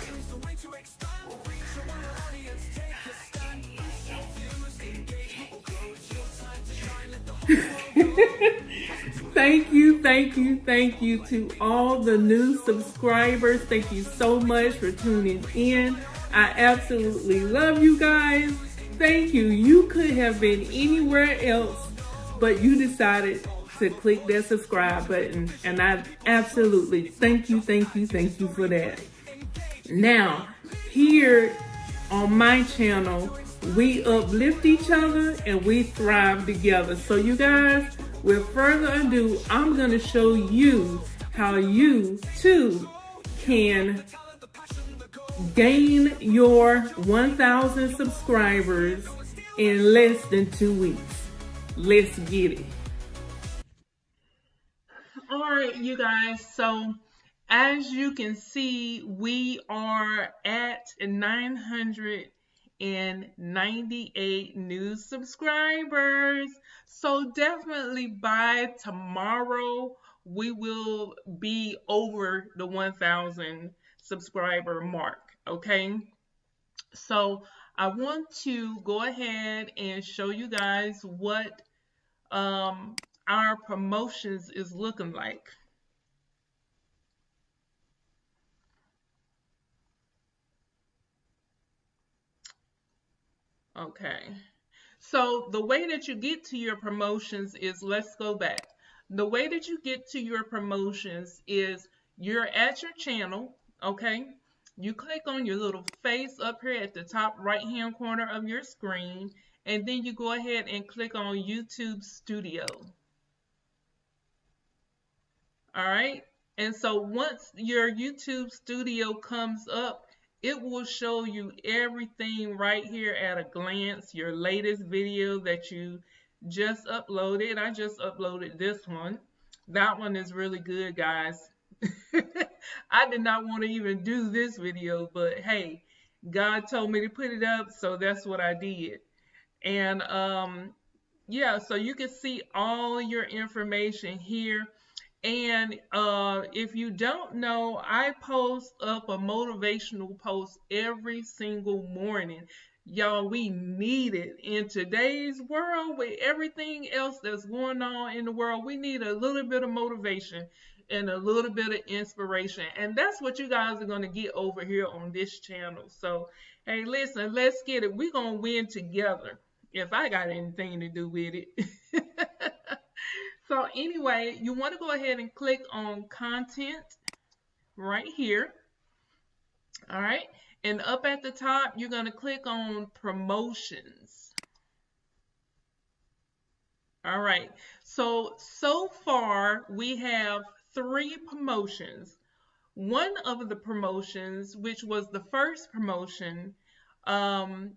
Thank you to all the new subscribers. Thank you so much for tuning in. I absolutely love you guys. Thank you. You could have been anywhere else, but you decided to click that subscribe button, and I absolutely thank you for that. Now, here on my channel, we uplift each other and we thrive together. So you guys, with further ado, I'm going to show you how you too can gain your 1,000 subscribers in less than 2 weeks. Let's get it. All right, you guys. So as you can see, we are at 998 new subscribers. So definitely by tomorrow, we will be over the 1,000 subscriber mark. Okay. So I want to go ahead and show you guys what our promotions is looking like. Okay, so the way that you get to your promotions is, let's go back. The way that you get to your promotions is you're at your channel, okay? You click on your little face up here at the top right hand corner of your screen, and then you go ahead and click on YouTube Studio. All right, and so once your YouTube Studio comes up, it will show you everything right here at a glance. Your latest video that you just uploaded. I just uploaded this one. That one is really good, guys. I did not want to even do this video, but hey, God told me to put it up, so that's what I did. And yeah, so you can see all your information here. And if you don't know, I post up a motivational post every single morning Y'all, we need it in today's world with everything else that's going on in the world. We need a little bit of motivation and a little bit of inspiration. And that's what you guys are going to get over here on this channel. So, hey, listen, let's get it. We're going to win together if I got anything to do with it. So, anyway, you want to go ahead and click on content right here. All right. And up at the top, you're going to click on promotions. All right. So far, we have 3 promotions. One of the promotions, which was the first promotion, I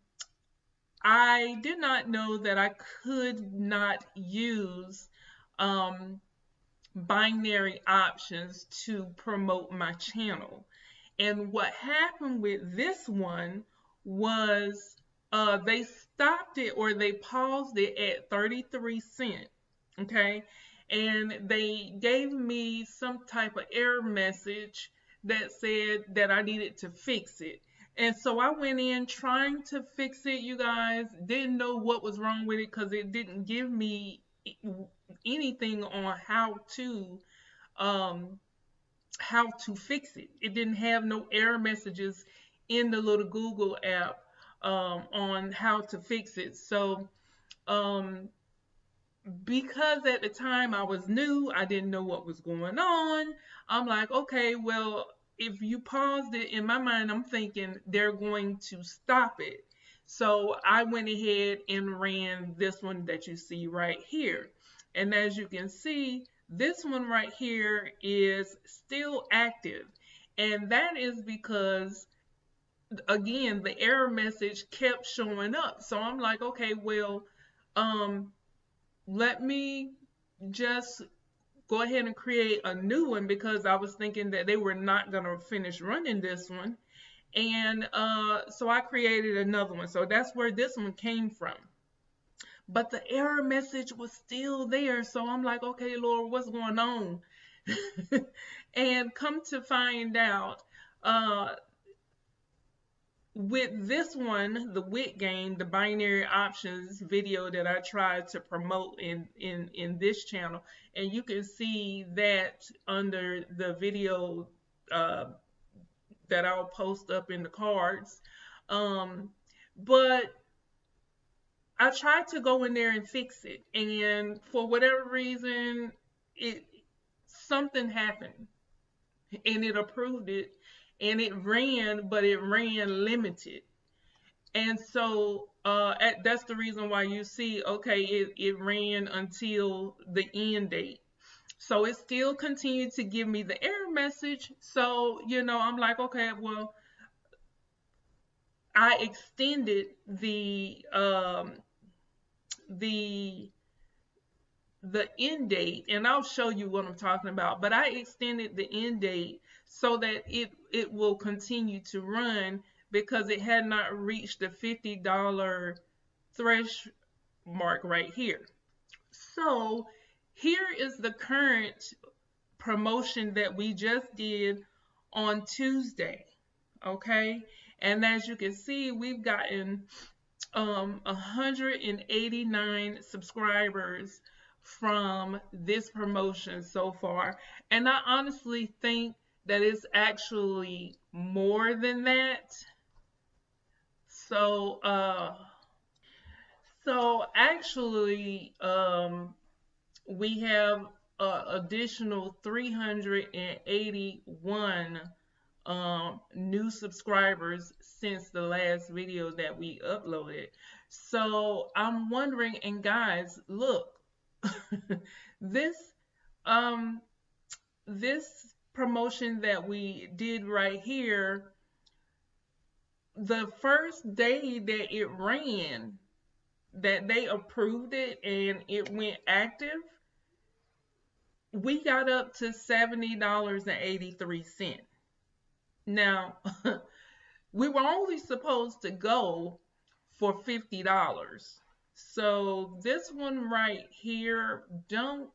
did not know that I could not use binary options to promote my channel. And what happened with this one was they stopped it, or they paused it at 33 cents. Okay. And they gave me some type of error message that said that I needed to fix it. And so I went in trying to fix it, you guys. Didn't know what was wrong with it because it didn't give me anything on um, how to fix it. It didn't have no error messages in the little Google app on how to fix it. So because at the time I was new, I didn't know what was going on. I'm like, okay, well, if you paused it, in my mind, I'm thinking they're going to stop it. So I went ahead and ran this one that you see right here. And as you can see, this one right here is still active. And that is because, again, the error message kept showing up. So I'm like, okay, well, let me just go ahead and create a new one, because I was thinking that they were not going to finish running this one. And so I created another one. So that's where this one came from. But the error message was still there. So I'm like, okay, Lord, what's going on? And come to find out, with this one, the WIT game, the binary options video that I tried to promote in this channel, and you can see that under the video that I'll post up in the cards. But I tried to go in there and fix it, and for whatever reason, something happened, and it approved it, and it ran, but it ran limited. And so that's the reason why you see, okay, it ran until the end date. So it still continued to give me the error message. So, I'm like, okay, well, I extended the end date, and I'll show you what I'm talking about, but I extended the end date so that it will continue to run, because it had not reached the $50 thresh mark right here. So here is the current promotion that we just did on Tuesday. Okay, and as you can see, we've gotten 189 subscribers from this promotion so far, and I honestly think that it's actually more than that. So actually, we have additional 381 new subscribers since the last video that we uploaded. So I'm wondering, and guys, look, this this promotion that we did right here, the first day that it ran, that they approved it and it went active, we got up to $70.83. Now, we were only supposed to go for $50. So this one right here, don't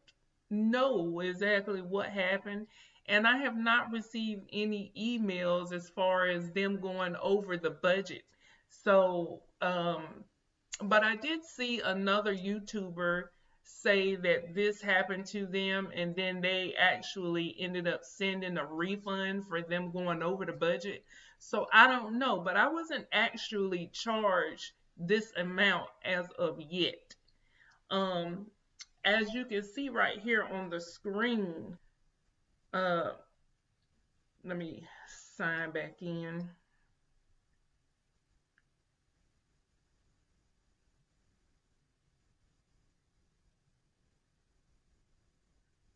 know exactly what happened. And I have not received any emails as far as them going over the budget. So, but I did see another YouTuber say that this happened to them and then they actually ended up sending a refund for them going over the budget. So I don't know, but I wasn't actually charged this amount as of yet. Um, as you can see right here on the screen, uh, let me sign back in.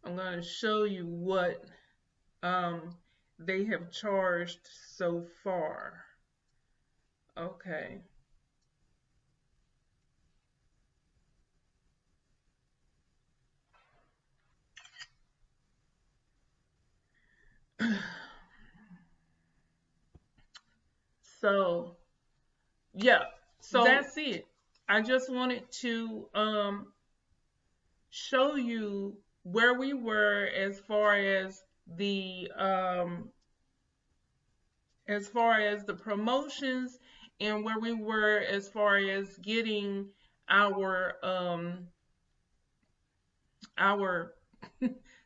I'm going to show you what um, they have charged so far. Okay. So, yeah. So that's it. I just wanted to show you where we were as far as the promotions and where we were as far as getting our our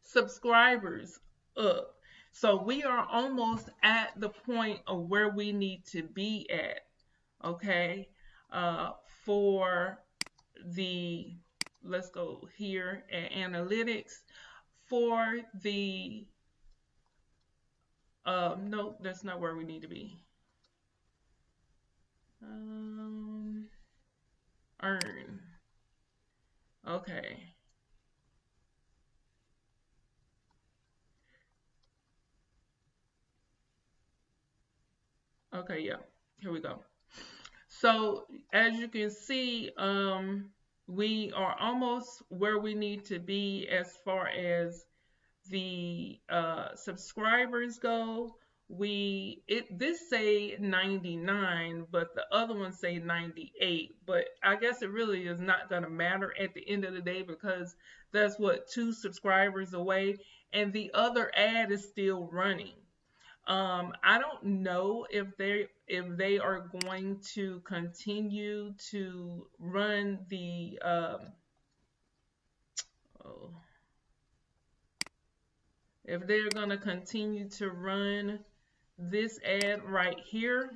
subscribers up. So we are almost at the point of where we need to be at, okay? Uh, for the, let's go here at analytics for the, no, that's not where we need to be. Um, earn. Okay. Okay, yeah. Here we go. So as you can see, we are almost where we need to be as far as the subscribers go. This say 99, but the other one say 98. But I guess it really is not gonna matter at the end of the day because that's what 2 subscribers away, and the other ad is still running. I don't know if they are going to continue to run the oh, if they're going to continue to run this ad right here,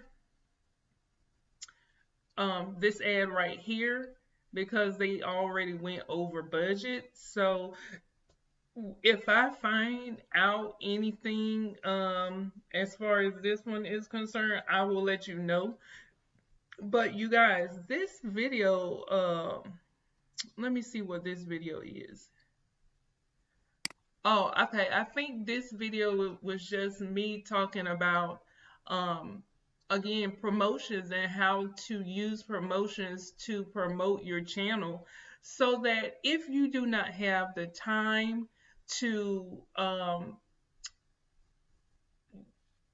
this ad right here, because they already went over budget. So if I find out anything as far as this one is concerned, I will let you know. But you guys, this video, let me see what this video is. Oh, okay. I think this video was just me talking about, um, again, promotions and how to use promotions to promote your channel so that if you do not have the time to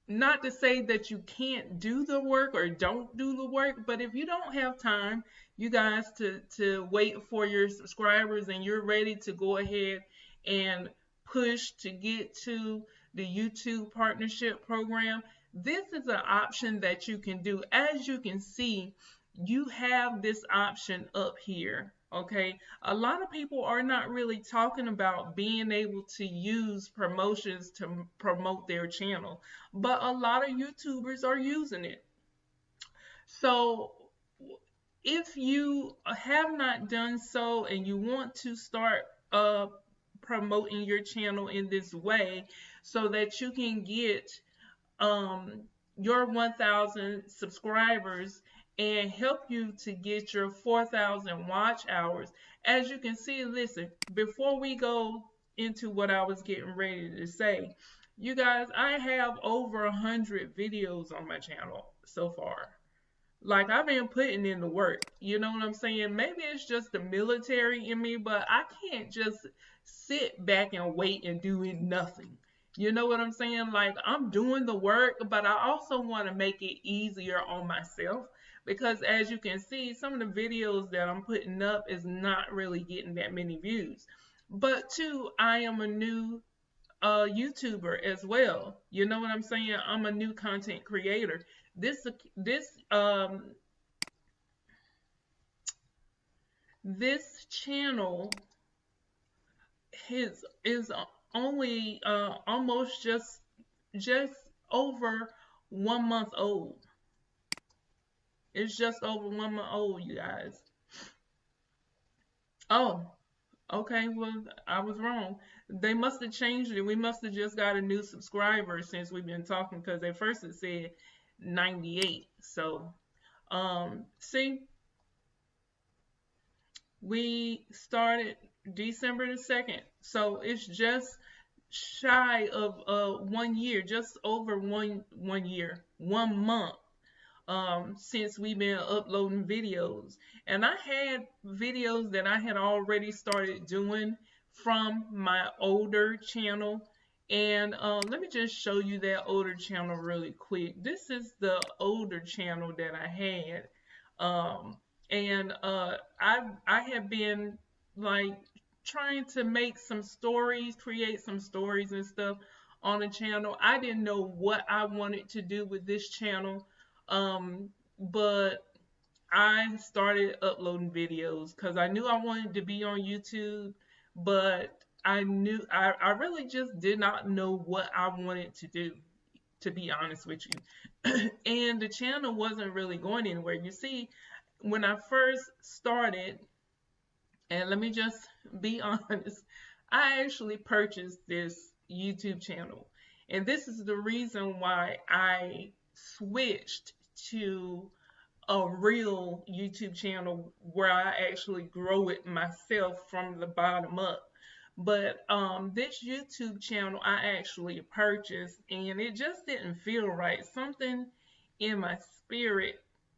not to say that you can't do the work or don't do the work, but if you don't have time, you guys, to wait for your subscribers and you're ready to go ahead and push to get to the YouTube partnership program, this is an option that you can do. As you can see, you have this option up here. Okay, a lot of people are not really talking about being able to use promotions to promote their channel, but a lot of YouTubers are using it. So if you have not done so and you want to start promoting your channel in this way so that you can get um, your 1,000 subscribers and help you to get your 4,000 watch hours. As you can see, listen, before we go into what I was getting ready to say, you guys, I have over 100 videos on my channel so far. Like, I've been putting in the work. You know what I'm saying? Maybe it's just the military in me, but I can't just sit back and wait and do nothing. You know what I'm saying? Like, I'm doing the work, but I also want to make it easier on myself because as you can see, some of the videos that I'm putting up is not really getting that many views. But two, I am a new YouTuber as well. You know what I'm saying? I'm a new content creator. This this channel is only almost just over 1 month old. It's just over 1 month old, you guys. Oh, okay. Well, I was wrong. They must have changed it. We must have just got a new subscriber since we've been talking because at first it said 98. So, see, we started December the 2nd. So it's just shy of 1 year, just over one year, 1 month since we've been uploading videos. And I had videos that I had already started doing from my older channel. And let me just show you that older channel really quick. This is the older channel that I had. And I have been like trying to make some stories, create some stories and stuff on the channel. I didn't know what I wanted to do with this channel. But I started uploading videos because I knew I wanted to be on YouTube, but I really just did not know what I wanted to do, to be honest with you. And the channel wasn't really going anywhere. You see, when I first started, and let me just be honest, I actually purchased this YouTube channel. And this is the reason why I switched to a real YouTube channel where I actually grow it myself from the bottom up. But this YouTube channel I actually purchased, and it just didn't feel right. Something in my spirit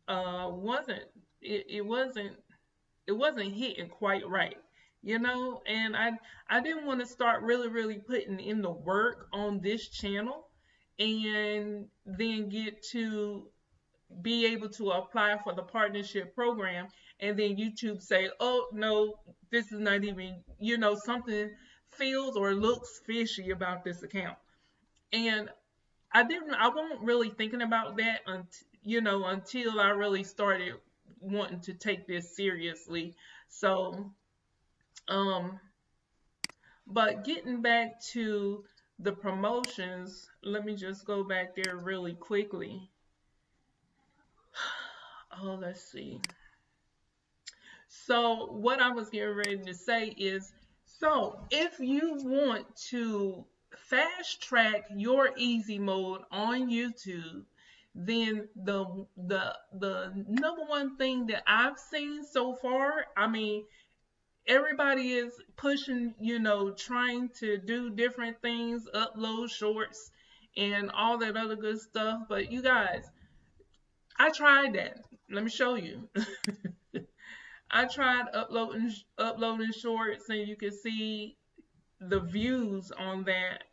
wasn't it wasn't it wasn't hitting quite right, you know. And I didn't want to start really putting in the work on this channel and then get to be able to apply for the partnership program and then YouTube say, oh no, this is not even, something feels or looks fishy about this account. And I wasn't really thinking about that until I really started wanting to take this seriously. So, um, but getting back to the promotions, let me just go back there really quickly. Oh, let's see. So what I was getting ready to say is, so if you want to fast track your easy mode on YouTube, then the number one thing that I've seen so far, I mean, everybody is pushing, trying to do different things, upload shorts and all that other good stuff. But you guys, I tried that. Let me show you. I tried uploading shorts, and you can see the views on that,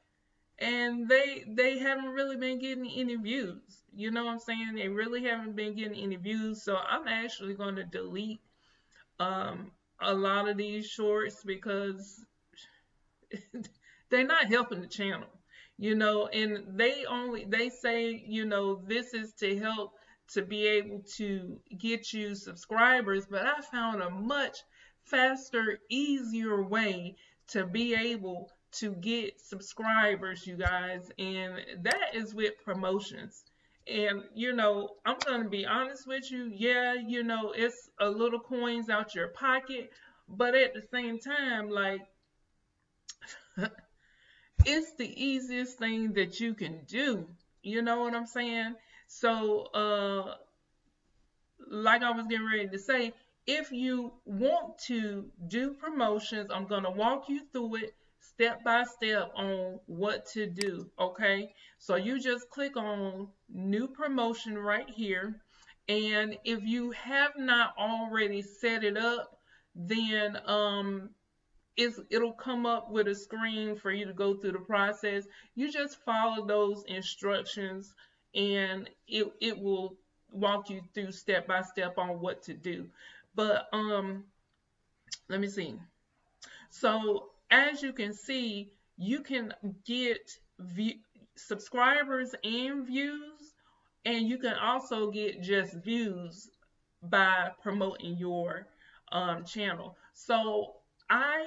and they haven't really been getting any views. You know what I'm saying? They really haven't been getting any views. So I'm actually going to delete a lot of these shorts because they're not helping the channel, and they say, this is to help to be able to get you subscribers, but I found a much faster, easier way to be able to get subscribers, you guys, and that is with promotions. And I'm gonna be honest with you, yeah, it's a little coins out your pocket, but at the same time, like, it's the easiest thing that you can do. You know what I'm saying? So, like I was getting ready to say, if you want to do promotions, I'm going to walk you through it step by step on what to do, okay? So you just click on new promotion right here. And if you have not already set it up, then it'll come up with a screen for you to go through the process. You just follow those instructions and it will walk you through step by step on what to do. But let me see. So as you can see, you can get subscribers and views, and you can also get just views by promoting your channel. So I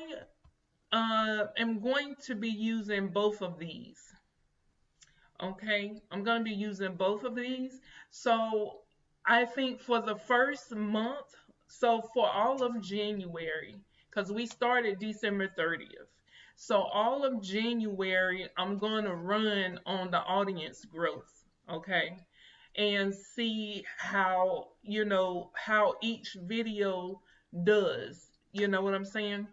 am going to be using both of these. Okay, I'm going to be using both of these. So I think for the first month, so for all of January, because we started December 30th. So all of January, I'm going to run on the audience growth. Okay, and see how, how each video does. You know what I'm saying?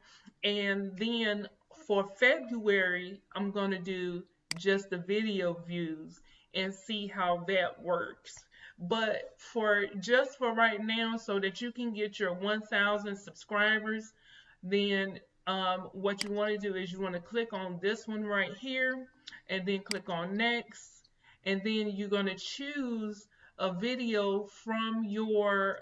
And then for February, I'm going to do just the video views and see how that works. But for just for right now, so that you can get your 1,000 subscribers, then what you want to do is you want to click on this one right here and then click on next, and then you're going to choose a video from your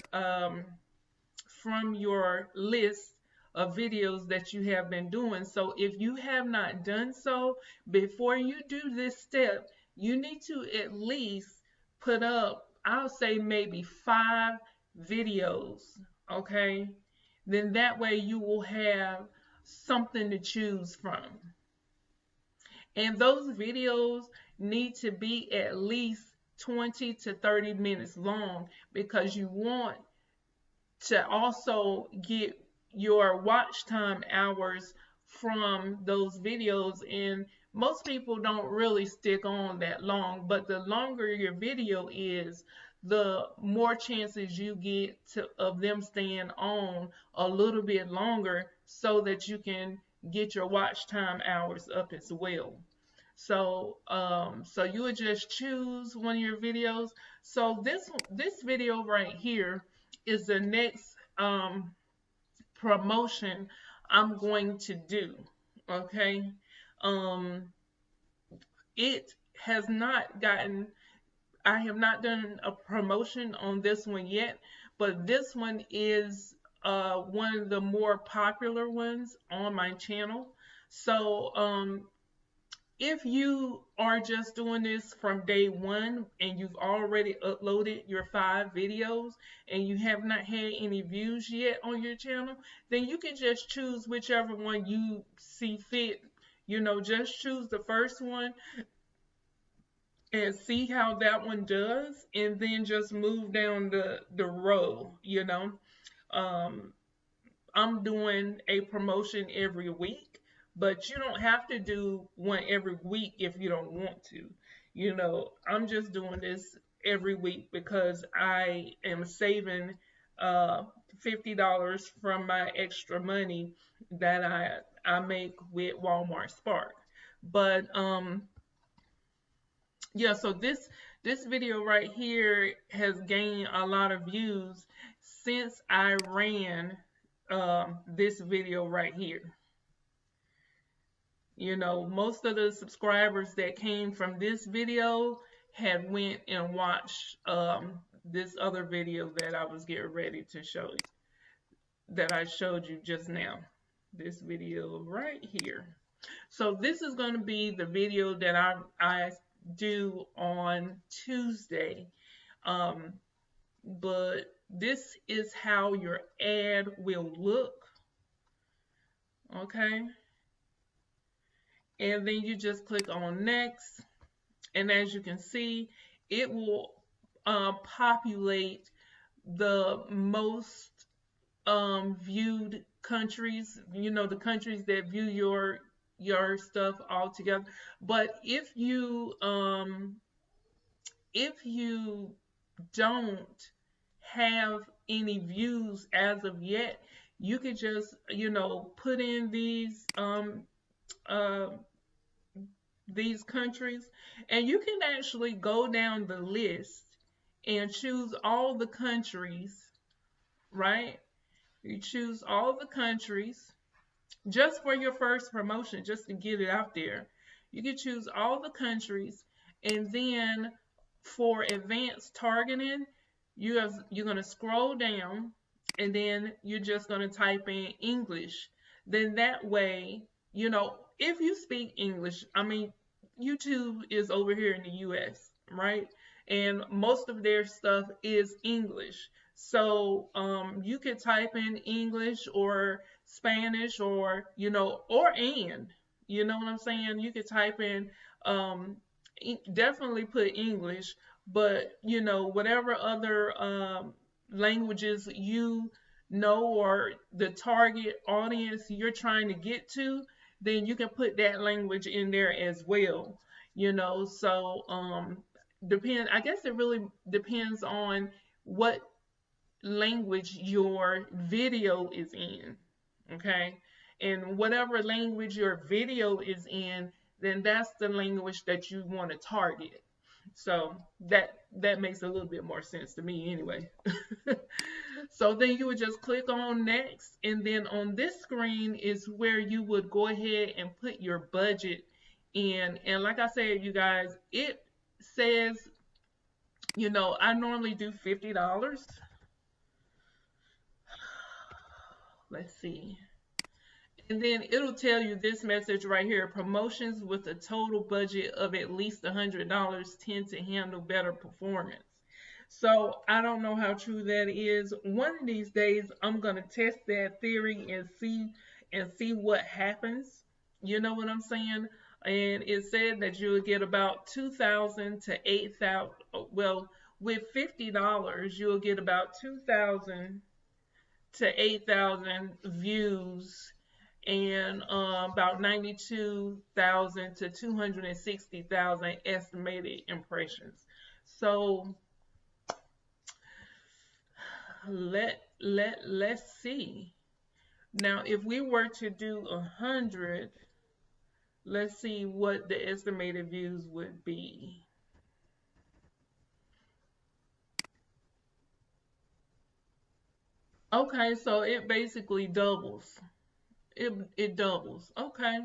list of videos that you have been doing. So if you have not done so, before you do this step, you need to at least put up, I'll say maybe 5 videos, okay? Then that way you will have something to choose from. And those videos need to be at least 20 to 30 minutes long, because you want to also get your watch time hours from those videos. And most people don't really stick on that long, but the longer your video is, the more chances you get of them staying on a little bit longer, so that you can get your watch time hours up as well. So so you would just choose one of your videos. So this video right here is the next promotion I'm going to do. Okay. Um, it has not gotten, I have not done a promotion on this one yet, but this one is one of the more popular ones on my channel. So if you are just doing this from day one and you've already uploaded your 5 videos and you have not had any views yet on your channel, then you can just choose whichever one you see fit. Just choose the first one and see how that one does, and then just move down the row. Um, I'm doing a promotion every week, but you don't have to do one every week if you don't want to. I'm just doing this every week because I am saving uh, $50 from my extra money that I make with Walmart Spark. But yeah, so this video right here has gained a lot of views since I ran this video right here. Most of the subscribers that came from this video had went and watched this other video that I was getting ready to show you, that I showed you just now. This video right here. So this is going to be the video that I do on Tuesday. But this is how your ad will look. Okay. And then you just click on next. And as you can see, it will populate the most viewed countries, the countries that view your stuff all together. But if you don't have any views as of yet, you could just put in these countries, and you can actually go down the list and choose all the countries, right? You choose all the countries just for your first promotion, just to get it out there. You can choose all the countries, and then for advanced targeting, you're going to scroll down, and then you're just going to type in English. Then that way, if you speak English, I mean, YouTube is over here in the US, right? And most of their stuff is English. So you could type in English or Spanish or, or you know what I'm saying? You could type in, um, definitely put English, but, whatever other languages you know or the target audience you're trying to get to, then you can put that language in there as well. So I guess it really depends on what language your video is in. Okay. And whatever language your video is in, then that's the language that you want to target. So that makes a little bit more sense to me anyway. So then you would just click on next, and then on this screen is where you would go ahead and put your budget in. And like I said, you guys, it says, I normally do $50. Let's see. And then it'll tell you this message right here: promotions with a total budget of at least $100 tend to handle better performance. So I don't know how true that is. One of these days I'm gonna test that theory and see what happens. You know what I'm saying? And it said that you'll get about 2,000 to 8,000. Well, with $50, you'll get about 2,000 to 8,000 views and about 92,000 to 260,000 estimated impressions. So let's see. Now, if we were to do 100, let's see what the estimated views would be. Okay, so it basically doubles. It doubles. Okay.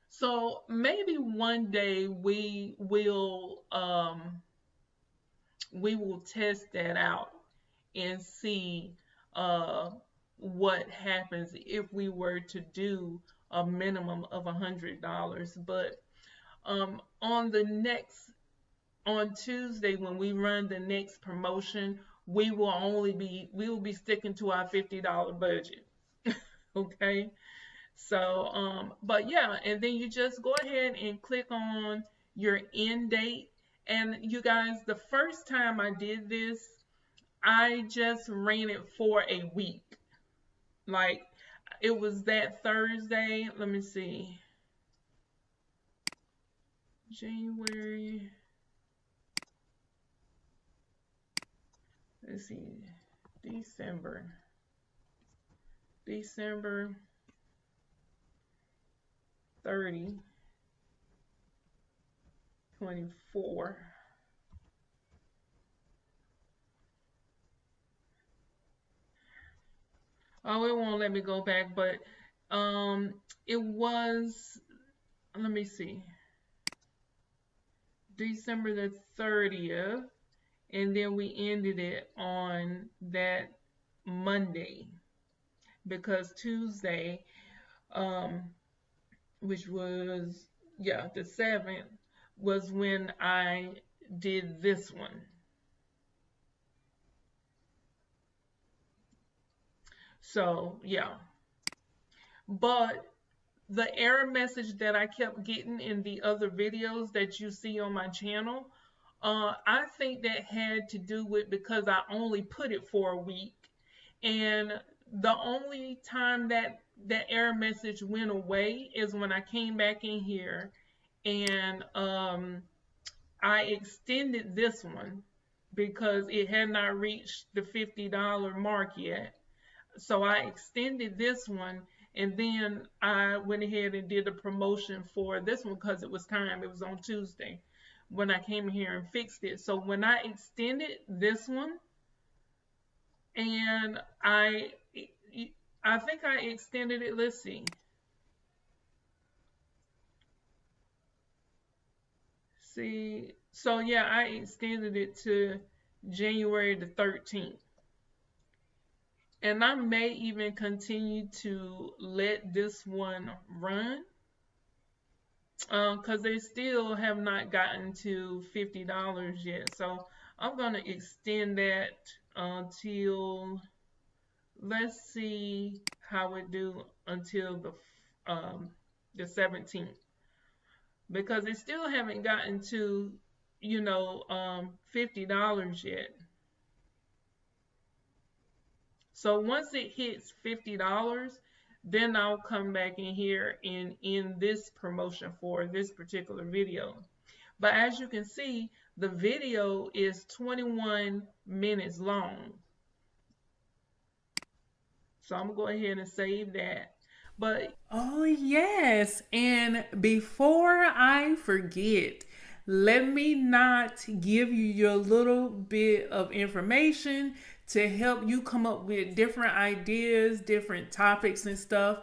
So maybe one day we will test that out and see uh what happens if we were to do a minimum of $100. But on Tuesday when we run the next promotion, we will be sticking to our $50 budget. Okay. So, but yeah, and then you just go ahead and click on your end date. And you guys, the first time I did this, I just ran it for a week. Like, it was that Thursday. Let me see. January. Let's see. December. December 30, 24. Oh, it won't let me go back, but it was, let me see, December the 30th, and then we ended it on that Monday because Tuesday, um, which was, yeah, the 7th, was when I did this one. So, yeah. But the error message that I kept getting in the other videos that you see on my channel, I think that had to do with because I only put it for a week. And the only time that that error message went away is when I came back in here and I extended this one because it had not reached the $50 mark yet. So I extended this one, and then I went ahead and did a promotion for this one because it was time. It was on Tuesday when I came here and fixed it. So when I extended this one, and I think I extended it. Let's see. See, so yeah, I extended it to January the 13th. And I may even continue to let this one run because they still have not gotten to $50 yet. So I'm going to extend that until, let's see how it do until the 17th, because they still haven't gotten to, $50 yet. So once it hits $50, then I'll come back in here and in this promotion for this particular video. But as you can see, the video is 21 minutes long. So I'm going to go ahead and save that. But oh yes, and before I forget, let me not give you your little bit of information to help you come up with different ideas, different topics and stuff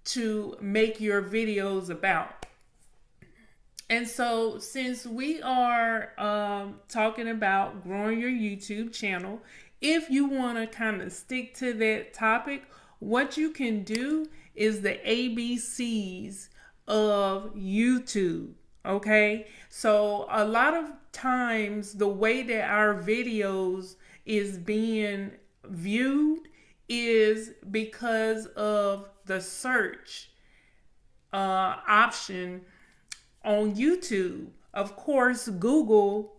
to make your videos about. And so, since we are talking about growing your YouTube channel, if you want to kind of stick to that topic, what you can do is the ABCs of YouTube. Okay, so a lot of times the way that our videos is being viewed is because of the search option on YouTube. Of course, Google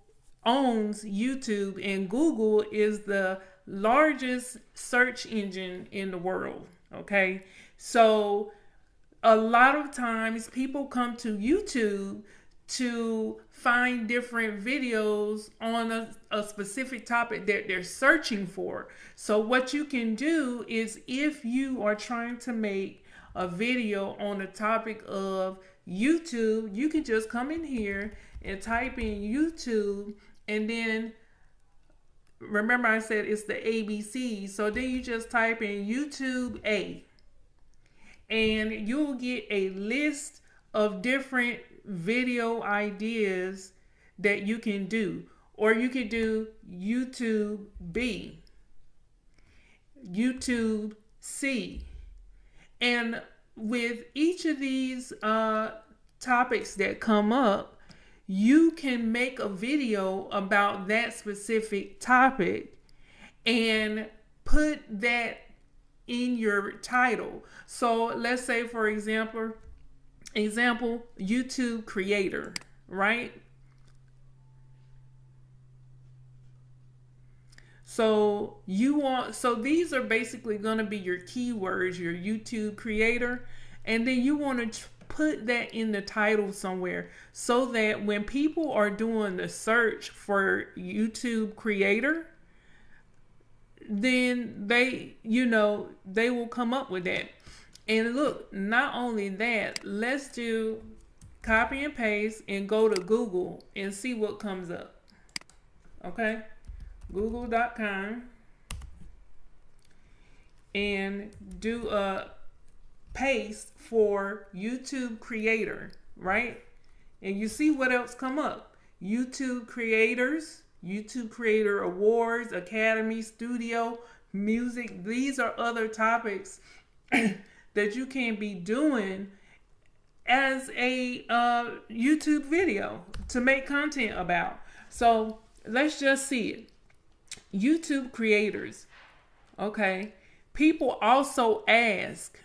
owns YouTube, and Google is the largest search engine in the world. Okay, so a lot of times people come to YouTube to find different videos on a specific topic that they're searching for. So what you can do is, if you are trying to make a video on the topic of YouTube, you can just come in here and type in YouTube, and then remember I said it's the ABC, so then you just type in YouTube A, and you'll get a list of different video ideas that you can do. Or you could do YouTube B, YouTube C, and with each of these topics that come up, you can make a video about that specific topic and put that in your title. So let's say, for example, YouTube creator, right? So these are basically going to be your keywords, your YouTube creator, and then you want to put that in the title somewhere, so that when people are doing the search for YouTube creator, then they will come up with that. And look, not only that, let's do copy and paste and go to Google and see what comes up. Okay, google.com, and do a paste for YouTube creator, right? And you see what else come up: YouTube creators, YouTube creator awards, academy, studio, music. These are other topics that you can be doing as a YouTube video to make content about. So let's just see it. YouTube creators. Okay. People also ask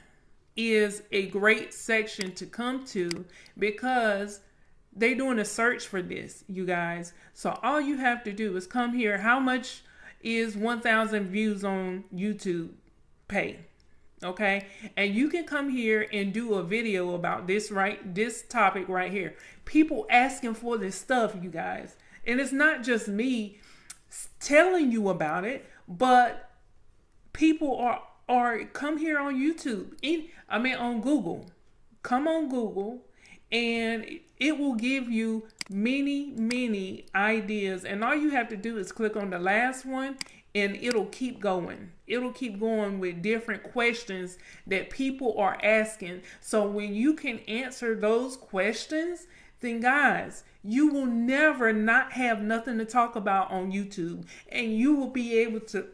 is a great section to come to, because they're doing a search for this, you guys. So all you have to do is come here. How much is 1,000 views on YouTube pay? Okay, and you can come here and do a video about this topic right here. People asking for this stuff, you guys. And it's not just me telling you about it, but people are come here on YouTube. On Google. Come on Google, and it will give you many ideas. And all you have to do is click on the last one, and it'll keep going. It'll keep going with different questions that people are asking. So when you can answer those questions, then guys, you will never not have nothing to talk about on YouTube. And you will be able to,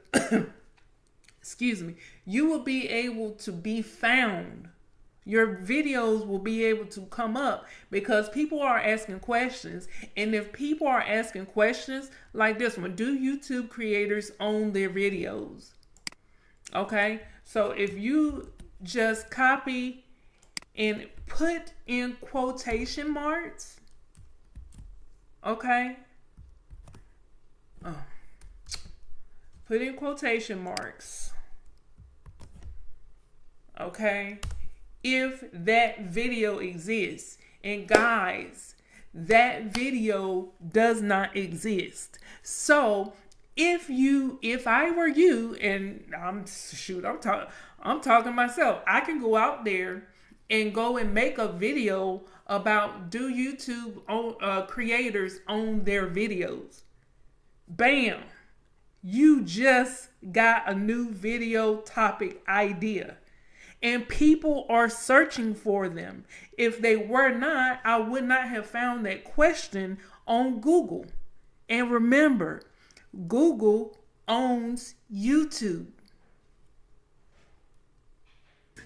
excuse me, you will be able to be found. Your videos will be able to come up because people are asking questions. And if people are asking questions like this one, do YouTube creators own their videos? Okay, so if you just copy and put in quotation marks, okay, put in quotation marks, okay, if that video exists. And guys, that video does not exist. So if I were you, and I'm talking myself, I can go out there and go and make a video about, do YouTube creators own their videos? Bam, you just got a new video topic idea. And people are searching for them. If they were not, I would not have found that question on Google. And remember, Google owns YouTube.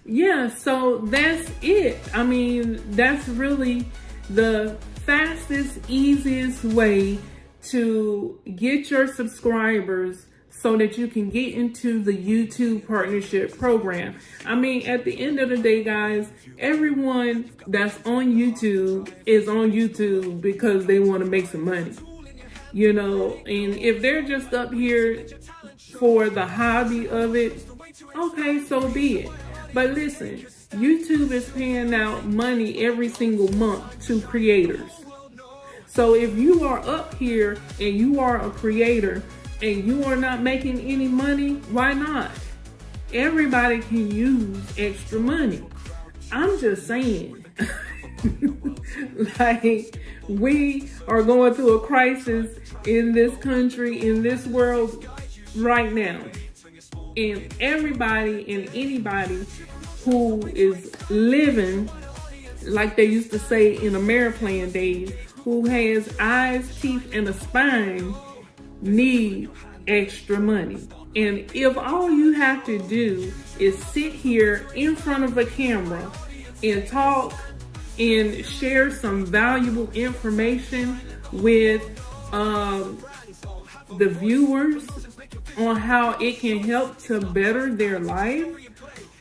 Yeah, so that's it. I mean, that's really the fastest, easiest way to get your subscribers so that you can get into the YouTube partnership program. I mean, at the end of the day, guys, everyone that's on YouTube is on YouTube because they want to make some money, you know. And if they're just up here for the hobby of it, okay, so be it. But listen, YouTube is paying out money every single month to creators. So if you are up here and you are a creator and you are not making any money, why not? Everybody can use extra money. I'm just saying. Like, we are going through a crisis in this country, in this world right now. And everybody and anybody who is living, like they used to say in Ameriplan days, who has eyes, teeth, and a spine, need extra money. And if all you have to do is sit here in front of a camera and talk and share some valuable information with the viewers on how it can help to better their life,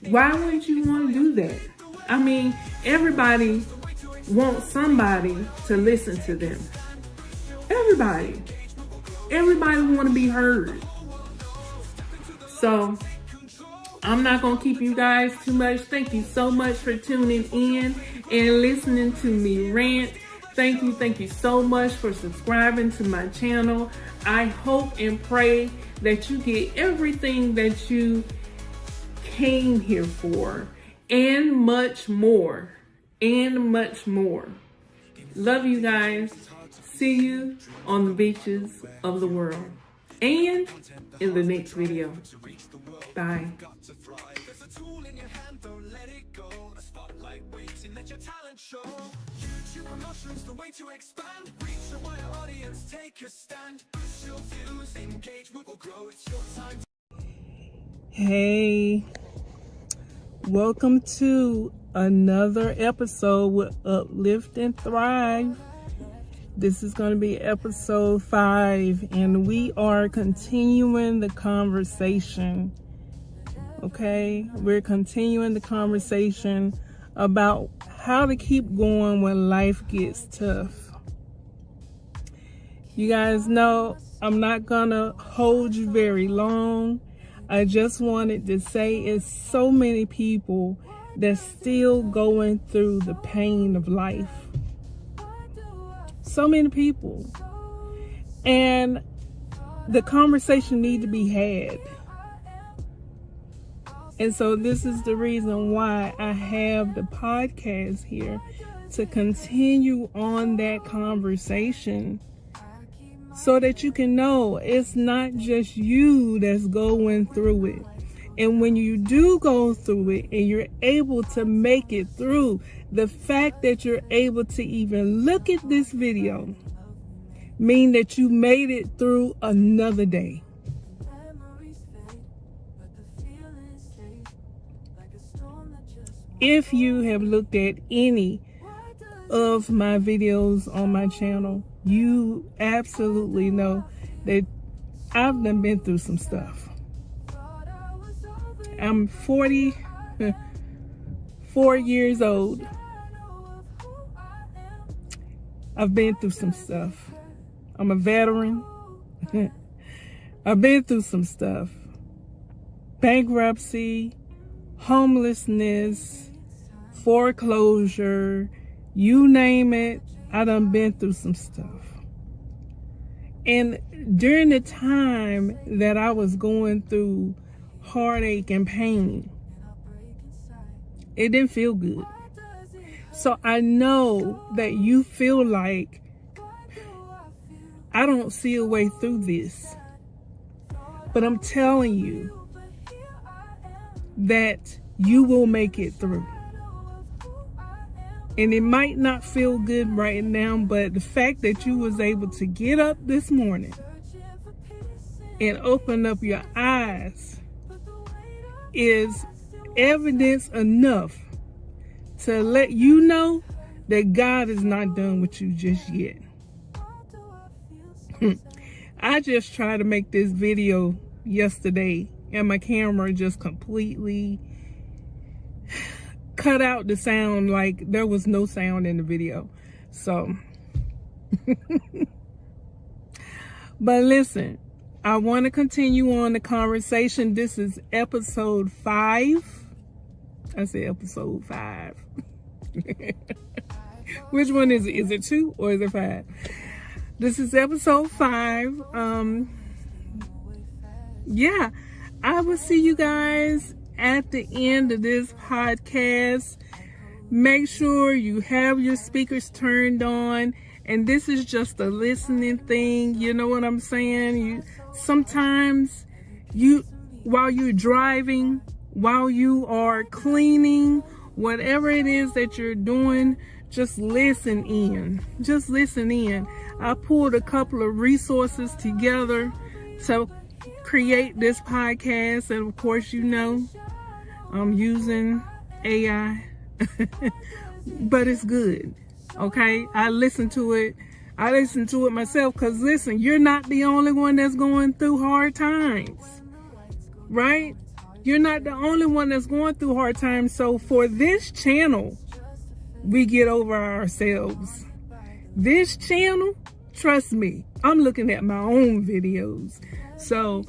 why wouldn't you want to do that? I mean, everybody wants somebody to listen to them. Everybody want to be heard. So I'm not going to keep you guys too much. Thank you so much for tuning in and listening to me rant. Thank you so much for subscribing to my channel. I hope and pray that you get everything that you came here for and much more. Love you guys. See you on the beaches of the world and in the next video. Bye. Promotion's the way to expand. Reach a wider audience, take your stand. Push your views, engagement will grow. It's your time. Hey, welcome to another episode with Uplift and Thrive. This is going to be episode 5, and we are continuing the conversation. Okay, we're continuing the conversation about how to keep going when life gets tough. You guys know I'm not gonna hold you very long. I just wanted to say it's so many people that's still going through the pain of life. So many people. And the conversation needs to be had. And so this is the reason why I have the podcast here, to continue on that conversation so that you can know it's not just you that's going through it. And when you do go through it and you're able to make it through, the fact that you're able to even look at this video mean that you made it through another day. if you have looked at any of my videos on my channel, you absolutely know that I've done been through some stuff. I'm 44 years old. I've been through some stuff. I'm a veteran. I've been through some stuff. Bankruptcy, homelessness, foreclosure, you name it, I done been through some stuff. And during the time that I was going through heartache and pain, it didn't feel good. So I know that you feel like, I don't see a way through this. But I'm telling you that you will make it through. And it might not feel good right now, but the fact that you was able to get up this morning and open up your eyes is evidence enough to let you know that God is not done with you just yet. I just tried to make this video yesterday and my camera just completely cut out the sound, like there was no sound in the video. So but listen, I want to continue on the conversation. This is episode 5. I said episode 5. Which one is it? Is it 2 or is it 5? This is episode 5. Yeah, I will see you guys at the end of this podcast. Make sure you have your speakers turned on, and this is just a listening thing. You know what I'm saying? Sometimes while you're driving, while you are cleaning, whatever it is that you're doing, just listen in. Just listen in. I pulled a couple of resources together to create this podcast, and of course, you know, I'm using AI, but it's good. Okay, I listen to it myself, because listen, you're not the only one that's going through hard times, right? You're not the only one that's going through hard times. So for this channel, we get over ourselves. This channel, trust me, I'm looking at my own videos. So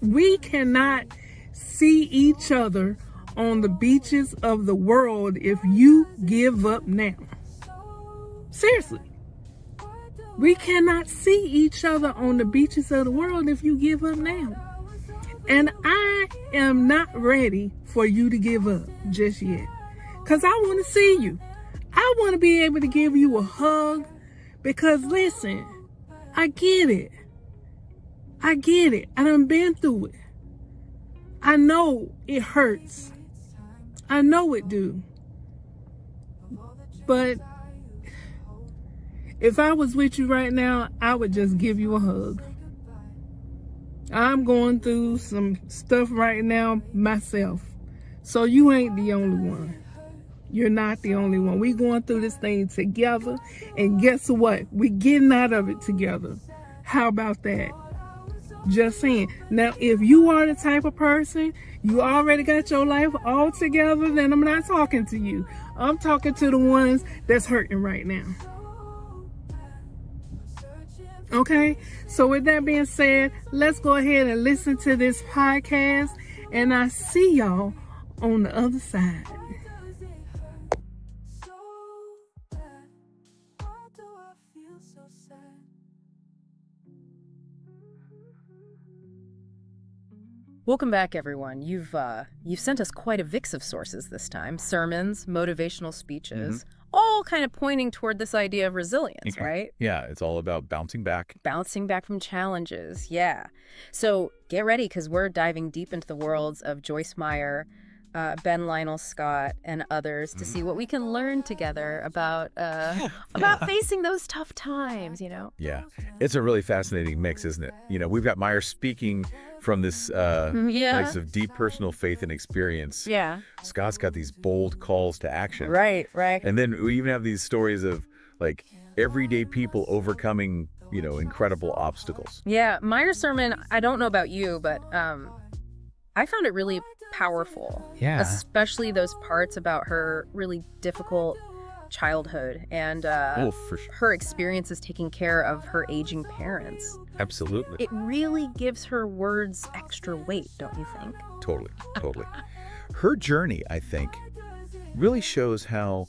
we cannot see each other on the beaches of the world if you give up now. Seriously. We cannot see each other on the beaches of the world if you give up now. And I am not ready for you to give up just yet. Because I want to see you. I want to be able to give you a hug. Because listen, I get it. I get it. I done been through it. I know it hurts. I know it do. But if I was with you right now, I would just give you a hug. I'm going through some stuff right now myself. So you ain't the only one. You're not the only one. We going through this thing together. And guess what? We getting out of it together. How about that? Just saying. Now, if you are the type of person, you already got your life all together, then I'm not talking to you. I'm talking to the ones that's hurting right now. Okay? So with that being said, let's go ahead and listen to this podcast, and I see y'all on the other side. Welcome back, everyone. You've sent us quite a mix of sources this time. Sermons, motivational speeches, all kind of pointing toward this idea of resilience, right? Yeah, it's all about bouncing back. Bouncing back from challenges, yeah. So get ready, because we're diving deep into the worlds of Joyce Meyer, Ben Lionel Scott and others to see what we can learn together about facing those tough times, you know? Yeah. It's a really fascinating mix, isn't it? We've got Meyer speaking from this place of deep personal faith and experience. Yeah. Scott's got these bold calls to action. Right. And then we even have these stories of like everyday people overcoming, incredible obstacles. Yeah. Meyer's sermon, I don't know about you, but I found it really powerful. Yeah. Especially those parts about her really difficult childhood and For sure. her experiences taking care of her aging parents. Absolutely. It really gives her words extra weight, don't you think? Totally. Her journey, I think, really shows how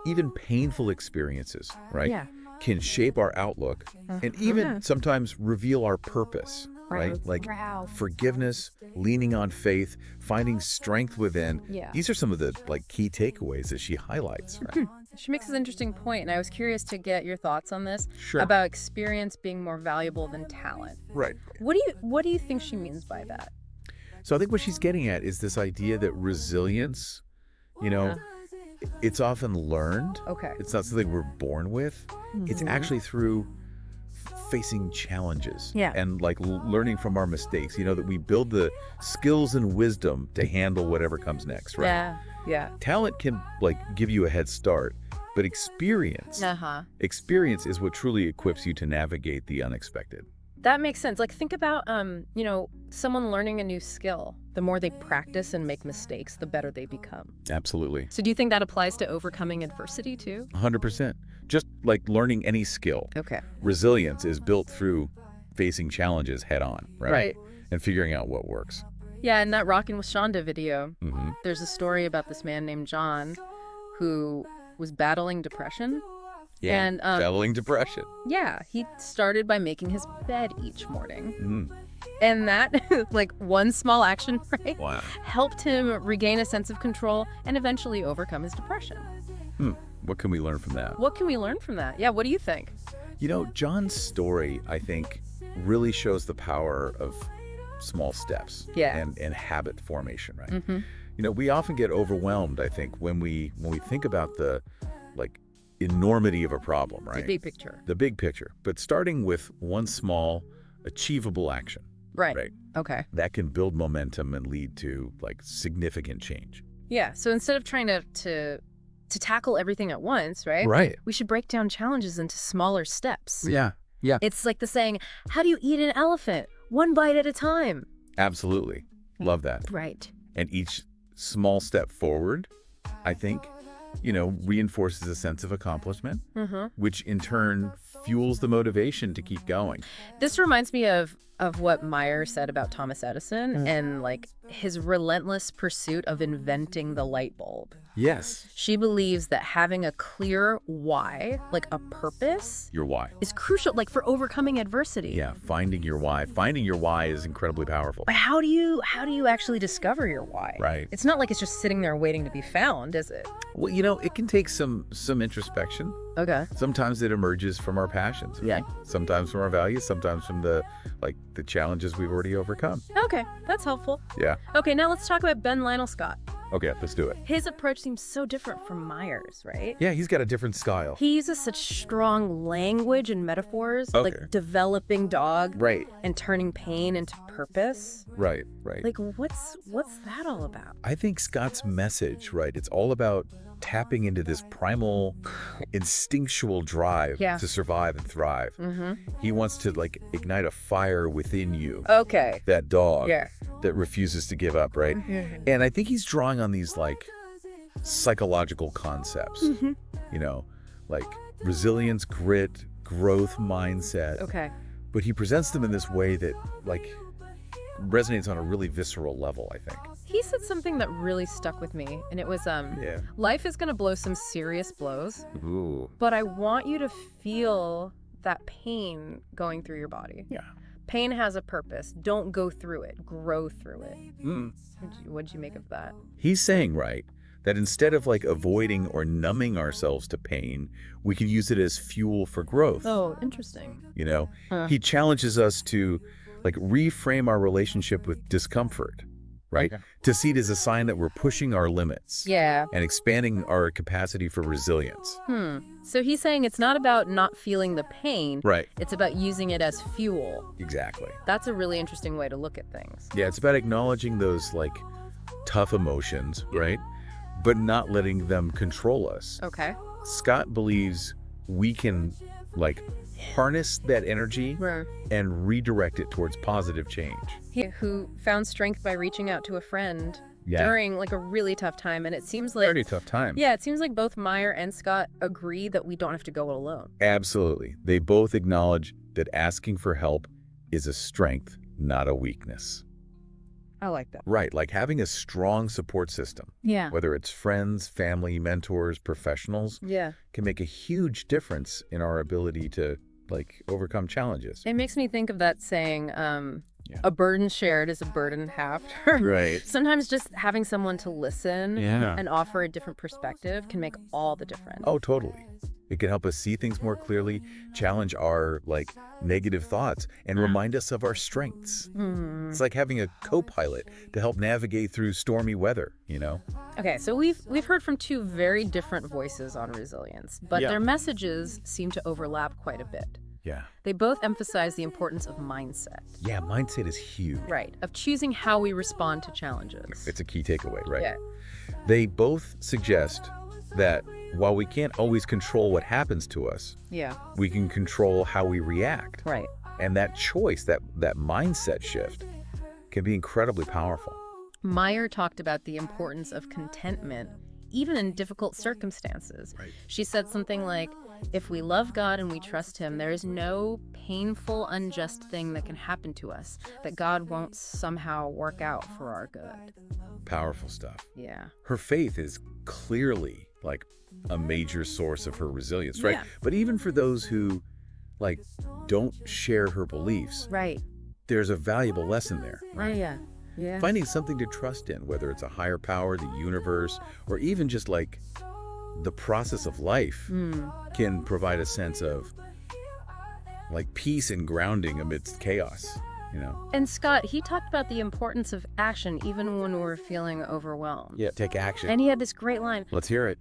even painful experiences, right, Yeah. can shape our outlook and even sometimes reveal our purpose, right? Like forgiveness, leaning on faith, finding strength within. Yeah. These are some of the key takeaways that she highlights, right? She makes an interesting point, and I was curious to get your thoughts on this. Sure. About experience being more valuable than talent. Right. What do you think she means by that? So I think what she's getting at is this idea that resilience, it's often learned. Okay. It's not something we're born with. It's actually through facing challenges and learning from our mistakes, that we build the skills and wisdom to handle whatever comes next, right? Yeah. Talent can give you a head start, but experience is what truly equips you to navigate the unexpected. That makes sense. Think about, someone learning a new skill. The more they practice and make mistakes, the better they become. Absolutely. So do you think that applies to overcoming adversity too? 100%. Just like learning any skill. Okay. Resilience is built through facing challenges head on, right? And figuring out what works. Yeah, in that Rockin' with Shonda video, there's a story about this man named John who was battling depression. Yeah, and battling depression. Yeah, he started by making his bed each morning. And that, one small action, right? Wow. Helped him regain a sense of control and eventually overcome his depression. What can we learn from that? What can we learn from that? Yeah, what do you think? John's story, I think, really shows the power of small steps and habit formation, right? We often get overwhelmed, I think, when we think about the enormity of a problem, right? The big picture. But starting with one small, achievable action. Right. Okay. That can build momentum and lead to significant change. Yeah. So instead of trying to tackle everything at once, right? Right. We should break down challenges into smaller steps. Yeah. It's like the saying, how do you eat an elephant? One bite at a time. Absolutely. Love that. Right. And each small step forward, I think, reinforces a sense of accomplishment, which in turn fuels the motivation to keep going. This reminds me of what Meyer said about Thomas Edison and his relentless pursuit of inventing the light bulb. Yes. She believes that having a clear why, a purpose, Your why. is crucial, for overcoming adversity. Yeah, finding your why. Finding your why is incredibly powerful. But how do you actually discover your why? Right. It's not like it's just sitting there waiting to be found, is it? Well, it can take some introspection. Okay. Sometimes it emerges from our passions. Yeah. Sometimes from our values, sometimes from the challenges we've already overcome. Okay, that's helpful. Yeah. Okay, now let's talk about Ben Lionel Scott. Okay, let's do it. His approach seems so different from Meyer's, right? Yeah, he's got a different style. He uses such strong language and metaphors, Okay. like developing dog Right. and turning pain into purpose. Right. What's that all about? I think Scott's message, right, it's all about tapping into this primal, instinctual drive to survive and thrive. He wants to ignite a fire within you. Okay. That dog Yeah. that refuses to give up, right? And I think he's drawing on these psychological concepts, resilience, grit, growth mindset. Okay. But he presents them in this way that resonates on a really visceral level, I think. He said something that really stuck with me, and it was, life is going to blow some serious blows, Ooh. but I want you to feel that pain going through your body. Yeah. Pain has a purpose. Don't go through it. Grow through it. Mm. What'd you make of that? He's saying, right, that instead of avoiding or numbing ourselves to pain, we can use it as fuel for growth. Oh, interesting. He challenges us to reframe our relationship with discomfort, right? Okay. To see it as a sign that we're pushing our limits. Yeah. And expanding our capacity for resilience. So he's saying it's not about not feeling the pain. Right. It's about using it as fuel. Exactly. That's a really interesting way to look at things. Yeah, it's about acknowledging those like tough emotions, right? But not letting them control us. Okay. Scott believes we can like harness that energy and redirect it towards positive change. He who found strength by reaching out to a friend Yeah. during like a really tough time. And it seems like Pretty tough time. Yeah, it seems like both Meyer and Scott agree that we don't have to go it alone. Absolutely. They both acknowledge that asking for help is a strength, not a weakness. I like that. Right, like having a strong support system, Yeah. whether it's friends, family, mentors, professionals, Yeah. can make a huge difference in our ability to like overcome challenges. It makes me think of that saying, a burden shared is a burden halved. Right. Sometimes just having someone to listen Yeah. and offer a different perspective can make all the difference. Oh, totally. It can help us see things more clearly, challenge our like negative thoughts, and remind us of our strengths. It's like having a co-pilot to help navigate through stormy weather, you know? Okay, so we've heard from two very different voices on resilience, but their messages seem to overlap quite a bit. Yeah. They both emphasize the importance of mindset. Yeah, mindset is huge. Right, of choosing how we respond to challenges. It's a key takeaway, right? Yeah. They both suggest that while we can't always control what happens to us, Yeah. we can control how we react. Right. And that choice, that mindset shift, can be incredibly powerful. Meyer talked about the importance of contentment, even in difficult circumstances. Right. She said something like, if we love God and we trust him, there is no painful, unjust thing that can happen to us that God won't somehow work out for our good. Powerful stuff. Yeah. Her faith is clearly like a major source of her resilience, right? Yeah. But even for those who like don't share her beliefs, Right. there's a valuable lesson there. Right. Yeah. Yeah. Finding something to trust in, whether it's a higher power, the universe, or even just like the process of life, can provide a sense of like peace and grounding amidst chaos, you know? And Scott, he talked about the importance of action even when we're feeling overwhelmed. Yeah, take action. And he had this great line, Let's hear it.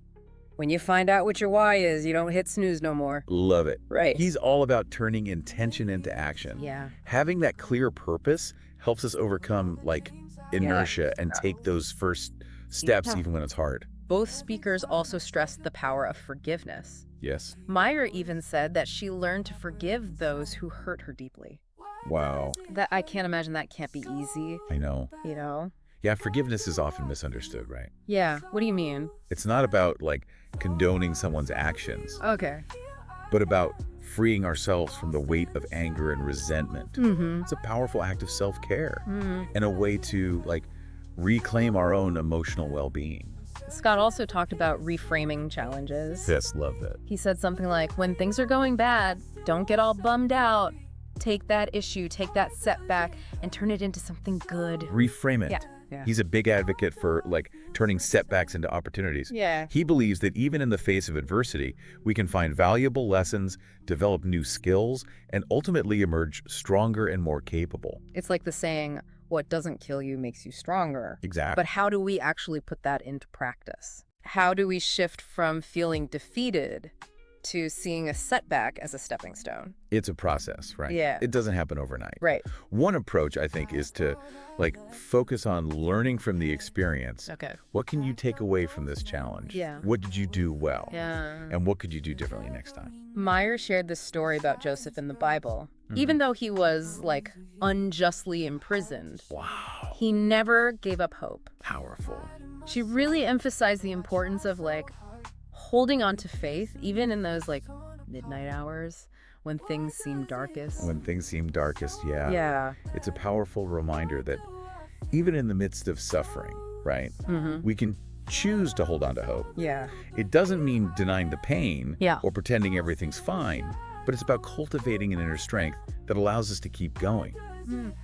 when you find out what your why is, you don't hit snooze no more. Love it. Right. He's all about turning intention into action. Yeah. Having that clear purpose helps us overcome like inertia and take those first steps even when it's hard. Both speakers also stressed the power of forgiveness. Yes. Meyer even said that she learned to forgive those who hurt her deeply. Wow. That I can't imagine that can't be easy, I know. you know? Yeah, forgiveness is often misunderstood, right? Yeah. What do you mean? It's not about like condoning someone's actions, Okay. but about freeing ourselves from the weight of anger and resentment. It's a powerful act of self-care and a way to like reclaim our own emotional well-being. Scott also talked about reframing challenges. Yes, love that. He said something like, when things are going bad, don't get all bummed out. Take that issue, take that setback, and turn it into something good. Reframe it. Yeah. He's a big advocate for like turning setbacks into opportunities. Yeah. He believes that even in the face of adversity, we can find valuable lessons, develop new skills, and ultimately emerge stronger and more capable. It's like the saying, what doesn't kill you makes you stronger. Exactly. But how do we actually put that into practice? How do we shift from feeling defeated to seeing a setback as a stepping stone? It's a process, right? Yeah. It doesn't happen overnight. Right. One approach, I think, is to like focus on learning from the experience. Okay. What can you take away from this challenge? Yeah. What did you do well? Yeah. And what could you do differently next time? Meyer shared this story about Joseph in the Bible. Even though he was like unjustly imprisoned, Wow. he never gave up hope. Powerful. She really emphasized the importance of like holding on to faith, even in those like midnight hours when things seem darkest. When things seem darkest, yeah. Yeah. It's a powerful reminder that even in the midst of suffering, right, we can choose to hold on to hope. Yeah. It doesn't mean denying the pain Yeah. or pretending everything's fine, but it's about cultivating an inner strength that allows us to keep going.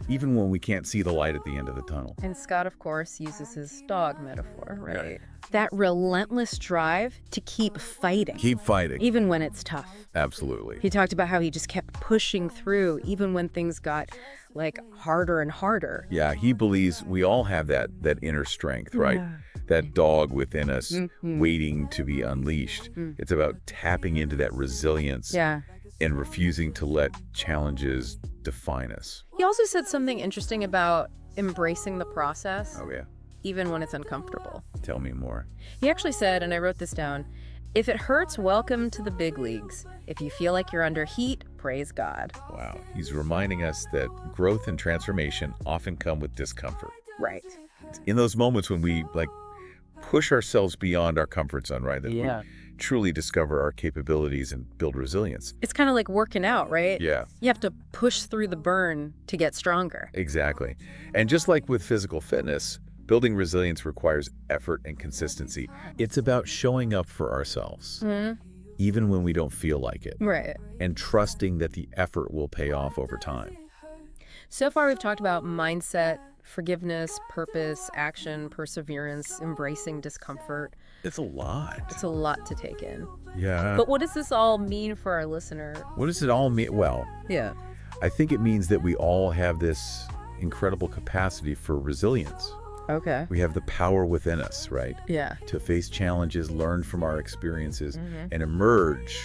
even when we can't see the light at the end of the tunnel. And Scott, of course, uses his dog metaphor, right? That relentless drive to keep fighting. Keep fighting. Even when it's tough. Absolutely. He talked about how he just kept pushing through even when things got like harder and harder. Yeah, he believes we all have that inner strength, right? Yeah. That dog within us waiting to be unleashed. It's about tapping into that resilience and refusing to let challenges define us. He also said something interesting about embracing the process. Oh, yeah. Even when it's uncomfortable. Tell me more. He actually said, and I wrote this down, if it hurts, welcome to the big leagues. If you feel like you're under heat, praise God. Wow. He's reminding us that growth and transformation often come with discomfort. Right. In those moments when we push ourselves beyond our comfort zone, right? That we truly discover our capabilities and build resilience. It's kind of like working out, right? Yeah. You have to push through the burn to get stronger. Exactly. And just like with physical fitness, building resilience requires effort and consistency. It's about showing up for ourselves, even when we don't feel like it. Right. And trusting that the effort will pay off over time. So far, we've talked about mindset, forgiveness, purpose, action, perseverance, embracing discomfort. It's a lot. It's a lot to take in. Yeah. But what does this all mean for our listener? What does it all mean? Well, I think it means that we all have this incredible capacity for resilience. Okay. We have the power within us, right? Yeah. To face challenges, learn from our experiences, and emerge,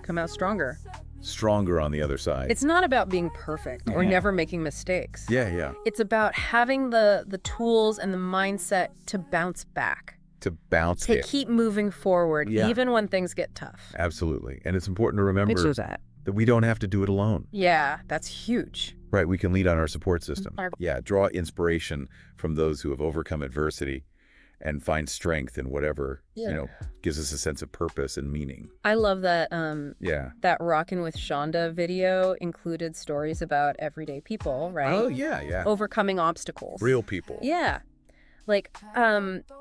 Come out stronger. Stronger on the other side. It's not about being perfect or never making mistakes. Yeah. It's about having the tools and the mindset to bounce back. To keep moving forward, even when things get tough. Absolutely. And it's important to remember that we don't have to do it alone. Yeah, that's huge. Right, we can lean on our support system. Yeah, draw inspiration from those who have overcome adversity and find strength in whatever, gives us a sense of purpose and meaning. I love that that Rockin' with Shonda video included stories about everyday people, right? Oh, yeah. Overcoming obstacles. Real people. Yeah. Like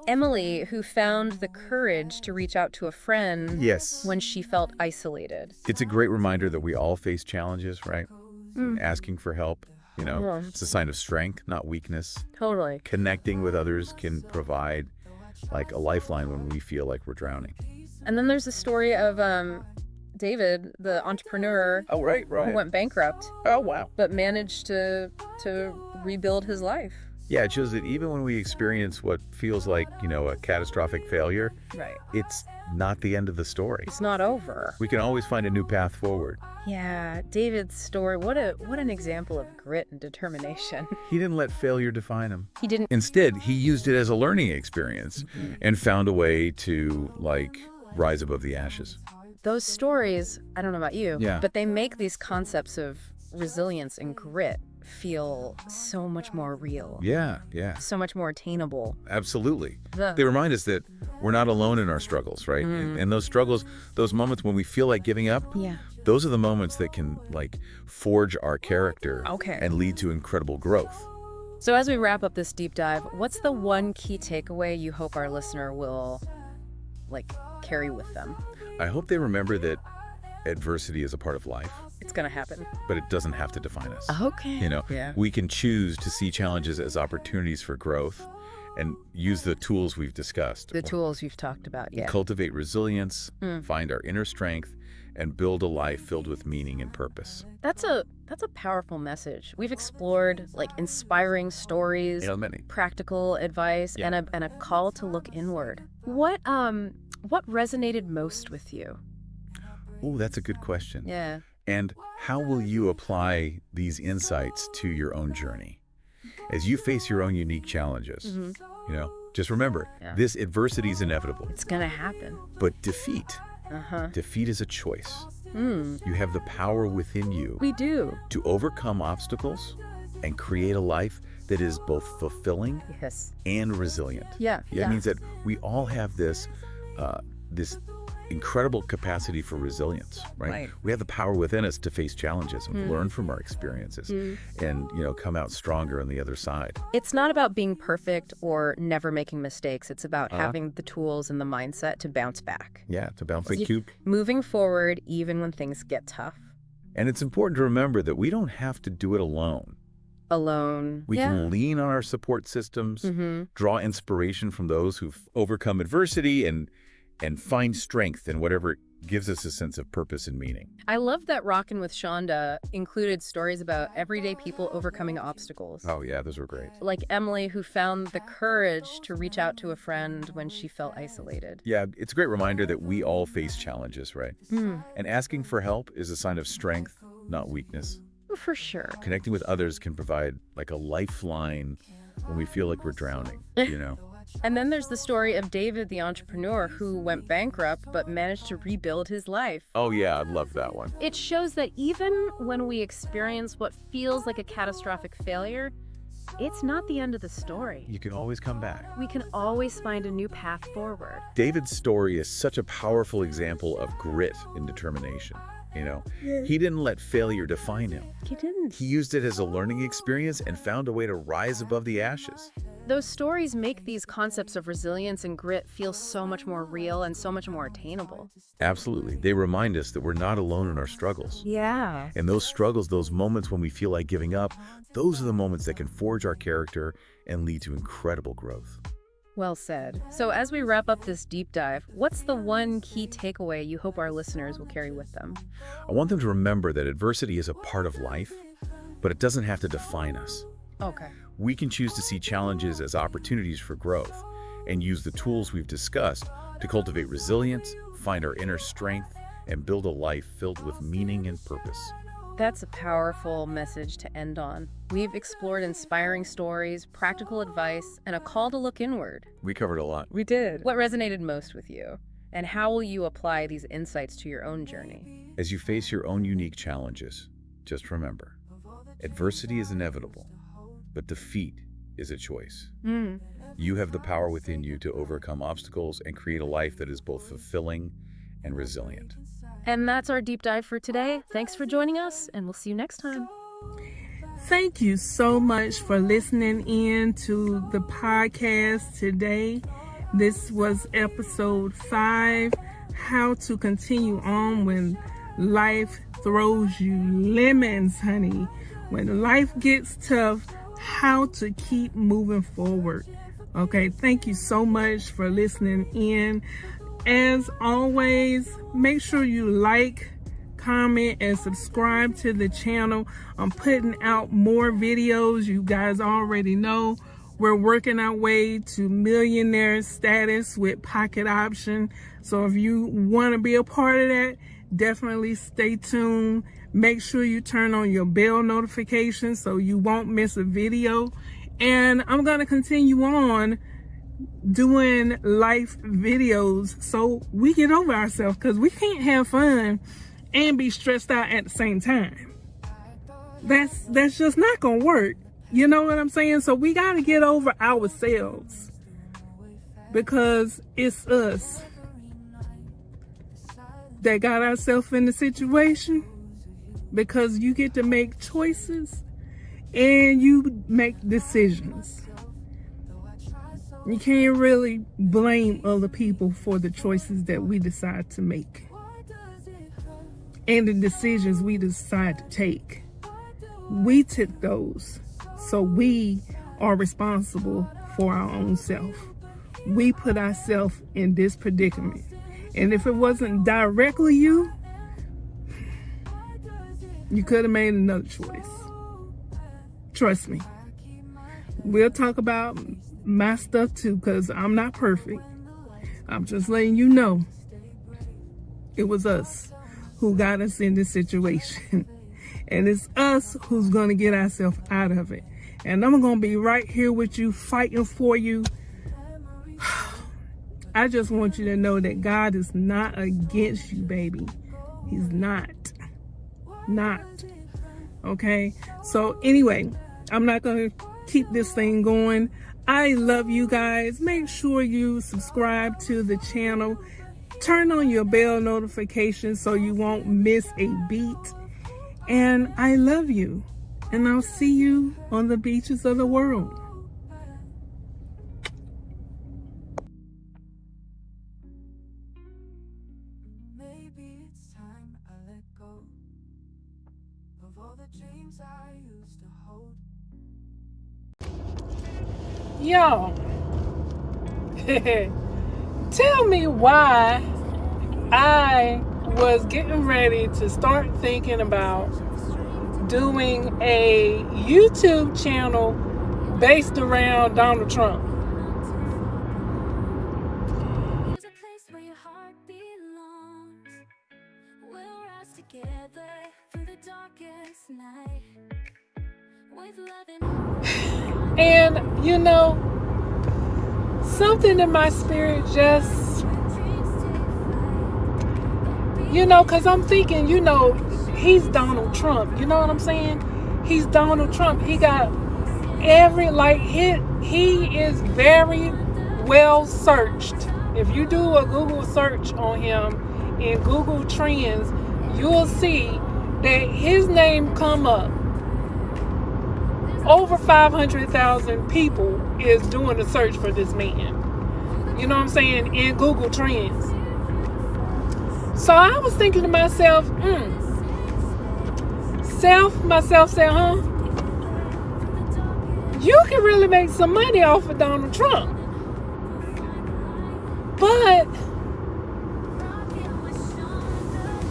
Emily, who found the courage to reach out to a friend when she felt isolated. It's a great reminder that we all face challenges, right? Asking for help, it's a sign of strength, not weakness. Totally. Connecting with others can provide like a lifeline when we feel like we're drowning. And then there's the story of David, the entrepreneur who went bankrupt. Oh, wow. But managed to rebuild his life. Yeah, it shows that even when we experience what feels like, a catastrophic failure, it's not the end of the story. It's not over. We can always find a new path forward. Yeah, David's story, what an example of grit and determination. He didn't let failure define him. He didn't. Instead, he used it as a learning experience and found a way to, rise above the ashes. Those stories, I don't know about you, but they make these concepts of resilience and grit feel so much more real. Yeah. So much more attainable. Absolutely. They remind us that we're not alone in our struggles, right? And those struggles, those moments when we feel like giving up, those are the moments that can forge our character and lead to incredible growth. So as we wrap up this deep dive, what's the one key takeaway you hope our listener will carry with them? I hope they remember that adversity is a part of life. It's going to happen. But it doesn't have to define us. Okay. We can choose to see challenges as opportunities for growth and use the tools we've discussed. The tools you've talked about, Cultivate resilience, find our inner strength, and build a life filled with meaning and purpose. That's a powerful message. We've explored inspiring stories, practical advice, and a call to look inward. What resonated most with you? Oh, that's a good question. Yeah. And how will you apply these insights to your own journey? As you face your own unique challenges, just remember, this adversity is inevitable. It's going to happen. But defeat is a choice. You have the power within you. We do. To overcome obstacles and create a life that is both fulfilling and resilient. It means that we all have this incredible capacity for resilience, right? We have the power within us to face challenges and learn from our experiences and, come out stronger on the other side. It's not about being perfect or never making mistakes. It's about having the tools and the mindset to bounce back. Yeah, to bounce back. Moving forward even when things get tough. And it's important to remember that we don't have to do it alone. alone. We can lean on our support systems, draw inspiration from those who've overcome adversity, and find strength in whatever gives us a sense of purpose and meaning. I love that Rockin' with Shonda included stories about everyday people overcoming obstacles. Oh, yeah, those were great. Like Emily, who found the courage to reach out to a friend when she felt isolated. Yeah, it's a great reminder that we all face challenges, right? And asking for help is a sign of strength, not weakness. For sure. Connecting with others can provide like a lifeline when we feel like we're drowning, you know? And then there's the story of David, the entrepreneur, who went bankrupt but managed to rebuild his life. Oh, yeah, I love that one. It shows that even when we experience what feels like a catastrophic failure, it's not the end of the story. You can always come back. We can always find a new path forward. David's story is such a powerful example of grit and determination. You know, he didn't let failure define him. He didn't. He used it as a learning experience and found a way to rise above the ashes. Those stories make these concepts of resilience and grit feel so much more real and so much more attainable. Absolutely. They remind us that we're not alone in our struggles. Yeah. And those struggles, those moments when we feel like giving up, those are the moments that can forge our character and lead to incredible growth. Well said. So as we wrap up this deep dive, what's the one key takeaway you hope our listeners will carry with them? I want them to remember that adversity is a part of life, but it doesn't have to define us. Okay. We can choose to see challenges as opportunities for growth and use the tools we've discussed to cultivate resilience, find our inner strength, and build a life filled with meaning and purpose. That's a powerful message to end on. We've explored inspiring stories, practical advice, and a call to look inward. We covered a lot. We did. What resonated most with you? And how will you apply these insights to your own journey? As you face your own unique challenges, just remember, adversity is inevitable, but defeat is a choice. You have the power within you to overcome obstacles and create a life that is both fulfilling and resilient. And that's our deep dive for today. Thanks for joining us, and we'll see you next time. Thank you so much for listening in to the podcast today. This was episode 5, How to Continue On When Life Throws You Lemons, honey. When life gets tough, how to keep moving forward. Okay, thank you so much for listening in. As always, make sure you like, comment, and subscribe to the channel. I'm putting out more videos. You guys already know we're working our way to millionaire status with Pocket Option. So if you want to be a part of that, definitely stay tuned. Make sure you turn on your bell notifications so you won't miss a video. And I'm going to continue on doing life videos so we get over ourselves, because we can't have fun and be stressed out at the same time. That's just not gonna work. You know what I'm saying? So we got to get over ourselves, because it's us that got ourselves in the situation, because you get to make choices and you make decisions. You can't really blame other people for the choices that we decide to make and the decisions we decide to take. We took those, so we are responsible for our own self. We put ourselves in this predicament. And if it wasn't directly you could have made another choice. Trust me. We'll talk about my stuff too, because I'm not perfect. I'm just letting you know it was us who got us in this situation. And it's us who's going to get ourselves out of it. And I'm going to be right here with you, fighting for you. I just want you to know that God is not against you, baby. He's not. Okay? So anyway, I'm not going to keep this thing going. I love you guys. Make sure you subscribe to the channel. Turn on your bell notifications so you won't miss a beat. And I love you. And I'll see you on the beaches of the world. Maybe it's time I let go of all the dreams I used to hold. Y'all, tell me why I was getting ready to start thinking about doing a YouTube channel based around Donald Trump. There's a place where your heart belongs. We'll rise together through the darkest night. With love and And, you know, something in my spirit just, you know, because I'm thinking, you know, he's Donald Trump. You know what I'm saying? He's Donald Trump. He got every, like, he is very well searched. If you do a Google search on him in Google Trends, you'll see that his name come up. Over 500,000 people is doing a search for this man. You know what I'm saying? In Google Trends. So I was thinking to myself, myself said, you can really make some money off of Donald Trump. But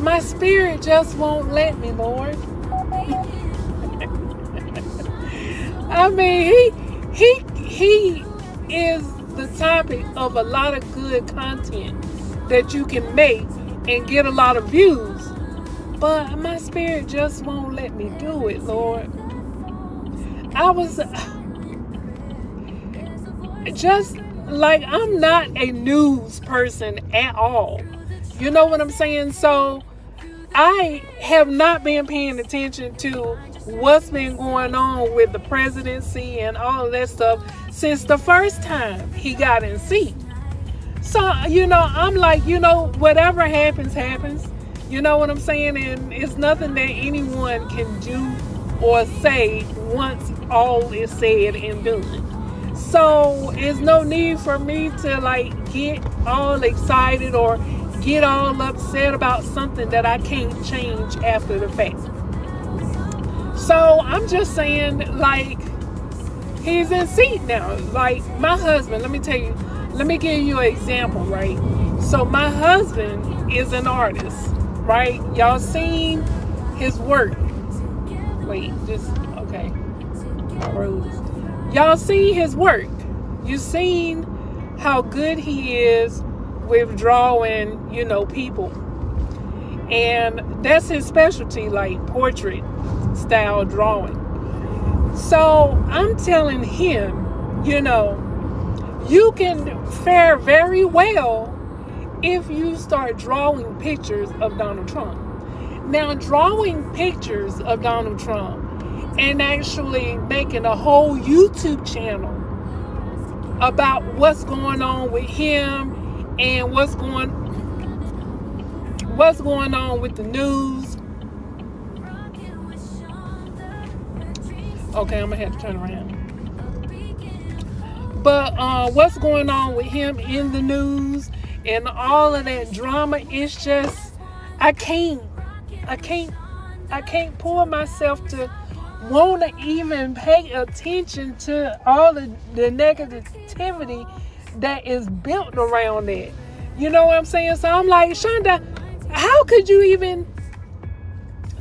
my spirit just won't let me, Lord. I mean, he is the topic of a lot of good content that you can make and get a lot of views. But my spirit just won't let me do it, Lord. I was just like, I'm not a news person at all. You know what I'm saying? So I have not been paying attention to what's been going on with the presidency and all of that stuff since the first time he got in seat. So, you know, I'm like, you know, whatever happens, happens. You know what I'm saying? And it's nothing that anyone can do or say once all is said and done. So it's no need for me to like get all excited or get all upset about something that I can't change after the fact. So I'm just saying, like, he's in seat now. Like my husband, let me give you an example, right? So my husband is an artist, right? Y'all seen his work. Wait, just, okay. My rules. Y'all seen his work. You seen how good he is with drawing, you know, people. And that's his specialty, like portrait style drawing. So I'm telling him, you know, you can fare very well if you start drawing pictures of Donald Trump. Now, drawing pictures of Donald Trump and actually making a whole YouTube channel about what's going on with him and what's going on with the news. Okay, I'm gonna have to turn around. But what's going on with him in the news and all of that drama, it's just I can't pull myself to want to even pay attention to all of the negativity that is built around that. You know what I'm saying? So I'm like, Shonda, how could you even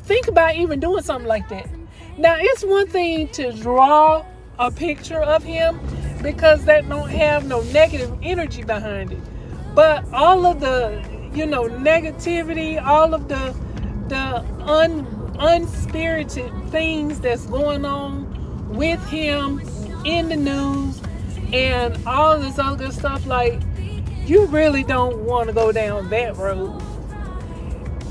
think about even doing something like that? Now, it's one thing to draw a picture of him because that don't have no negative energy behind it. But all of the, you know, negativity, all of the unspirited things that's going on with him in the news and all this other stuff, like, you really don't want to go down that road.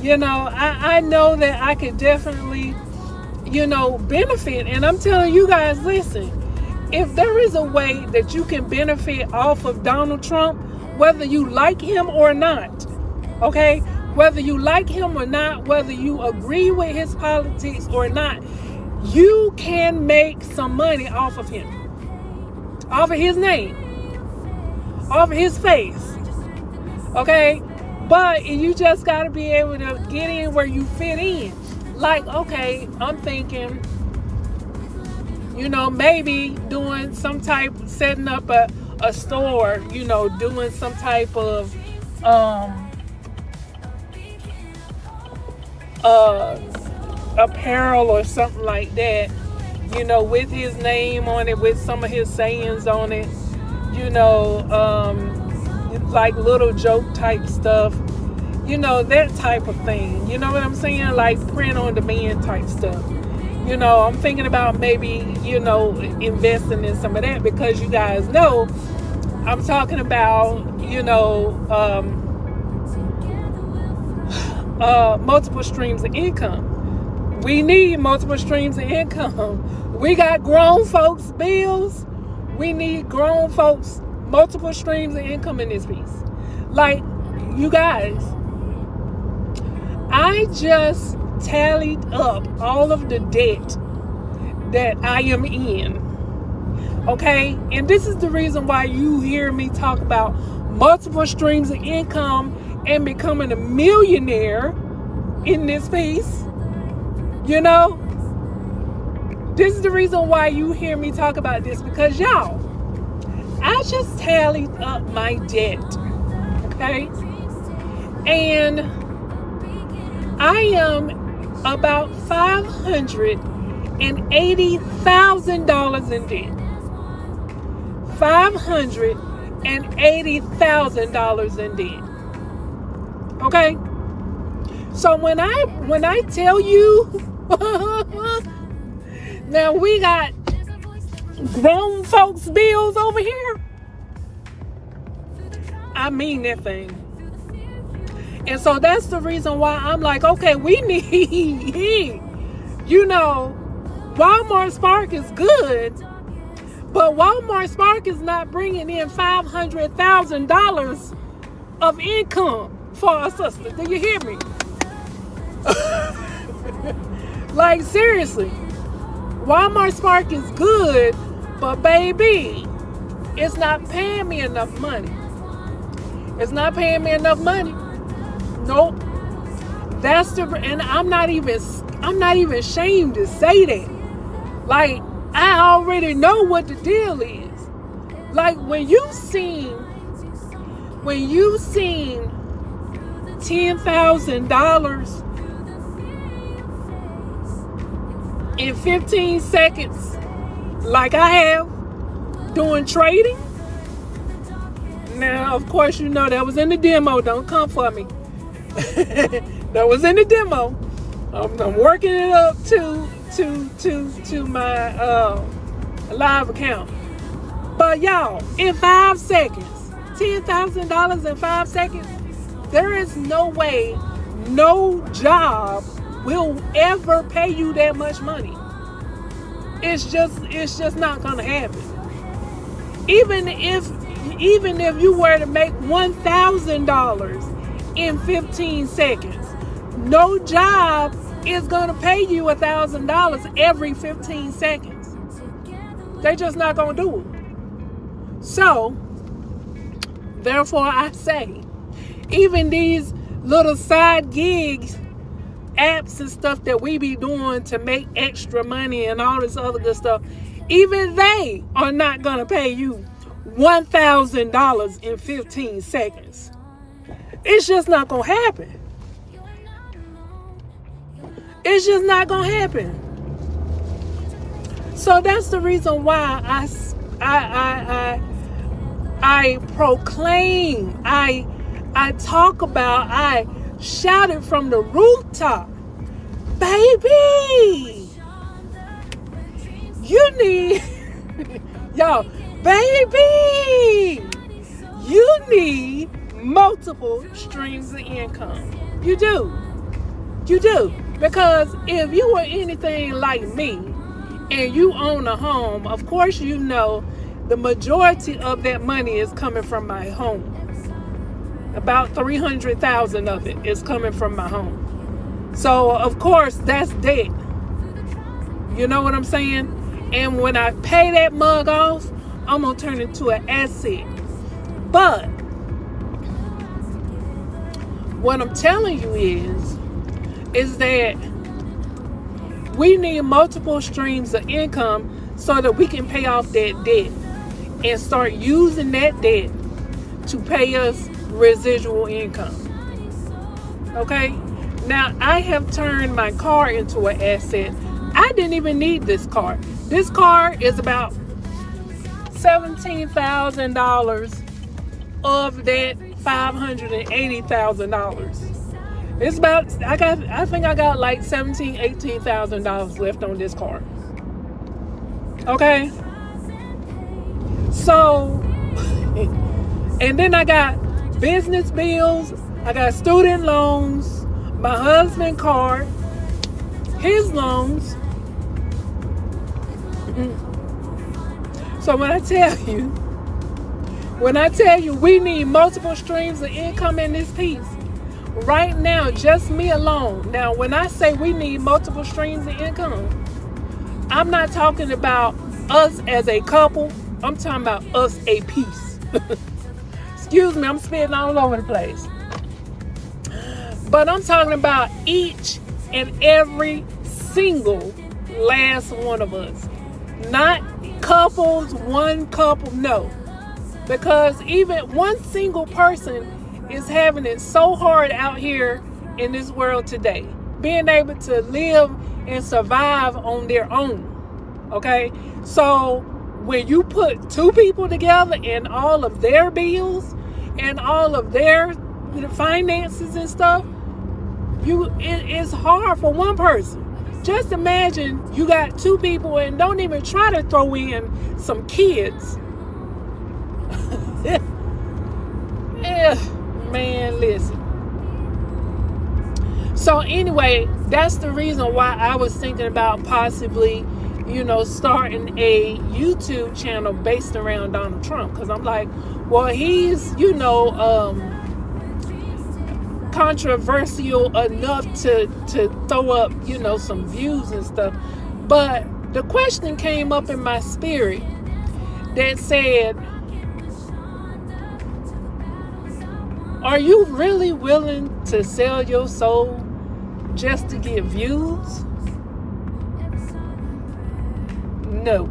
You know, I know that I could definitely, you know, benefit. And I'm telling you guys, listen, if there is a way that you can benefit off of Donald Trump, whether you like him or not, okay? Whether you like him or not, whether you agree with his politics or not, you can make some money off of him. Off of his name. Off of his face. Okay? But you just got to be able to get in where you fit in. Like, okay, I'm thinking, maybe doing some type, setting up a store, doing some type of apparel or something like that, with his name on it, with some of his sayings on it, like little joke type stuff, that type of thing. You know what I'm saying? Like print on demand type stuff. I'm thinking about maybe, investing in some of that, because you guys know I'm talking about, multiple streams of income. We need multiple streams of income. We got grown folks bills. We need grown folks multiple streams of income in this piece. Like, you guys, I just tallied up all of the debt that I am in. Okay? And this is the reason why you hear me talk about multiple streams of income and becoming a millionaire in this piece. This is the reason why you hear me talk about this, because y'all, I just tallied up my debt. Okay? And I am about $580,000 in debt. $580,000 in debt. Okay? So when I tell you, now we got grown folks bills over here, I mean that thing. And so that's the reason why I'm like, okay, we need, Walmart Spark is good, but Walmart Spark is not bringing in $500,000 of income for our sister. Do you hear me? Like, seriously, Walmart Spark is good, but baby, it's not paying me enough money. It's not paying me enough money. Nope. And I'm not even ashamed to say that. Like, I already know what the deal is. Like, when you seen $10,000 in 15 seconds, like I have, doing trading. Now, of course, that was in the demo. Don't come for me. That was in the demo. I'm working it up to my live account. But y'all, in 5 seconds, $10,000 in 5 seconds, there is no way, no job will ever pay you that much money. It's just not gonna happen. Even if you were to make $1,000 in 15 seconds, no job is gonna pay you $1,000 every 15 seconds. They're just not gonna do it. So, therefore I say, even these little side gigs, apps and stuff that we be doing to make extra money and all this other good stuff, even they are not gonna pay you $1,000 in 15 seconds. It's just not gonna happen. It's just not gonna happen. So that's the reason why I proclaim, I talk about, I shout it from the rooftop, baby, you need, y'all, baby, you need multiple streams of income. You do. Because if you were anything like me and you own a home, of course the majority of that money is coming from my home. About $300,000 of it is coming from my home. So of course that's debt. You know what I'm saying? And when I pay that mug off, I'm gonna turn it into an asset. But what I'm telling you is that we need multiple streams of income so that we can pay off that debt and start using that debt to pay us residual income. Okay? Now, I have turned my car into an asset. I didn't even need this car. This car is about $17,000 of that $580,000. It's about, I think I got like $18,000 left on this car. Okay? So, and then I got business bills, I got student loans, my husband's car, his loans. So when I tell you we need multiple streams of income in this piece, right now, just me alone. Now, when I say we need multiple streams of income, I'm not talking about us as a couple. I'm talking about us a piece. Excuse me, I'm spitting all over the place. But I'm talking about each and every single last one of us. Not couples, one couple, no. Because even one single person is having it so hard out here in this world today. Being able to live and survive on their own. Okay? So when you put two people together and all of their bills and all of their finances and stuff, it's hard for one person. Just imagine you got two people and don't even try to throw in some kids. Man, listen. So anyway, that's the reason why I was thinking about possibly, starting a YouTube channel based around Donald Trump. Because I'm like, well, he's, controversial enough to throw up, some views and stuff. But the question came up in my spirit that said, are you really willing to sell your soul just to get views? No,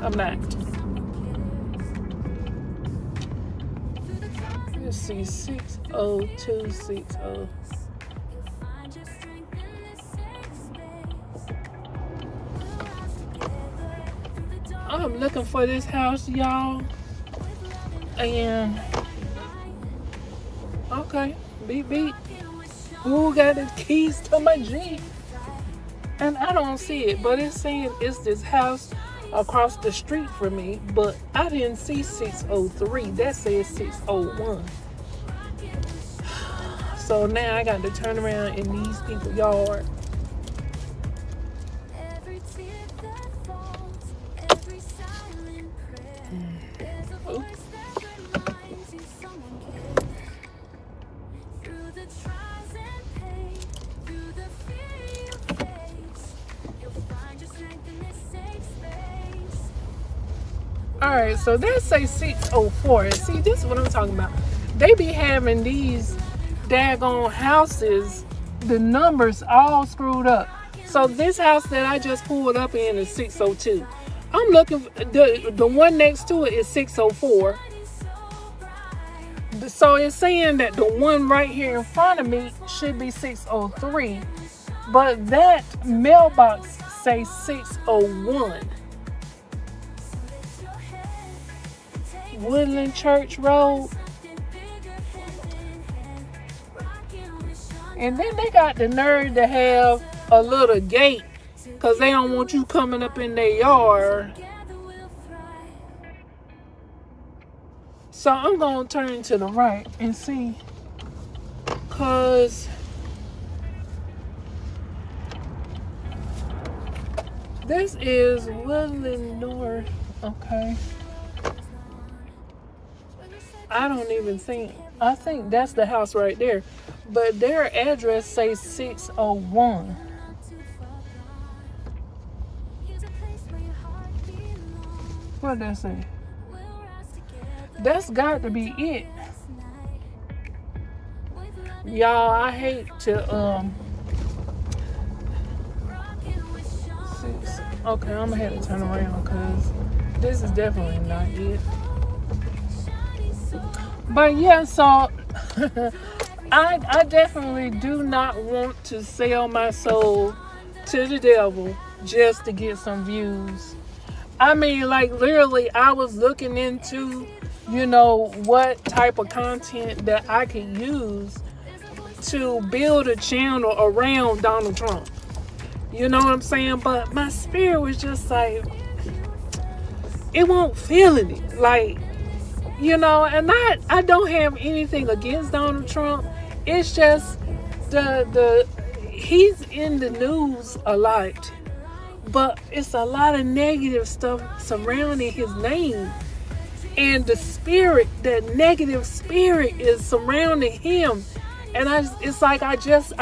I'm not. Let's see, 60260. I'm looking for this house, y'all. And okay, beep. Who got the keys to my Jeep? And I don't see it, but it's saying it's this house across the street from me, but I didn't see 603. That says 601. So now I got to turn around in these people's yard. Alright, so that say 604. See, this is what I'm talking about. They be having these daggone houses, the numbers all screwed up. So this house that I just pulled up in is 602. I'm looking for the one next to it is 604. So it's saying that the one right here in front of me should be 603. But that mailbox say 601. Woodland Church Road. And then they got the nerve to have a little gate because they don't want you coming up in their yard. So I'm going to turn to the right and see, because this is Woodland North. Okay. I don't even think, I think that's the house right there. But their address says 601. What did that say? That's got to be it. Y'all, I hate to Okay, I'm gonna have to turn around because this is definitely not it. But yeah, so I definitely do not want to sell my soul to the devil just to get some views. I mean, like, literally, I was looking into, what type of content that I could use to build a channel around Donald Trump. You know what I'm saying? But my spirit was just like, it won't feel it. Like, and I don't have anything against Donald Trump. It's just he's in the news a lot. But it's a lot of negative stuff surrounding his name. And that negative spirit is surrounding him. And it's like I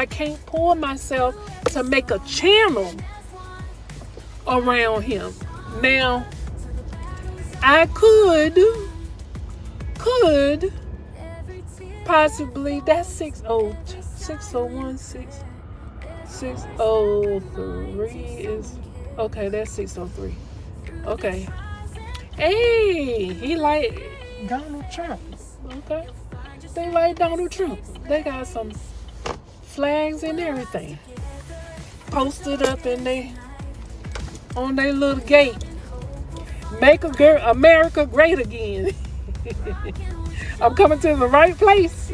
can't pull myself to make a channel around him. Now, I could possibly, that's 601, 603 is, okay, that's 603. Okay. Hey, he like Donald Trump. Okay. They like Donald Trump. They got some flags and everything posted up on their little gate. Make America great again. I'm coming to the right place.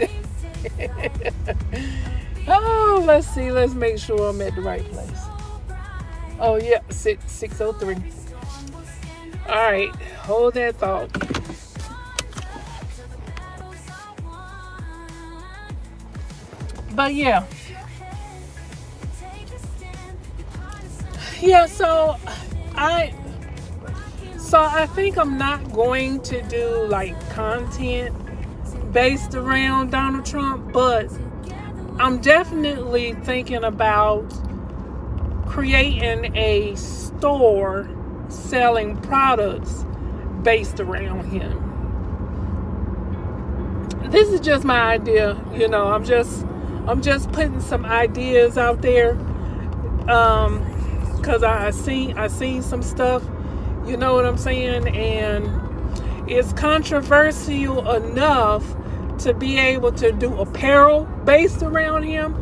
Oh, let's see. Let's make sure I'm at the right place. Oh, yeah, 603. All right, hold that thought. But yeah, so I think I'm not going to do like content based around Donald Trump, but I'm definitely thinking about creating a store selling products based around him. This is just my idea, I'm just putting some ideas out there, because I seen some stuff, you know what I'm saying, and it's controversial enough to be able to do apparel based around him,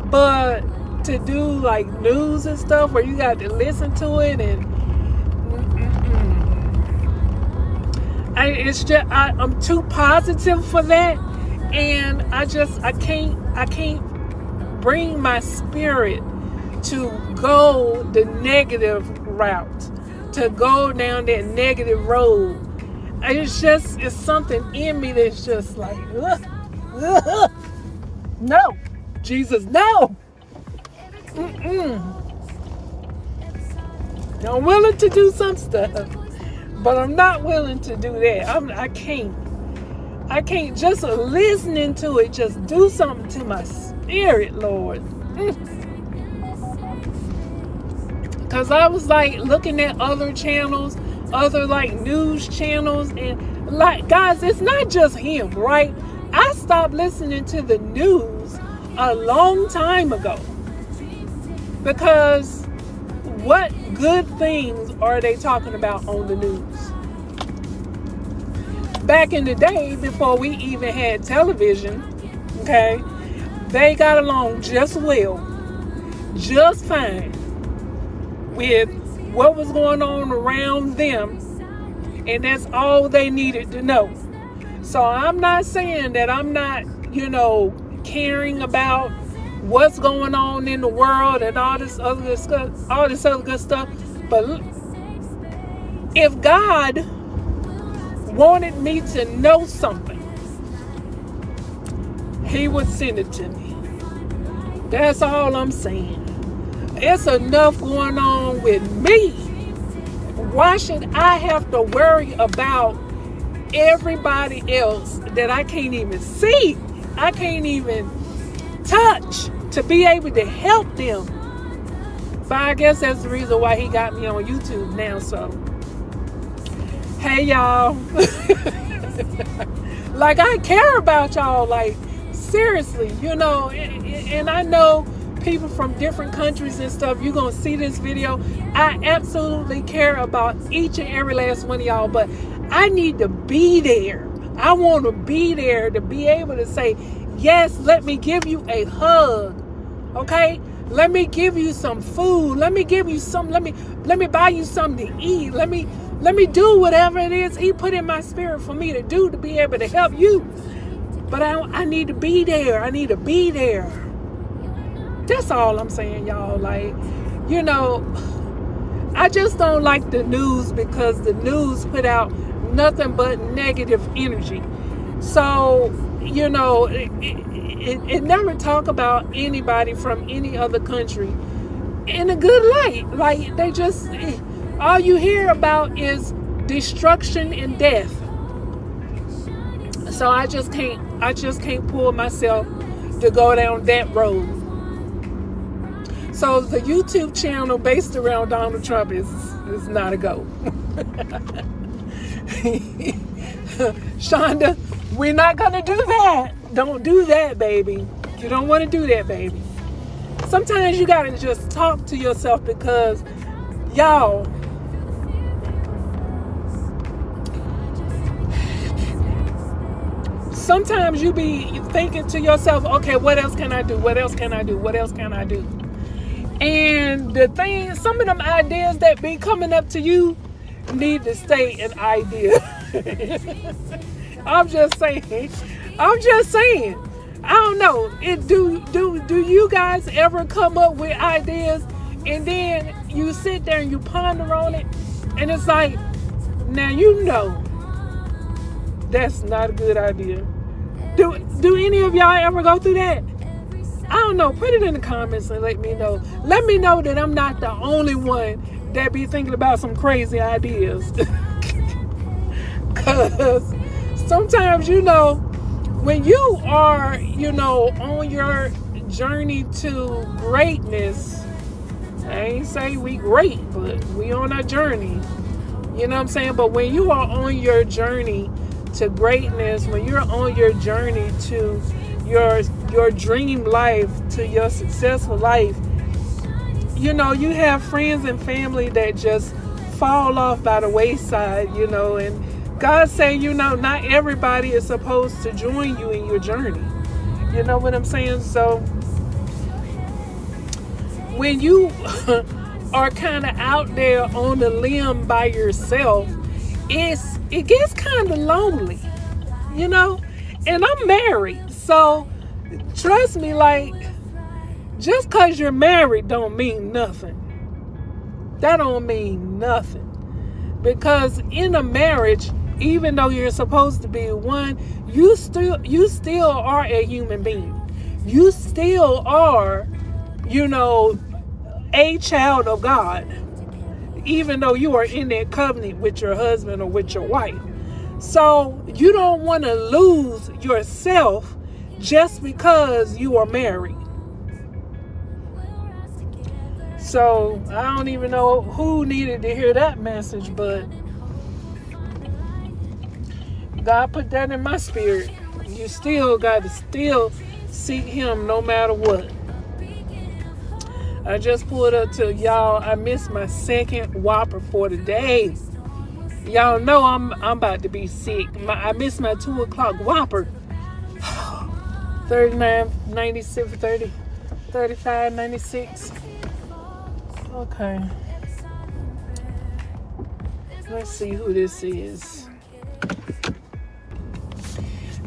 but to do like news and stuff where you got to listen to it, and I'm too positive for that, and I can't bring my spirit to go the negative route, to go down that negative road. It's something in me that's just like, no, Jesus, no. I'm willing to do some stuff, but I'm not willing to do that. I can't just listening to it, just do something to my spirit, Lord. Because I was like looking at other channels, other like news channels, and like, guys, it's not just him, right? I stopped listening to the news a long time ago, because what good things are they talking about on the news? Back in the day, before we even had television, okay, they got along just well, just fine with what was going on around them, and that's all they needed to know. So I'm not saying that I'm not, caring about what's going on in the world and all this other good stuff. But if God wanted me to know something, he would send it to me. That's all I'm saying. It's enough going on with me. Why should I have to worry about everybody else that I can't even see? I can't even touch to be able to help them. But I guess that's the reason why he got me on YouTube now. So, hey y'all. Like, I care about y'all, like, seriously, and I know people from different countries and stuff, you're going to see this video. I absolutely care about each and every last one of y'all, but I need to be there. I want to be there to be able to say, yes, let me give you a hug. Okay? Let me give you some food. Let me give you some, let me buy you something to eat. Let me do whatever it is he put in my spirit for me to do to be able to help you. But I need to be there. I need to be there. That's all I'm saying, y'all. Like, you know, I just don't like the news because the news put out nothing but negative energy. So, you know, it never talk about anybody from any other country in a good light. Like, they just, all you hear about is destruction and death. So I just can't pull myself to go down that road. So the YouTube channel based around Donald Trump is not a go. Shonda, we're not gonna do that. Don't do that, baby. You don't want to do that, baby. Sometimes you gotta just talk to yourself because, y'all, sometimes you be thinking to yourself, okay, what else can I do? What else can I do? What else can I do? And the thing, some of them ideas that be coming up to you need to stay an idea. I'm just saying. I don't know. Do you guys ever come up with ideas and then you sit there and you ponder on it and it's like, now you know that's not a good idea. Do any of y'all ever go through that? I don't know. Put it in the comments and let me know. Let me know that I'm not the only one that be thinking about some crazy ideas. Because sometimes, you know, when you are, you know, on your journey to greatness, I ain't say we great, but we on our journey. You know what I'm saying? But when you are on your journey to greatness, when you're on your journey to your dream life, to your successful life, you know, you have friends and family that just fall off by the wayside, you know, and God say, you know, not everybody is supposed to join you in your journey. You know what I'm saying? So when you are kind of out there on the limb by yourself, it gets kind of lonely, you know? And I'm married, so trust me, like, just because you're married don't mean nothing. That don't mean nothing. Because in a marriage, even though you're supposed to be one, you still are a human being. You still are, you know, a child of God. Even though you are in that covenant with your husband or with your wife. So you don't want to lose yourself just because you are married. So I don't even know who needed to hear that message, but God put that in my spirit. You still got to seek him no matter what. I just pulled up to y'all. I missed my second Whopper for the day. Y'all know I'm about to be sick. I missed my 2 o'clock Whopper. 39.96, 30, 35.96. Okay. Let's see who this is.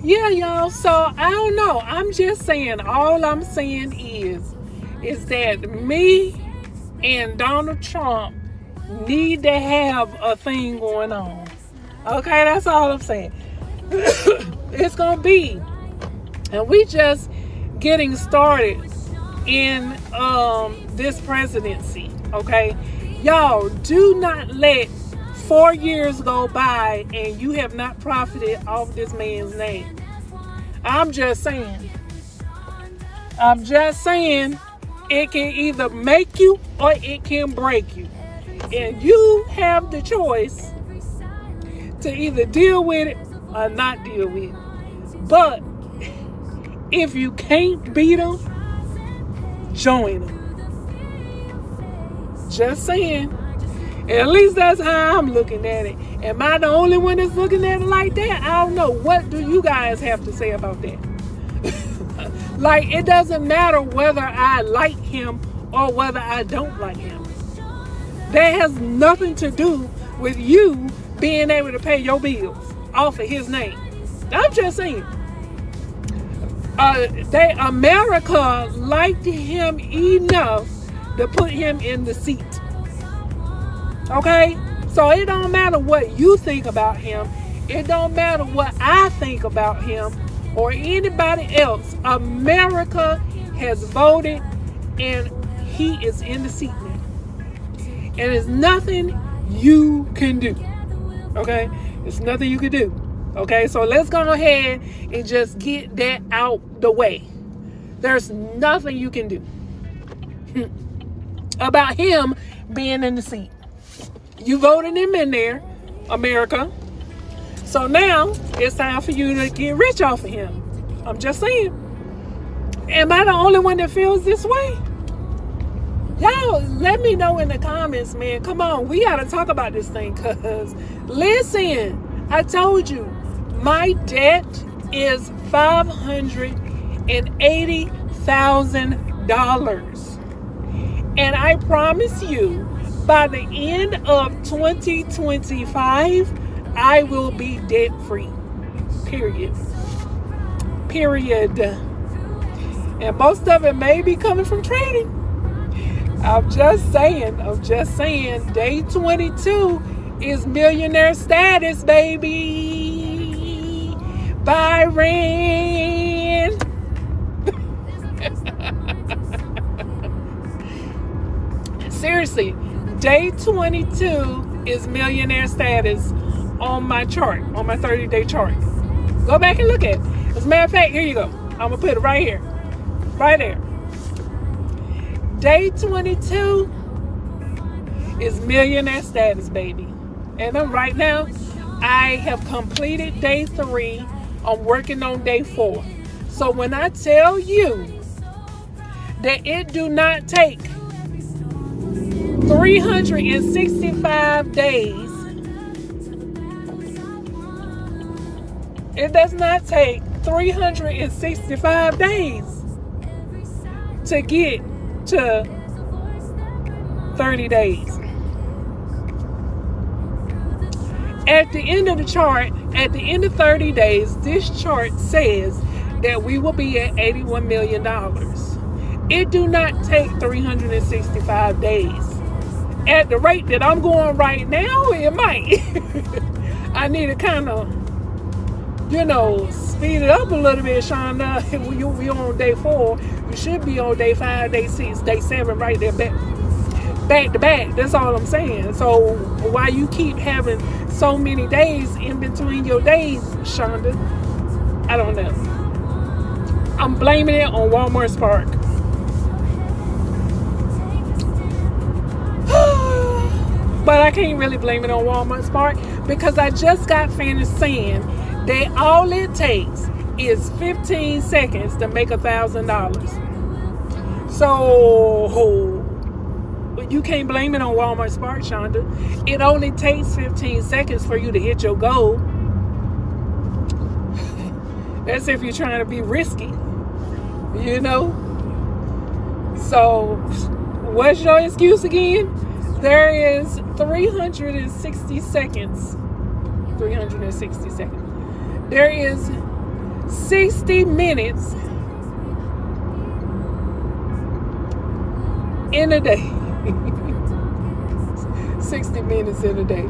Yeah, y'all. So I don't know. I'm just saying. All I'm saying is that me and Donald Trump need to have a thing going on. Okay, that's all I'm saying. It's gonna be, and we just getting started in this presidency. Okay, y'all, do not let 4 years go by and you have not profited off this man's name. I'm just saying. It can either make you or it can break you. And you have the choice to either deal with it or not deal with it. But if you can't beat them, join them. Just saying. At least that's how I'm looking at it. Am I the only one that's looking at it like that? I don't know. What do you guys have to say about that? Like, it doesn't matter whether I like him or whether I don't like him. That has nothing to do with you being able to pay your bills off of his name. I'm just saying. America liked him enough to put him in the seat. Okay? So it don't matter what you think about him. It don't matter what I think about him or anybody else. America has voted and he is in the seat now. And there's nothing you can do. Okay? There's nothing you can do. Okay? So let's go ahead and just get that out the way. There's nothing you can do about him being in the seat. You voted him in there, America. So now it's time for you to get rich off of him. I'm just saying. Am I the only one that feels this way? Y'all, let me know in the comments, man. Come on, we gotta talk about this thing, cause listen, I told you, my debt is $580,000. And I promise you, by the end of 2025, I will be debt free. Period. And most of it may be coming from trading. I'm just saying. Day 22 is millionaire status, baby. Byron. Seriously. Day 22 is millionaire status on my chart, on my 30-day chart. Go back and look at it. As a matter of fact, here you go. I'm going to put it right here. Right there. Day 22 is millionaire status, baby. And right now, I have completed day 3. I'm working on day 4. So when I tell you that it do not take 365 days. It does not take 365 days to get to 30 days. At the end of the chart, at the end of 30 days, this chart says that we will be at $81 million. It do not take 365 days. At the rate that I'm going right now, it might. I need to kind of, speed it up a little bit, Shonda. We on day 4. You should be on day 5, day 6, day 7, right there, back to back. That's all I'm saying. So why you keep having so many days in between your days, Shonda? I don't know. I'm blaming it on Walmart Spark. But I can't really blame it on Walmart Spark because I just got finished saying that all it takes is 15 seconds to make $1,000. So you can't blame it on Walmart Spark, Shonda. It only takes 15 seconds for you to hit your goal. That's if you're trying to be risky, So what's your excuse again? There is 360 seconds. 360 seconds. There is 60 minutes in a day. 60 minutes in a day.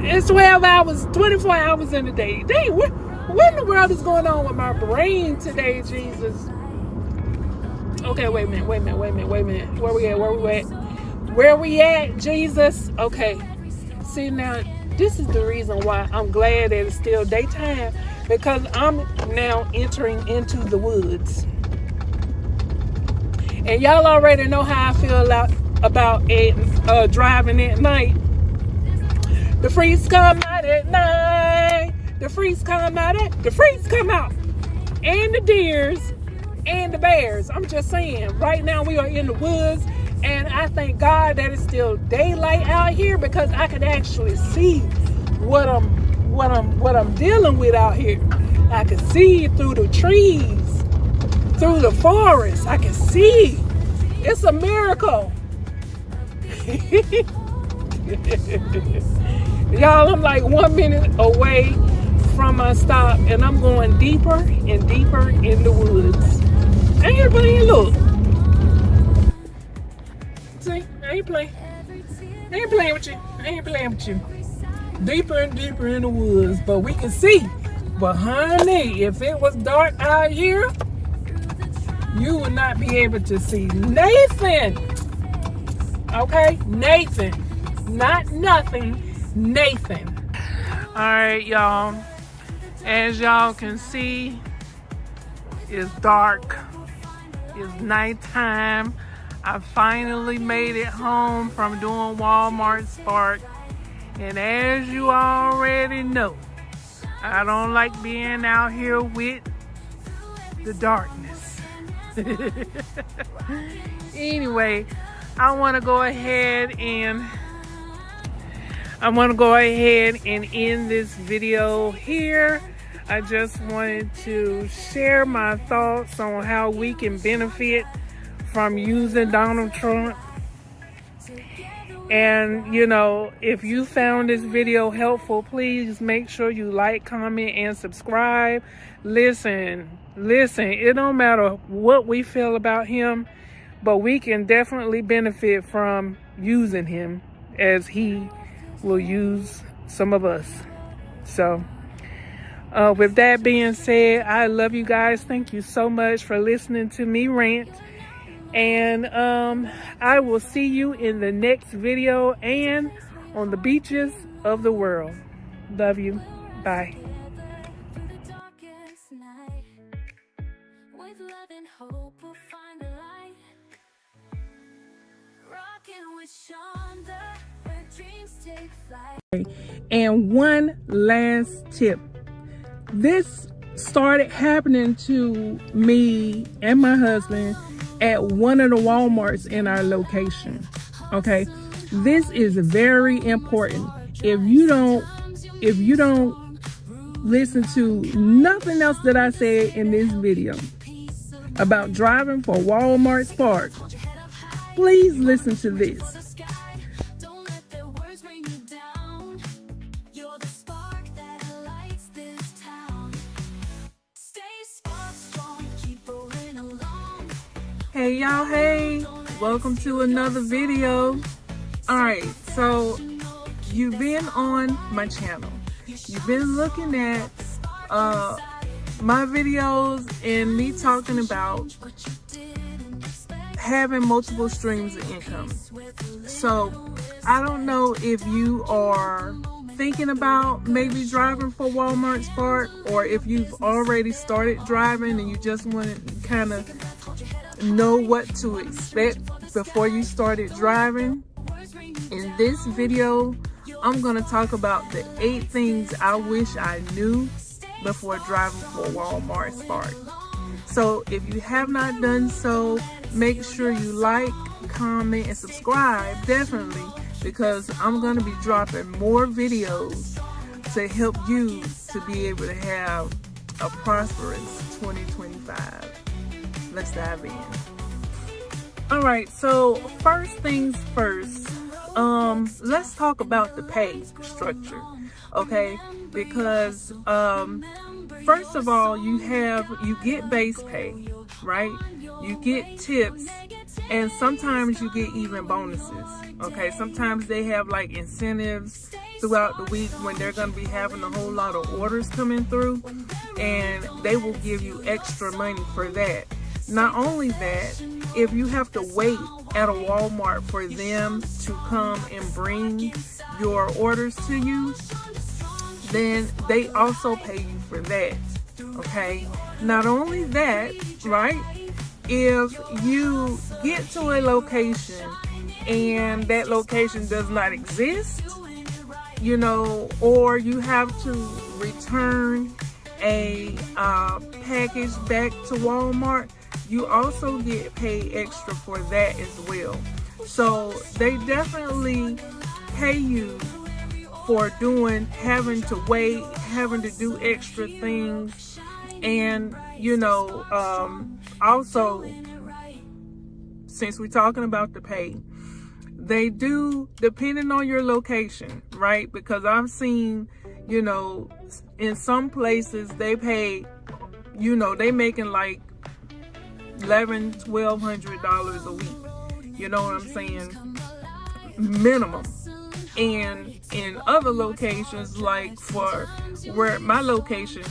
It's 12 hours, 24 hours in a day. Dang, what in the world is going on with my brain today, Jesus? Okay, wait a minute. Where we at, Jesus? Okay. See, now, this is the reason why I'm glad that it's still daytime, because I'm now entering into the woods. And y'all already know how I feel about driving at night. The freaks come out at night. The freaks come out. And the deers. and the bears. I'm just saying, right now we are in the woods, and I thank God that it's still daylight out here because I can actually see what I'm dealing with out here. I can see through the trees, through the forest. I can see. It's a miracle. Y'all, I'm like 1 minute away from my stop, and I'm going deeper and deeper in the woods. I ain't playing, look. See, I ain't playing. I ain't playing with you. I ain't playing with you. Deeper and deeper in the woods, but we can see. But honey, if it was dark out here, you would not be able to see Nathan. Okay, Nathan, not nothing, Nathan. All right, y'all. As y'all can see, it's dark. It's nighttime. I finally made it home from doing Walmart Spark. And as you already know, I don't like being out here with the darkness. Anyway, I want to go ahead and end this video here. I just wanted to share my thoughts on how we can benefit from using Donald Trump. And, you know, if you found this video helpful, please make sure you like, comment, and subscribe. Listen, it don't matter what we feel about him, but we can definitely benefit from using him as he will use some of us. So, with that being said, I love you guys. Thank you so much for listening to me rant. And I will see you in the next video and on the beaches of the world. Love you. Bye. Through the darkest night, with love and hope we'll find a light. Rockin' with Shonda, where dreams take flight. And one last tip. This started happening to me and my husband at one of the Walmarts in our location. Okay, this is very important. If you don't listen to nothing else that I said in this video about driving for Walmart Spark, please listen to this. Don't let their words bring you down. You're the spark that lights this town. Stay spark strong, keep rolling along. Hey y'all, hey, welcome to another video. Alright, so you've been on my channel. You've been looking at my videos and me talking about having multiple streams of income. So I don't know if you are thinking about maybe driving for Walmart Spark, or if you've already started driving and you just want to kind of know what to expect before you started driving. In this video, I'm going to talk about the 8 things I wish I knew before driving for Walmart Spark. So if you have not done so, make sure you like, comment, and subscribe, definitely, because I'm going to be dropping more videos to help you to be able to have a prosperous 2025. Let's dive in. Alright, so first things first, let's talk about the pay structure, okay? Because first of all, you get base pay, right? You get tips, and sometimes you get even bonuses, okay? Sometimes they have like incentives throughout the week when they're going to be having a whole lot of orders coming through, and they will give you extra money for that. Not only that, if you have to wait at a Walmart for them to come and bring your orders to you, then they also pay you for that, okay? Not only that, right, if you get to a location and that location does not exist, you know, or you have to return a package back to Walmart, you also get paid extra for that as well. So they definitely pay you for having to wait, having to do extra things. And, also, since we're talking about the pay, they do, depending on your location, right? Because I've seen, in some places they pay, they making like $1,100-$1,200 a week. You know what I'm saying? Minimum. And in other locations, like for where my location,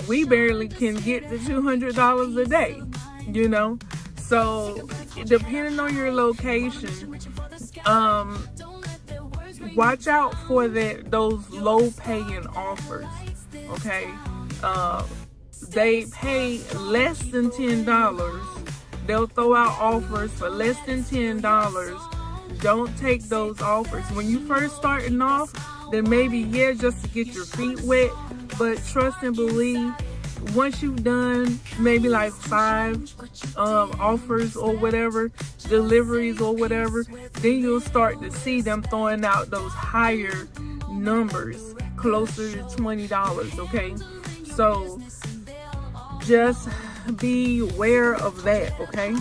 we barely can get to $200 a day, So depending on your location, watch out for those low paying offers. Okay, they pay less than $10. They'll throw out offers for less than $10. Don't take those offers. When you first starting off, then maybe, just to get your feet wet, but trust and believe, once you've done maybe like 5 offers or whatever, deliveries or whatever, then you'll start to see them throwing out those higher numbers, closer to $20, okay? So just be aware of that, okay?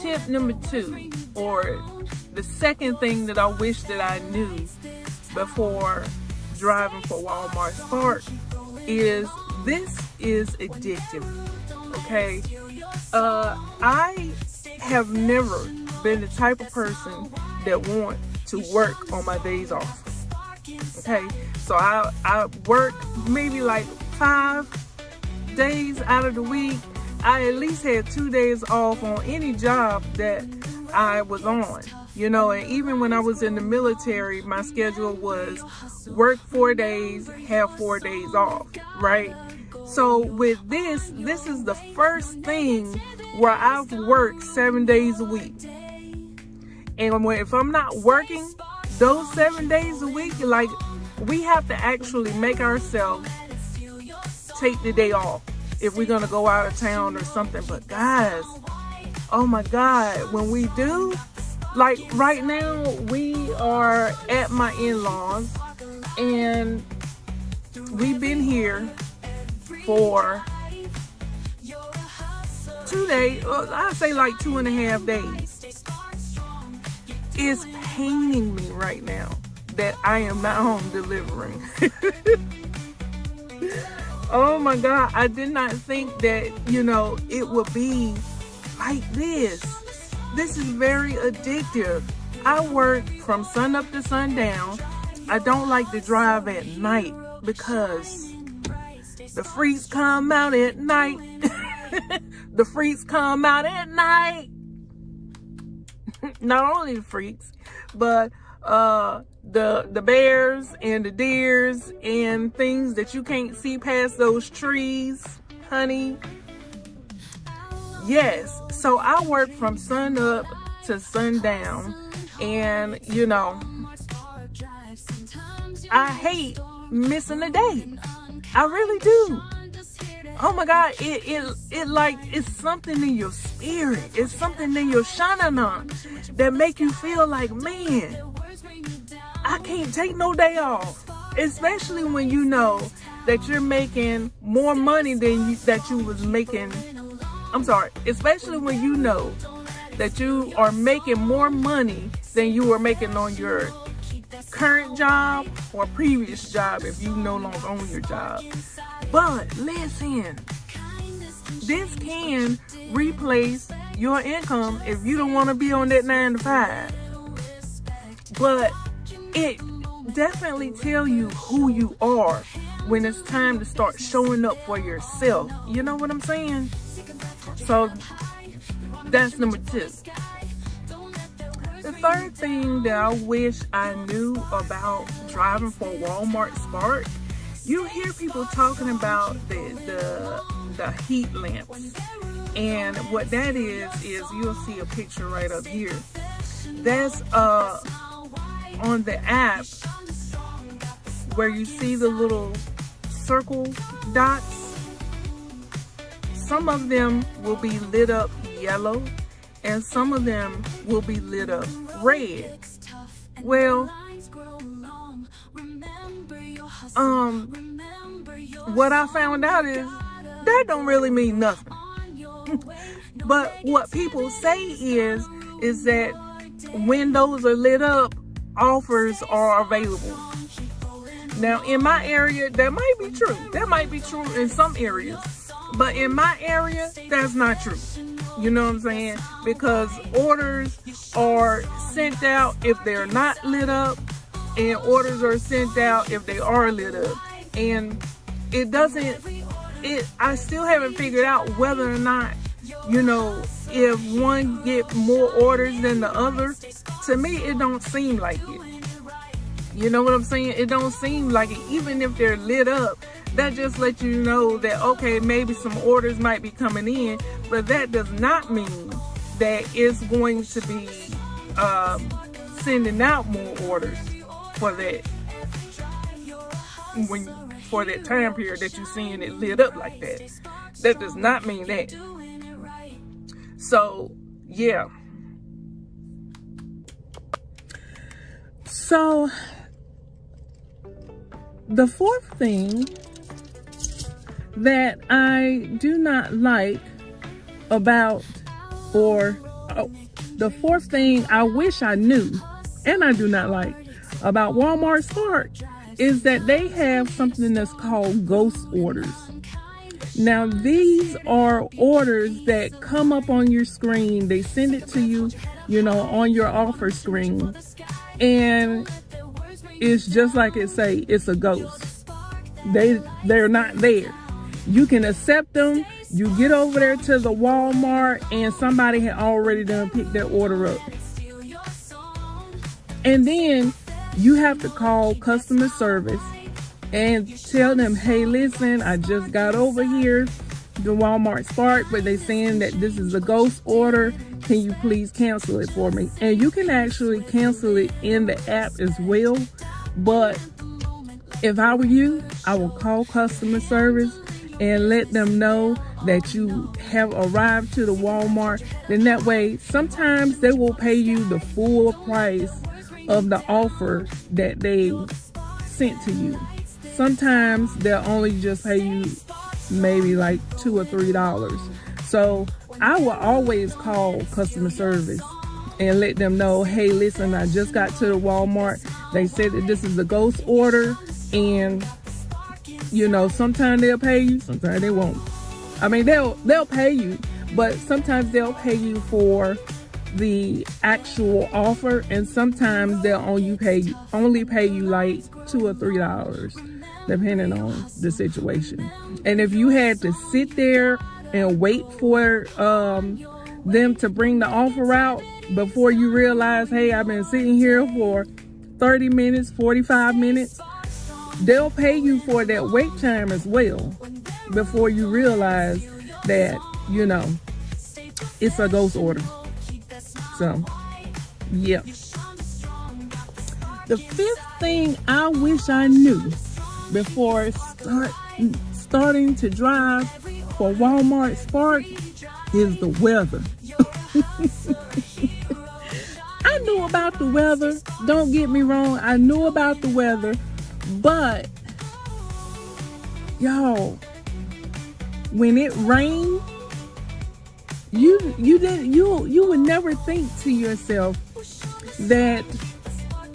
Tip number 2, or the second thing that I wish that I knew before driving for Walmart Spark, is this is addictive. Okay, I have never been the type of person that want to work on my days off. Okay, so I work maybe like 5 days out of the week. I at least had 2 days off on any job that I was on, and even when I was in the military, my schedule was work 4 days, have 4 days off, right? So with this is the first thing where I've worked 7 days a week. And if I'm not working those 7 days a week, like, we have to actually make ourselves take the day off if we're gonna go out of town or something. But guys, oh my God, when we do, like right now, we are at my in-laws, and we've been here for 2 days, I'd say like 2.5 days. It's paining me right now that I am not home delivering. Oh my God, I did not think that, it would be like this. This is very addictive. I work from sun up to sundown. I don't like to drive at night because the freaks come out at night. The freaks come out at night. Not only the freaks, but the bears and the deers and things that you can't see past those trees, honey. Yes, so I work from sun up to sundown, and I hate missing a day. I really do. Oh my God, it like, it's something in your spirit. It's something in your Shonda that make you feel like, man, I can't take no day off. Especially when you know that you're making more money than that you was making. Especially when you know that you are making more money than you were making on your current job or previous job if you no longer own your job. But listen, this can replace your income if you don't want to be on that 9 to 5. But it definitely tell you who you are when it's time to start showing up for yourself. You know what I'm saying? So that's number 2. The third thing that I wish I knew about driving for Walmart Spark, you hear people talking about the heat lamps. And what that is you'll see a picture right up here. That's on the app where you see the little circle dots. some of them will be lit up yellow and some of them will be lit up red. Well, what I found out is that don't really mean nothing. But what people say is that when those are lit up, offers are available. Now, in my area, that might be true. That might be true in some areas. But in my area, that's not true. You know what I'm saying? Because orders are sent out if they're not lit up, and orders are sent out if they are lit up. And I still haven't figured out whether or not, if one get more orders than the other. To me, it don't seem like it. You know what I'm saying? It don't seem like it. Even if they're lit up, that just lets you know that, okay, maybe some orders might be coming in, but that does not mean that it's going to be sending out more orders for that for that time period that you're seeing it lit up like that. That does not mean that. So, yeah. So, the fourth thing that I do not like about, the fourth thing I wish I knew, and I do not like about Walmart Spark, is that they have something that's called ghost orders. Now, these are orders that come up on your screen. They send it to you, on your offer screen. And it's just like it say, it's a ghost. They're not there. You can accept them. You get over there to the Walmart and somebody had already done picked that order up. And then you have to call customer service and tell them, hey, listen, I just got over here to Walmart Spark, but they saying that this is a ghost order. Can you please cancel it for me? And you can actually cancel it in the app as well. But if I were you, I would call customer service and let them know that you have arrived to the Walmart. Then that way, sometimes they will pay you the full price of the offer that they sent to you. Sometimes they'll only just pay you maybe like $2 or $3. So I will always call customer service and let them know, hey, listen, I just got to the Walmart. They said that this is a ghost order, and sometimes they'll pay you, sometimes they won't. I mean, they'll pay you, but sometimes they'll pay you for the actual offer, and sometimes they'll only pay you like $2 or $3, depending on the situation. And if you had to sit there and wait for them to bring the offer out before you realize, hey, I've been sitting here for 30 minutes, 45 minutes, they'll pay you for that wait time as well before you realize that, it's a ghost order. So, yeah. The fifth thing I wish I knew before starting to drive for Walmart Spark is the weather. I knew about the weather. Don't get me wrong. I knew about the weather, but y'all, when it rained, you would never think to yourself that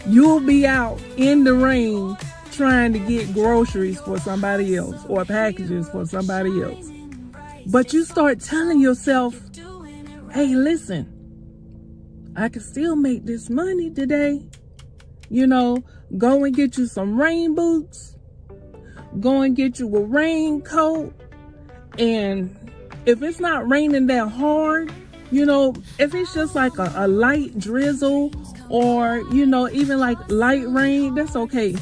you'll be out in the rain trying to get groceries for somebody else or packages for somebody else. But you start telling yourself, hey, listen, I can still make this money today. Go and get you some rain boots. Go and get you a raincoat. And if it's not raining that hard, if it's just like a light drizzle or, even like light rain, that's okay.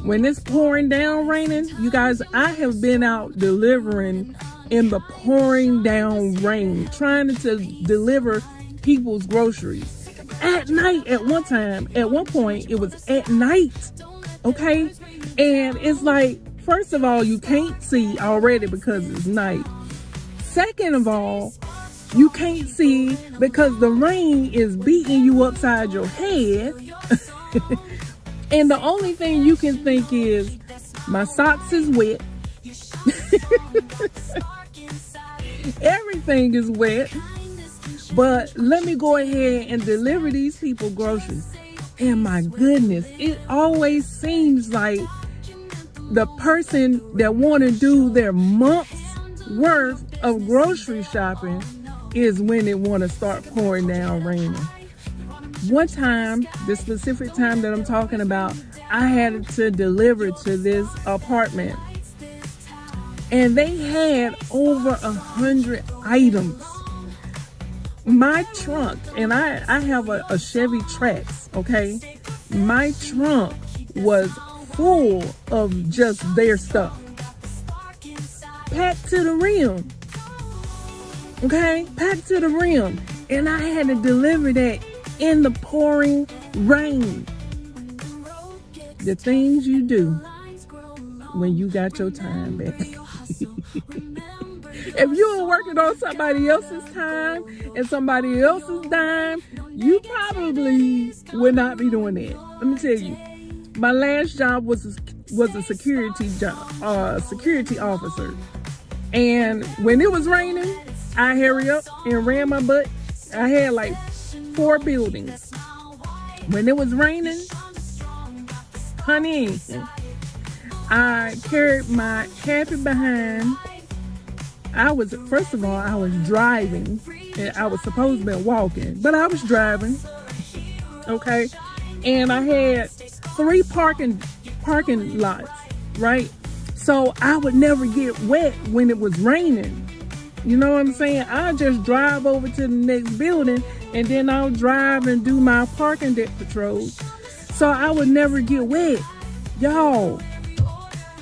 When it's pouring down raining, you guys, I have been out delivering in the pouring down rain, trying to deliver people's groceries at night. At one point, it was at night. Okay. And it's like, first of all, you can't see already because it's night. Second of all, you can't see because the rain is beating you upside your head. And the only thing you can think is, my socks is wet. Everything is wet. But let me go ahead and deliver these people groceries. And my goodness, it always seems like the person that want to do their month's worth of grocery shopping is when it want to start pouring down raining. One time, the specific time that I'm talking about, I had to deliver to this apartment. And they had over 100 items. My trunk, and I have a Chevy Trax, okay? My trunk was full of just their stuff. Packed to the rim. Okay? Packed to the rim. And I had to deliver that in the pouring rain. The things you do when you got your time back. If you were working on somebody else's time and somebody else's dime, you probably would not be doing that. Let me tell you, my last job was a security job, security officer. And when it was raining, I hurry up and ran my butt. I had like 4 buildings. When it was raining, honey, I carried my happy behind. First of all, I was driving, and I was supposed to be walking, but I was driving, okay? And I had 3 parking lots, right? So I would never get wet when it was raining. You know what I'm saying? I'll just drive over to the next building, and then I'll drive and do my parking deck patrols. So I would never get wet. Y'all,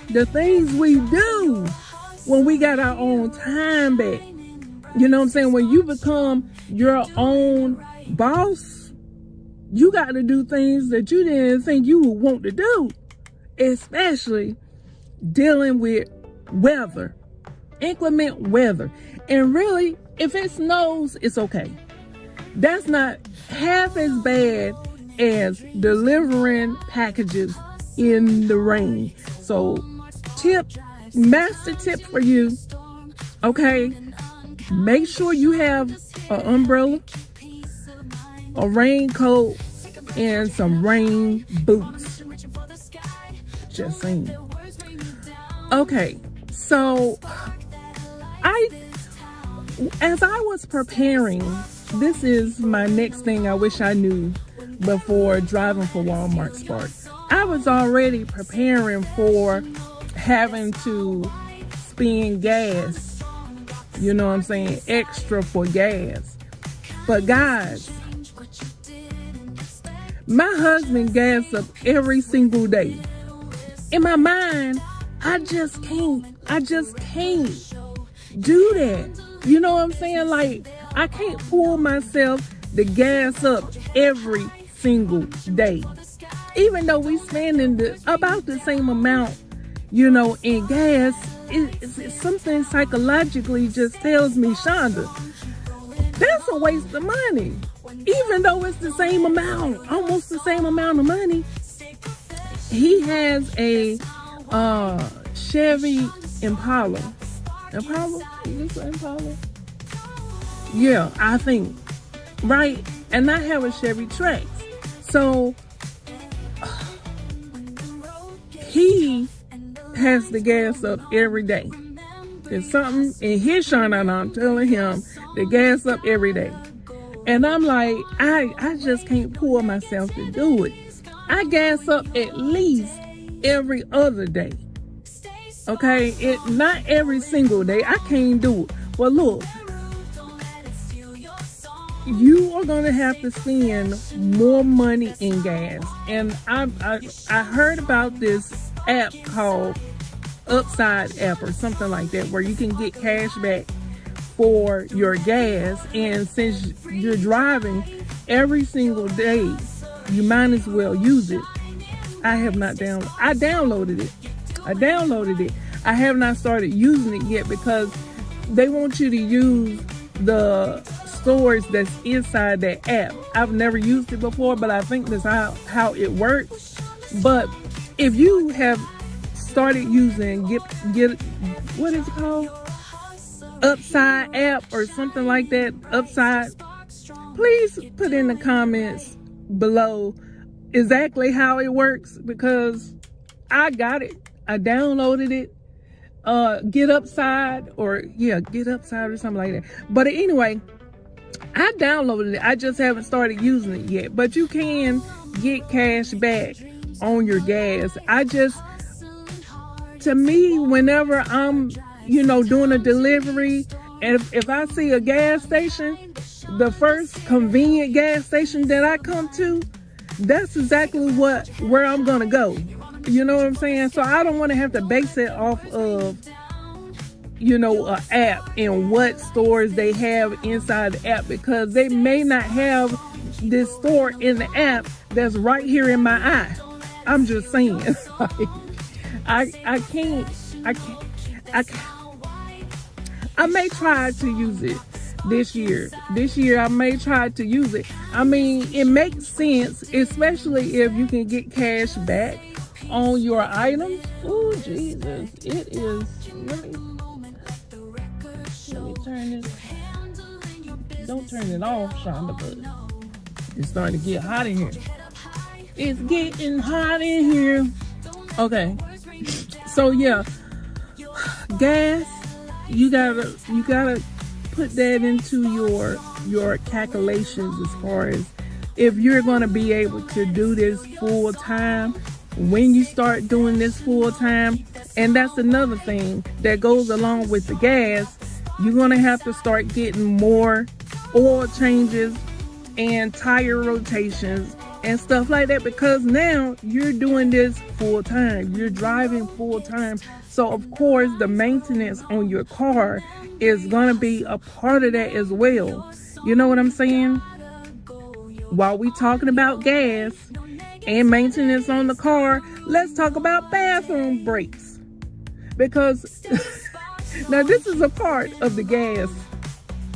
the things we do when we got our own time back. You know what I'm saying? When you become your own boss, you got to do things that you didn't think you would want to do, especially dealing with weather, inclement weather. And really, if it snows, it's okay. That's not half as bad as delivering packages in the rain. So master tip for you, okay? Make sure you have an umbrella, a raincoat, and some rain boots. Just saying. Okay, so as I was preparing, this is my next thing I wish I knew before driving for Walmart Spark. I was already preparing for having to spend gas, you know what I'm saying, extra for gas. But guys, my husband gas up every single day. In my mind, I just can't do that. You know what I'm saying? Like, I can't pull myself to gas up every single day. Even though we spending about the same amount, you know, in gas, it's something psychologically just tells me, Shonda, that's a waste of money. Even though it's the same amount, almost the same amount of money. He has a Chevy Impala. Impala? Is this Impala? Yeah, I think. Right? And I have a Chevy Trax. So he has the gas up every day. It's something in his Shonda, and I'm telling him the gas up every day. And I'm like, I just can't pull myself to do it. I gas up at least every other day. Okay? Not every single day. I can't do it. But look, you are going to have to spend more money in gas. And I heard about this app called Upside app or something like that, where you can get cash back for your gas. And since you're driving every single day, you might as well use it. I downloaded it. I have not started using it yet because they want you to use the stores that's inside that app. I've never used it before, but I think that's how it works. But if you have started using get what is it called? Upside app or something like that, Upside, please put in the comments below exactly how it works, because I got it. I downloaded it. Get Upside or something like that. But anyway, I downloaded it. I just haven't started using it yet. But you can get cash back on your gas. To me, whenever I'm, doing a delivery, and if I see a gas station, the first convenient gas station that I come to, that's exactly where I'm gonna go. You know what I'm saying? So I don't want to have to base it off of, an app and what stores they have inside the app, because they may not have this store in the app that's right here in my eye. I'm just saying. I may try to use it this year. I may try to use it. I mean, it makes sense, especially if you can get cash back on your items. Oh, Jesus. It is. Let me turn this. Don't turn it off, Shonda, but it's starting to get hot in here. It's getting hot in here. Okay. So, yeah. Gas. You gotta put that into your calculations as far as if you're gonna be able to do this full time. When you start doing this full time, and that's another thing that goes along with the gas, you're gonna have to start getting more oil changes and tire rotations and stuff like that, because now you're doing this full time. You're driving full time. So of course the maintenance on your car is gonna be a part of that as well. You know what I'm saying? While we talking about gas and maintenance on the car, let's talk about bathroom breaks. Because now this is a part of the gas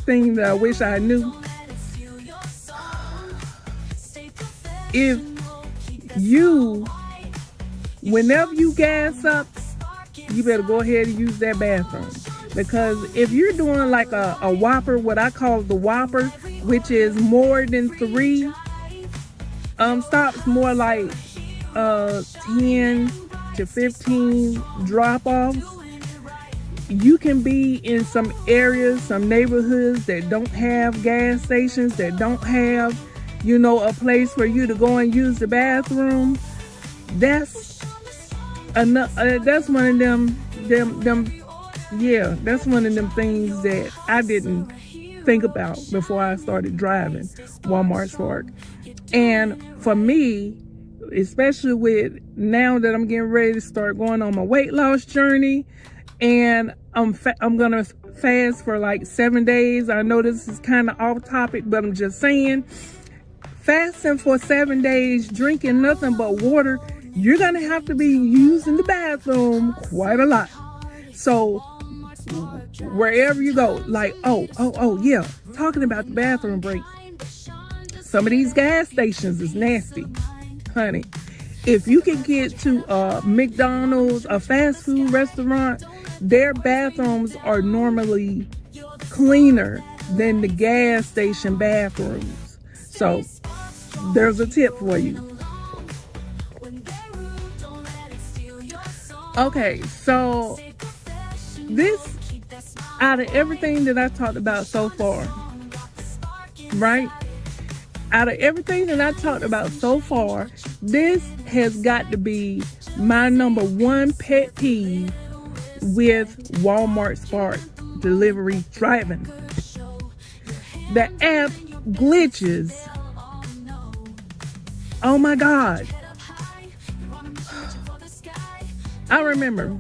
thing that I wish I knew. Whenever you gas up, you better go ahead and use that bathroom. Because if you're doing like a Whopper, what I call the Whopper, which is more than 3 stops, more like 10 to 15 drop-offs, you can be in some areas, some neighborhoods that don't have gas stations, that don't have, a place for you to go and use the bathroom. That's one of them that's one of them things that I didn't think about before I started driving Walmart Spark. And for me, especially with now that I'm getting ready to start going on my weight loss journey, and I'm gonna fast for like 7 days. I know this is kind of off topic, but I'm just saying, fasting for 7 days, drinking nothing but water, you're gonna have to be using the bathroom quite a lot. So wherever you go, like, yeah, talking about the bathroom break, some of these gas stations is nasty, honey. If you can get to a McDonald's, a fast food restaurant, their bathrooms are normally cleaner than the gas station bathrooms. So there's a tip for you. Okay, so this, out of everything that I talked about so far, right? Out of everything that I talked about so far, this has got to be my number one pet peeve with Walmart Spark delivery driving. The app glitches. Oh my God. I remember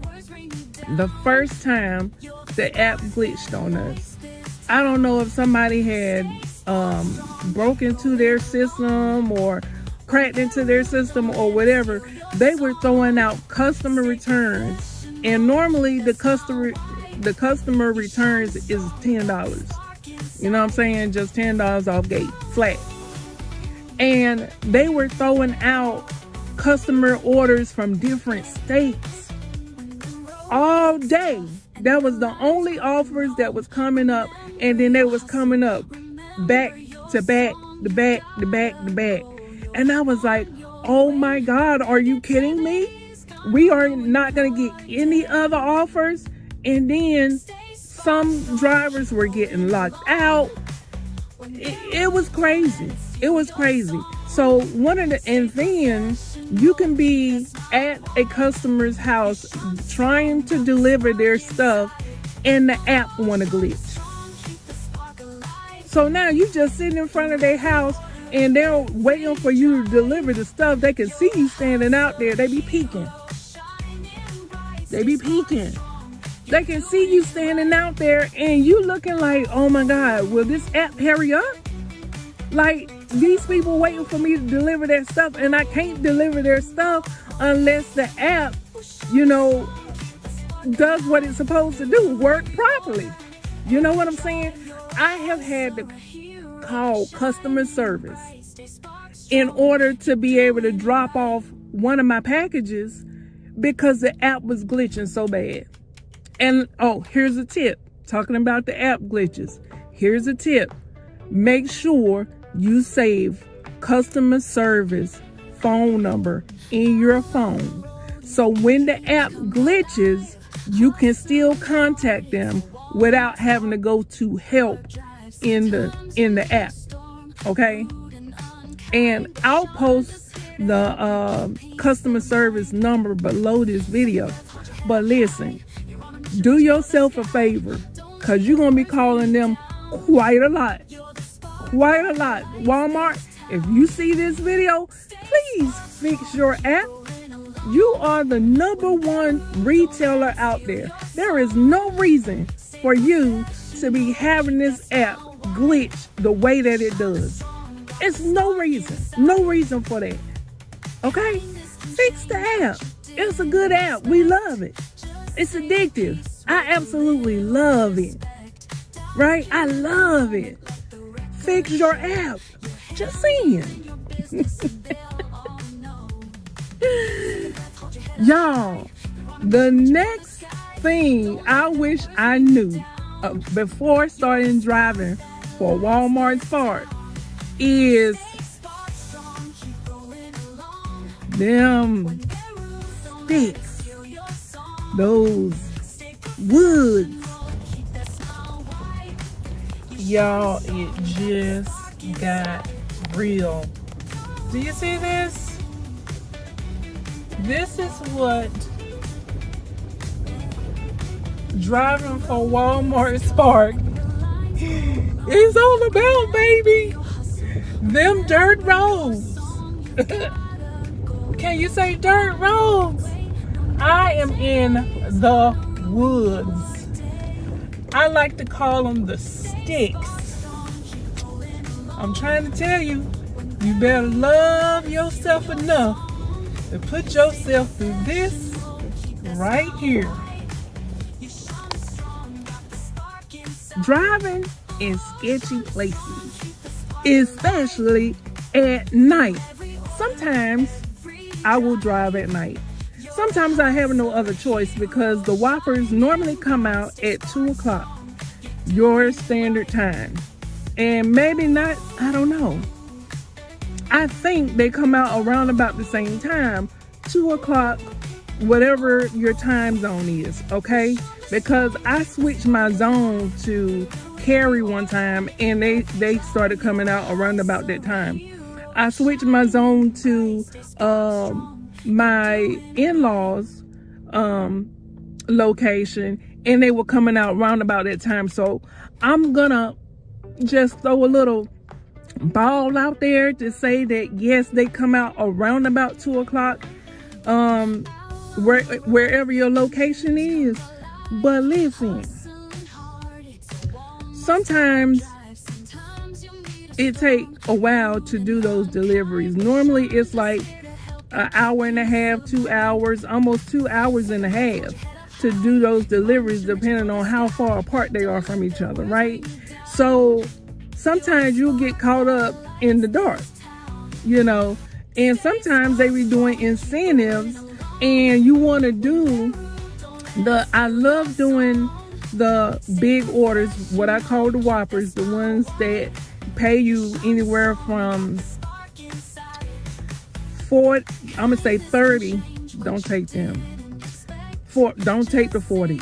the first time the app glitched on us. I don't know if somebody had broke into their system or cracked into their system or whatever. They were throwing out customer returns, and normally the the customer returns is $10. You know what I'm saying? Just $10 off gate, flat. And they were throwing out customer orders from different states all day. That was the only offers that was coming up. And then they was coming up back to back, to back, to back, to back. And I was like, oh my God, are you kidding me? We are not going to get any other offers. And then some drivers were getting locked out. It was crazy. It was crazy. So and then you can be at a customer's house trying to deliver their stuff and the app want to glitch. So now you just sitting in front of their house and they're waiting for you to deliver the stuff. They can see you standing out there. They be peeking. They be peeking. They can see you standing out there and you looking like, oh my God, will this app hurry up? Like, these people waiting for me to deliver their stuff, and I can't deliver their stuff unless the app, does what it's supposed to do, work properly. You know what I'm saying? I have had to call customer service in order to be able to drop off one of my packages because the app was glitching so bad. And, here's a tip. Talking about the app glitches. Here's a tip. Make sure you save customer service phone number in your phone. So when the app glitches, you can still contact them without having to go to help in the app. Okay? And I'll post the customer service number below this video. But listen, do yourself a favor, because you're going to be calling them quite a lot. Quite a lot. Walmart, if you see this video, please fix your app. You are the #1 retailer out there. There is no reason for you to be having this app glitch the way that it does. It's no reason. No reason for that. Okay? Fix the app. It's a good app. We love it. It's addictive. I absolutely love it. Right? I love it. Fix your app. Just saying. Y'all, the next thing I wish I knew before starting driving for Walmart Spark is them sticks, those woods. Y'all, it just got real. Do you see this? This is what driving for Walmart Spark is all about, baby. Them dirt roads. Can you say dirt roads? I am in the woods. I like to call them the sticks. I'm trying to tell you, you better love yourself enough to put yourself through this right here. Driving in sketchy places, especially at night. Sometimes I will drive at night. Sometimes I have no other choice because the Whoppers normally come out at 2 o'clock, your standard time. And maybe not, I don't know. I think they come out around about the same time, 2 o'clock, whatever your time zone is, okay? Because I switched my zone to Cary one time and they started coming out around about that time. I switched my zone to my in-laws location and they were coming out around about that time. So I'm gonna just throw a little ball out there to say that yes, they come out around about 2 o'clock wherever your location is. But listen, sometimes it takes a while to do those deliveries. Normally it's like an hour and a half, 2 hours, almost 2 hours and a half to do those deliveries depending on how far apart they are from each other, right? So sometimes you'll get caught up in the dark, you know, and sometimes they be doing incentives, and you want to do I love doing the big orders, what I call the Whoppers, the ones that pay you anywhere from I'm gonna say 30. Don't take them. Don't take the 40.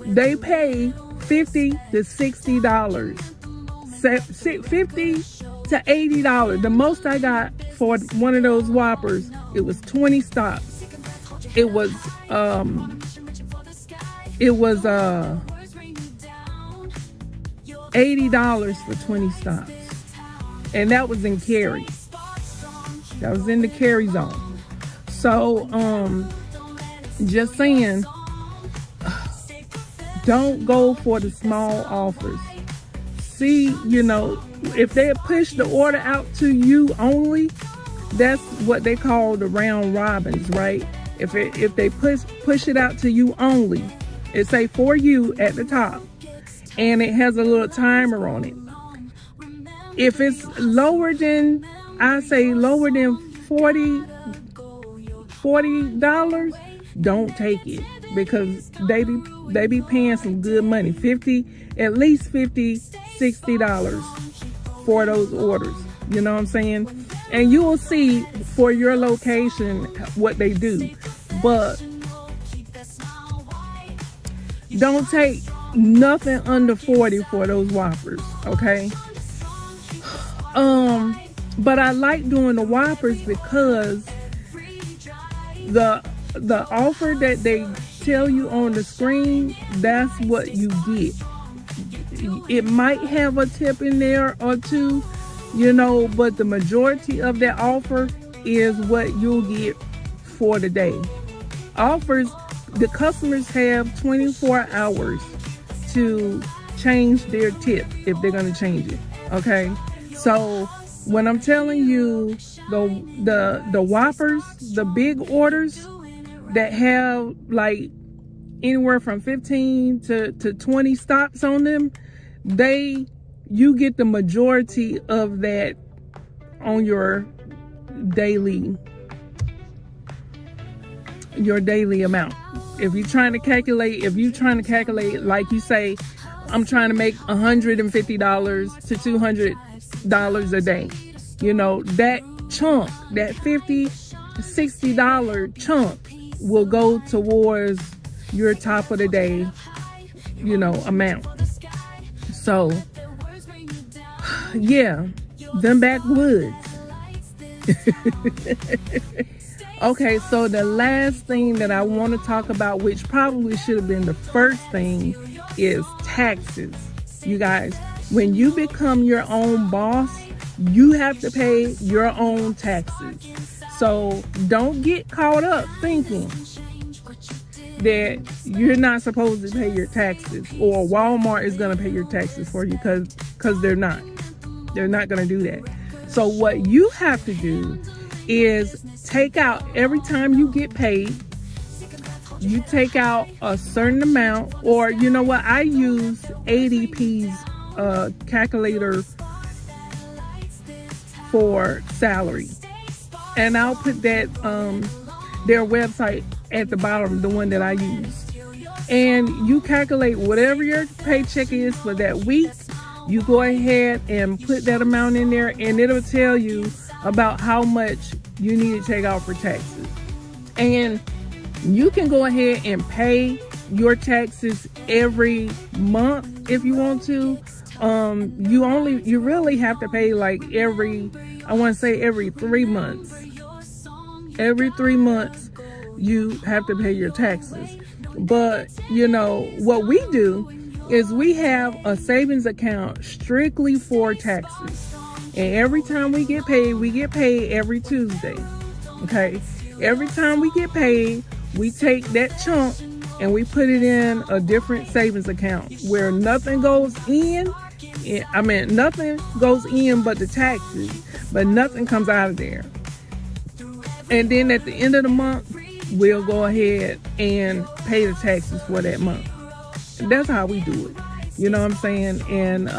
They pay $50 to $60, $50 to $80. The most I got for one of those Whoppers, it was 20 stops. It was $80 for 20 stops, and that was in Cary. That was in the Cary zone. So just saying, don't go for the small offers. See, you know, if they push the order out to you only, that's what they call the round robins, right? If they push it out to you only, it say for you at the top, and it has a little timer on it. If it's lower than, I say lower than $40, don't take it, because they be paying some good money, at least $50, $60 for those orders. You know what I'm saying? And you will see for your location what they do, but don't take nothing under 40 for those Whoppers, okay? But I like doing the Whoppers because the offer that they tell you on the screen, that's what you get. It might have a tip in there or two, you know, but the majority of that offer is what you'll get for the day. Offers, the customers have 24 hours to change their tip if they're going to change it, okay? So when I'm telling you the Whoppers, the big orders that have like anywhere from 15 to 20 stops on them, you get the majority of that on your daily amount. If you're trying to calculate, like you say, I'm trying to make $150 to $200 a day, you know, that chunk, that $50, $60 chunk will go towards your top of the day, you know, amount. So yeah, them backwoods. Okay, so the last thing that I want to talk about, which probably should have been the first thing, is taxes. You guys, when you become your own boss, you have to pay your own taxes. So don't get caught up thinking that you're not supposed to pay your taxes, or Walmart is going to pay your taxes for you, because they're not. They're not going to do that. So what you have to do is take out, every time you get paid, you take out a certain amount, or you know what, I use ADP's calculator for salary, and I'll put that their website at the bottom, the one that I use, and you calculate whatever your paycheck is for that week. You go ahead and put that amount in there, and it'll tell you about how much you need to take out for taxes. And you can go ahead and pay your taxes every month if you want to. You really have to pay like every 3 months. Every 3 months you have to pay your taxes. But you know what we do is we have a savings account strictly for taxes. And every time we get paid every Tuesday. Okay? Every time we get paid, we take that chunk and we put it in a different savings account where nothing goes in. Nothing goes in but the taxes, but nothing comes out of there. And then at the end of the month, we'll go ahead and pay the taxes for that month. That's how we do it. You know what I'm saying? And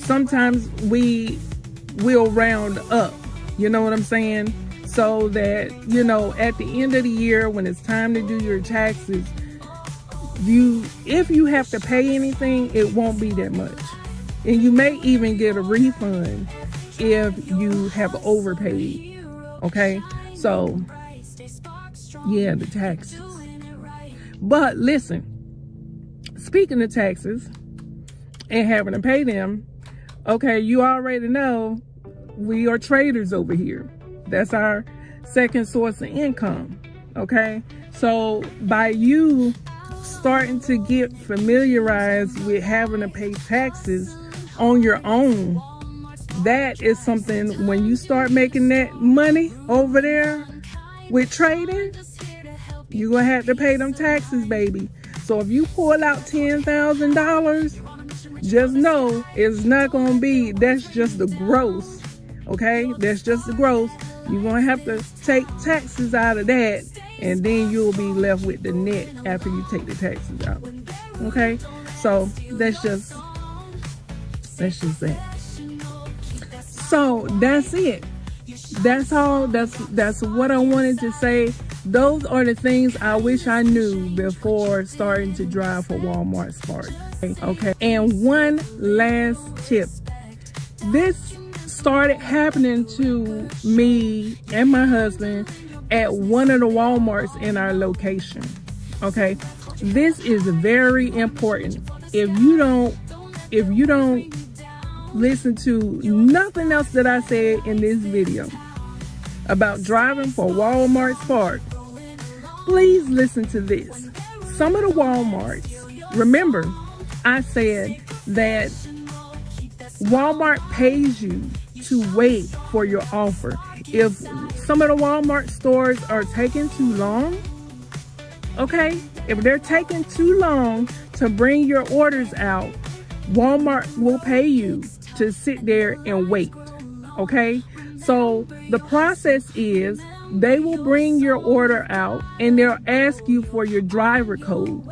sometimes we'll round up. You know what I'm saying? So that, you know, at the end of the year, when it's time to do your taxes, if you have to pay anything, it won't be that much. And you may even get a refund if you have overpaid. Okay? So, yeah, the taxes. But listen, speaking of taxes and having to pay them, okay, you already know we are traders over here. That's our second source of income. Okay? So by you starting to get familiarized with having to pay taxes on your own, that is something, when you start making that money over there with trading, you're going to have to pay them taxes, baby. So if you pull out $10,000, just know it's not going to be, that's just the gross. Okay? That's just the gross. You're going to have to take taxes out of that, and then you'll be left with the net after you take the taxes out. Okay? So that's just that. So that's it. That's all. That's what I wanted to say. Those are the things I wish I knew before starting to drive for Walmart Spark. Okay. And one last tip. This started happening to me and my husband at one of the Walmarts in our location. Okay. This is very important. If you don't listen to nothing else that I said in this video about driving for Walmart Spark, please listen to this. Some of the Walmarts, remember, I said that Walmart pays you to wait for your offer. If some of the Walmart stores are taking too long, okay, if they're taking too long to bring your orders out, Walmart will pay you to sit there and wait. Okay, so the process is they will bring your order out and they'll ask you for your driver code.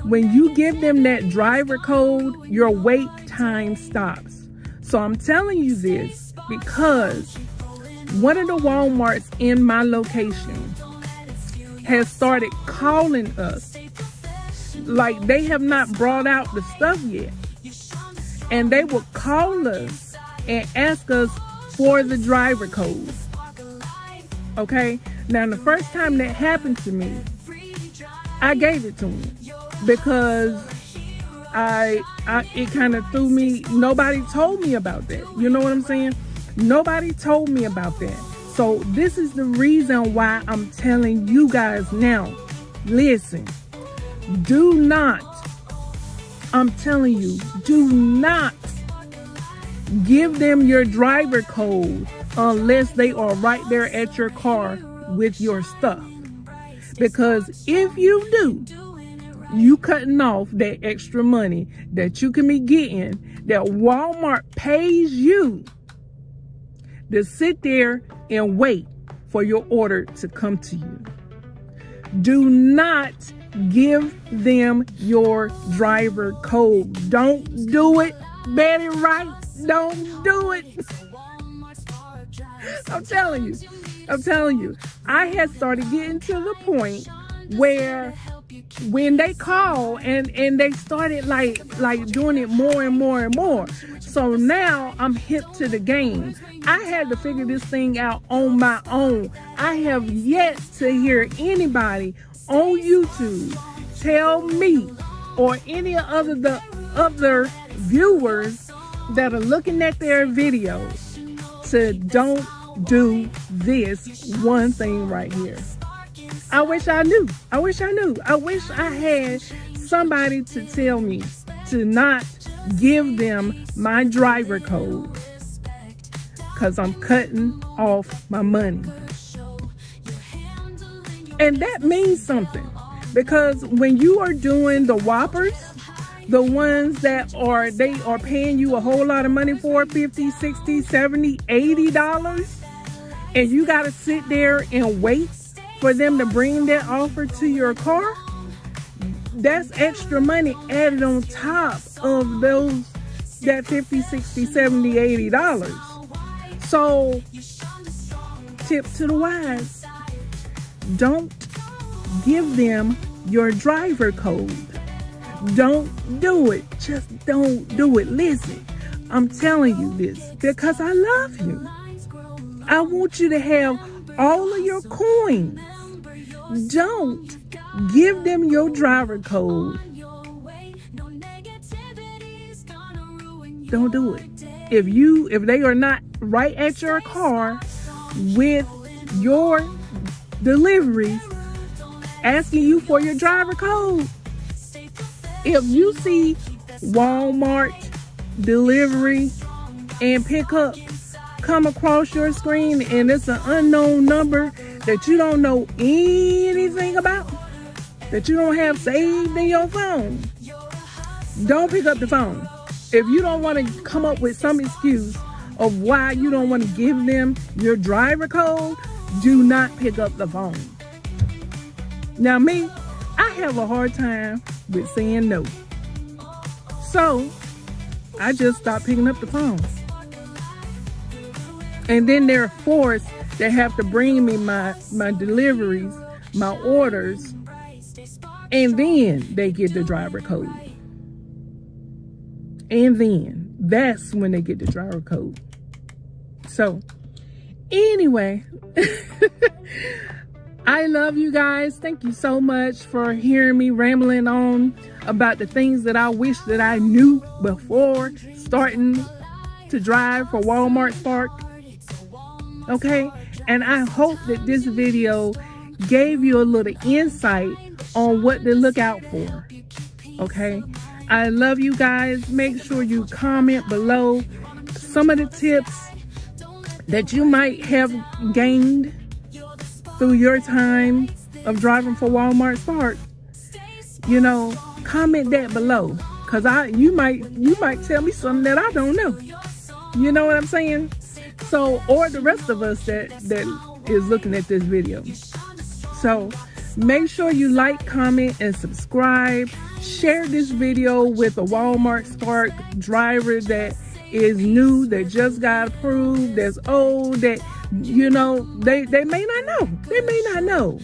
When you give them that driver code, your wait time stops. So I'm telling you this because one of the Walmarts in my location has started calling us. Like, they have not brought out the stuff yet. And they will call us and ask us for the driver code. Okay? Now, the first time that happened to me, I gave it to them because it kind of threw me. Nobody told me about that. You know what I'm saying? Nobody told me about that. So this is the reason why I'm telling you guys now. Listen, do not, I'm telling you, do not give them your driver code unless they are right there at your car with your stuff. Because if you do, you cutting off that extra money that you can be getting, that Walmart pays you to sit there and wait for your order to come to you. Do not give them your driver code. Don't do it. Betty Wright, don't do it. I'm telling you. I had started getting to the point where when they call and they started like doing it more and more and more. So now I'm hip to the game. I had to figure this thing out on my own. I have yet to hear anybody on YouTube tell me or any other the other viewers that are looking at their videos to don't do this one thing right here. I wish I knew. I wish I had somebody to tell me to not give them my driver code, because I'm cutting off my money. And that means something, because when you are doing the Whoppers, the ones that they are paying you a whole lot of money for, $50, $60, $70, $80, and you got to sit there and wait for them to bring that offer to your car, that's extra money added on top of that $50, $60, $70, $80. So, tip to the wise, don't give them your driver code. Don't do it. Just don't do it. Listen, I'm telling you this because I love you. I want you to have all of your coins. Don't give them your driver code. Don't do it. If they are not right at your car with your deliveries asking you for your driver code, if you see Walmart delivery and pickup come across your screen and it's an unknown number that you don't know anything about, that you don't have saved in your phone, don't pick up the phone. If you don't want to come up with some excuse of why you don't want to give them your driver code, do not pick up the phone. Now me, I have a hard time with saying no. So, I just stopped picking up the phone. And then there are forced that have to bring me my deliveries, my orders, and then they get the driver code. And then that's when they get the driver code. So, anyway, I love you guys. Thank you so much for hearing me rambling on about the things that I wish that I knew before starting to drive for Walmart Spark. Okay? And I hope that this video gave you a little insight on what to look out for. Okay? I love you guys. Make sure you comment below some of the tips that you might have gained through your time of driving for Walmart Spark. You know, comment that below, cause you might tell me something that I don't know. You know what I'm saying? So, or the rest of us that is looking at this video. So, make sure you like, comment, and subscribe. Share this video with a Walmart Spark driver that is new, that just got approved, that's old, that, you know, they may not know. They may not know,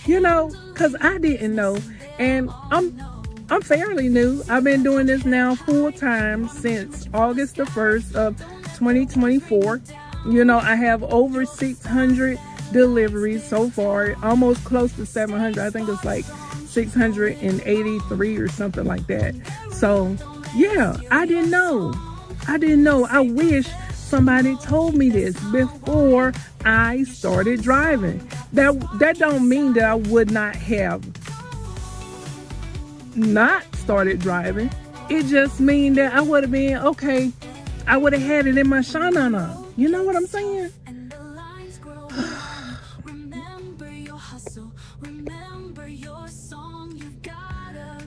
you know, because I didn't know. And I'm fairly new. I've been doing this now full time since August the 1st of 2024. You know, I have over 600 deliveries so far, almost close to 700. I think it's like 683 or something like that. So, yeah, I didn't know. I wish somebody told me this before I started driving. That don't mean that I would not have not started driving. It just means that I would have been okay. I would have had it in my Shonda. You know what I'm saying?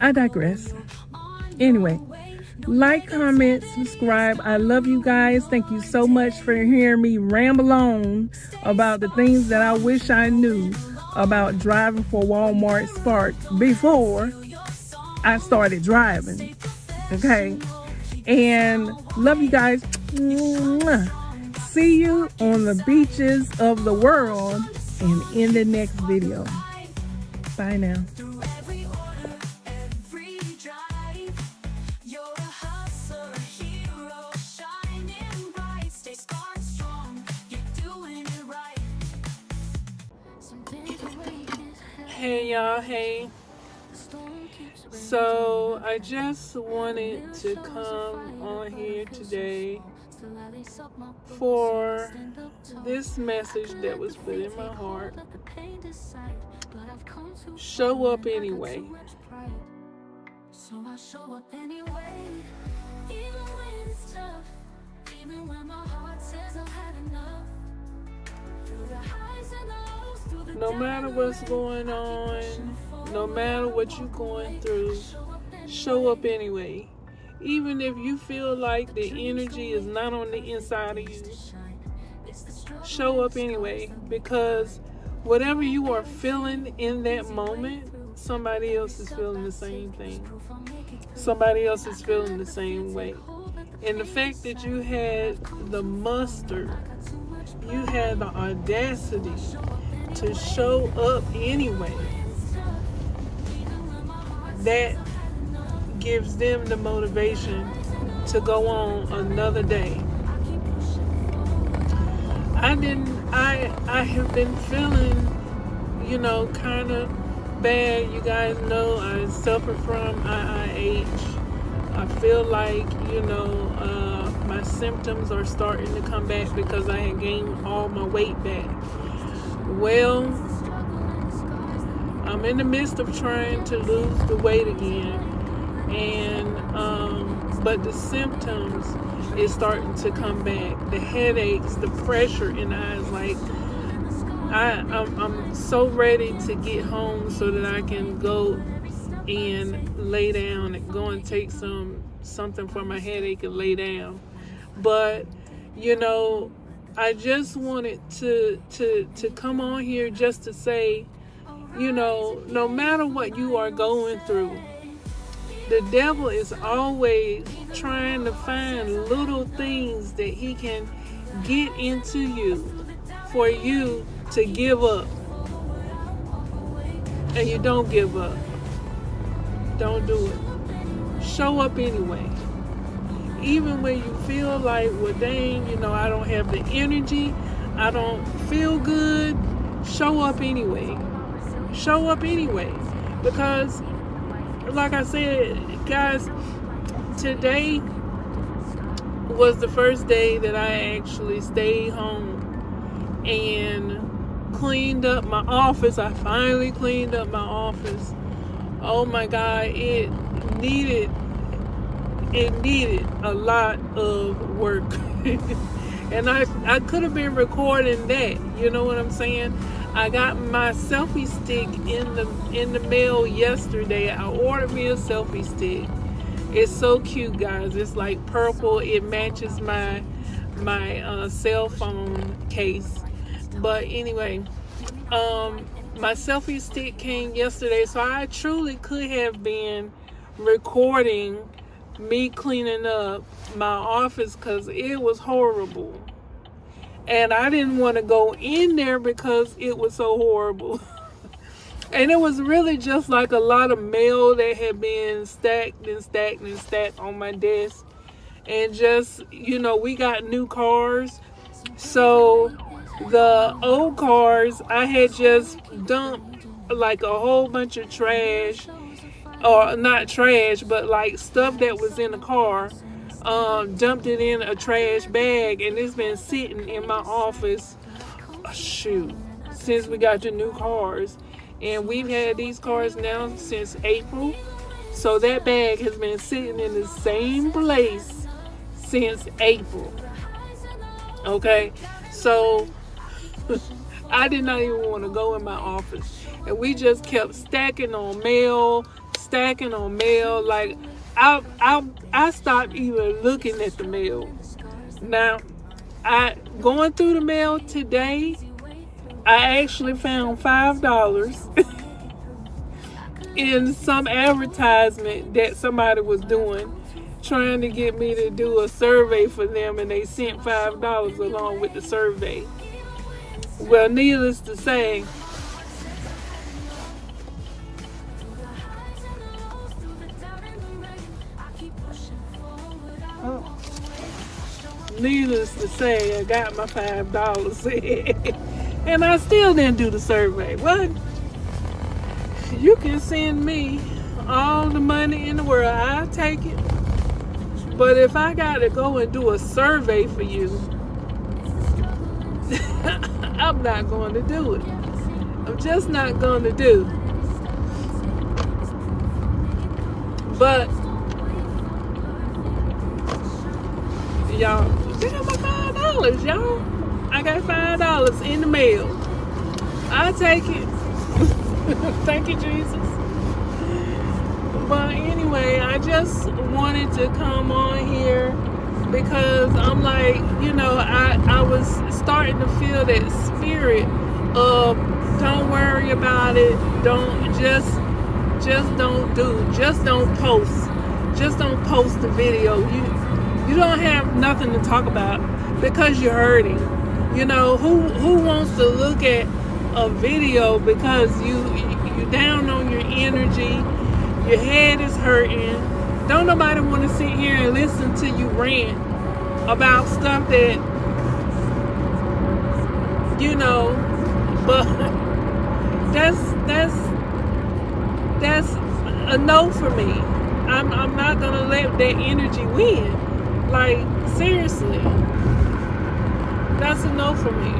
I digress. Anyway, like, comment, subscribe. I love you guys. Thank you so much for hearing me ramble on about the things that I wish I knew about driving for Walmart Spark before I started driving. Okay? And love you guys. See you on the beaches of the world and in the next video. Bye now. Hey y'all, hey. So I just wanted to come on here today for this message that was put in my heart. Show up anyway. So I show up anyway, even when it's tough, even when my heart says I've had enough. Through the highs and the lows, through the no matter what's going on, no matter what you're going through, show up anyway. Even if you feel like the energy is not on the inside of you, show up anyway, because whatever you are feeling in that moment, somebody else is feeling the same thing. Somebody else is feeling the same way. And the fact that you had the muster, you had the audacity to show up anyway, that gives them the motivation to go on another day. I have been feeling, kind of bad. You guys know I suffer from IIH. I feel like, my symptoms are starting to come back because I had gained all my weight back. Well, I'm in the midst of trying to lose the weight again, and but the symptoms is starting to come back. The headaches, the pressure in the eyes, like I'm so ready to get home so that I can go and lay down and go and take something for my headache and lay down. But I just wanted to come on here just to say, no matter what you are going through, the devil is always trying to find little things that he can get into you for you to give up. And you don't give up. Don't do it. Show up anyway. Even when you feel like, well, dang, I don't have the energy, I don't feel good, show up anyway. Show up anyway. Because, like I said, guys, today was the first day that I actually stayed home and cleaned up my office. I finally cleaned up my office. Oh my God, it needed a lot of work. And I could have been recording that, you know what I'm saying? I got my selfie stick in the mail yesterday. I ordered me a selfie stick. It's so cute, guys. It's like purple. It matches my cell phone case. But anyway, my selfie stick came yesterday, so I truly could have been recording me cleaning up my office because it was horrible. And I didn't want to go in there because it was so horrible. And it was really just like a lot of mail that had been stacked and stacked and stacked on my desk. And just, we got new cars. So the old cars, I had just dumped like a whole bunch of trash. Or not trash, but like stuff that was in the car. Dumped it in a trash bag, and it's been sitting in my office, since we got the new cars. And we've had these cars now since April. So that bag has been sitting in the same place since April. Okay? So I did not even want to go in my office. And we just kept stacking on mail. Like I stopped even looking at the mail. Now, going through the mail today, I actually found $5 in some advertisement that somebody was doing, trying to get me to do a survey for them, and they sent $5 along with the survey. Well, needless to say, I got my $5 and I still didn't do the survey. What? You can send me all the money in the world, I'll take it. But if I got to go and do a survey for you, I'm not going to do it. I'm just not going to do. But y'all, I got my $5, y'all. I got $5 in the mail. I'll take it. Thank you, Jesus. But anyway, I just wanted to come on here because I'm like, I was starting to feel that spirit of Don't worry about it. Just don't post. Just don't post the video. You don't have nothing to talk about because you're hurting. You know, who wants to look at a video because you down on your energy, your head is hurting. Don't nobody want to sit here and listen to you rant about stuff that, you know, but that's a no for me. I'm not gonna let that energy win. Like, seriously, that's a no for me.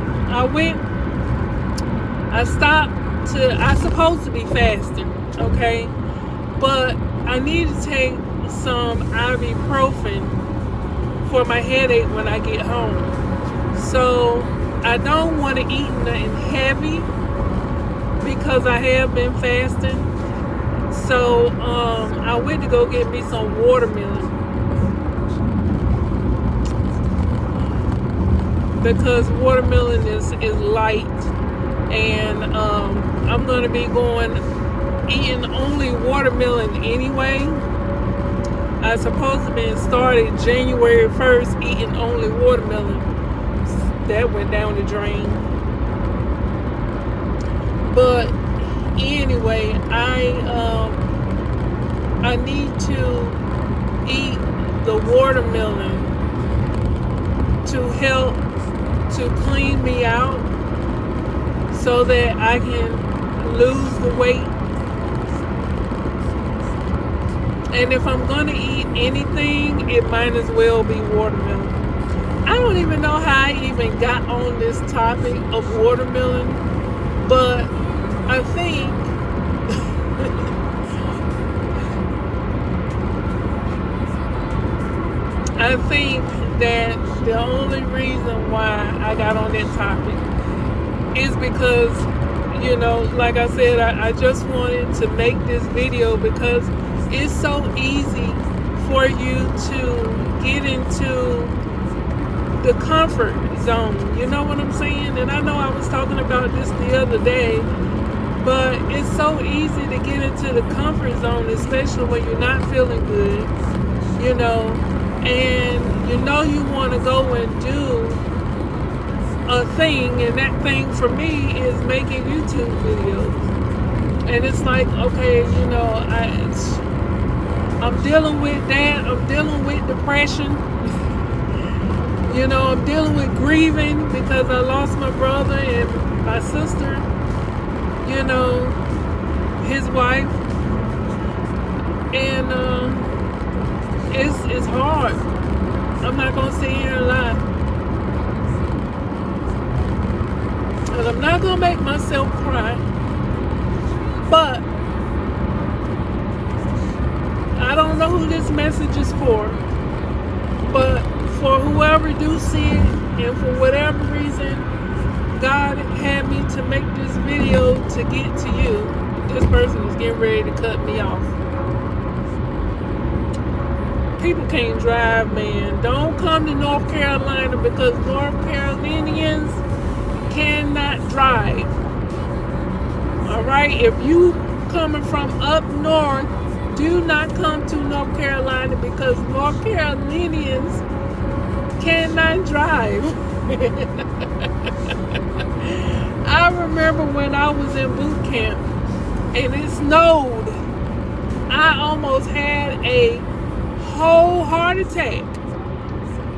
I supposed to be fasting, okay? But I need to take some ibuprofen for my headache when I get home. So I don't want to eat nothing heavy because I have been fasting. So I went to go get me some watermelon because watermelon is light, and I'm gonna be eating only watermelon anyway. I supposed to be started January 1st eating only watermelon. That went down the drain. But anyway, I need to eat the watermelon to help to clean me out so that I can lose the weight. And if I'm gonna eat anything, it might as well be watermelon. I don't even know how I even got on this topic of watermelon, but I think that the only reason why I got on that topic is because, you know, like I said, I just wanted to make this video because it's so easy for you to get into the comfort zone. You know what I'm saying? And I know I was talking about this the other day, but it's so easy to get into the comfort zone, especially when you're not feeling good, you know, and you know you want to go and do a thing, and that thing for me is making YouTube videos. And it's like, okay, you know, I'm dealing with that. I'm dealing with depression. You know, I'm dealing with grieving because I lost my brother and my sister, you know, his wife. And it's hard. I'm not going to sit here and lie. And I'm not going to make myself cry. But I don't know who this message is for. But for whoever do see it, and for whatever reason God had me to make this video to get to you, this person is getting ready to cut me off. People can't drive, man. Don't come to North Carolina because North Carolinians cannot drive. Alright, if you coming from up north, do not come to North Carolina because North Carolinians cannot drive. I remember when I was in boot camp and it snowed, I almost had a whole heart attack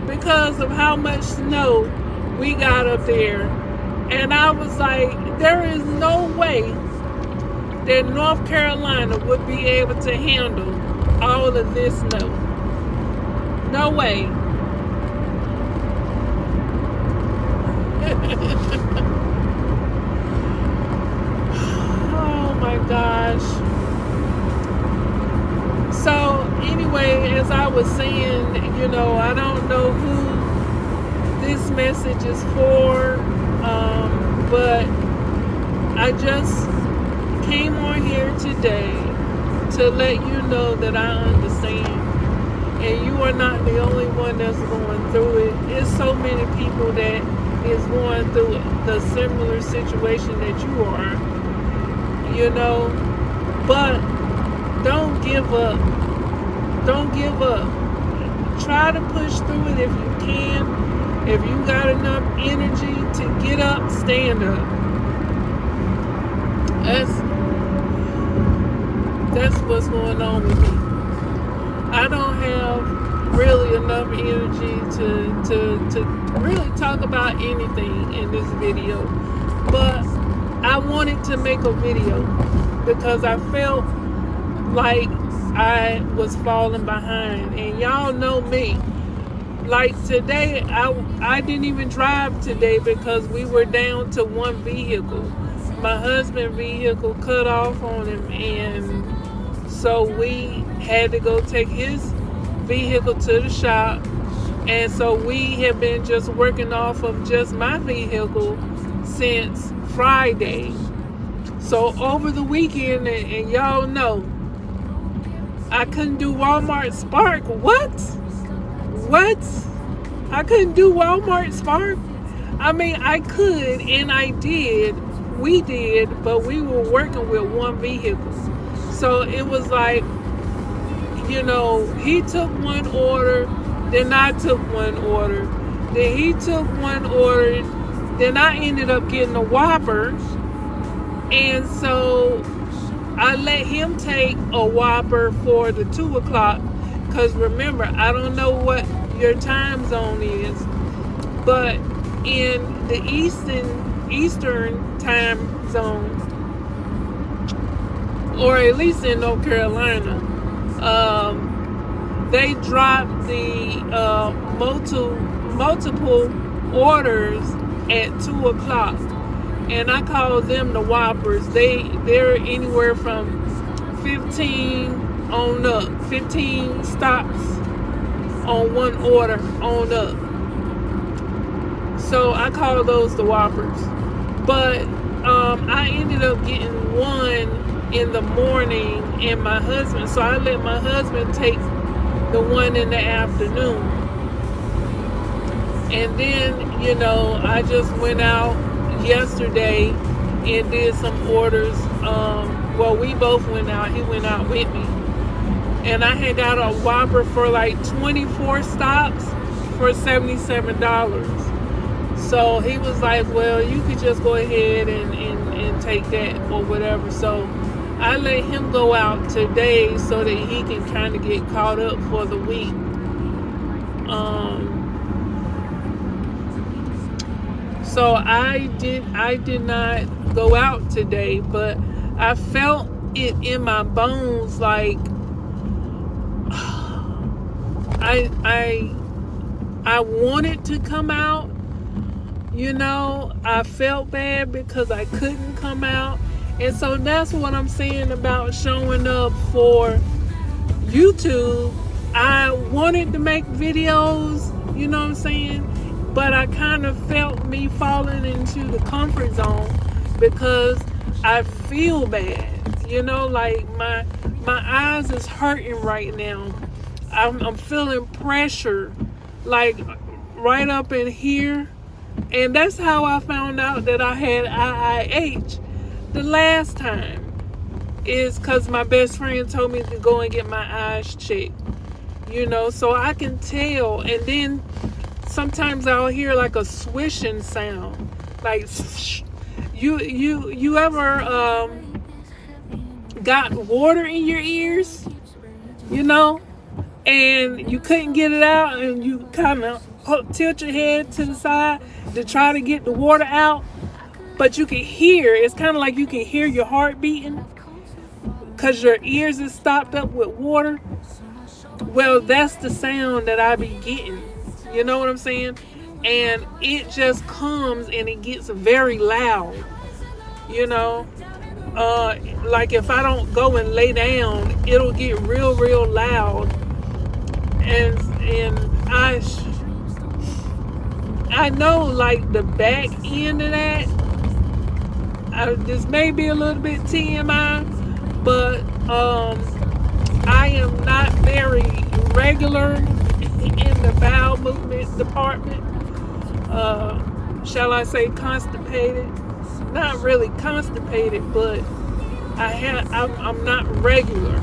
because of how much snow we got up there. And I was like, there is no way that North Carolina would be able to handle all of this snow. No way. Oh my gosh. So anyway, as I was saying, you know, I don't know who this message is for, but I just came on here today to let you know that I understand, and you are not the only one that's going through it. There's so many people that is going through the similar situation that you are, you know. But don't give up. Don't give up. Try to push through it if you can. If you got enough energy to get up, stand up. That's what's going on with me. I don't have really enough energy to really talk about anything in this video. But I wanted to make a video because I felt like I was falling behind. And y'all know me. Like today, I didn't even drive today because we were down to one vehicle. My husband's vehicle cut off on him, and so we had to go take his vehicle to the shop. And so we have been just working off of just my vehicle since Friday. So over the weekend, and y'all know, I couldn't do Walmart Spark. What? I couldn't do Walmart Spark? I mean, I could, and I did. We did, but we were working with one vehicle. So it was like, you know, he took one order, then I took one order. Then he took one order, then I ended up getting a Whopper. And so I let him take a Whopper for the 2 o'clock. Because remember, I don't know what your time zone is, but in the Eastern time zone, or at least in North Carolina, they dropped the multiple orders at 2 o'clock, and I call them the Whoppers. They're anywhere from 15 on up, 15 stops on one order on up. So I call those the Whoppers. But I ended up getting one in the morning, and my husband, so I let my husband take the one in the afternoon. And then, you know, I just went out yesterday and did some orders. Well, we both went out. He went out with me. And I had got a Whopper for like 24 stops for $77. So he was like, well, you could just go ahead and take that or whatever. So I let him go out today so that he can kind of get caught up for the week. So I did not go out today, but I felt it in my bones, like I wanted to come out, you know. I felt bad because I couldn't come out. And so that's what I'm saying about showing up for YouTube. I wanted to make videos, you know what I'm saying? But I kind of felt me falling into the comfort zone because I feel bad, you know, like my eyes is hurting right now. I'm feeling pressure, like right up in here. And that's how I found out that I had IIH the last time, is because my best friend told me to go and get my eyes checked, you know, so I can tell. And then sometimes I'll hear like a swishing sound, like you ever got water in your ears, you know, and you couldn't get it out, and you kind of tilt your head to the side to try to get the water out, but you can hear, it's kind of like you can hear your heart beating because your ears is stopped up with water. Well, that's the sound that I be getting, you know what I'm saying? And it just comes and it gets very loud, you know. Like if I don't go and lay down, it'll get real loud. And I know, like, the back end of that, this may be a little bit TMI, but I am not very regular in the bowel movement department. shall I say, constipated. Not really constipated, but I'm not regular.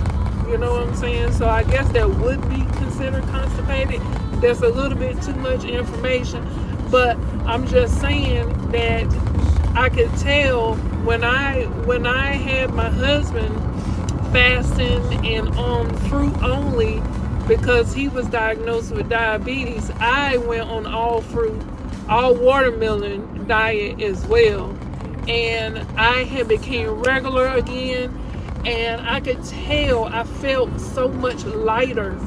You know what I'm saying? So I guess that would be considered constipated. That's a little bit too much information, but I'm just saying that I could tell when I had my husband fasting and on fruit only because he was diagnosed with diabetes. I went on all fruit, all watermelon diet as well, and I had became regular again, and I could tell I felt so much lighter,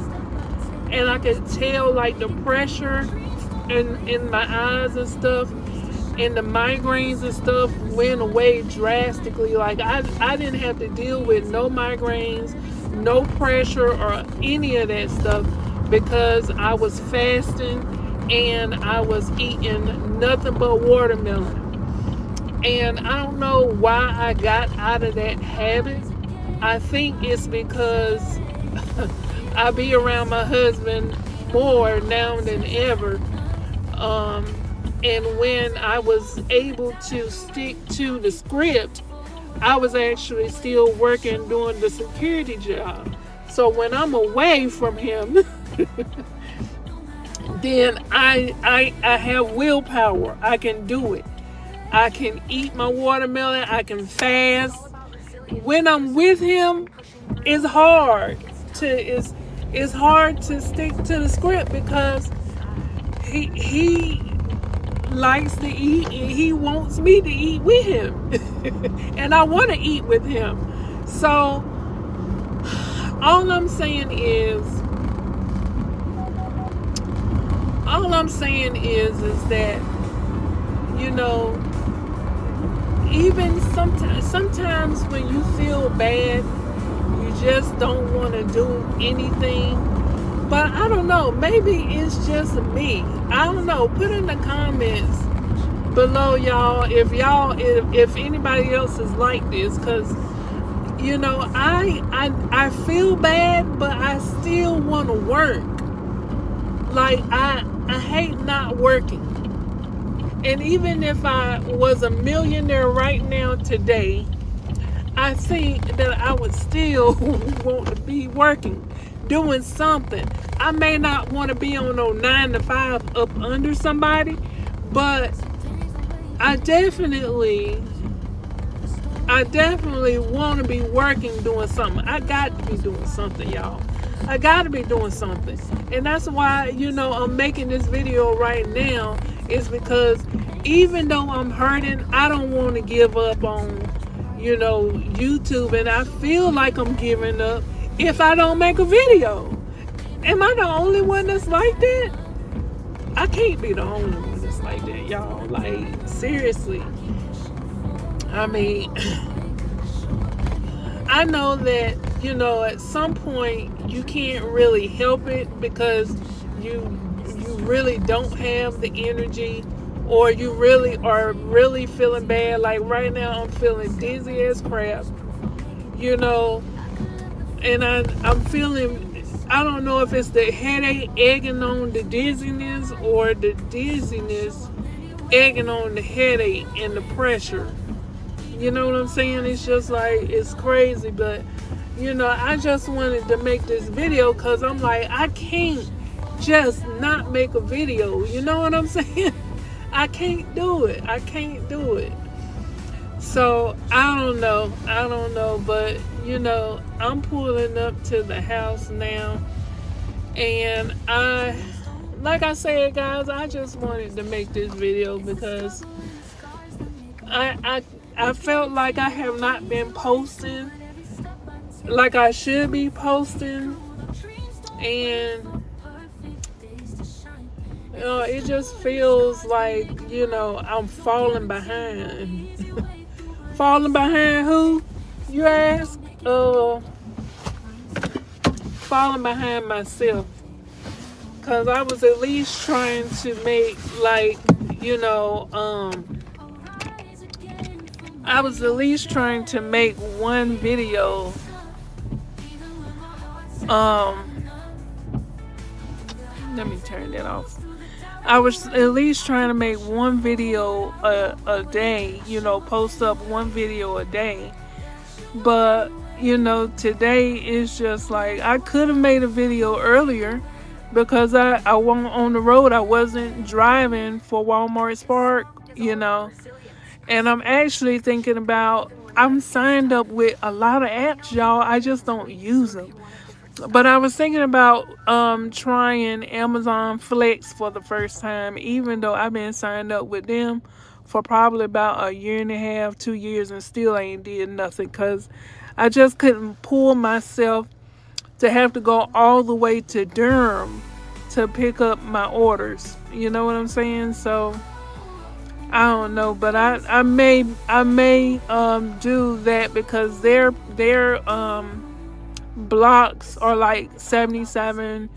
and I could tell like the pressure in my eyes and stuff, and the migraines and stuff went away drastically. Like I didn't have to deal with no migraines, no pressure or any of that stuff because I was fasting and I was eating nothing but watermelon. And I don't know why I got out of that habit. I think it's because I be around my husband more now than ever. And when I was able to stick to the script, I was actually still working doing the security job. So when I'm away from him, then I have willpower. I can do it. I can eat my watermelon. I can fast. When I'm with him, it's hard to stick to the script because he likes to eat and he wants me to eat with him. And I want to eat with him. So all I'm saying is that, you know, even sometimes when you feel bad, you just don't want to do anything. But I don't know, maybe it's just me. I don't know. Put in the comments below, y'all, if anybody else is like this, because you know, I feel bad, but I still want to work. Like I hate not working. And even if I was a millionaire right now today, I think that I would still want to be working, doing something. I may not want to be on no 9 to 5 up under somebody, but I definitely want to be working, doing something. I got to be doing something, y'all. I got to be doing something. And that's why, you know, I'm making this video right now, is because even though I'm hurting, I don't want to give up on, you know, YouTube, and I feel like I'm giving up if I don't make a video. Am I the only one that's like that? I can't be the only one that's like that, y'all. Like, seriously. I mean, I know that, you know, at some point you can't really help it because you really don't have the energy, or you really are really feeling bad. Like right now I'm feeling dizzy as crap, you know, and I'm feeling, I don't know if it's the headache egging on the dizziness or the dizziness egging on the headache and the pressure. You know what I'm saying? It's just like, it's crazy. But, you know, I just wanted to make this video because I'm like, I can't just not make a video. You know what I'm saying? I can't do it. I can't do it. So, I don't know. But, you know, I'm pulling up to the house now. And like I said, guys, I just wanted to make this video because I felt like I have not been posting like I should be posting, and you know, it just feels like, you know, I'm falling behind. Falling behind who, you ask? Falling behind myself, because I was at least trying to make, like, you know, I was at least trying to make one video. Let me turn that off. I was at least trying to make one video a day, post up one video a day. But, today is just like, I could have made a video earlier because I wasn't on the road. I wasn't driving for Walmart Spark, And I'm actually thinking about, I'm signed up with a lot of apps, y'all. I just don't use them. But I was thinking about trying Amazon Flex for the first time, even though I've been signed up with them for probably about a year and a half, 2 years, and still ain't did nothing because I just couldn't pull myself to have to go all the way to Durham to pick up my orders. You know what I'm saying? So I don't know, but I may do that because their blocks are like 77,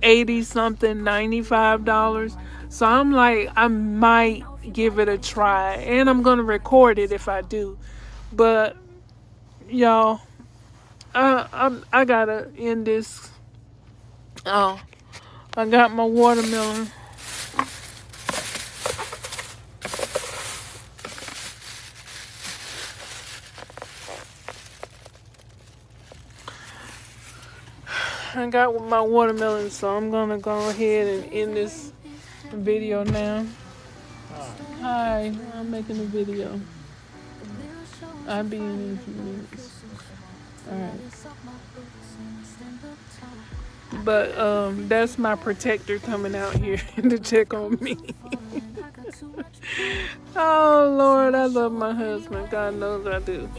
80 something, $95. So I'm like, I might give it a try, and I'm gonna record it if I do. But y'all, I gotta end this. Oh, I got my watermelon. I got my watermelon, so I'm gonna go ahead and end this video now. Hi, I'm making a video. I'll be in a few minutes. Alright. But that's my protector coming out here to check on me. Oh Lord, I love my husband. God knows I do.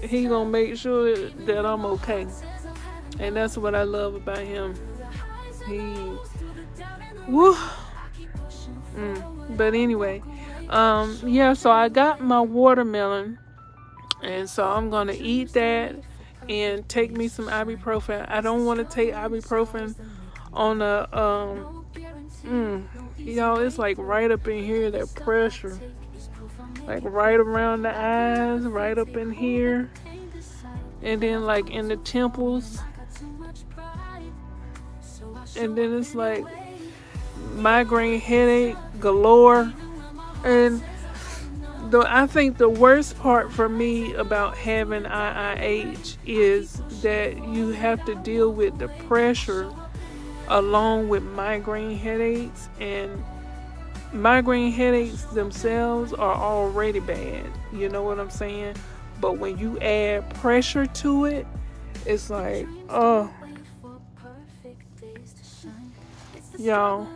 He gonna make sure that I'm okay. And that's what I love about him. Woo. But anyway, yeah, so I got my watermelon, and so I'm gonna eat that and take me some ibuprofen. I don't want to take ibuprofen on a y'all, it's like right up in here, that pressure, like right around the eyes, right up in here, and then like in the temples. And then it's like migraine headache galore. And I think the worst part for me about having IIH is that you have to deal with the pressure along with migraine headaches. And migraine headaches themselves are already bad, you know what I'm saying? But when you add pressure to it, it's like, oh, y'all,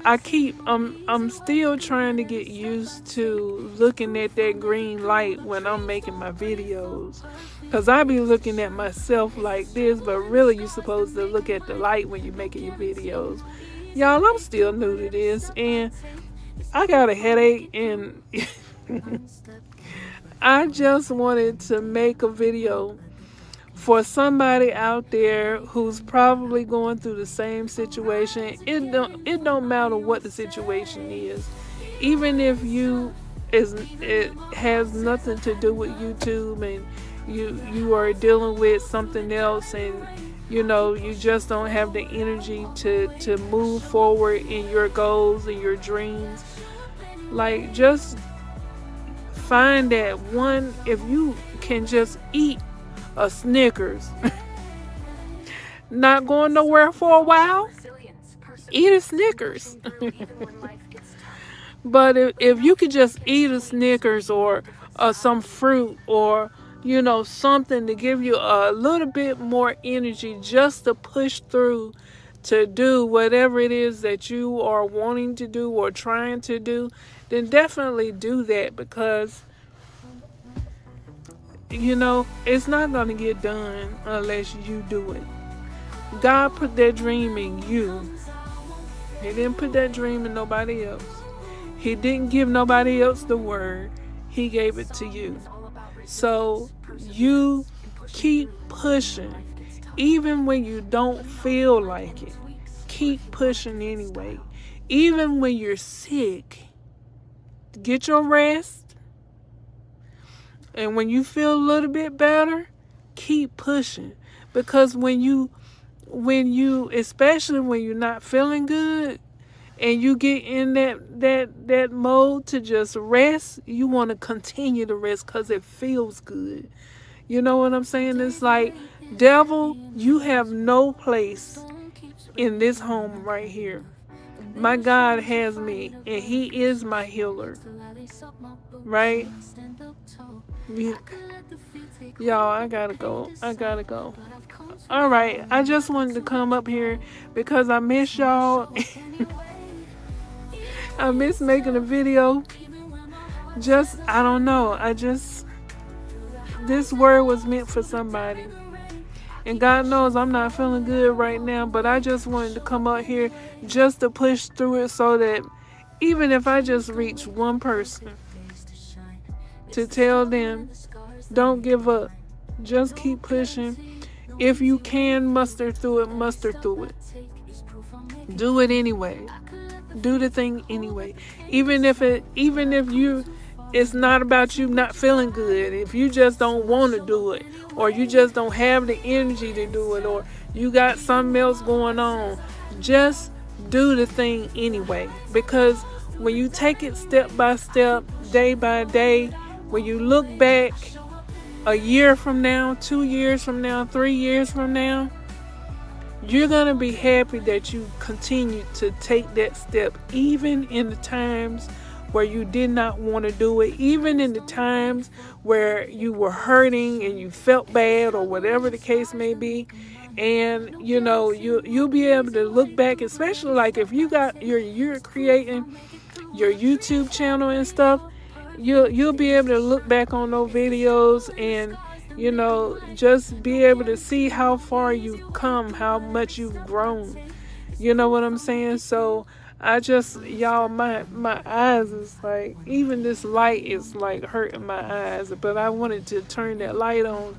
I'm still trying to get used to looking at that green light when I'm making my videos, because I be looking at myself like this, but really you're supposed to look at the light when you're making your videos. Y'all, I'm still new to this, and I got a headache, and I just wanted to make a video for somebody out there who's probably going through the same situation. It don't matter what the situation is. Even if it has nothing to do with YouTube, and you are dealing with something else, and you just don't have the energy to move forward in your goals and your dreams. Like, just find that one, if you can just eat a Snickers, not going nowhere for a while, eat a Snickers. But if you could just eat a Snickers, or some fruit, or something to give you a little bit more energy just to push through to do whatever it is that you are wanting to do or trying to do, then definitely do that, because it's not going to get done unless you do it. God put that dream in you. He didn't put that dream in nobody else. He didn't give nobody else the word. He gave it to you. So you keep pushing. Even when you don't feel like it, keep pushing anyway. Even when you're sick, get your rest. And when you feel a little bit better, keep pushing. Because when you especially when you're not feeling good, and you get in that mode to just rest, you want to continue to rest because it feels good. You know what I'm saying? It's like, devil, you have no place in this home right here. My God has me, and He is my healer. Right? Y'all, I gotta go. All right, I just wanted to come up here because I miss y'all. I miss making a video. I don't know. This word was meant for somebody. And God knows I'm not feeling good right now, but I just wanted to come up here just to push through it so that even if I just reach one person, to tell them, don't give up. Just keep pushing. If you can muster through it. Do it anyway. Do the thing anyway. Even if it's not about you not feeling good. If you just don't want to do it, or you just don't have the energy to do it, or you got something else going on, just do the thing anyway. Because when you take it step by step, day by day, when you look back a year from now, 2 years from now, 3 years from now, you're going to be happy that you continue to take that step, even in the times where you did not want to do it, even in the times where you were hurting and you felt bad, or whatever the case may be. And you'll be able to look back, especially like if you're creating your YouTube channel and stuff, you'll be able to look back on those videos and just be able to see how far you've come, how much you've grown. You know what I'm saying? So y'all, my eyes is like, even this light is like hurting my eyes, but I wanted to turn that light on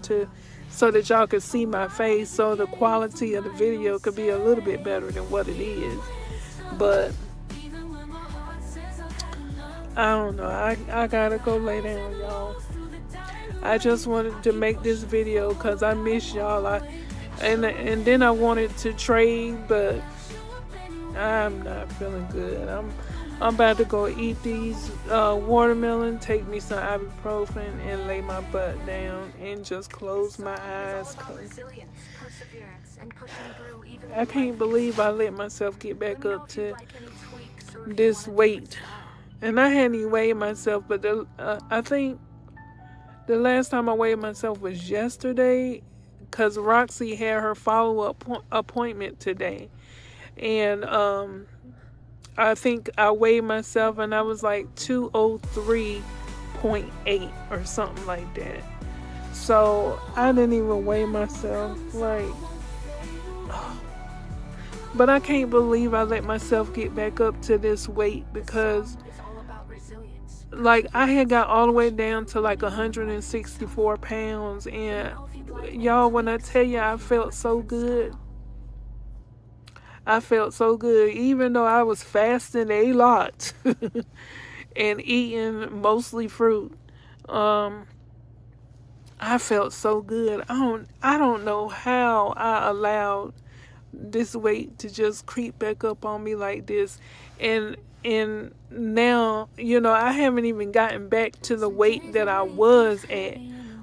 so that y'all could see my face, so the quality of the video could be a little bit better than what it is. But I don't know. I gotta go lay down, y'all. I just wanted to make this video because I miss y'all. And then I wanted to trade, but I'm not feeling good. I'm about to go eat these watermelon, take me some ibuprofen, and lay my butt down and just close my eyes. I can't believe I let myself get back up to this weight. And I hadn't even weighed myself, but I think the last time I weighed myself was yesterday, because Roxy had her follow-up appointment today. And I think I weighed myself and I was like 203.8 or something like that. So I didn't even weigh myself. But I can't believe I let myself get back up to this weight, because I had got all the way down to 164 pounds. And y'all, when I tell you, I felt so good. Even though I was fasting a lot and eating mostly fruit. I felt so good. I don't know how I allowed this weight to just creep back up on me like this. And now, I haven't even gotten back to the weight that I was at.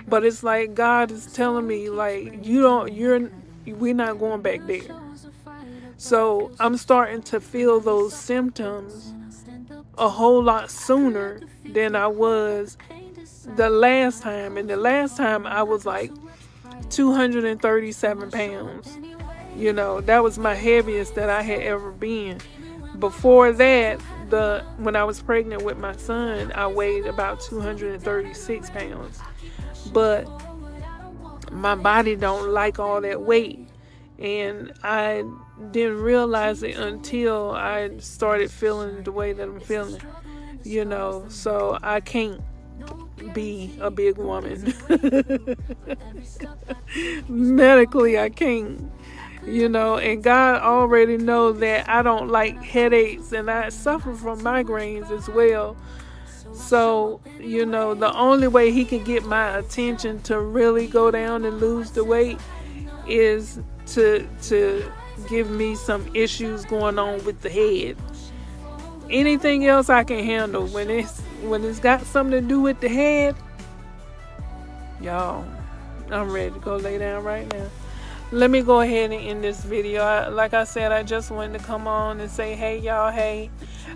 But it's like God is telling me, we're not going back there. So I'm starting to feel those symptoms a whole lot sooner than I was the last time. And the last time I was 237 pounds. That was my heaviest that I had ever been. Before that, when I was pregnant with my son, I weighed about 236 pounds. But my body don't like all that weight. And I didn't realize it until I started feeling the way that I'm feeling, so I can't be a big woman. Medically, I can't, and God already knows that I don't like headaches, and I suffer from migraines as well. So, the only way He can get my attention to really go down and lose the weight is to give me some issues going on with the head. Anything else I can handle. When it's got something to do with the head, y'all, I'm ready to go lay down right now. Let me go ahead and end this video. Like I said, I just wanted to come on and say, hey y'all, hey,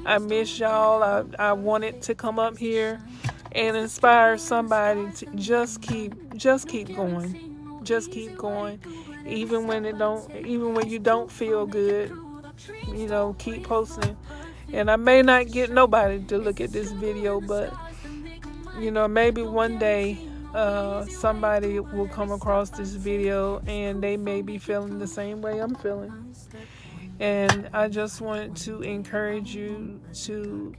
I miss y'all. I wanted to come up here and inspire somebody to just keep going. Just keep going. Even when you don't feel good, you know, keep posting. And I may not get nobody to look at this video, but you know, maybe one day somebody will come across this video and they may be feeling the same way I'm feeling. And I just wanted to encourage you to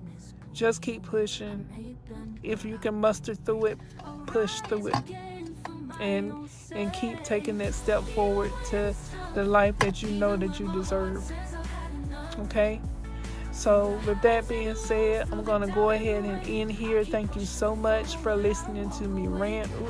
just keep pushing. If you can muster through it, push through it, and keep taking that step forward to the life that you know that you deserve. Okay? So with that being said, I'm going to go ahead and end here. Thank you so much for listening to me rant. Ooh.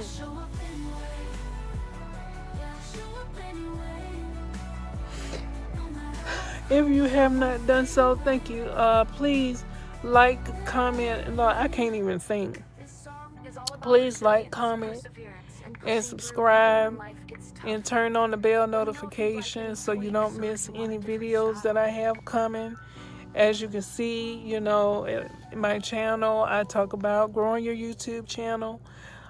If you have not done so, thank you. Please like, comment. No, I can't even think. Please like, comment, and subscribe, and turn on the bell notifications so you don't miss any videos that I have coming. As you can see, you know, in my channel, I talk about growing your YouTube channel.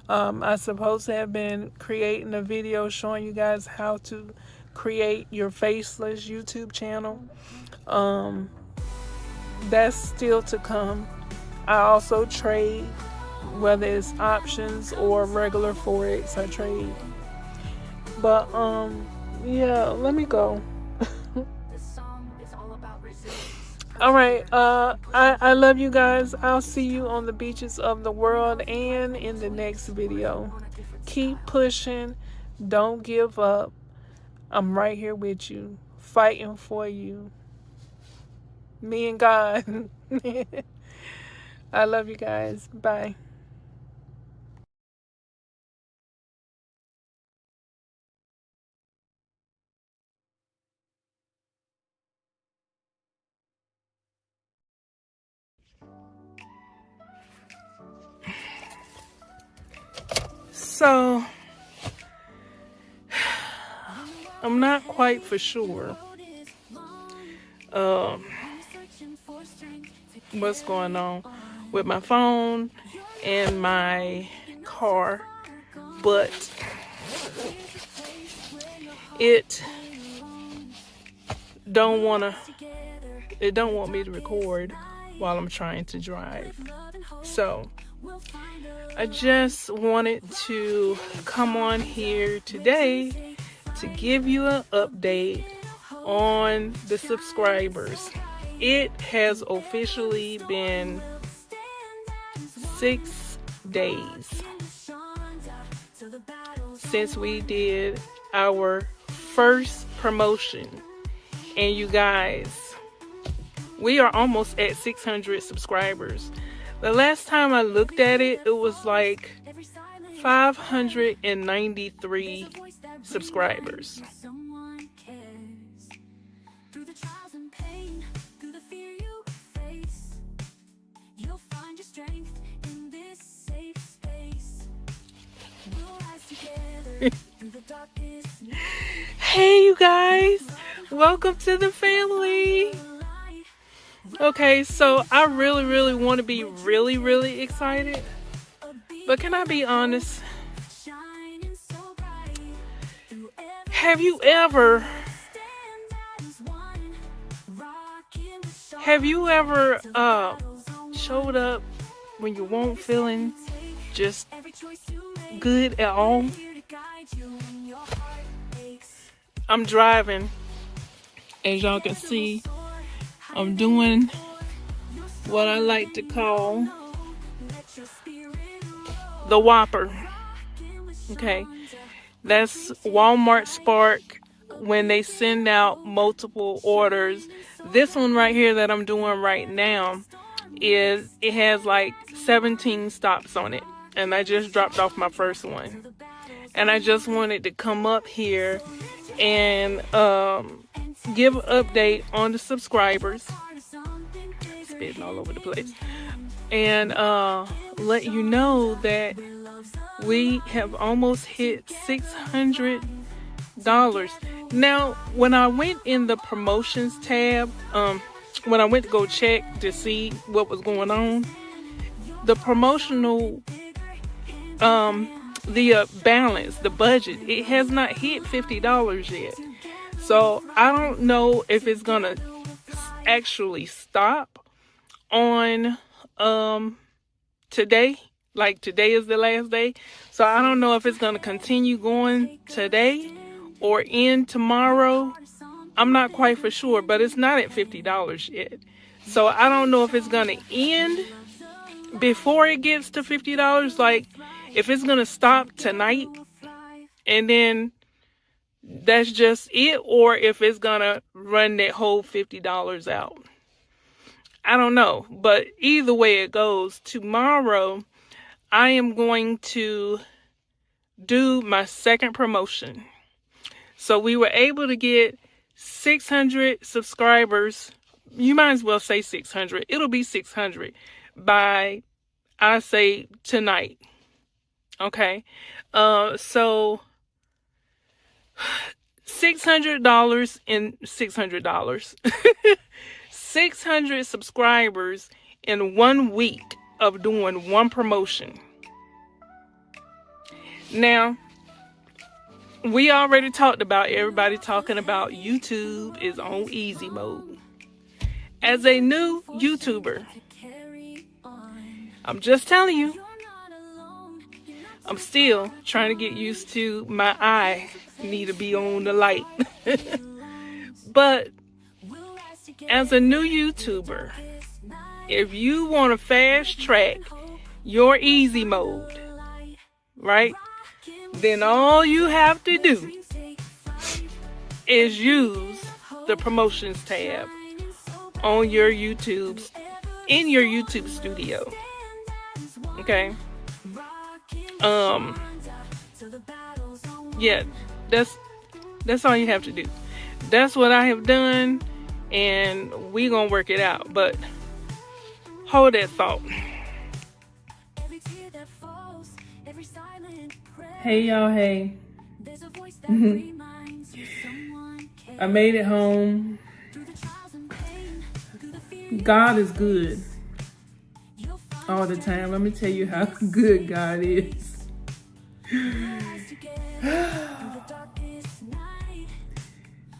I supposed to have been creating a video showing you guys how to create your faceless YouTube channel. That's still to come. I also trade, whether it's options or regular Forex, I trade. But, yeah, let me go. All right, I love you guys. I'll see you on the beaches of the world and in the next video. Keep pushing. Don't give up. I'm right here with you, fighting for you. Me and God. I love you guys. Bye. So, I'm not quite for sure what's going on with my phone and my car, but it don't want me to record while I'm trying to drive. So I just wanted to come on here today to give you an update on the subscribers. It has officially been 6 days since we did our first promotion. And you guys, we are almost at 600 subscribers. The last time I looked at it, it was like 593 subscribers. Hey you guys, welcome to the family. Okay, so I really want to be really excited, but can I be honest? Have you ever showed up when you weren't feeling just good at all? I'm driving, as y'all can see. I'm doing what I like to call the Whopper. Okay, that's Walmart Spark when they send out multiple orders. This one right here that I'm doing right now it has like 17 stops on it, and I just dropped off my first one. And I just wanted to come up here and give an update on the subscribers. Spitting all over the place. And let you know that we have almost hit $600. Now, when I went in the promotions tab, when I went to go check to see what was going on, the promotional, the balance, the budget, it has not hit $50 yet. So I don't know if it's gonna actually stop on today. Like, today is the last day, so I don't know if it's gonna continue going today or end tomorrow. I'm not quite for sure, but it's not at $50 yet. So I don't know if it's gonna end before it gets to $50. Like, if it's gonna stop tonight and then that's just it, or if it's gonna run that whole $50 out. I don't know, but either way it goes, tomorrow I am going to do my second promotion. So we were able to get 600 subscribers. You might as well say 600. It'll be 600 by, I say, tonight. Okay. So $600 in $600. 600 subscribers in 1 week of doing one promotion. Now, we already talked about everybody talking about YouTube is on easy mode. As a new YouTuber, I'm just telling you, I'm still trying to get used to my eye need to be on the light. But as a new YouTuber, if you want to fast track your easy mode, right, then all you have to do is use the promotions tab on your YouTube, in your YouTube studio. Okay. Yeah, that's all you have to do. That's what I have done, and we gonna work it out. But hold that thought. Hey y'all, hey. I made it home. God is good all the time. Let me tell you how good God is.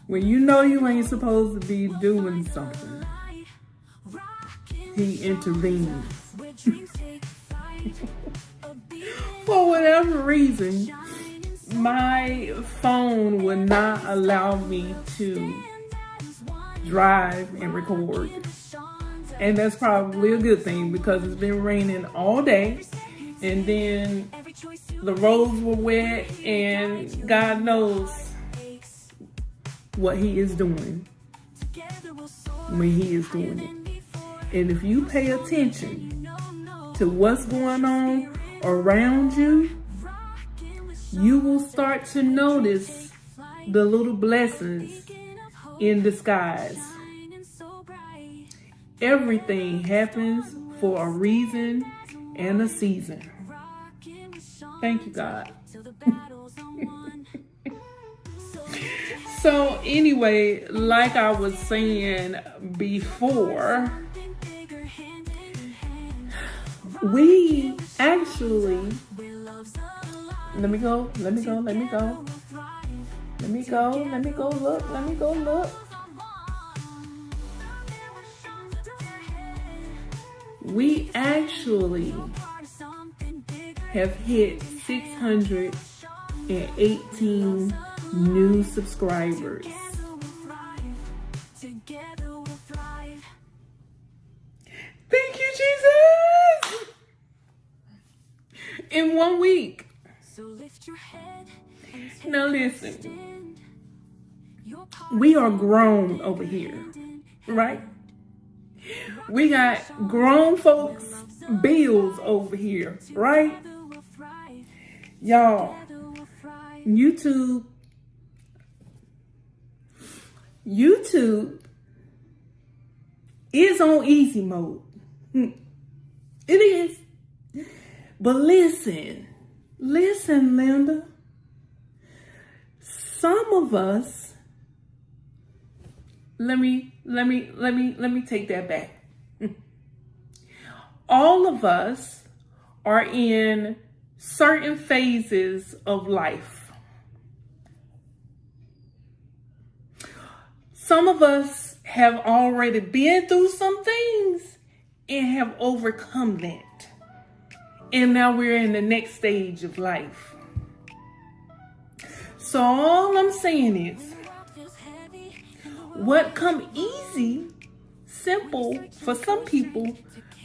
When you know you ain't supposed to be doing something, He intervenes. For whatever reason, my phone would not allow me to drive and record. And that's probably a good thing, because it's been raining all day, and then the roads were wet, and God knows what He is doing when He is doing it. And if you pay attention to what's going on around you, you will start to notice the little blessings in disguise. Everything happens for a reason and a season. Thank you, God. So anyway, like I was saying before, we actually, let me go look. We actually have hit 618 new subscribers. Thank you, Jesus! In 1 week. Now listen, we are grown over here, right? We got grown folks bills over here, right? Y'all, YouTube YouTube is on easy mode. It is. But listen, Linda. Some of us, let me take that back. All of us are in certain phases of life. Some of us have already been through some things and have overcome that. And now we're in the next stage of life. So all I'm saying is, what come easy, simple for some people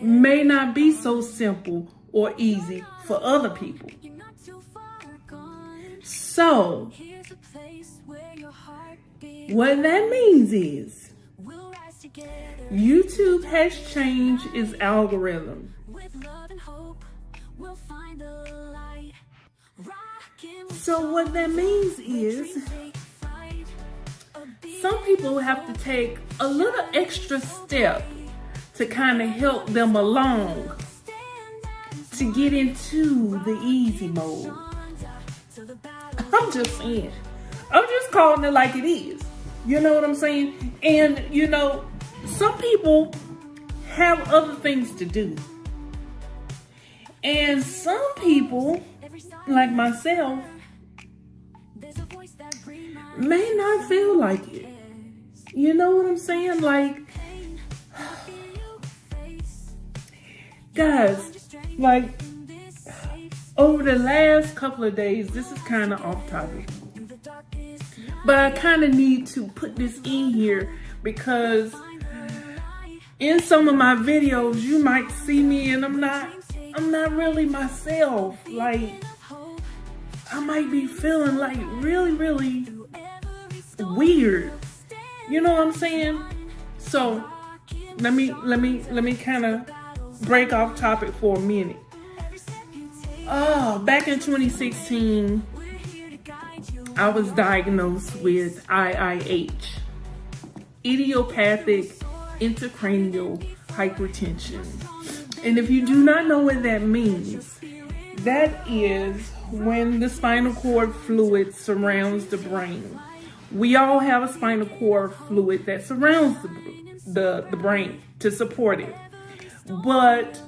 may not be so simple or easy for other people. So what that means is YouTube has changed its algorithm. So what that means is some people have to take a little extra step to kind of help them along to get into the easy mode. I'm just saying. I'm just calling it like it is. You know what I'm saying? And, you know, some people have other things to do. And some people, like myself, may not feel like it. You know what I'm saying? Like, guys, like, over the last couple of days, this is kind of off topic, but I kind of need to put this in here because in some of my videos, you might see me and I'm not really myself. Like, I might be feeling like really weird. You know what I'm saying? So let me kind of break off topic for a minute. Back in 2016, I was diagnosed with IIH, idiopathic intracranial hypertension. And if you do not know what that means, that is when the spinal cord fluid surrounds the brain. We all have a spinal cord fluid that surrounds the brain to support it. But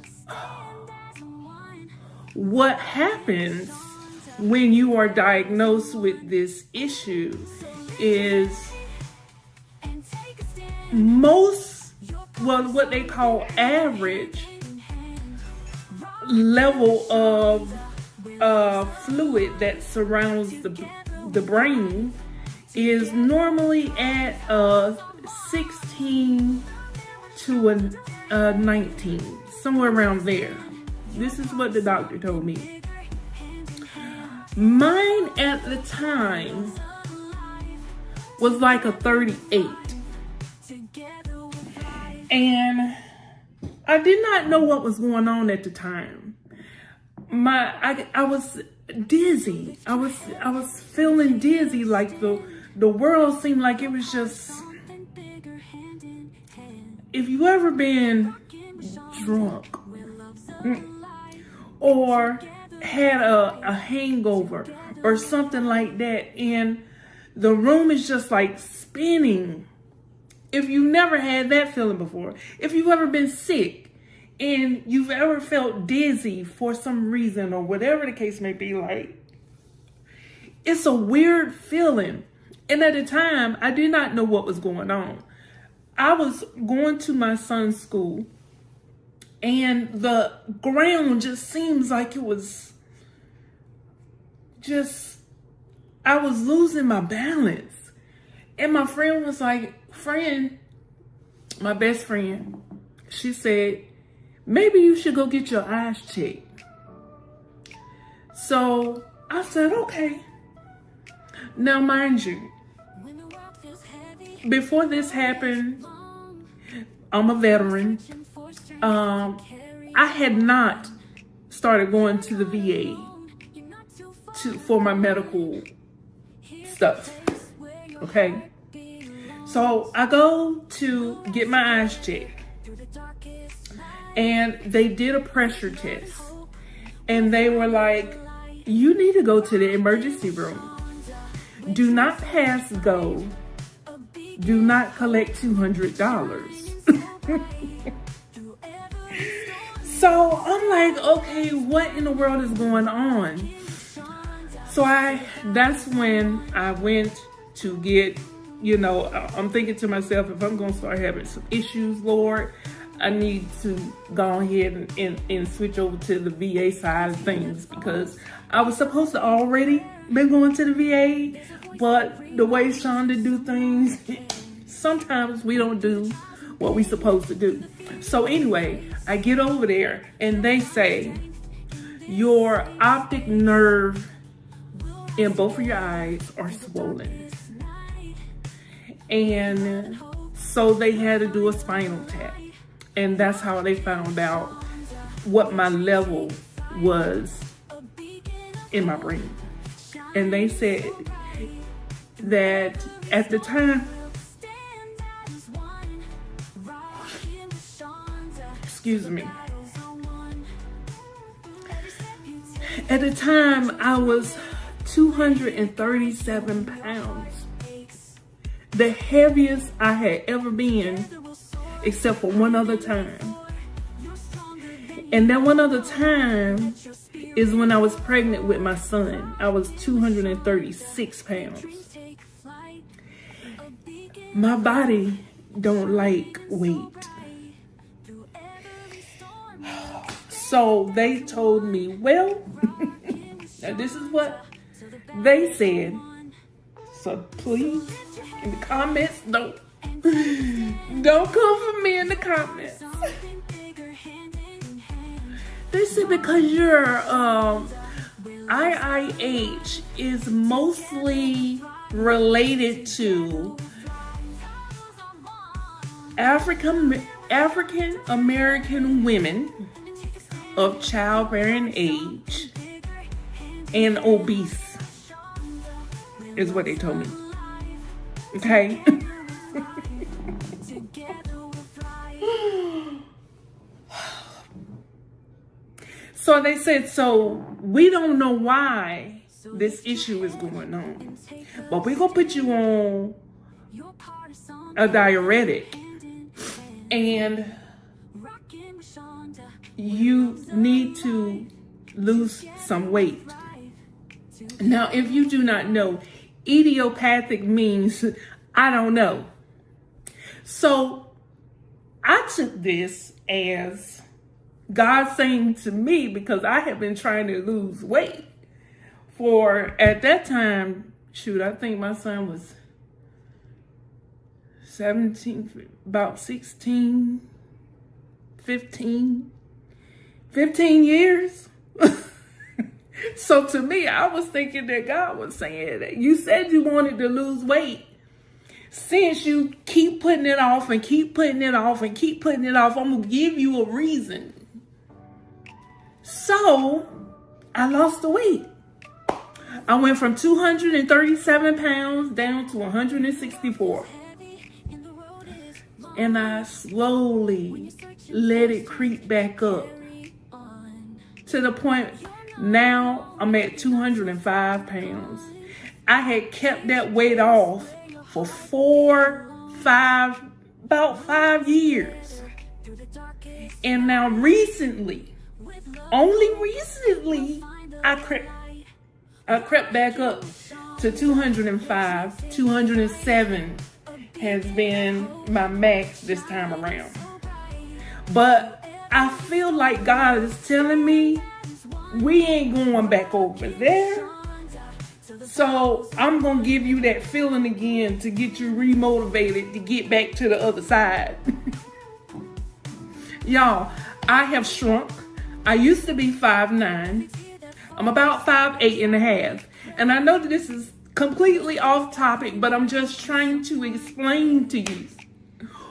what happens when you are diagnosed with this issue is what they call average level of fluid that surrounds the brain is normally at 16 to 19, somewhere around there. This is what the doctor told me. Mine at the time was like a 38. And I did not know what was going on at the time. I was dizzy. I was feeling dizzy, like the world seemed like it was just. If you ever been drunk or had a hangover or something like that, and the room is just like spinning. If you've never had that feeling before, if you've ever been sick and you've ever felt dizzy for some reason or whatever the case may be, like, it's a weird feeling. And at the time, I did not know what was going on. I was going to my son's school and the ground just seems like it was just, I was losing my balance. And my friend was like, my best friend, she said, maybe you should go get your eyes checked. So I said, okay. Now, mind you, before this happened, I'm a veteran. I had not started going to the VA for my medical stuff. Okay. So I go to get my eyes checked, and they did a pressure test, and they were like, you need to go to the emergency room. Do not pass go. Do not collect $200. So I'm like, okay, what in the world is going on? So that's when I went to get, I'm thinking to myself, if I'm going to start having some issues, Lord, I need to go ahead and switch over to the VA side of things, because I was supposed to already been going to the VA, but the way Shonda do things, sometimes we don't do what we supposed to do. So anyway, I get over there and they say, your optic nerve in both of your eyes are swollen. And so they had to do a spinal tap. And that's how they found out what my level was in my brain. And they said that at the time, excuse me, at the time I was 237 pounds. The heaviest I had ever been, except for one other time. And that one other time is when I was pregnant with my son. I was 236 pounds. My body don't like weight. So they told me, well, now this is what they said. So please, in the comments, don't come for me in the comments. They said because your IIH is mostly related to African American women of childbearing age and obese, is what they told me. Okay. So they said, so we don't know why this issue is going on, but we're going to put you on a diuretic and you need to lose some weight. Now, if you do not know, idiopathic means I don't know. So I took this as God saying to me, because I had been trying to lose weight for, at that time, I think my son was 17, about 16, 15 years. So to me, I was thinking that God was saying that you said you wanted to lose weight. Since you keep putting it off and keep putting it off and keep putting it off, I'm going to give you a reason. So I lost the weight. I went from 237 pounds down to 164. And I slowly let it creep back up to the point now I'm at 205 pounds. I had kept that weight off for about 5 years. And now only recently, I crept back up to 205, 207 has been my max this time around. But I feel like God is telling me we ain't going back over there. So I'm going to give you that feeling again to get you remotivated to get back to the other side. Y'all, I have shrunk. I used to be 5'9". I'm about 5'8" and a half. And I know that this is completely off topic, but I'm just trying to explain to you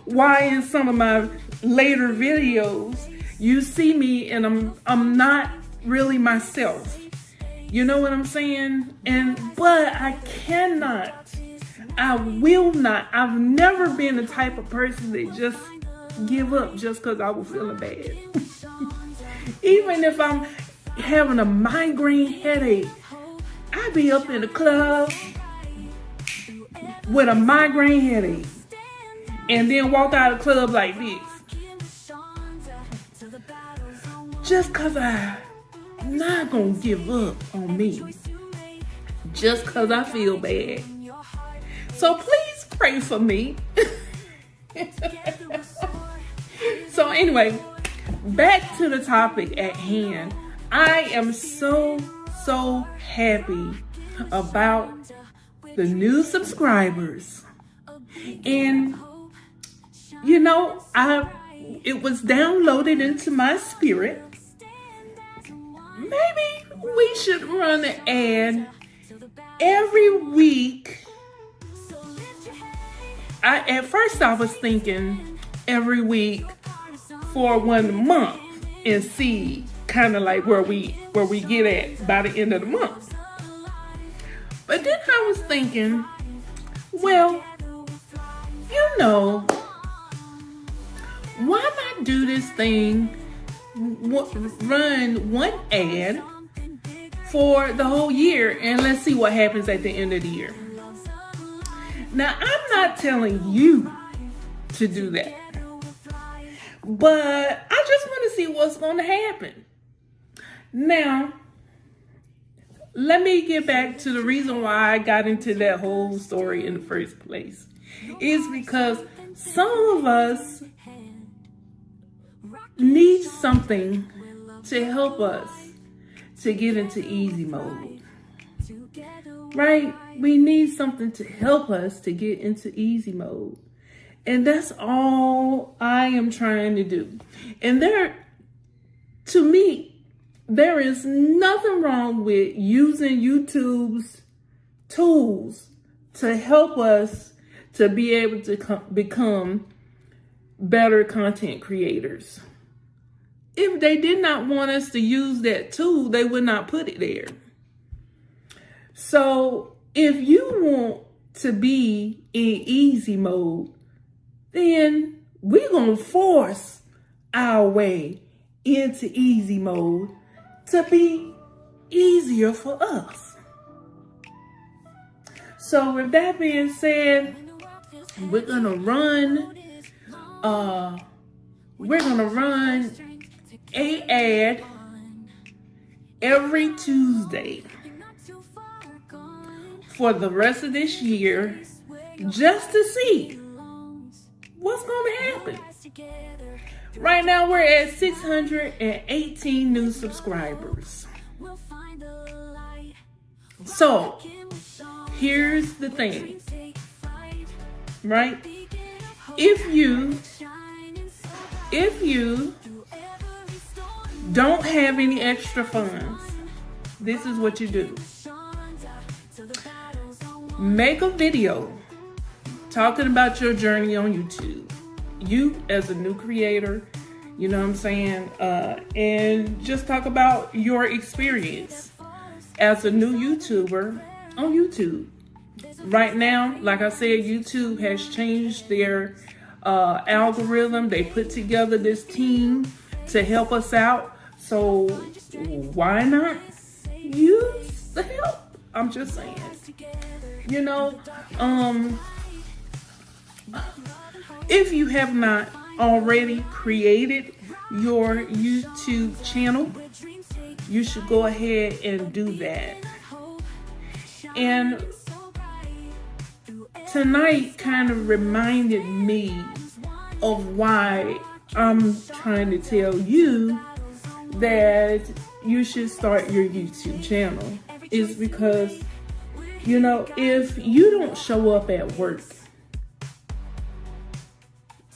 why in some of my later videos you see me and I'm not really myself. You know what I'm saying? But I I will not. I've never been the type of person that just give up just because I was feeling bad. Even if I'm having a migraine headache, I be up in the club with a migraine headache and then walk out of the club like this. Just because I'm not going to give up on me. Just because I feel bad. So please pray for me. So anyway, back to the topic at hand. I am so happy about the new subscribers. And you know, it was downloaded into my spirit. Maybe we should run an ad every week. At first I was thinking every week for 1 month and see kind of like where we get at by the end of the month. But then I was thinking, well, you know, why not do this thing, run one ad for the whole year and let's see what happens at the end of the year. Now, I'm not telling you to do that, but I just want to see what's going to happen. Now, let me get back to the reason why I got into that whole story in the first place. Is because some of us need something to help us to get into easy mode. Right? We need something to help us to get into easy mode. And that's all I am trying to do. And to me, there is nothing wrong with using YouTube's tools to help us to be able to become better content creators. If they did not want us to use that tool, they would not put it there. So if you want to be in easy mode, then we're going to force our way into easy mode to be easier for us. So with that being said, we're going to run a ad every Tuesday for the rest of this year, just to see what's going to happen. Right now we're at 618 new subscribers. So here's the thing, right? If you don't have any extra funds, this is what you do. Make a video talking about your journey on YouTube. You as a new creator, you know what I'm saying? And just talk about your experience as a new YouTuber on YouTube. Right now, like I said, YouTube has changed their algorithm. They put together this team to help us out. So why not use the help? I'm just saying. You know, if you have not already created your YouTube channel, you should go ahead and do that. And tonight kind of reminded me of why I'm trying to tell you that you should start your YouTube channel. Is because, you know, if you don't show up at work,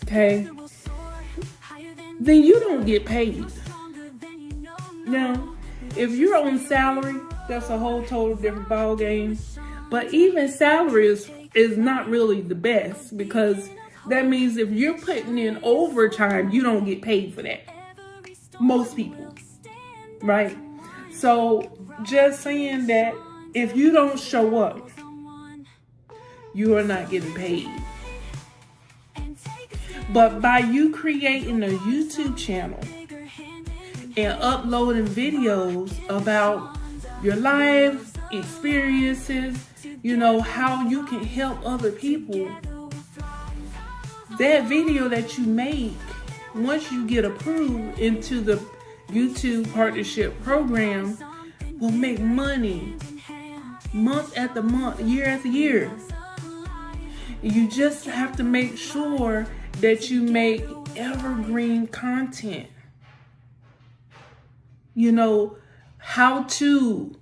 okay, then you don't get paid. Now, if you're on salary, that's a whole total different ball game. But even salary is not really the best, because that means if you're putting in overtime, you don't get paid for that. Most people, right? So just saying that if you don't show up, you are not getting paid. But by you creating a YouTube channel and uploading videos about your life experiences, how you can help other people, that video that you make, once you get approved into the YouTube partnership program, will make money month after month, year after year. You just have to make sure that you make evergreen content. How to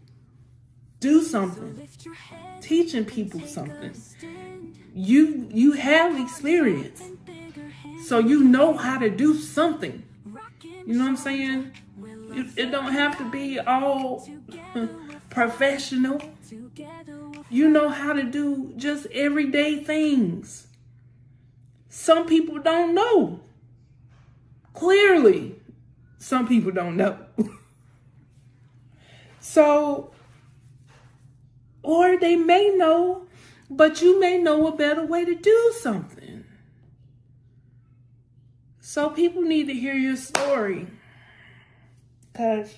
do something, teaching people something. You have experience, so you know how to do something. You know what I'm saying? It don't have to be all professional. You know how to do just everyday things. Some people don't know. Clearly, some people don't know. So, or they may know, but you may know a better way to do something. So people need to hear your story. Because,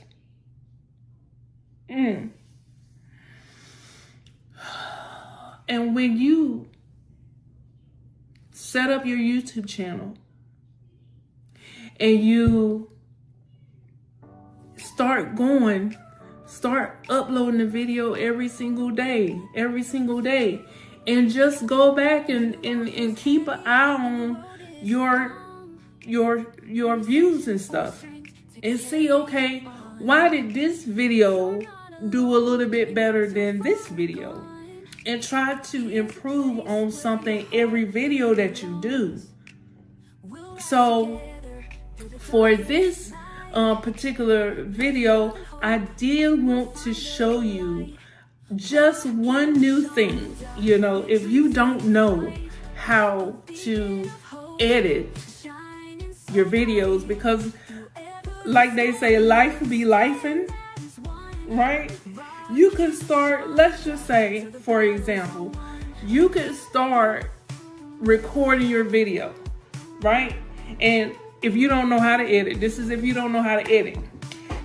and when you set up your YouTube channel and you start uploading the video every single day, and just go back and keep an eye on your views and stuff, and see, okay, why did this video do a little bit better than this video? And try to improve on something every video that you do. So for this particular video, I did want to show you just one new thing. If you don't know how to edit your videos, because like they say, life be lifing, right? You could start, let's just say, for example, you could start recording your video, right? And if you don't know how to edit, this is if you don't know how to edit,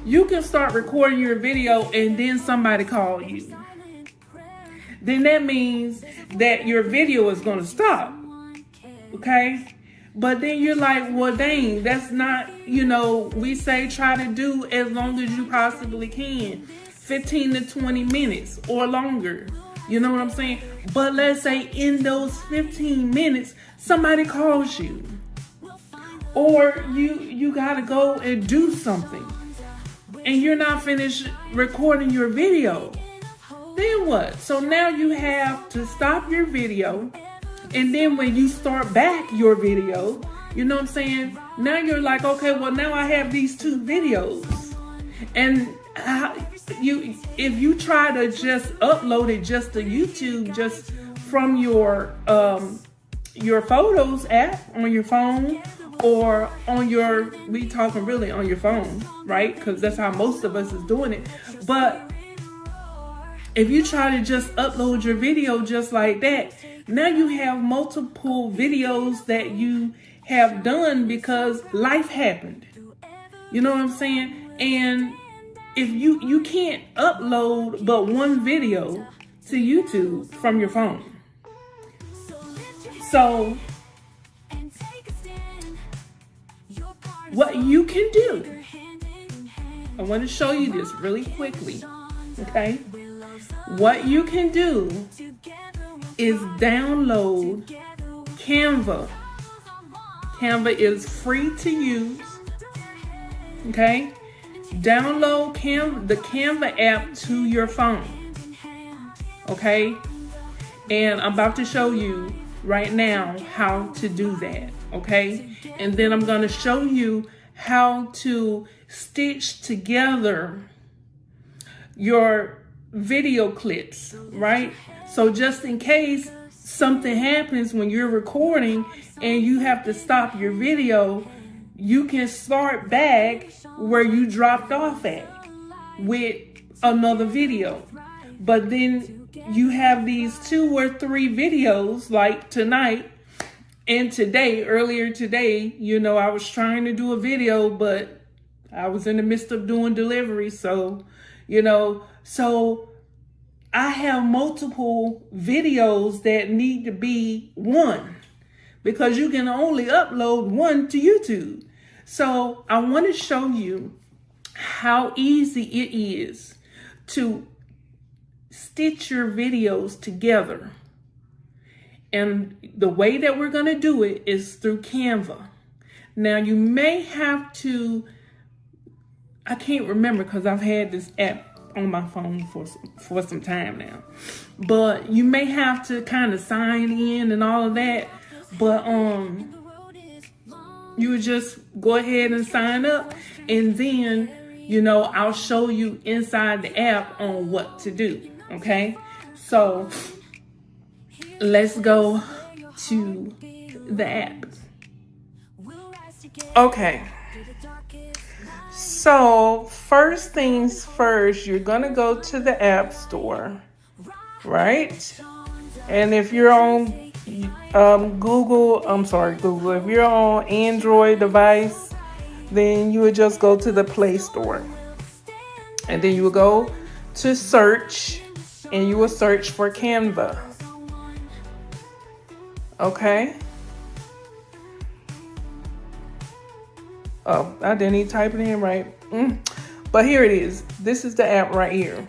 you can start recording your video and then somebody call you. Then that means that your video is going to stop, okay? But then you're like, well, dang, that's not, we say try to do as long as you possibly can. 15 to 20 minutes or longer. You know what I'm saying? But let's say in those 15 minutes, somebody calls you. Or you got to go and do something. And you're not finished recording your video. Then what? So now you have to stop your video. And then when you start back your video, you know what I'm saying? Now you're like, okay, well, now I have these two videos. And if you try to just upload it just to YouTube, just from your Photos app on your phone, or on we talking really on your phone, right? Because that's how most of us is doing it. But if you try to just upload your video just like that, now you have multiple videos that you have done because life happened. You know what I'm saying? And if you can't upload but one video to YouTube from your phone. So what you can do, I want to show you this really quickly, okay? What you can do is download Canva. Canva is free to use, okay? Download the Canva app to your phone, okay? And I'm about to show you right now how to do that, okay? And then I'm going to show you how to stitch together your video clips, right? So just in case something happens when you're recording and you have to stop your video, you can start back where you dropped off at with another video. But then you have these 2 or 3 videos like tonight and today, earlier today, I was trying to do a video, but I was in the midst of doing delivery. So, so I have multiple videos that need to be one because you can only upload one to YouTube. So I want to show you how easy it is to stitch your videos together. And the way that we're going to do it is through Canva. Now you may have to, I can't remember because I've had this app on my phone for some time now, but you may have to kind of sign in and all of that. But you would just go ahead and sign up, and then I'll show you inside the app on what to do. Okay, so let's go to the app. Okay, so first things first, you're gonna go to the App Store, right? And if you're on Google, if you're on Android device, then you would just go to the Play Store, and then you will go to search, and you will search for Canva. Okay. Oh, I didn't even type it in right. But here it is. This is the app right here.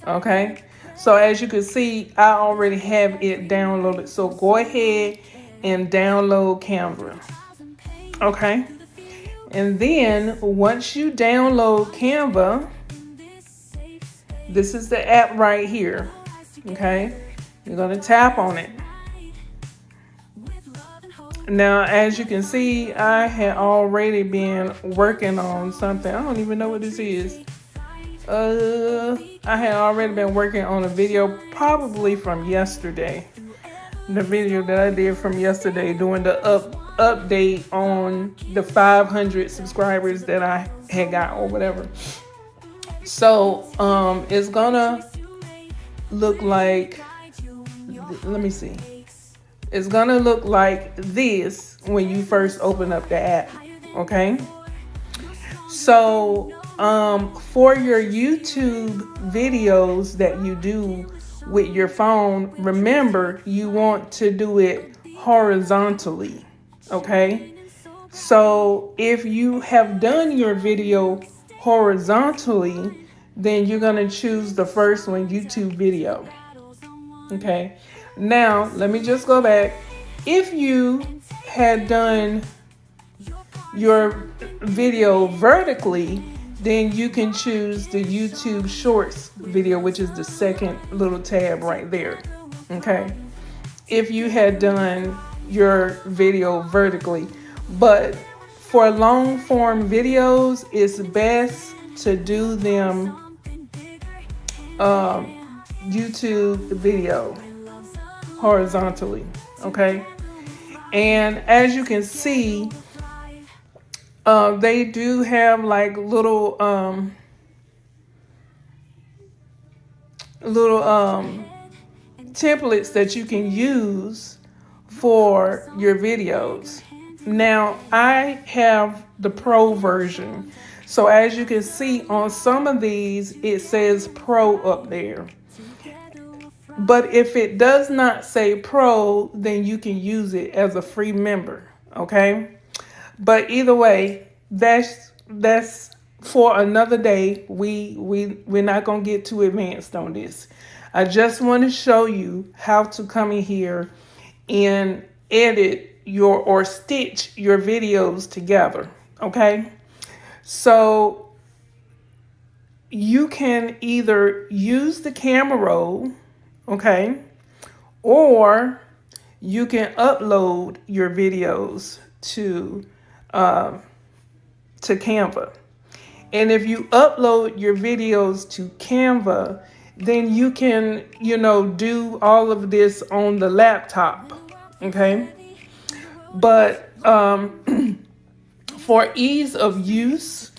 Okay. So as you can see, I already have it downloaded. So go ahead and download Canva. Okay. And then once you download Canva, this is the app right here. Okay. You're going to tap on it. Now, as you can see, I had already been working on something. I don't even know what this is. I had already been working on a video probably from yesterday. The video that I did from yesterday doing the update on the 500 subscribers that I had got or whatever. So, it's gonna look like, let me see. It's gonna look like this when you first open up the app, okay? So, for your YouTube videos that you do with your phone, remember you want to do it horizontally, okay? So, if you have done your video horizontally, then you're gonna choose the first one, YouTube video, okay? Now, let me just go back. If you had done your video vertically, then you can choose the YouTube Shorts video, which is the second little tab right there. Okay. If you had done your video vertically, but for long form videos, it's best to do them YouTube video horizontally, okay? And as you can see, they do have like little templates that you can use for your videos. Now, I have the Pro version. So as you can see on some of these, it says Pro up there. But if it does not say Pro, then you can use it as a free member, okay? But either way, that's for another day. We're not gonna get too advanced on this. I just want to show you how to come in here and edit or stitch your videos together, okay? So you can either use the camera roll, okay, or you can upload your videos to Canva. And if you upload your videos to Canva, then you can, do all of this on the laptop, okay? But for ease of use,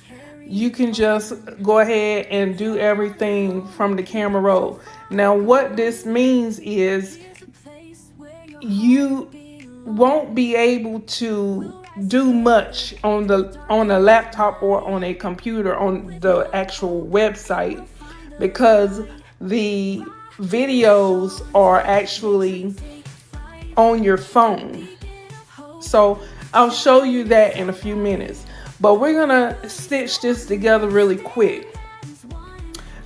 you can just go ahead and do everything from the camera roll. Now what this means is you won't be able to do much on a laptop or on a computer on the actual website, because the videos are actually on your phone. So I'll show you that in a few minutes, but we're gonna stitch this together really quick.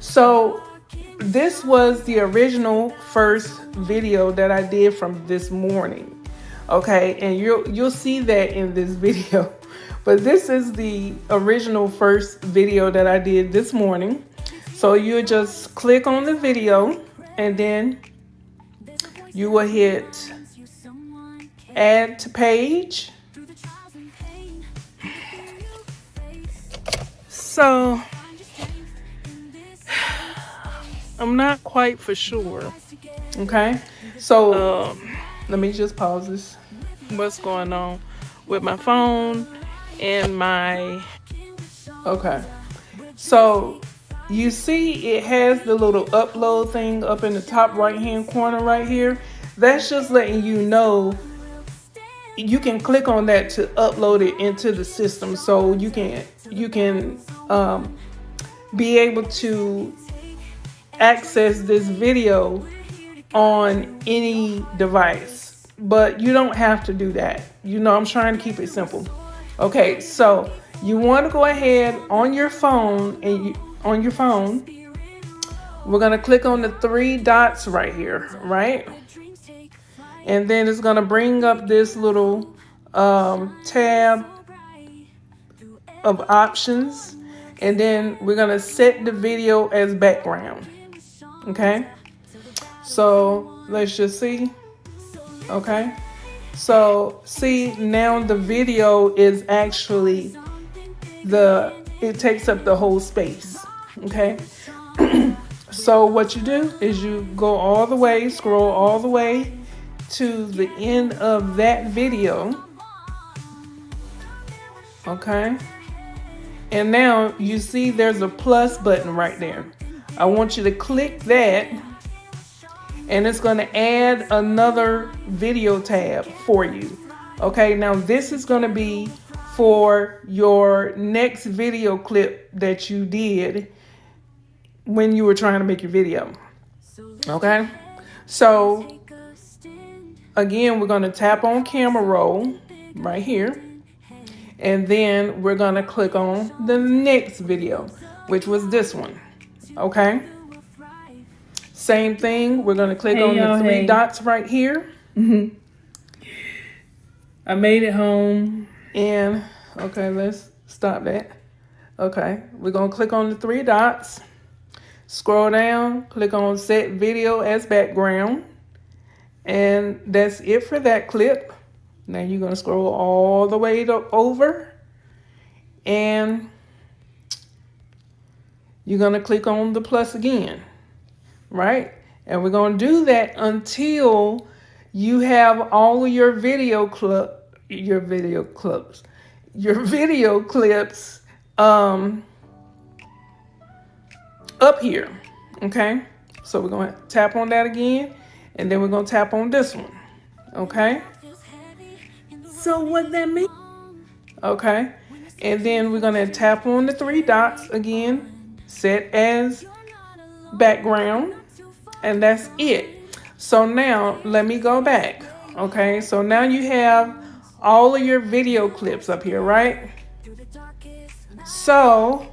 So this was the original first video that I did from this morning. Okay, and you'll see that in this video. But this is the original first video that I did this morning. So you just click on the video and then you will hit add to page. So I'm not quite for sure. Okay, so let me just pause this. What's going on with my phone and my... Okay, so you see it has the little upload thing up in the top right hand corner right here. That's just letting you know you can click on that to upload it into the system, so you can be able to access this video on any device. But you don't have to do that. You know, I'm trying to keep it simple. Okay, so you want to go ahead on your phone, and we're going to click on the three dots right here, right? And then it's going to bring up this little tab of options. And then we're going to set the video as background. Okay, so let's just see. Okay, so see, now the video is actually it takes up the whole space. Okay, so what you do is you go all the way, scroll all the way to the end of that video. Okay, and now you see there's a plus button right there. I want you to click that, and it's going to add another video tab for you. Okay, now this is going to be for your next video clip that you did when you were trying to make your video. Okay, so again, we're going to tap on camera roll right here, and then we're going to click on the next video, which was this one. Okay, same thing. We're going to click on the three dots right here. I made it home. And okay, let's stop that. Okay, we're going to click on the three dots, scroll down, click on set video as background, and that's it for that clip. Now you're going to scroll all the way over, and you're going to click on the plus again, right? And we're going to do that until you have all of your video clips up here. Okay, so we're going to tap on that again, and then we're going to tap on this one. Okay, so what that means? Okay, and then we're going to tap on the three dots again, set as background, and that's it. So now let me go back. Okay, so now you have all of your video clips up here, right? So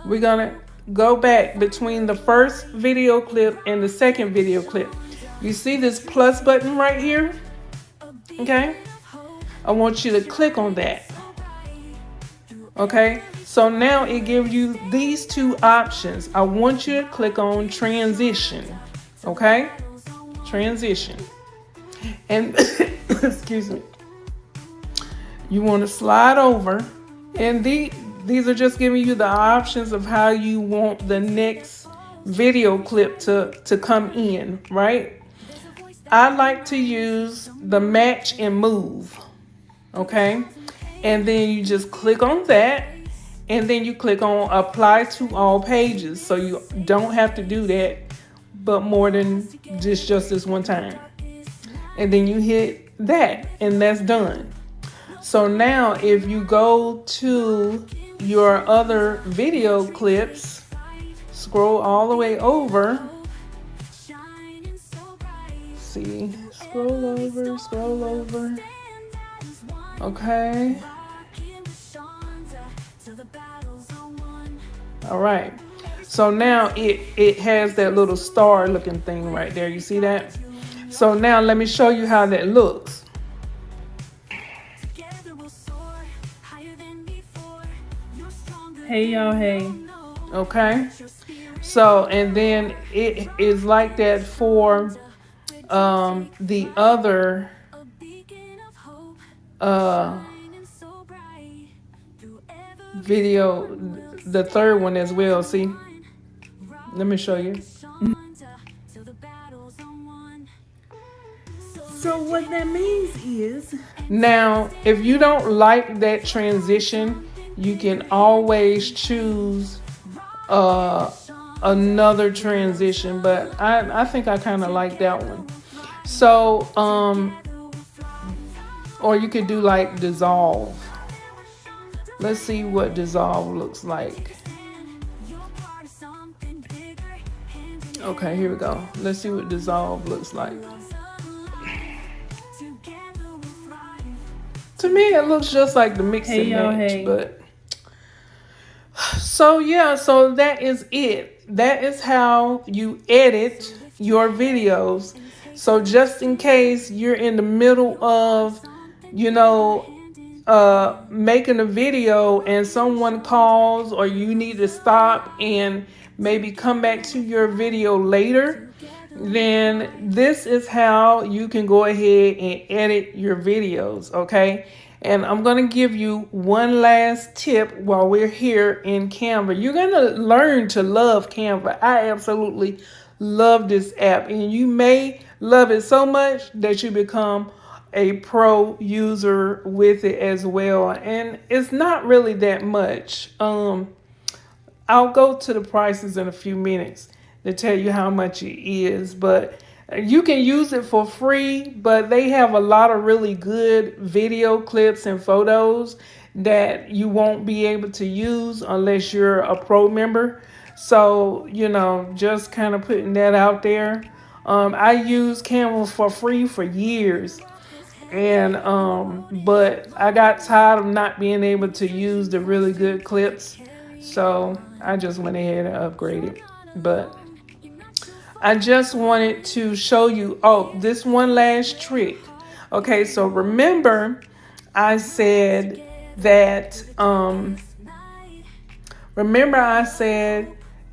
we're gonna go back between the first video clip and the second video clip. You see this plus button right here? Okay, I want you to click on that. Okay, so now it gives you these two options. I want you to click on transition. Okay, transition, and excuse me, you want to slide over, and these are just giving you the options of how you want the next video clip to come in, right? I like to use the match and move. Okay, and then you just click on that, and then you click on apply to all pages. So you don't have to do that, but more than just this one time. And then you hit that, and that's done. So now if you go to your other video clips, scroll all the way over. See, scroll over. Okay. All right. So now it has that little star looking thing right there. You see that? So now let me show you how that looks. Hey y'all, hey. Okay. So, and then it is like that for the other video, the third one as well. See, let me show you. So what that means is, now if you don't like that transition, you can always choose another transition, but I think I kind of like that one. So or you could do like dissolve. Let's see what dissolve looks like. Okay, here we go. Let's see what dissolve looks like. To me, it looks just like the mix and match, but so yeah, so that is it. That is how you edit your videos. So just in case you're in the middle of, making a video and someone calls, or you need to stop and maybe come back to your video later, then this is how you can go ahead and edit your videos, okay? And I'm going to give you one last tip while we're here in Canva. You're going to learn to love Canva. I absolutely love this app, and you may love it so much that you become a pro user with it as well. And it's not really that much. I'll go to the prices in a few minutes to tell you how much it is, but you can use it for free, but they have a lot of really good video clips and photos that you won't be able to use unless you're a pro member. So, just kind of putting that out there. I used Canva for free for years, and but I got tired of not being able to use the really good clips, so I just went ahead and upgraded. But I just wanted to show you, this one last trick. Okay, so remember I said that,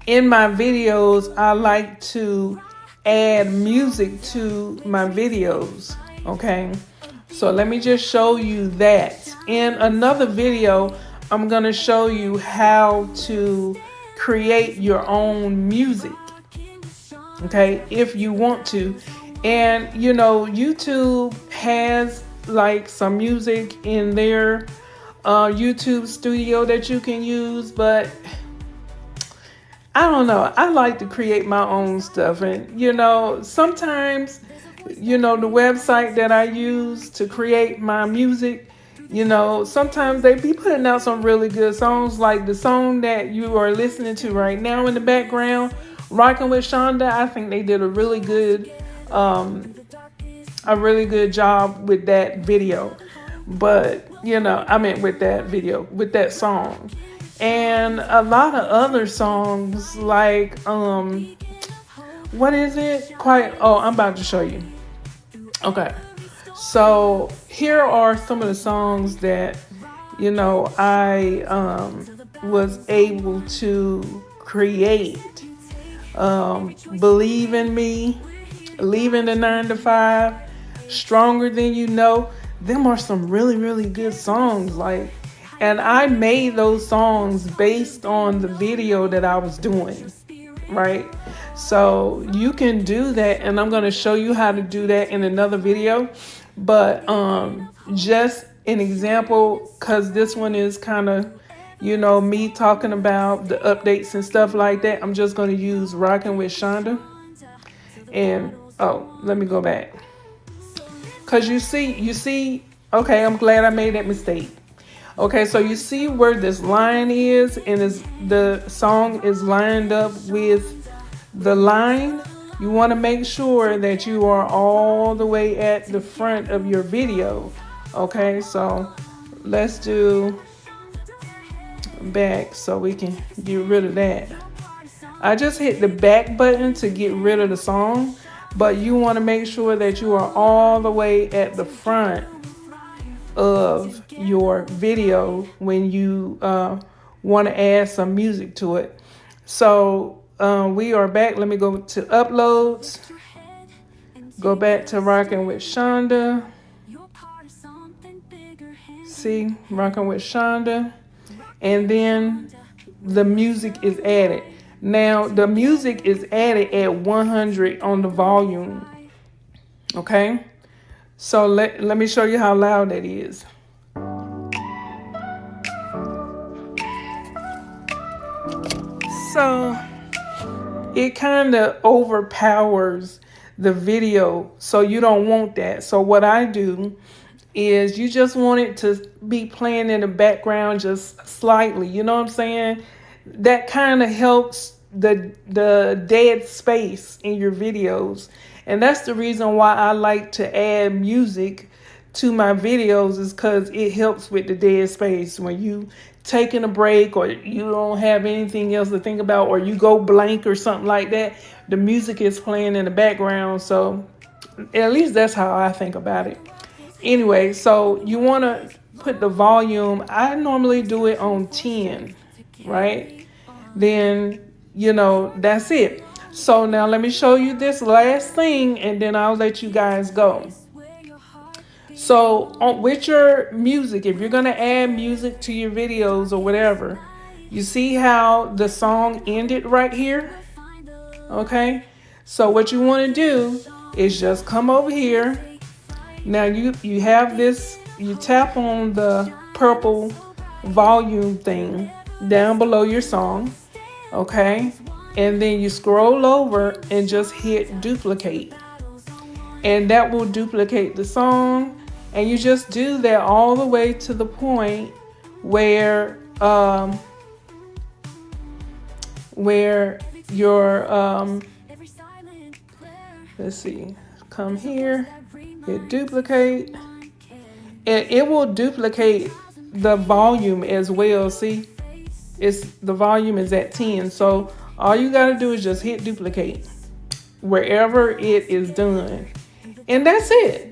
in my videos, I like to add music to my videos, okay? So let me just show you that. In another video, I'm going to show you how to create your own music, okay, if you want to. And YouTube has like some music in their YouTube studio that you can use, but I don't know, I like to create my own stuff. And sometimes the website that I use to create my music, sometimes they be putting out some really good songs, like the song that you are listening to right now in the background, Rockin with Shonda. I think they did a really good job with that video. But with that song. And a lot of other songs, like what is it? I'm about to show you. Okay. So here are some of the songs that I was able to create. Believe in Me, Leaving the 9 to 5, Stronger Than You Know. Them are some really, really good songs. And I made those songs based on the video that I was doing, right? So you can do that, and I'm going to show you how to do that in another video. But just an example, because this one is kind of, me talking about the updates and stuff like that, I'm just going to use Rockin' with Shonda. And, let me go back. Because you see, okay, I'm glad I made that mistake. Okay, so you see where this line is, and the song is lined up with the line. You want to make sure that you are all the way at the front of your video. Okay, so let's do back so we can get rid of that. I just hit the back button to get rid of the song, but you want to make sure that you are all the way at the front of your video when you want to add some music to it. So we are back. Let me go to uploads, go back to Rockin' with Shonda. See, Rockin' with Shonda, and then the music is added. Now the music is added at 100 on the volume. Okay, so let me show you how loud that is. So it kind of overpowers the video, so you don't want that. So what I do is you just want it to be playing in the background just slightly, you know what I'm saying? That kind of helps the dead space in your videos. And that's the reason why I like to add music to my videos, is because it helps with the dead space. When you taking a break, or you don't have anything else to think about, or you go blank or something like that, the music is playing in the background. So at least that's how I think about it. Anyway, so you want to put the volume, I normally do it on 10, right? Then, that's it. So now let me show you this last thing, and then I'll let you guys go. So with your music, if you're going to add music to your videos or whatever, you see how the song ended right here? Okay, so what you want to do is just come over here. Now you have this, you tap on the purple volume thing down below your song, okay? And then you scroll over and just hit duplicate. And that will duplicate the song. And you just do that all the way to the point where your let's see, come here, hit duplicate, and it will duplicate the volume as well. See, the volume is at 10, so all you got to do is just hit duplicate wherever it is done, and that's it.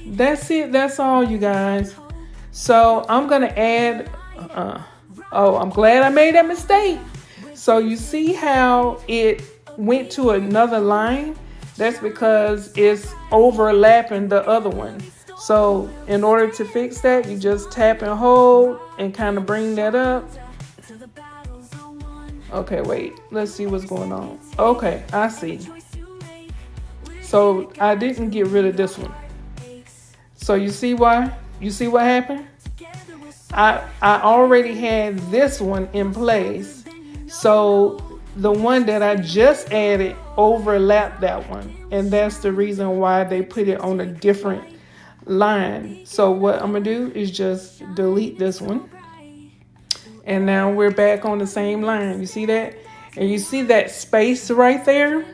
That's all, you guys. So I'm gonna add I'm glad I made that mistake. So you see how it went to another line? That's because it's overlapping the other one. So in order to fix that, you just tap and hold and kind of bring that up. Okay, wait, let's see what's going on. Okay, I see. So I didn't get rid of this one. So you see why? You see what happened? I already had this one in place. So the one that I just added overlapped that one. And that's the reason why they put it on a different line. So what I'm going to do is just delete this one. And now we're back on the same line. You see that? And you see that space right there?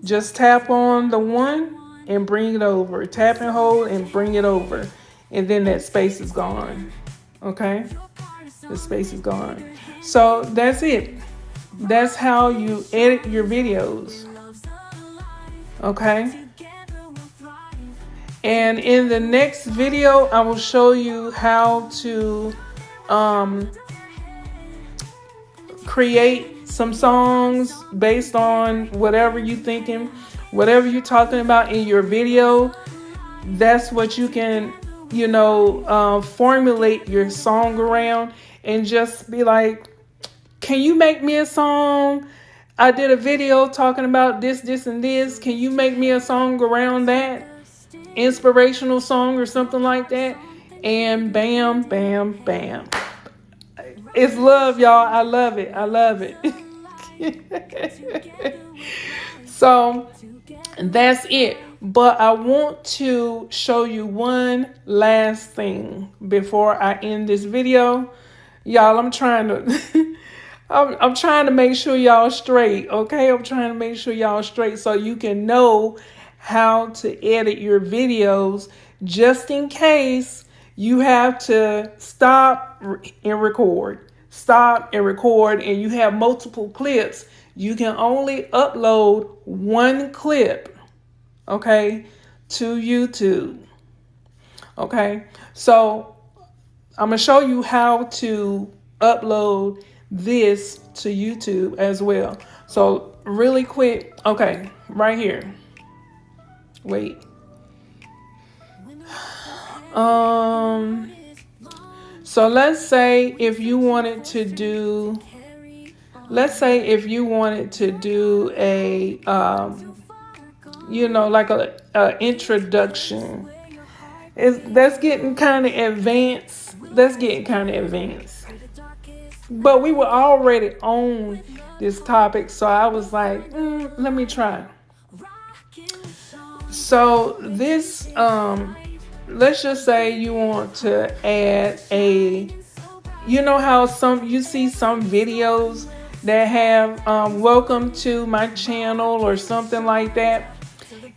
Just tap on the one and bring it over. Tap and hold and bring it over. And then that space is gone. Okay? The space is gone. So that's it. That's how you edit your videos. Okay? And in the next video, I will show you how to create some songs based on whatever you're thinking, whatever you're talking about in your video. That's what you can, formulate your song around, and just be like, can you make me a song? I did a video talking about this, and this. Can you make me a song around that? Inspirational song or something like that. And bam, bam, bam. It's love, y'all. I love it. I love it. So that's it. But I want to show you one last thing before I end this video. Y'all, I'm trying to I'm trying to make sure y'all straight, okay? I'm trying to make sure y'all straight so you can know how to edit your videos just in case you have to stop and record. Stop and record and you have multiple clips. You can only upload one clip, okay, to YouTube. Okay? So I'm going to show you how to upload this to YouTube as well. So really quick, okay, right here. Wait. So let's say if you wanted to do a like a introduction. That's getting kind of advanced. But we were already on this topic, so I was like, let me try. So this, let's just say you want to add how you see some videos that have welcome to my channel or something like that.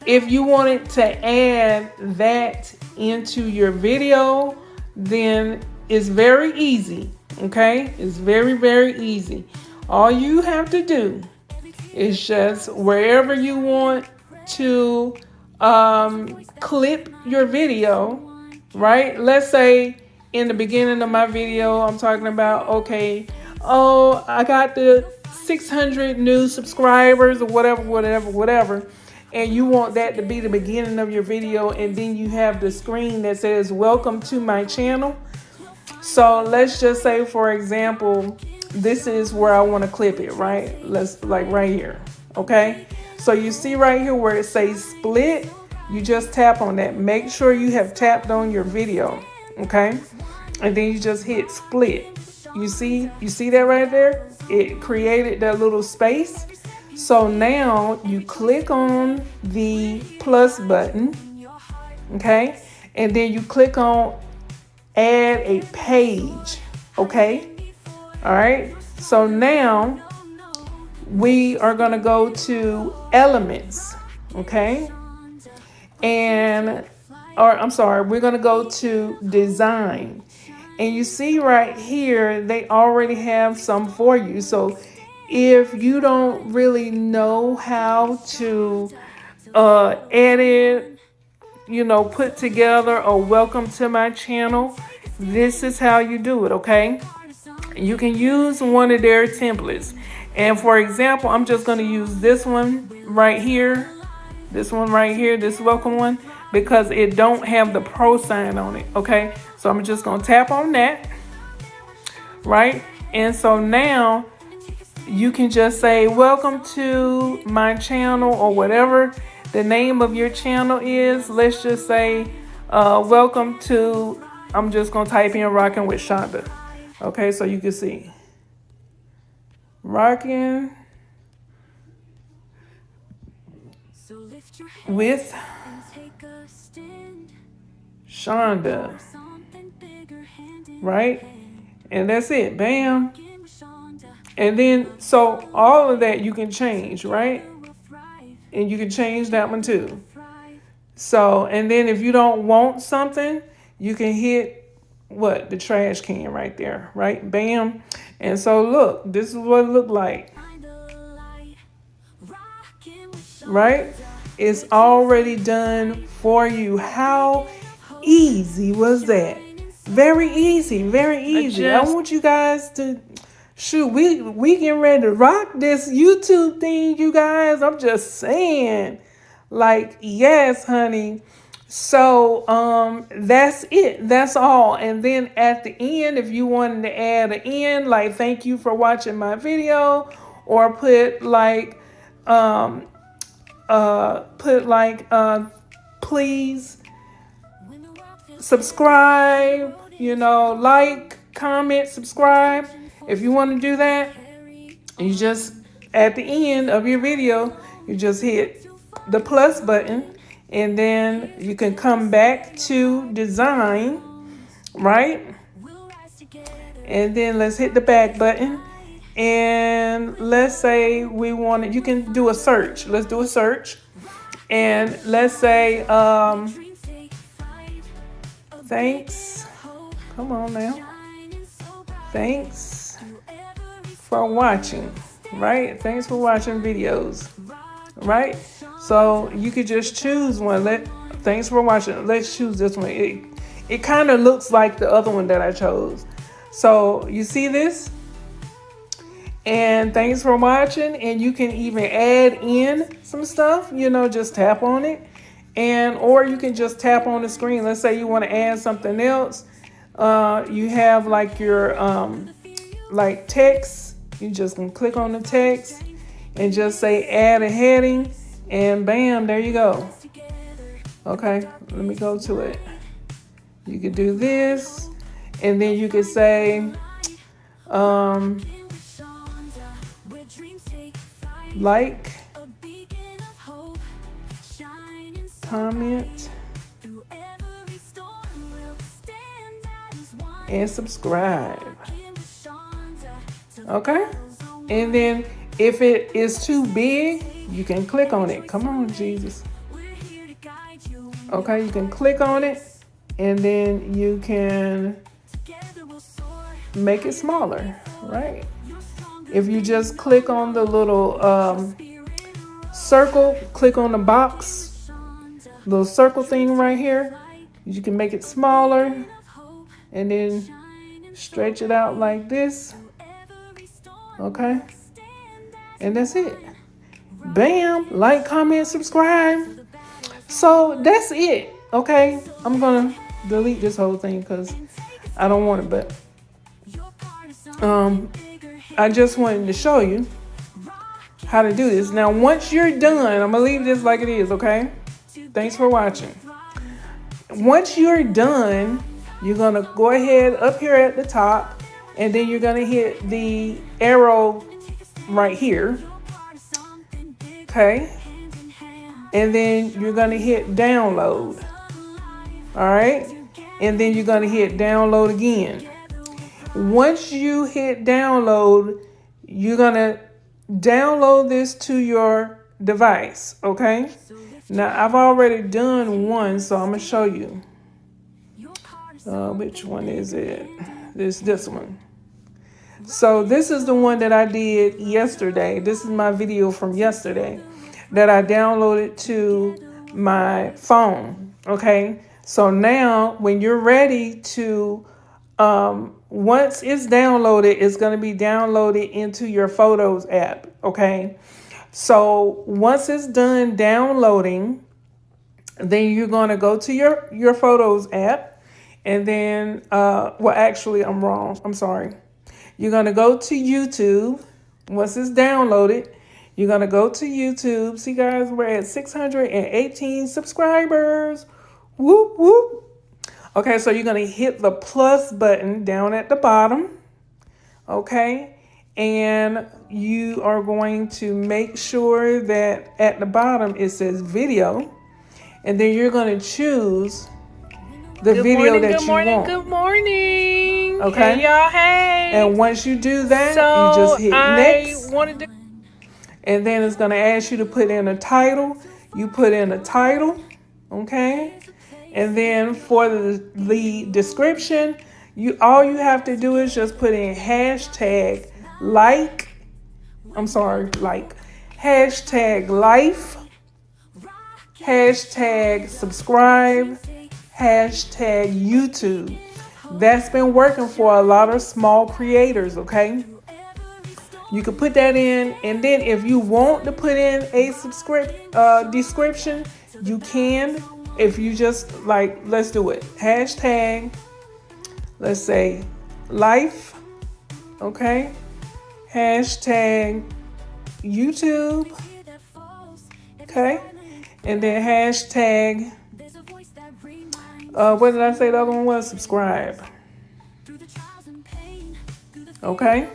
If you wanted to add that into your video, then it's very easy, okay? It's very, very easy. All you have to do is just wherever you want to clip your video, right? Let's say in the beginning of my video, I'm talking about, okay, I got the 600 new subscribers or whatever. And you want that to be the beginning of your video, and then you have the screen that says welcome to my channel. So let's just say, for example, this is where I want to clip it, right? Like right here. Okay. So you see right here where it says split, you just tap on that. Make sure you have tapped on your video. Okay. And then you just hit split. You see that right there? It created that little space. So now you click on the plus button, okay? And then you click on add a page, okay? All right. So now we are going to go to elements, okay? We're going to go to design. And you see right here, they already have some for you. So if you don't really know how to edit, put together a welcome to my channel, this is how you do it, okay? You can use one of their templates. And for example, I'm just going to use this one right here. This welcome one, because it don't have the pro sign on it, okay? So I'm just going to tap on that, right? And so now you can just say, welcome to my channel, or whatever the name of your channel is. Let's just say, welcome to, I'm just going to type in Rockin with Shonda. Okay, so you can see. Rockin with Shonda. Right? And that's it. Bam. And then, so all of that you can change, right? And you can change that one too. So, and then if you don't want something, you can hit the trash can right there, right? Bam. And so look, this is what it looked like. Right? It's already done for you. How easy was that? Very easy, very easy. I want you guys to we getting ready to rock this YouTube thing, you guys. I'm just saying. Like, yes, honey. So that's it. That's all. And then at the end, if you wanted to add an end, like thank you for watching my video, or put please subscribe, like, comment, subscribe. if you want to do that, you just, at the end of your video, you just hit the plus button, and then you can come back to design, right? And then let's hit the back button. And let's say we want it, you can do a search. Let's do a search. And let's say, thanks. Come on now. Thanks for watching, right? Thanks for watching videos, right? So you could just choose one. Thanks for watching. Let's choose this one. It kind of looks like the other one that I chose. So you see this? And thanks for watching. And you can even add in some stuff, just tap on it. Or you can just tap on the screen. Let's say you want to add something else. You have like your like text. You just can click on the text and just say add a heading, and bam, there you go. Okay, let me go to it. You could do this, and then you could say like, comment, and subscribe. Okay? And then if it is too big, you can click on it. Come on, Jesus. Okay, you can click on it, and then you can make it smaller, right? If you just click on the little circle, click on the box, little circle thing right here, you can make it smaller, and then stretch it out like this. Okay, and that's it. Bam, like, comment, subscribe. So that's it. Okay, I'm gonna delete this whole thing because I don't want it, but I just wanted to show you how to do this. Now once you're done, I'm gonna leave this like it is. Okay, thanks for watching. Once you're done, you're gonna go ahead up here at the top, and then you're gonna hit the arrow right here. Okay, and then you're gonna hit download. All right, and then you're gonna hit download again. Once you hit download, you're gonna download this to your device. Okay, now I've already done one, so I'm gonna show you. Which one is it? This one. So this is the one that I did yesterday. This is my video from yesterday that I downloaded to my phone. Okay, so now when you're ready to, once it's downloaded, it's going to be downloaded into your Photos app. Okay, so once it's done downloading, then you're going to go to your Photos app. And then, well, actually, I'm wrong. I'm sorry. You're going to go to YouTube. Once it's downloaded, you're going to go to YouTube. See, guys, we're at 618 subscribers. Whoop, whoop. Okay, so you're going to hit the plus button down at the bottom. Okay, and you are going to make sure that at the bottom it says video. And then you're going to choose the video that you want. Good morning. Okay. Hey, y'all. Hey. And once you do that, you just hit next. And then it's going to ask you to put in a title. You put in a title. Okay. And then for the description, all you have to do is just put in hashtag hashtag life, hashtag subscribe, hashtag YouTube. That's been working for a lot of small creators. Okay, you can put that in, and then if you want to put in a description, you can. If you just let's do it. Hashtag, let's say life. Okay, hashtag YouTube. Okay, and then hashtag, what did I say the other one was? Subscribe. Okay?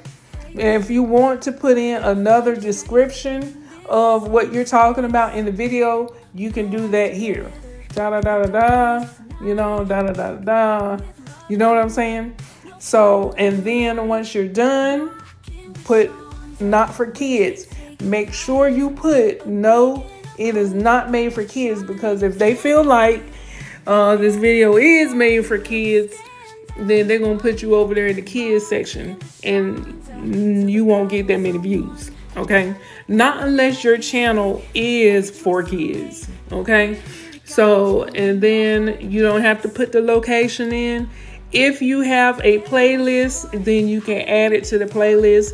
And if you want to put in another description of what you're talking about in the video, you can do that here. Da da da da da, da da da da. You know what I'm saying? So, and then once you're done, put not for kids. Make sure you put no, it is not made for kids, because if they feel like this video is made for kids, then they're going to put you over there in the kids section and you won't get that many views. Okay? Not unless your channel is for kids. Okay? So, and then you don't have to put the location in. If you have a playlist, then you can add it to the playlist.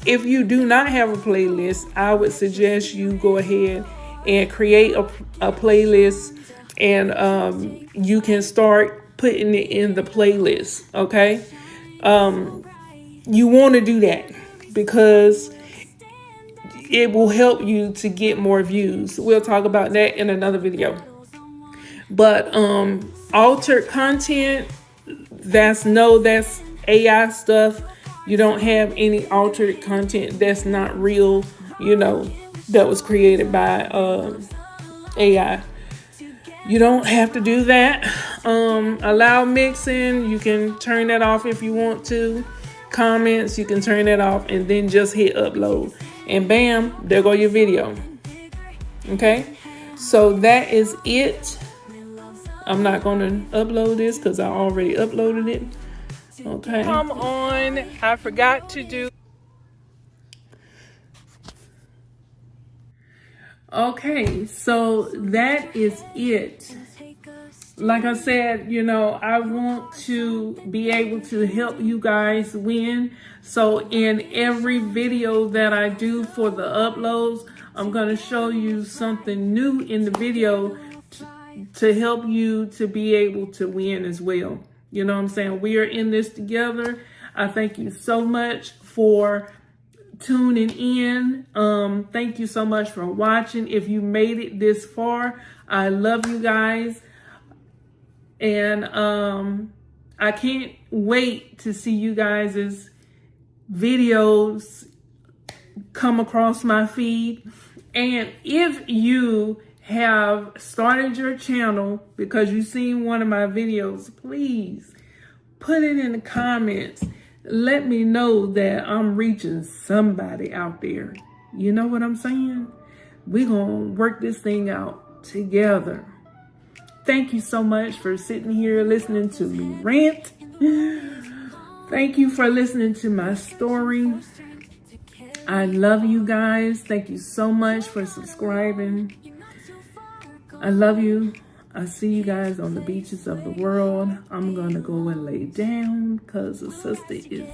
If you do not have a playlist, I would suggest you go ahead and create a playlist, and you can start putting it in the playlist. Okay? You want to do that because it will help you to get more views. We'll talk about that in another video. But altered content, that's AI stuff. You don't have any altered content that's not real, that was created by AI. You don't have to do that. Allow mixing, you can turn that off if you want to. Comments, you can turn that off and then just hit upload. And bam, there go your video. Okay? So that is it. I'm not going to upload this because I already uploaded it. Okay. Come on. I forgot to do. Okay, so that is it. Like I said, I want to be able to help you guys win. So in every video that I do for the uploads, I'm going to show you something new in the video to help you to be able to win as well. You know what I'm saying? We are in this together. I thank you so much for tuning in. Thank you so much for watching. If you made it this far, I love you guys. And I can't wait to see you guys' videos come across my feed. And if you have started your channel because you've seen one of my videos, please put it in the comments. Let me know that I'm reaching somebody out there. You know what I'm saying? We're going to work this thing out together. Thank you so much for sitting here listening to me rant. Thank you for listening to my story. I love you guys. Thank you so much for subscribing. I love you. I see you guys on the beaches of the world. I'm going to go and lay down because the sister is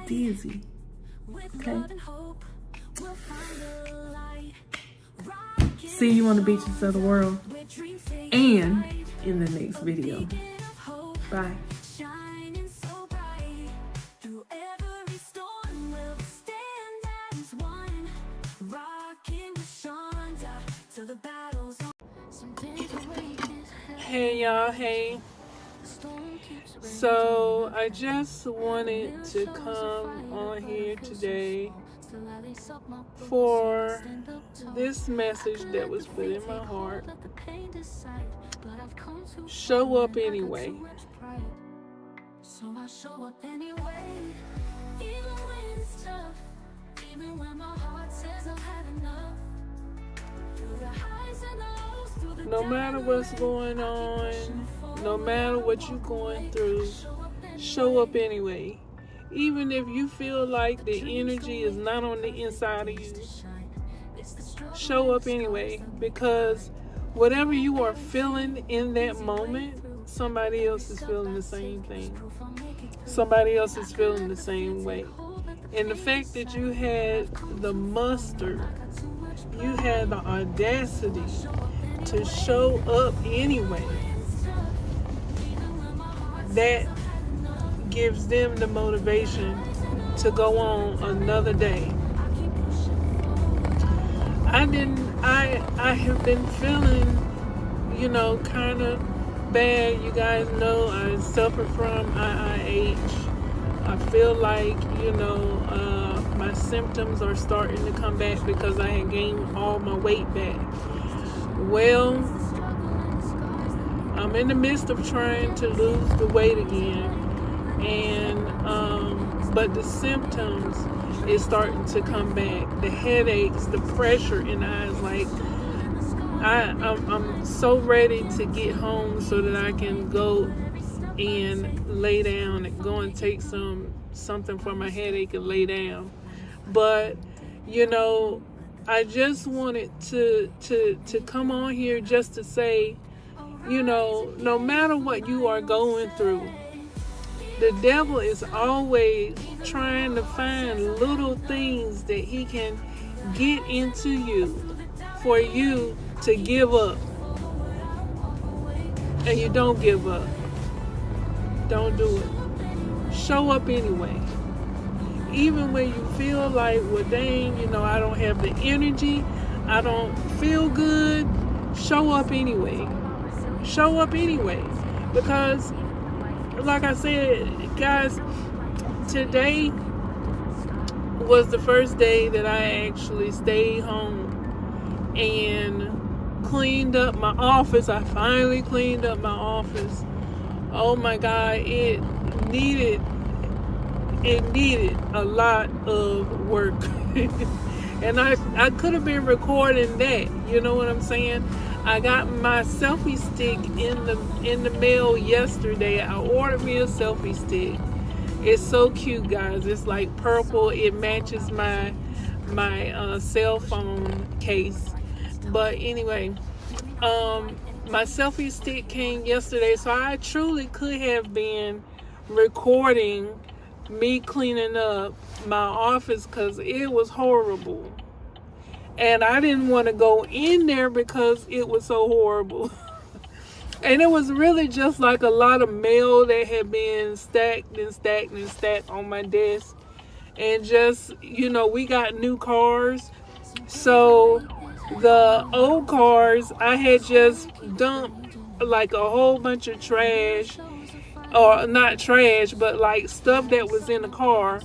dizzy. Okay? See you on the beaches of the world and in the next video. Bye. Hey y'all, hey. So I just wanted to come on here today for this message that was put in my heart. Show up anyway. So I show up anyway, even when it's tough, even when my heart says I've had enough. Through the highs and the lows, through the no matter what's going on, no matter what you're going through, show up anyway. Even if you feel like the energy is not on the inside of you, show up anyway, because whatever you are feeling in that moment, somebody else is feeling the same thing. Somebody else is feeling the same way. And the fact that you had the muster, you had the audacity to show up anyway, that gives them the motivation to go on another day. I have been feeling, kind of bad. You guys know I suffer from IIH, I feel like, my symptoms are starting to come back because I had gained all my weight back. Well, I'm in the midst of trying to lose the weight again, and but the symptoms is starting to come back. The headaches, the pressure in the eyes, like I'm so ready to get home so that I can go and lay down and go and take something for my headache and lay down. But I just wanted to come on here just to say, no matter what you are going through, the devil is always trying to find little things that he can get into you for you to give up. And you don't give up. Don't do it. Show up anyway. Even when you feel like, well, dang, I don't have the energy, I don't feel good, show up anyway. Show up anyway. Because, like I said, guys, today was the first day that I actually stayed home and cleaned up my office. I finally cleaned up my office. Oh my God, it needed a lot of work. And I could have been recording that, you know what I'm saying? I got my selfie stick in the mail yesterday. I ordered me a selfie stick. It's so cute, guys. It's like purple. It matches my cell phone case. But anyway, my selfie stick came yesterday, so I truly could have been recording me cleaning up my office because it was horrible. And I didn't want to go in there because it was so horrible. And it was really just like a lot of mail that had been stacked on my desk. And just, we got new cars. So the old cars, I had just dumped like a whole bunch of trash. Or not trash, but like stuff that was in the car.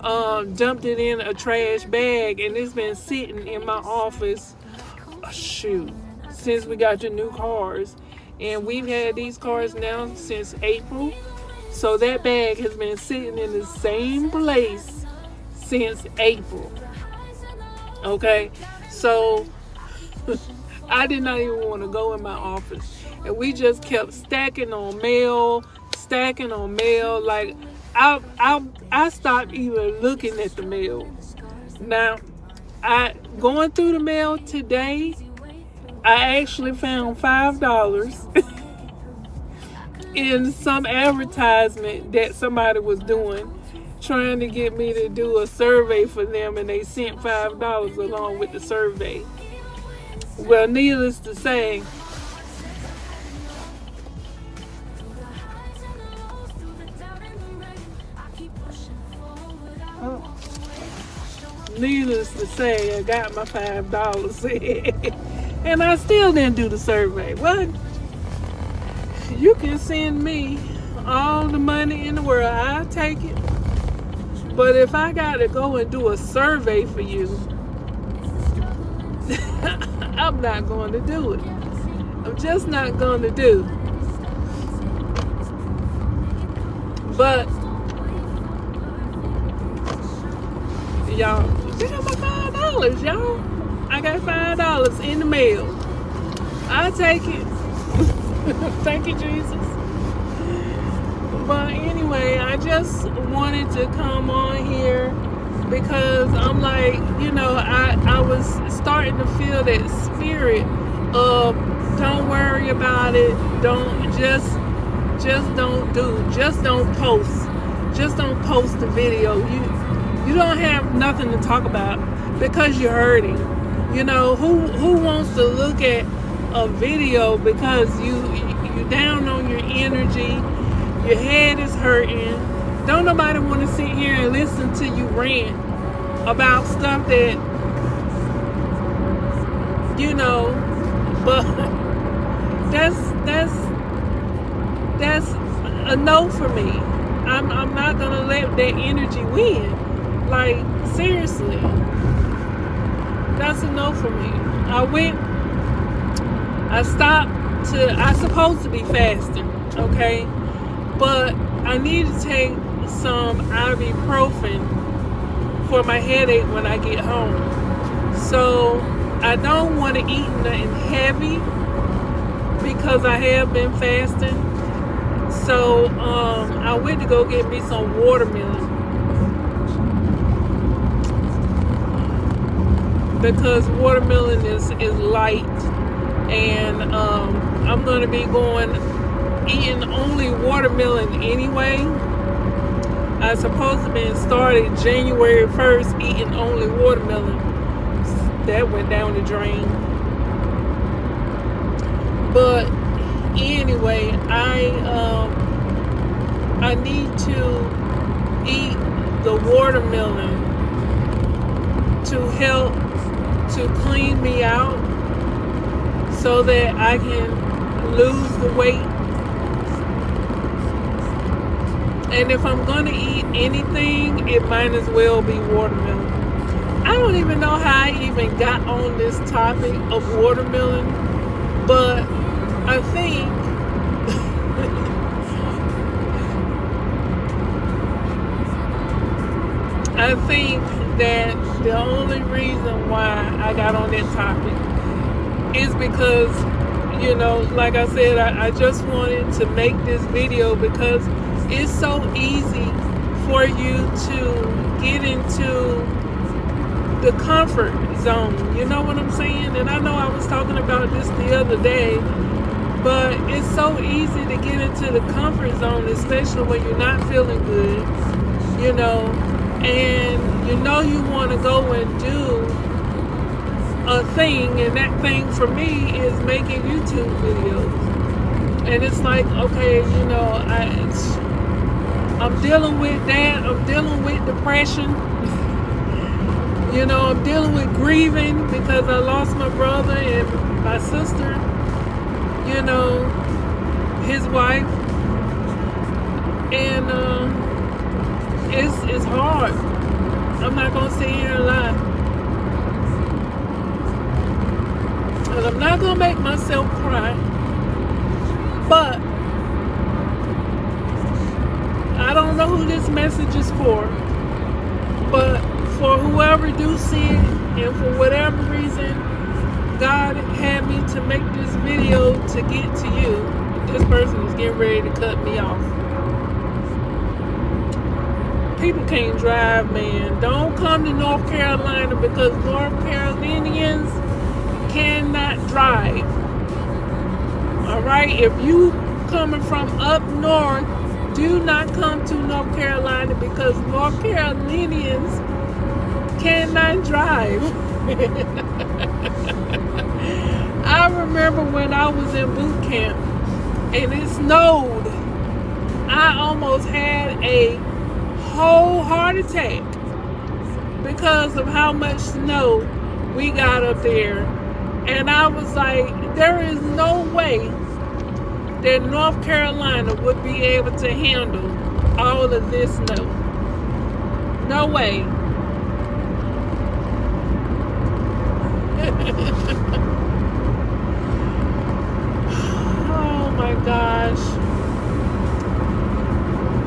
Dumped it in a trash bag, and it's been sitting in my office, since we got the new cars. And we've had these cars now since April. So that bag has been sitting in the same place since April. Okay? So I did not even want to go in my office. And we just kept stacking on mail. Like I stopped even looking at the mail. Now, going through the mail today, I actually found $5 in some advertisement that somebody was doing, trying to get me to do a survey for them, and they sent $5 along with the survey. Well, needless to say, I got my $5 and I still didn't do the survey. Well, you can send me all the money in the world, I'll take it. But if I gotta go and do a survey for you, I'm not going to do it. I'm just not going to do. But y'all, I got my $5, y'all. I got $5 in the mail. I'll take it. Thank you, Jesus. But anyway, I just wanted to come on here because I'm like, I was starting to feel that spirit of don't worry about it. Just don't post. Just don't post the video. You don't have nothing to talk about because you're hurting. Who wants to look at a video because you down on your energy, your head is hurting. Don't nobody want to sit here and listen to you rant about stuff that but that's a no for me. I'm not gonna let that energy win. Like, seriously. That's a no for me. I supposed to be fasting, okay? But I need to take some ibuprofen for my headache when I get home. So I don't want to eat nothing heavy because I have been fasting. So I went to go get me some watermelon because watermelon is light, and I'm gonna be eating only watermelon anyway. I supposed to be started January 1st eating only watermelon. That went down the drain. But anyway, I need to eat the watermelon to help to clean me out so that I can lose the weight. And if I'm gonna eat anything, it might as well be watermelon. I don't even know how I even got on this topic of watermelon, but I think that the only reason why I got on that topic is because, you know, like I said, I just wanted to make this video because it's so easy for you to get into the comfort zone. You know what I'm saying? And I know I was talking about this the other day, but it's so easy to get into the comfort zone, especially when you're not feeling good, you know, and you know you want to go and do a thing, and that thing for me is making YouTube videos. And it's like, okay, you know, I'm dealing with that. I'm dealing with depression. You know, I'm dealing with grieving because I lost my brother and my sister, you know, his wife. And it's hard. I'm not going to sit here and lie. And I'm not going to make myself cry. But I don't know who this message is for. But for whoever do see it, and for whatever reason God had me to make this video to get to you, this person is getting ready to cut me off. People can't drive, man. Don't come to North Carolina because North Carolinians cannot drive. Alright, if you coming from up north, do not come to North Carolina because North Carolinians cannot drive. I remember when I was in boot camp and it snowed. I almost had a whole heart attack because of how much snow we got up there. And I was like, there is no way that North Carolina would be able to handle all of this snow. No way. Oh my gosh.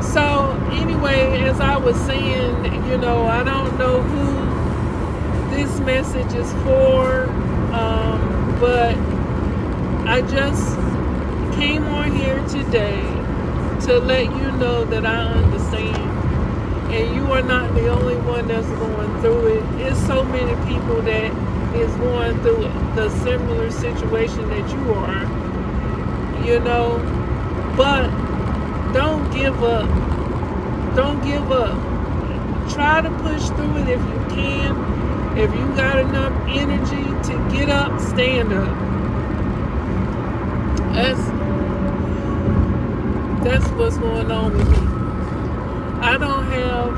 So anyway, as I was saying, you know, I don't know who this message is for, but I just came on here today to let you know that I understand. And you are not the only one that's going through it. There's so many people that is going through the similar situation that you are, you know. But don't give up. Don't give up. Try to push through it if you can. If you got enough energy to get up, stand up. That's what's going on with me. I don't have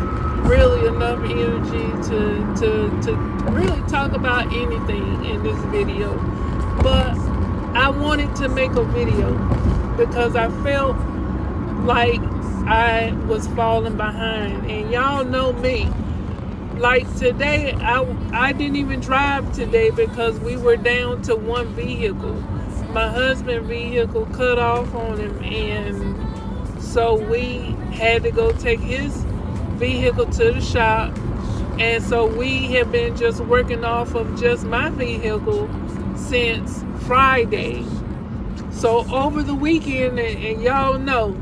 really enough energy to really talk about anything in this video, but I wanted to make a video because I felt like I was falling behind. And y'all know me. Like today, I didn't even drive today because we were down to one vehicle. My husband's vehicle cut off on him, and so we had to go take his vehicle to the shop. And so we have been just working off of just my vehicle since Friday. So over the weekend, and y'all know,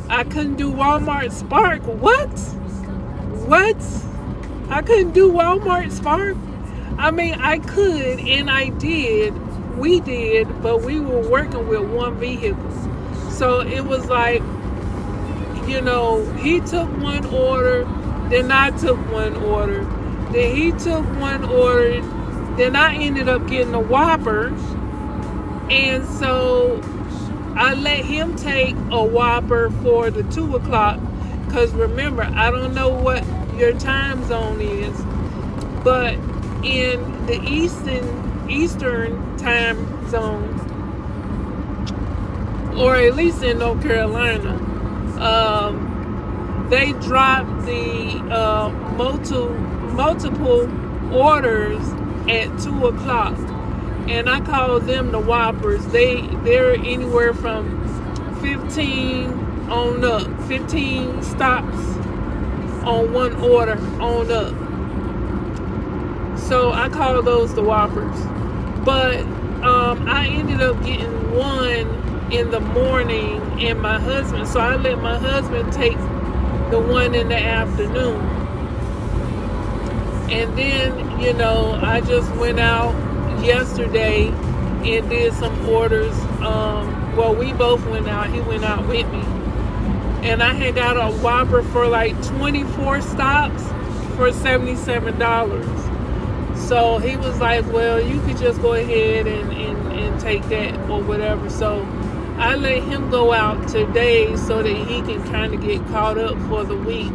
I couldn't do Walmart Spark. What? I couldn't do Walmart Spark? I mean, I could, and I did. We did, but we were working with one vehicle. So it was like, he took one order, then I took one order. Then he took one order, then I ended up getting a Whopper. And so I let him take a Whopper for the 2 o'clock. Because remember, I don't know what your time zone is, but in the Eastern time zone, or at least in North Carolina, they drop the multiple orders at 2 o'clock, and I call them the Whoppers. They're anywhere from 15 on up, 15 stops on one order on up. So I call those the Whoppers. But I ended up getting one in the morning, and my husband, so I let my husband take the one in the afternoon. And then, I just went out yesterday and did some orders. Well, we both went out. He went out with me. And I had got a Whopper for like 24 stops for $77. So he was like, well, you could just go ahead and take that or whatever. So I let him go out today so that he can kind of get caught up for the week.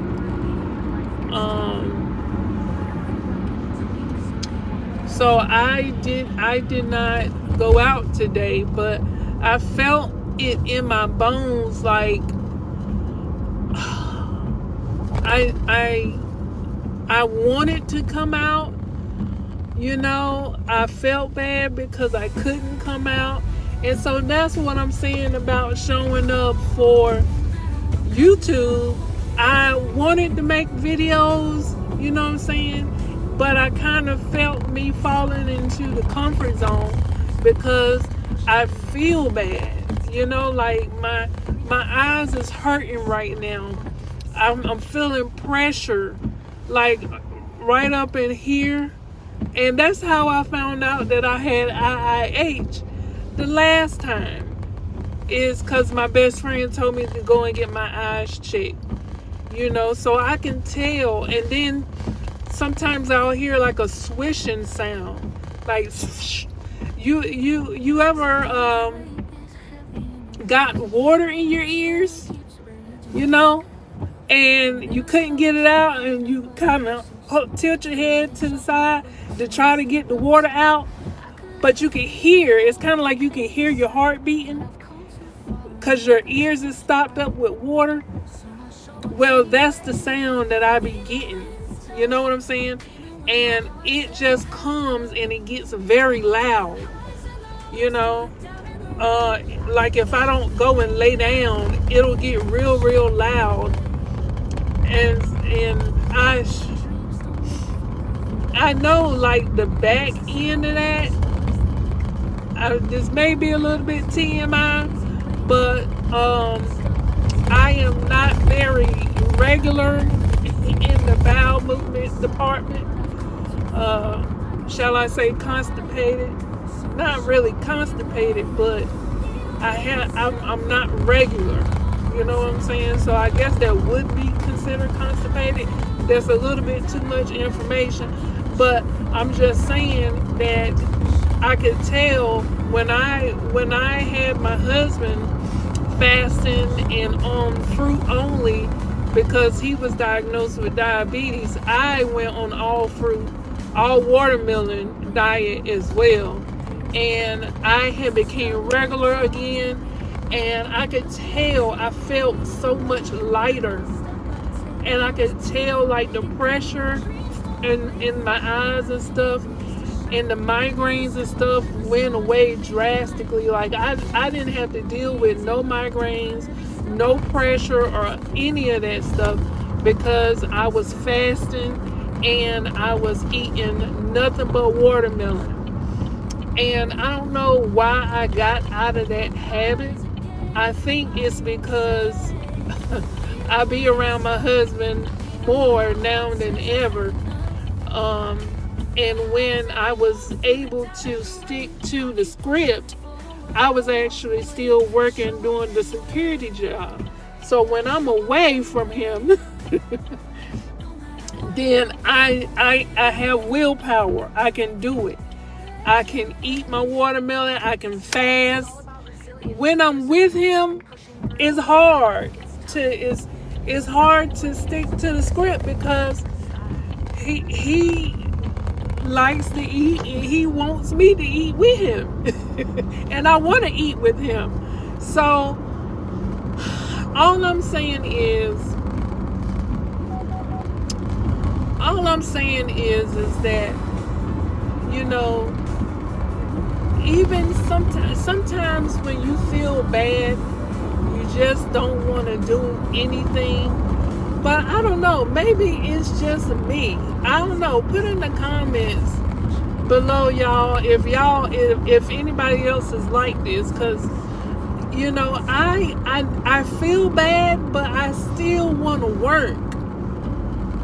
So I did not go out today, but I felt it in my bones, like I wanted to come out. I felt bad because I couldn't come out. And so that's what I'm saying about showing up for YouTube. I wanted to make videos, you know what I'm saying? But I kind of felt me falling into the comfort zone because I feel bad. Like my eyes is hurting right now. I'm feeling pressure, like right up in here. And that's how I found out that I had IIH the last time, is because my best friend told me to go and get my eyes checked. So I can tell. And then sometimes I'll hear like a swishing sound, like you ever got water in your ears, and you couldn't get it out, and you kind of tilt your head to the side to try to get the water out, but you can hear, it's kind of like you can hear your heart beating because your ears is stopped up with water. Well, that's the sound that I be getting, you know what I'm saying? And it just comes and it gets very loud, like if I don't go and lay down, it'll get real loud. And I know, like, the back end of that, this may be a little bit TMI, but I am not very regular in the bowel movement department. Shall I say constipated? Not really constipated, but I'm not regular. You know what I'm saying? So I guess that would be considered constipated. There's a little bit too much information, but I'm just saying that I could tell when I had my husband fasting and on fruit only because he was diagnosed with diabetes. I went on all fruit, all watermelon diet as well, and I had became regular again. And I could tell I felt so much lighter. And I could tell like the pressure in my eyes and stuff, and the migraines and stuff went away drastically. Like I didn't have to deal with no migraines, no pressure or any of that stuff, because I was fasting and I was eating nothing but watermelon. And I don't know why I got out of that habit. I think it's because I be around my husband more now than ever. And when I was able to stick to the script, I was actually still working doing the security job. So when I'm away from him, then I have willpower. I can do it. I can eat my watermelon. I can fast. When I'm with him, it's hard it's hard to stick to the script, because he likes to eat and he wants me to eat with him. And I want to eat with him. So all I'm saying is that, you know, even sometimes when you feel bad, you just don't want to do anything. But I don't know, maybe it's just me. I don't know. Put in the comments below, y'all, if anybody else is like this, because you know, I feel bad, but I still want to work.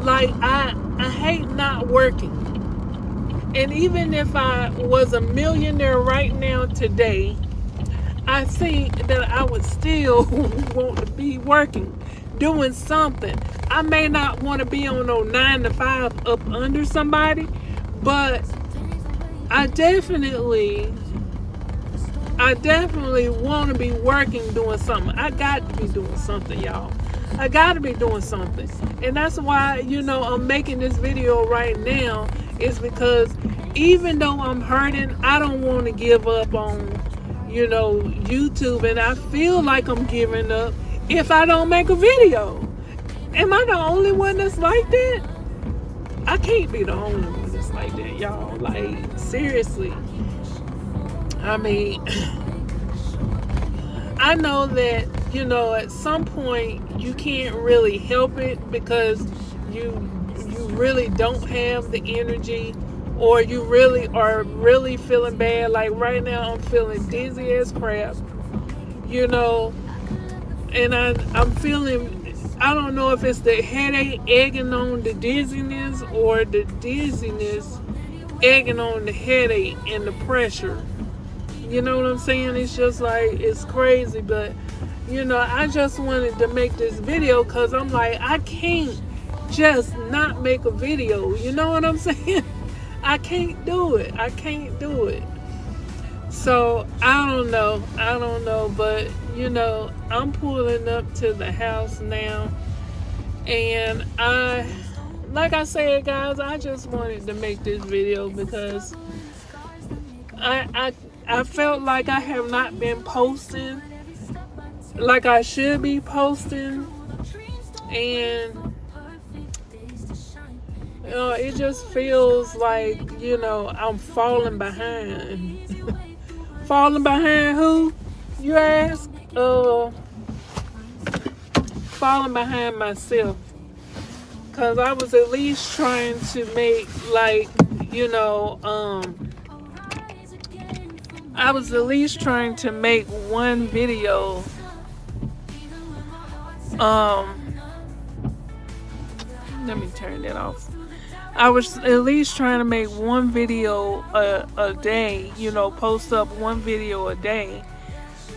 Like I hate not working. And even if I was a millionaire right now today, I think that I would still want to be working, doing something. I may not want to be on no 9 to 5 up under somebody, but I definitely want to be working, doing something. I got to be doing something, y'all. I got to be doing something. And that's why, you know, I'm making this video right now, is because even though I'm hurting, I don't want to give up on, you know, YouTube. And I feel like I'm giving up if I don't make a video. Am I the only one that's like that? I can't be the only one that's like that, y'all. Like, seriously. I mean, I know that, you know, at some point you can't really help it, because you really don't have the energy, or you really are really feeling bad. Like right now I'm feeling dizzy as crap, you know, and I'm feeling, I don't know if it's the headache egging on the dizziness, or the dizziness egging on the headache and the pressure. You know what I'm saying? It's just like, it's crazy. But, you know, I just wanted to make this video because I'm like, I can't just not make a video. You know what I'm saying? I can't do it. I can't do it. So, I don't know. But, you know, I'm pulling up to the house now. And like I said, guys, I just wanted to make this video because I felt like I have not been posting like I should be posting, and it just feels like, you know, I'm falling behind. Falling behind who, you ask? Falling behind myself, because I was at least trying to make, like, you know, I was at least trying to make one video. Let me turn that off. I was at least trying to make one video a day, you know, post up one video a day.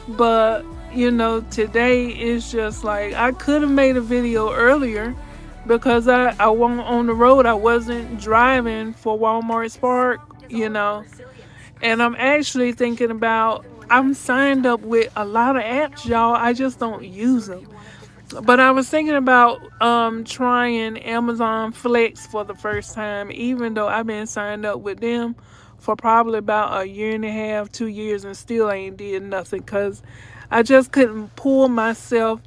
But, you know, today is just like, I could have made a video earlier because I wasn't on the road. I wasn't driving for Walmart Spark, you know. And I'm actually thinking about, I'm signed up with a lot of apps, y'all. I just don't use them. But I was thinking about trying Amazon Flex for the first time, even though I've been signed up with them for probably about a year and a half, 2 years, and still ain't did nothing, because I just couldn't pull myself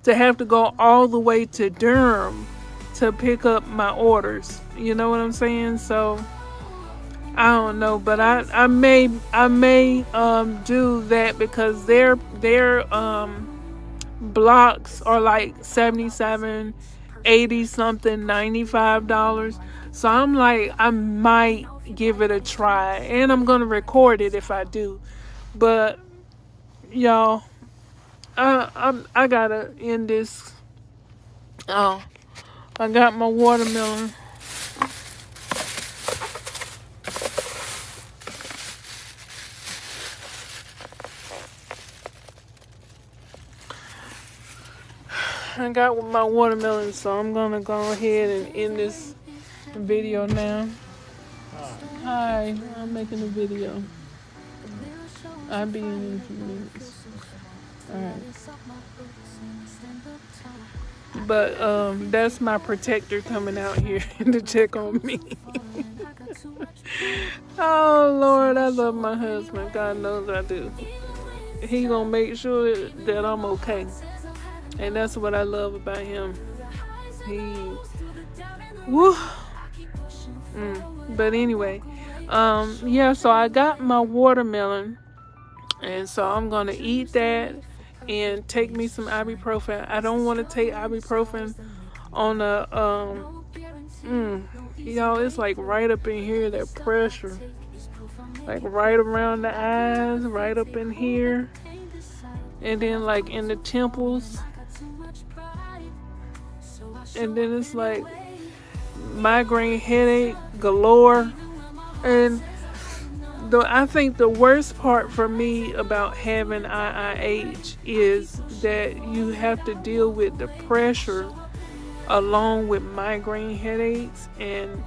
to have to go all the way to Durham to pick up my orders. You know what I'm saying? So I don't know, but I may do that because their blocks are like 77, 80 something, $95. So I'm like, I might give it a try, and I'm gonna record it if I do. But y'all, I gotta end this. Oh, I got my watermelon. I got my watermelon, so I'm gonna go ahead and end this video now. Hi, I'm making a video. I'll be in a few minutes. Alright. But that's my protector coming out here to check on me. Oh Lord, I love my husband. God knows I do. He gonna make sure that I'm okay. And that's what I love about him. Woo. But anyway, yeah, so I got my watermelon, and so I'm gonna eat that and take me some ibuprofen. I don't want to take ibuprofen on a it's like right up in here, that pressure, like right around the eyes, right up in here, and then like in the temples, and then it's like migraine headache galore. And I think the worst part for me about having IIH is that you have to deal with the pressure along with migraine headaches, and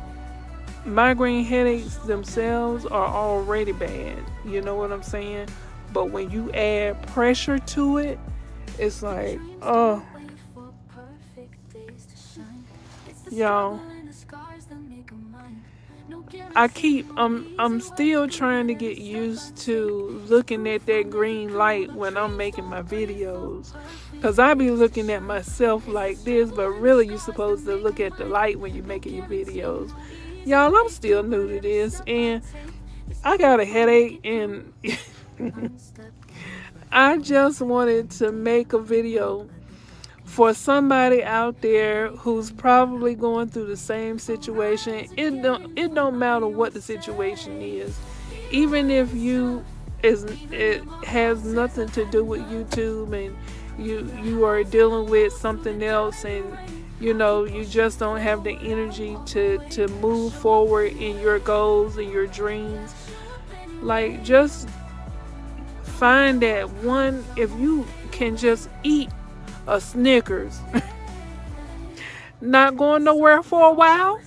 migraine headaches themselves are already bad, you know what I'm saying? But when you add pressure to it, it's like, oh, y'all, I'm still trying to get used to looking at that green light when I'm making my videos, because I be looking at myself like this, but really you're supposed to look at the light when you're making your videos. Y'all, I'm still new to this, and I got a headache, and I just wanted to make a video for somebody out there who's probably going through the same situation. It don't matter what the situation is, even if it has nothing to do with YouTube, and you are dealing with something else, and you just don't have the energy to move forward in your goals and your dreams. Like, just find that one, if you can just eat a Snickers, not going nowhere for a while,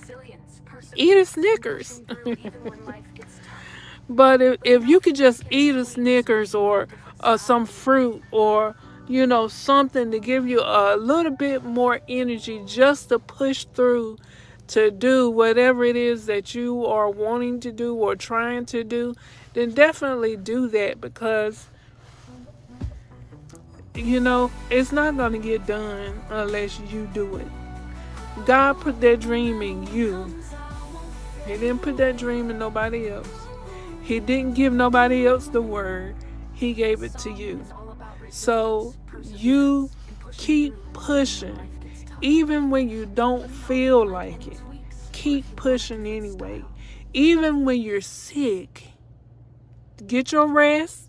eat a Snickers. But if you could just eat a Snickers, or some fruit, or something to give you a little bit more energy just to push through to do whatever it is that you are wanting to do or trying to do, then definitely do that, because it's not going to get done unless you do it. God put that dream in you. He didn't put that dream in nobody else. He didn't give nobody else the word. He gave it to you. So you keep pushing, even when you don't feel like it. Keep pushing anyway. Even when you're sick, get your rest.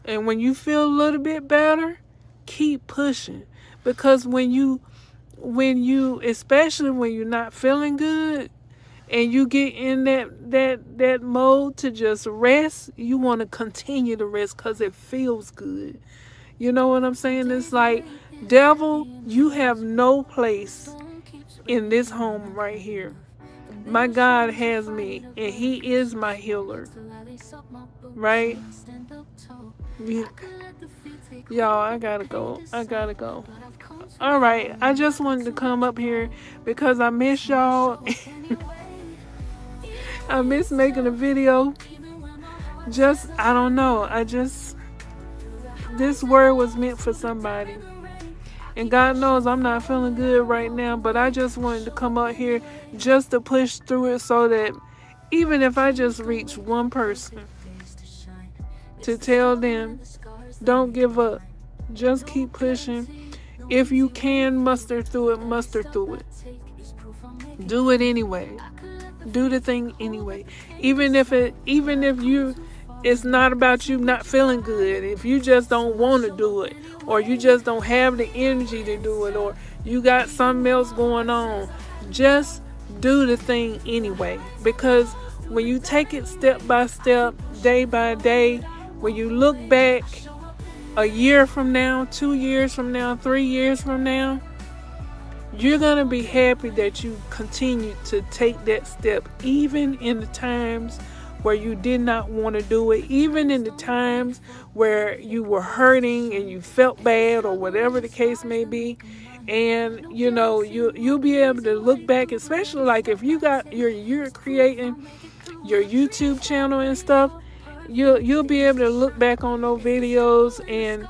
And when you feel a little bit better, keep pushing. Because when you, especially when you're not feeling good, and you get in that mode to just rest, you want to continue to rest because it feels good. You know what I'm saying? It's like, devil, you have no place in this home right here. My God has me, and He is my healer. Right? Y'all, I gotta go. Alright, I just wanted to come up here because I miss y'all. I miss making a video. I don't know. this word was meant for somebody. And God knows I'm not feeling good right now, but I just wanted to come out here just to push through it so that even if I just reach one person, to tell them, don't give up. Just keep pushing. If you can muster through it, muster through it. Do it anyway. Do the thing anyway. Even if it's not about you not feeling good. If you just don't want to do it, or you just don't have the energy to do it, or you got something else going on, just do the thing anyway. Because when you take it step by step, day by day, when you look back a year from now, 2 years from now, 3 years from now, you're going to be happy that you continued to take that step, even in the times where you did not want to do it, even in the times where you were hurting and you felt bad or whatever the case may be. And you'll be able to look back, especially like if you're creating your YouTube channel and stuff, you'll be able to look back on those videos and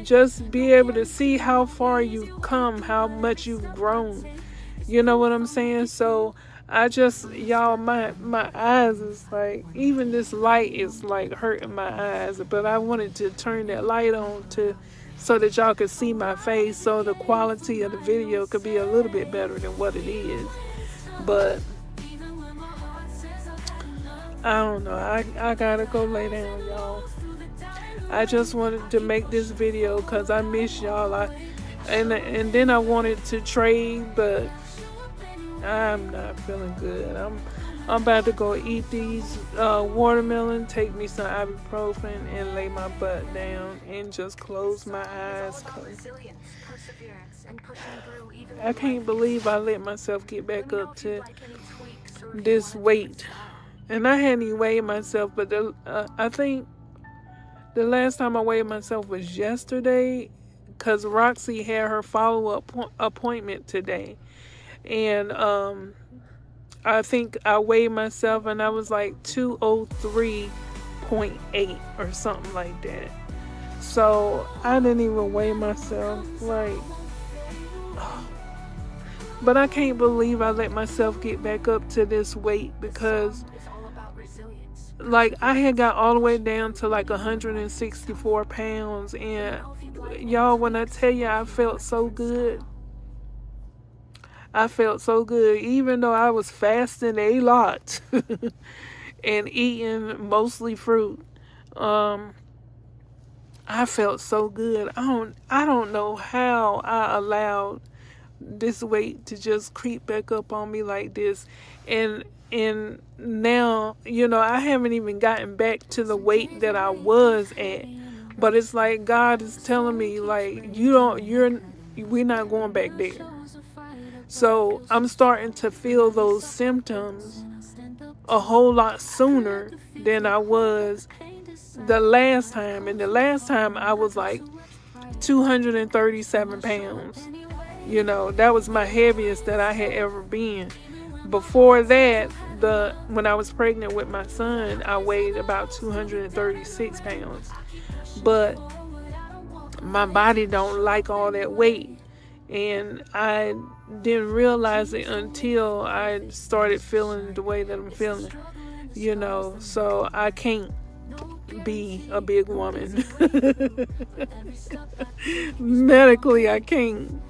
just be able to see how far you've come, how much you've grown. You know what I'm saying? So I just, y'all, my eyes is like, even this light is like hurting my eyes, but I wanted to turn that light on so that y'all could see my face, so the quality of the video could be a little bit better than what it is. But I don't know. I gotta go lay down, y'all. I just wanted to make this video because I miss y'all. And then I wanted to trade, but I'm not feeling good. I'm about to go eat these watermelon, take me some ibuprofen, and lay my butt down and just close my eyes. I can't believe I let myself get back up to this weight. And I hadn't even weighed myself, but I think the last time I weighed myself was yesterday, because Roxy had her follow-up appointment today. And I think I weighed myself and I was like 203.8 or something like that. So I didn't even weigh myself, but I can't believe I let myself get back up to this weight, because I had got all the way down to 164 pounds, and y'all, when I tell you I felt so good, even though I was fasting a lot and eating mostly fruit. I felt so good. I don't know how I allowed this weight to just creep back up on me like this, and now I haven't even gotten back to the weight that I was at, but it's like God is telling me we're not going back there. So I'm starting to feel those symptoms a whole lot sooner than I was the last time. And the last time I was 237 pounds. That was my heaviest that I had ever been. Before that, when I was pregnant with my son, I weighed about 236 pounds. But my body don't like all that weight. And I didn't realize it until I started feeling the way that I'm feeling, so I can't be a big woman. Medically, I can't,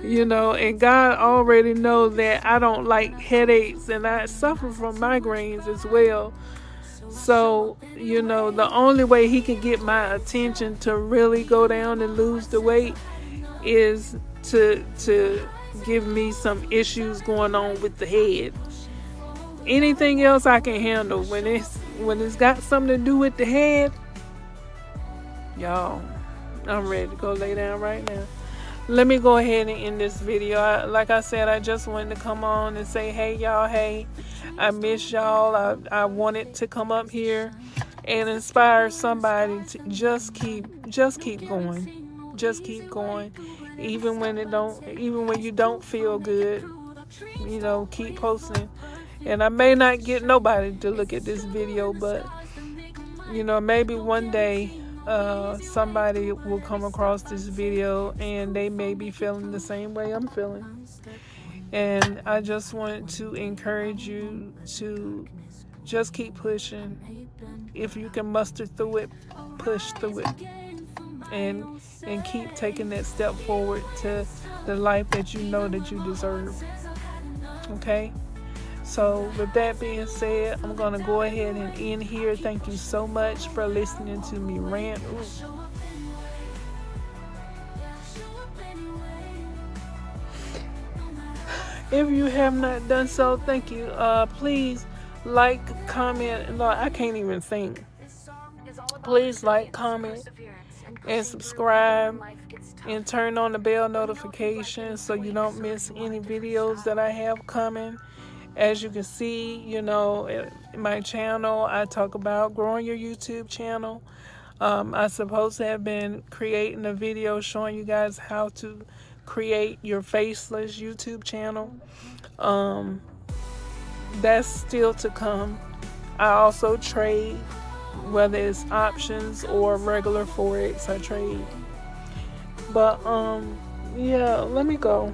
and God already knows that I don't like headaches, and I suffer from migraines as well. So, the only way he can get my attention to really go down and lose the weight is to give me some issues going on with the head. Anything else I can handle. When it's got something to do with the head, y'all, I'm ready to go lay down right now. Let me go ahead and end this video. Like I said, I just wanted to come on and say, hey y'all, hey, I miss y'all. I wanted to come up here and inspire somebody to just keep going. Just keep going. Even when you don't feel good, keep posting. And I may not get nobody to look at this video, but maybe one day somebody will come across this video and they may be feeling the same way I'm feeling. And I just wanted to encourage you to just keep pushing. If you can muster through it, push through it. And keep taking that step forward to the life that you know that you deserve. Okay? So with that being said, I'm going to go ahead and end here. Thank you so much for listening to me rant. Ooh. If you have not done so, thank you. Please like, comment. No, I can't even think. Please like, comment, and subscribe, and turn on the bell notifications so you don't miss any videos that I have coming. As you can see, you know, in my channel, I talk about growing your YouTube channel. I supposed to have been creating a video showing you guys how to create your faceless YouTube channel. That's still to come. I also trade, whether it's options or regular Forex, I trade. But yeah, let me go.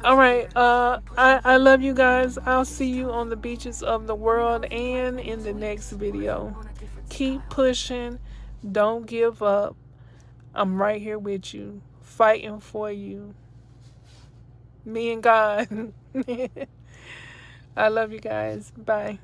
All right, I love you guys. I'll see you on the beaches of the world and in the next video. Keep pushing. Don't give up. I'm right here with you, fighting for you. Me and God. I love you guys. Bye.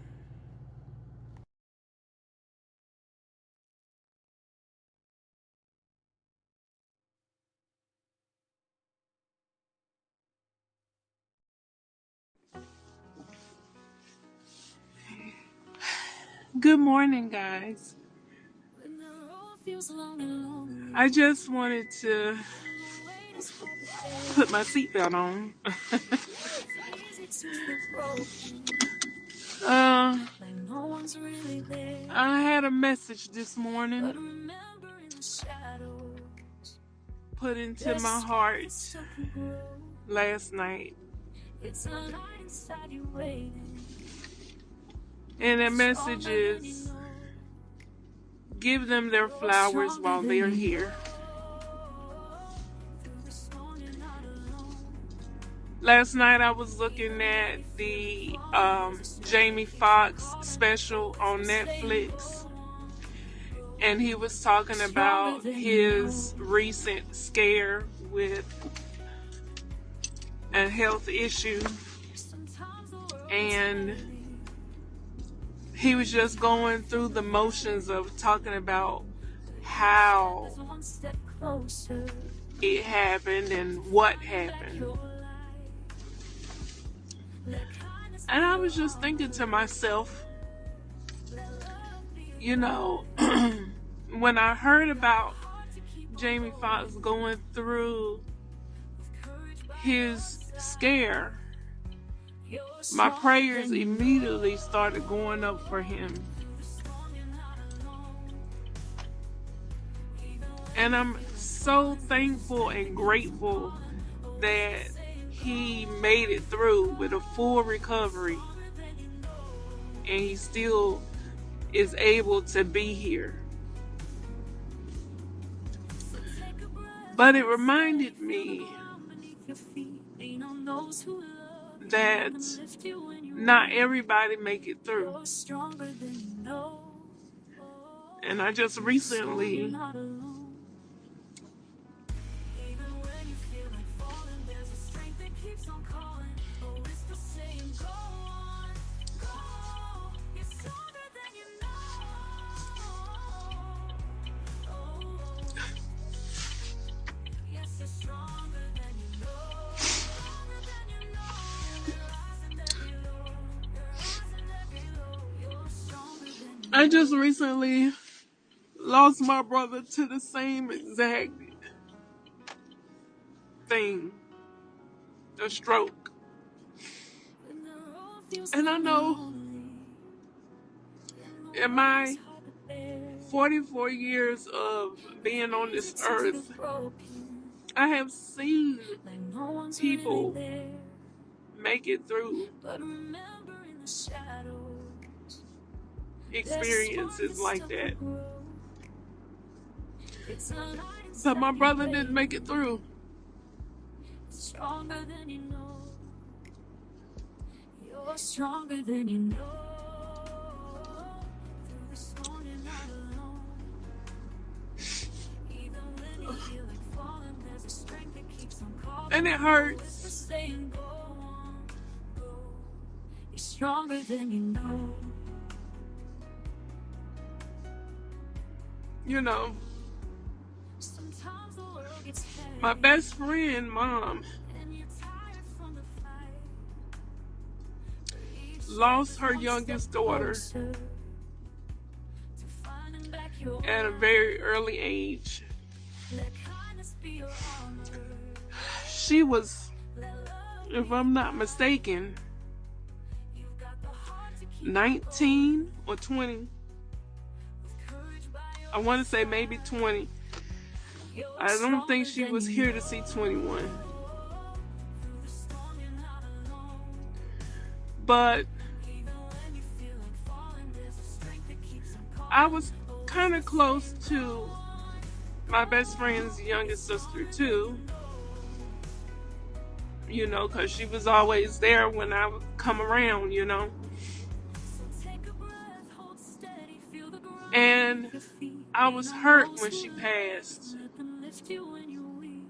Good morning, guys. I just wanted to put my seatbelt on. I had a message this morning put into my heart last night. And the message is, give them their flowers while they're here. Last night I was looking at the Jamie Foxx special on Netflix, and he was talking about his recent scare with a health issue, and he was just going through the motions of talking about how it happened and what happened. And I was just thinking to myself, you know, when I heard about Jamie Foxx going through his scare, my prayers immediately started going up for him. And I'm so thankful and grateful that he made it through with a full recovery, and he still is able to be here. But it reminded me that not everybody make it through. And I just recently lost my brother to the same exact thing, a stroke. And I know in my 44 years of being on this earth, I have seen people make it through. experiences like that. But my brother didn't make it through. Stronger than you know. You're stronger than you know. Through the storm, you're not alone. Even when you feel like falling, there's a strength that keeps on calling. And it hurts. Saying, go on, go. You're stronger than you know. You know, Sometimes the world gets heavy, my best friend, mom, and you're tired from the fight. lost her youngest daughter Closer to finding back your at a very early age. Let kindness be your armor. She was, Let love if I'm not mistaken, you've got the heart to keep 19 or 20. with courage by your I want to say maybe 20. I don't think she was here to see 21. through the storm, you're not alone. But Even when you feel like falling, there's a strength that keeps on calling. I was kind of close to my best friend's youngest sister too. You know, because she was always there when I would come around, you know. So take a breath, hold steady, feel the ground And at your feet. I was hurt when she passed. Let them lift you when you're weak.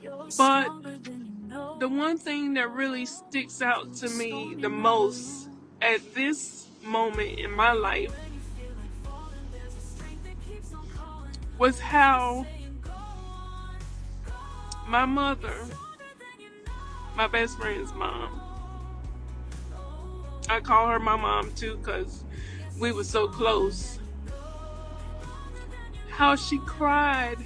You're But stronger than you know. the one thing that really sticks out to me the most at this moment in my life When you feel like falling, there's a strength that keeps on calling. was how Saying, go on, my mother, stronger than you know. my best friend's mom, I call her my mom too because we were so close, how she cried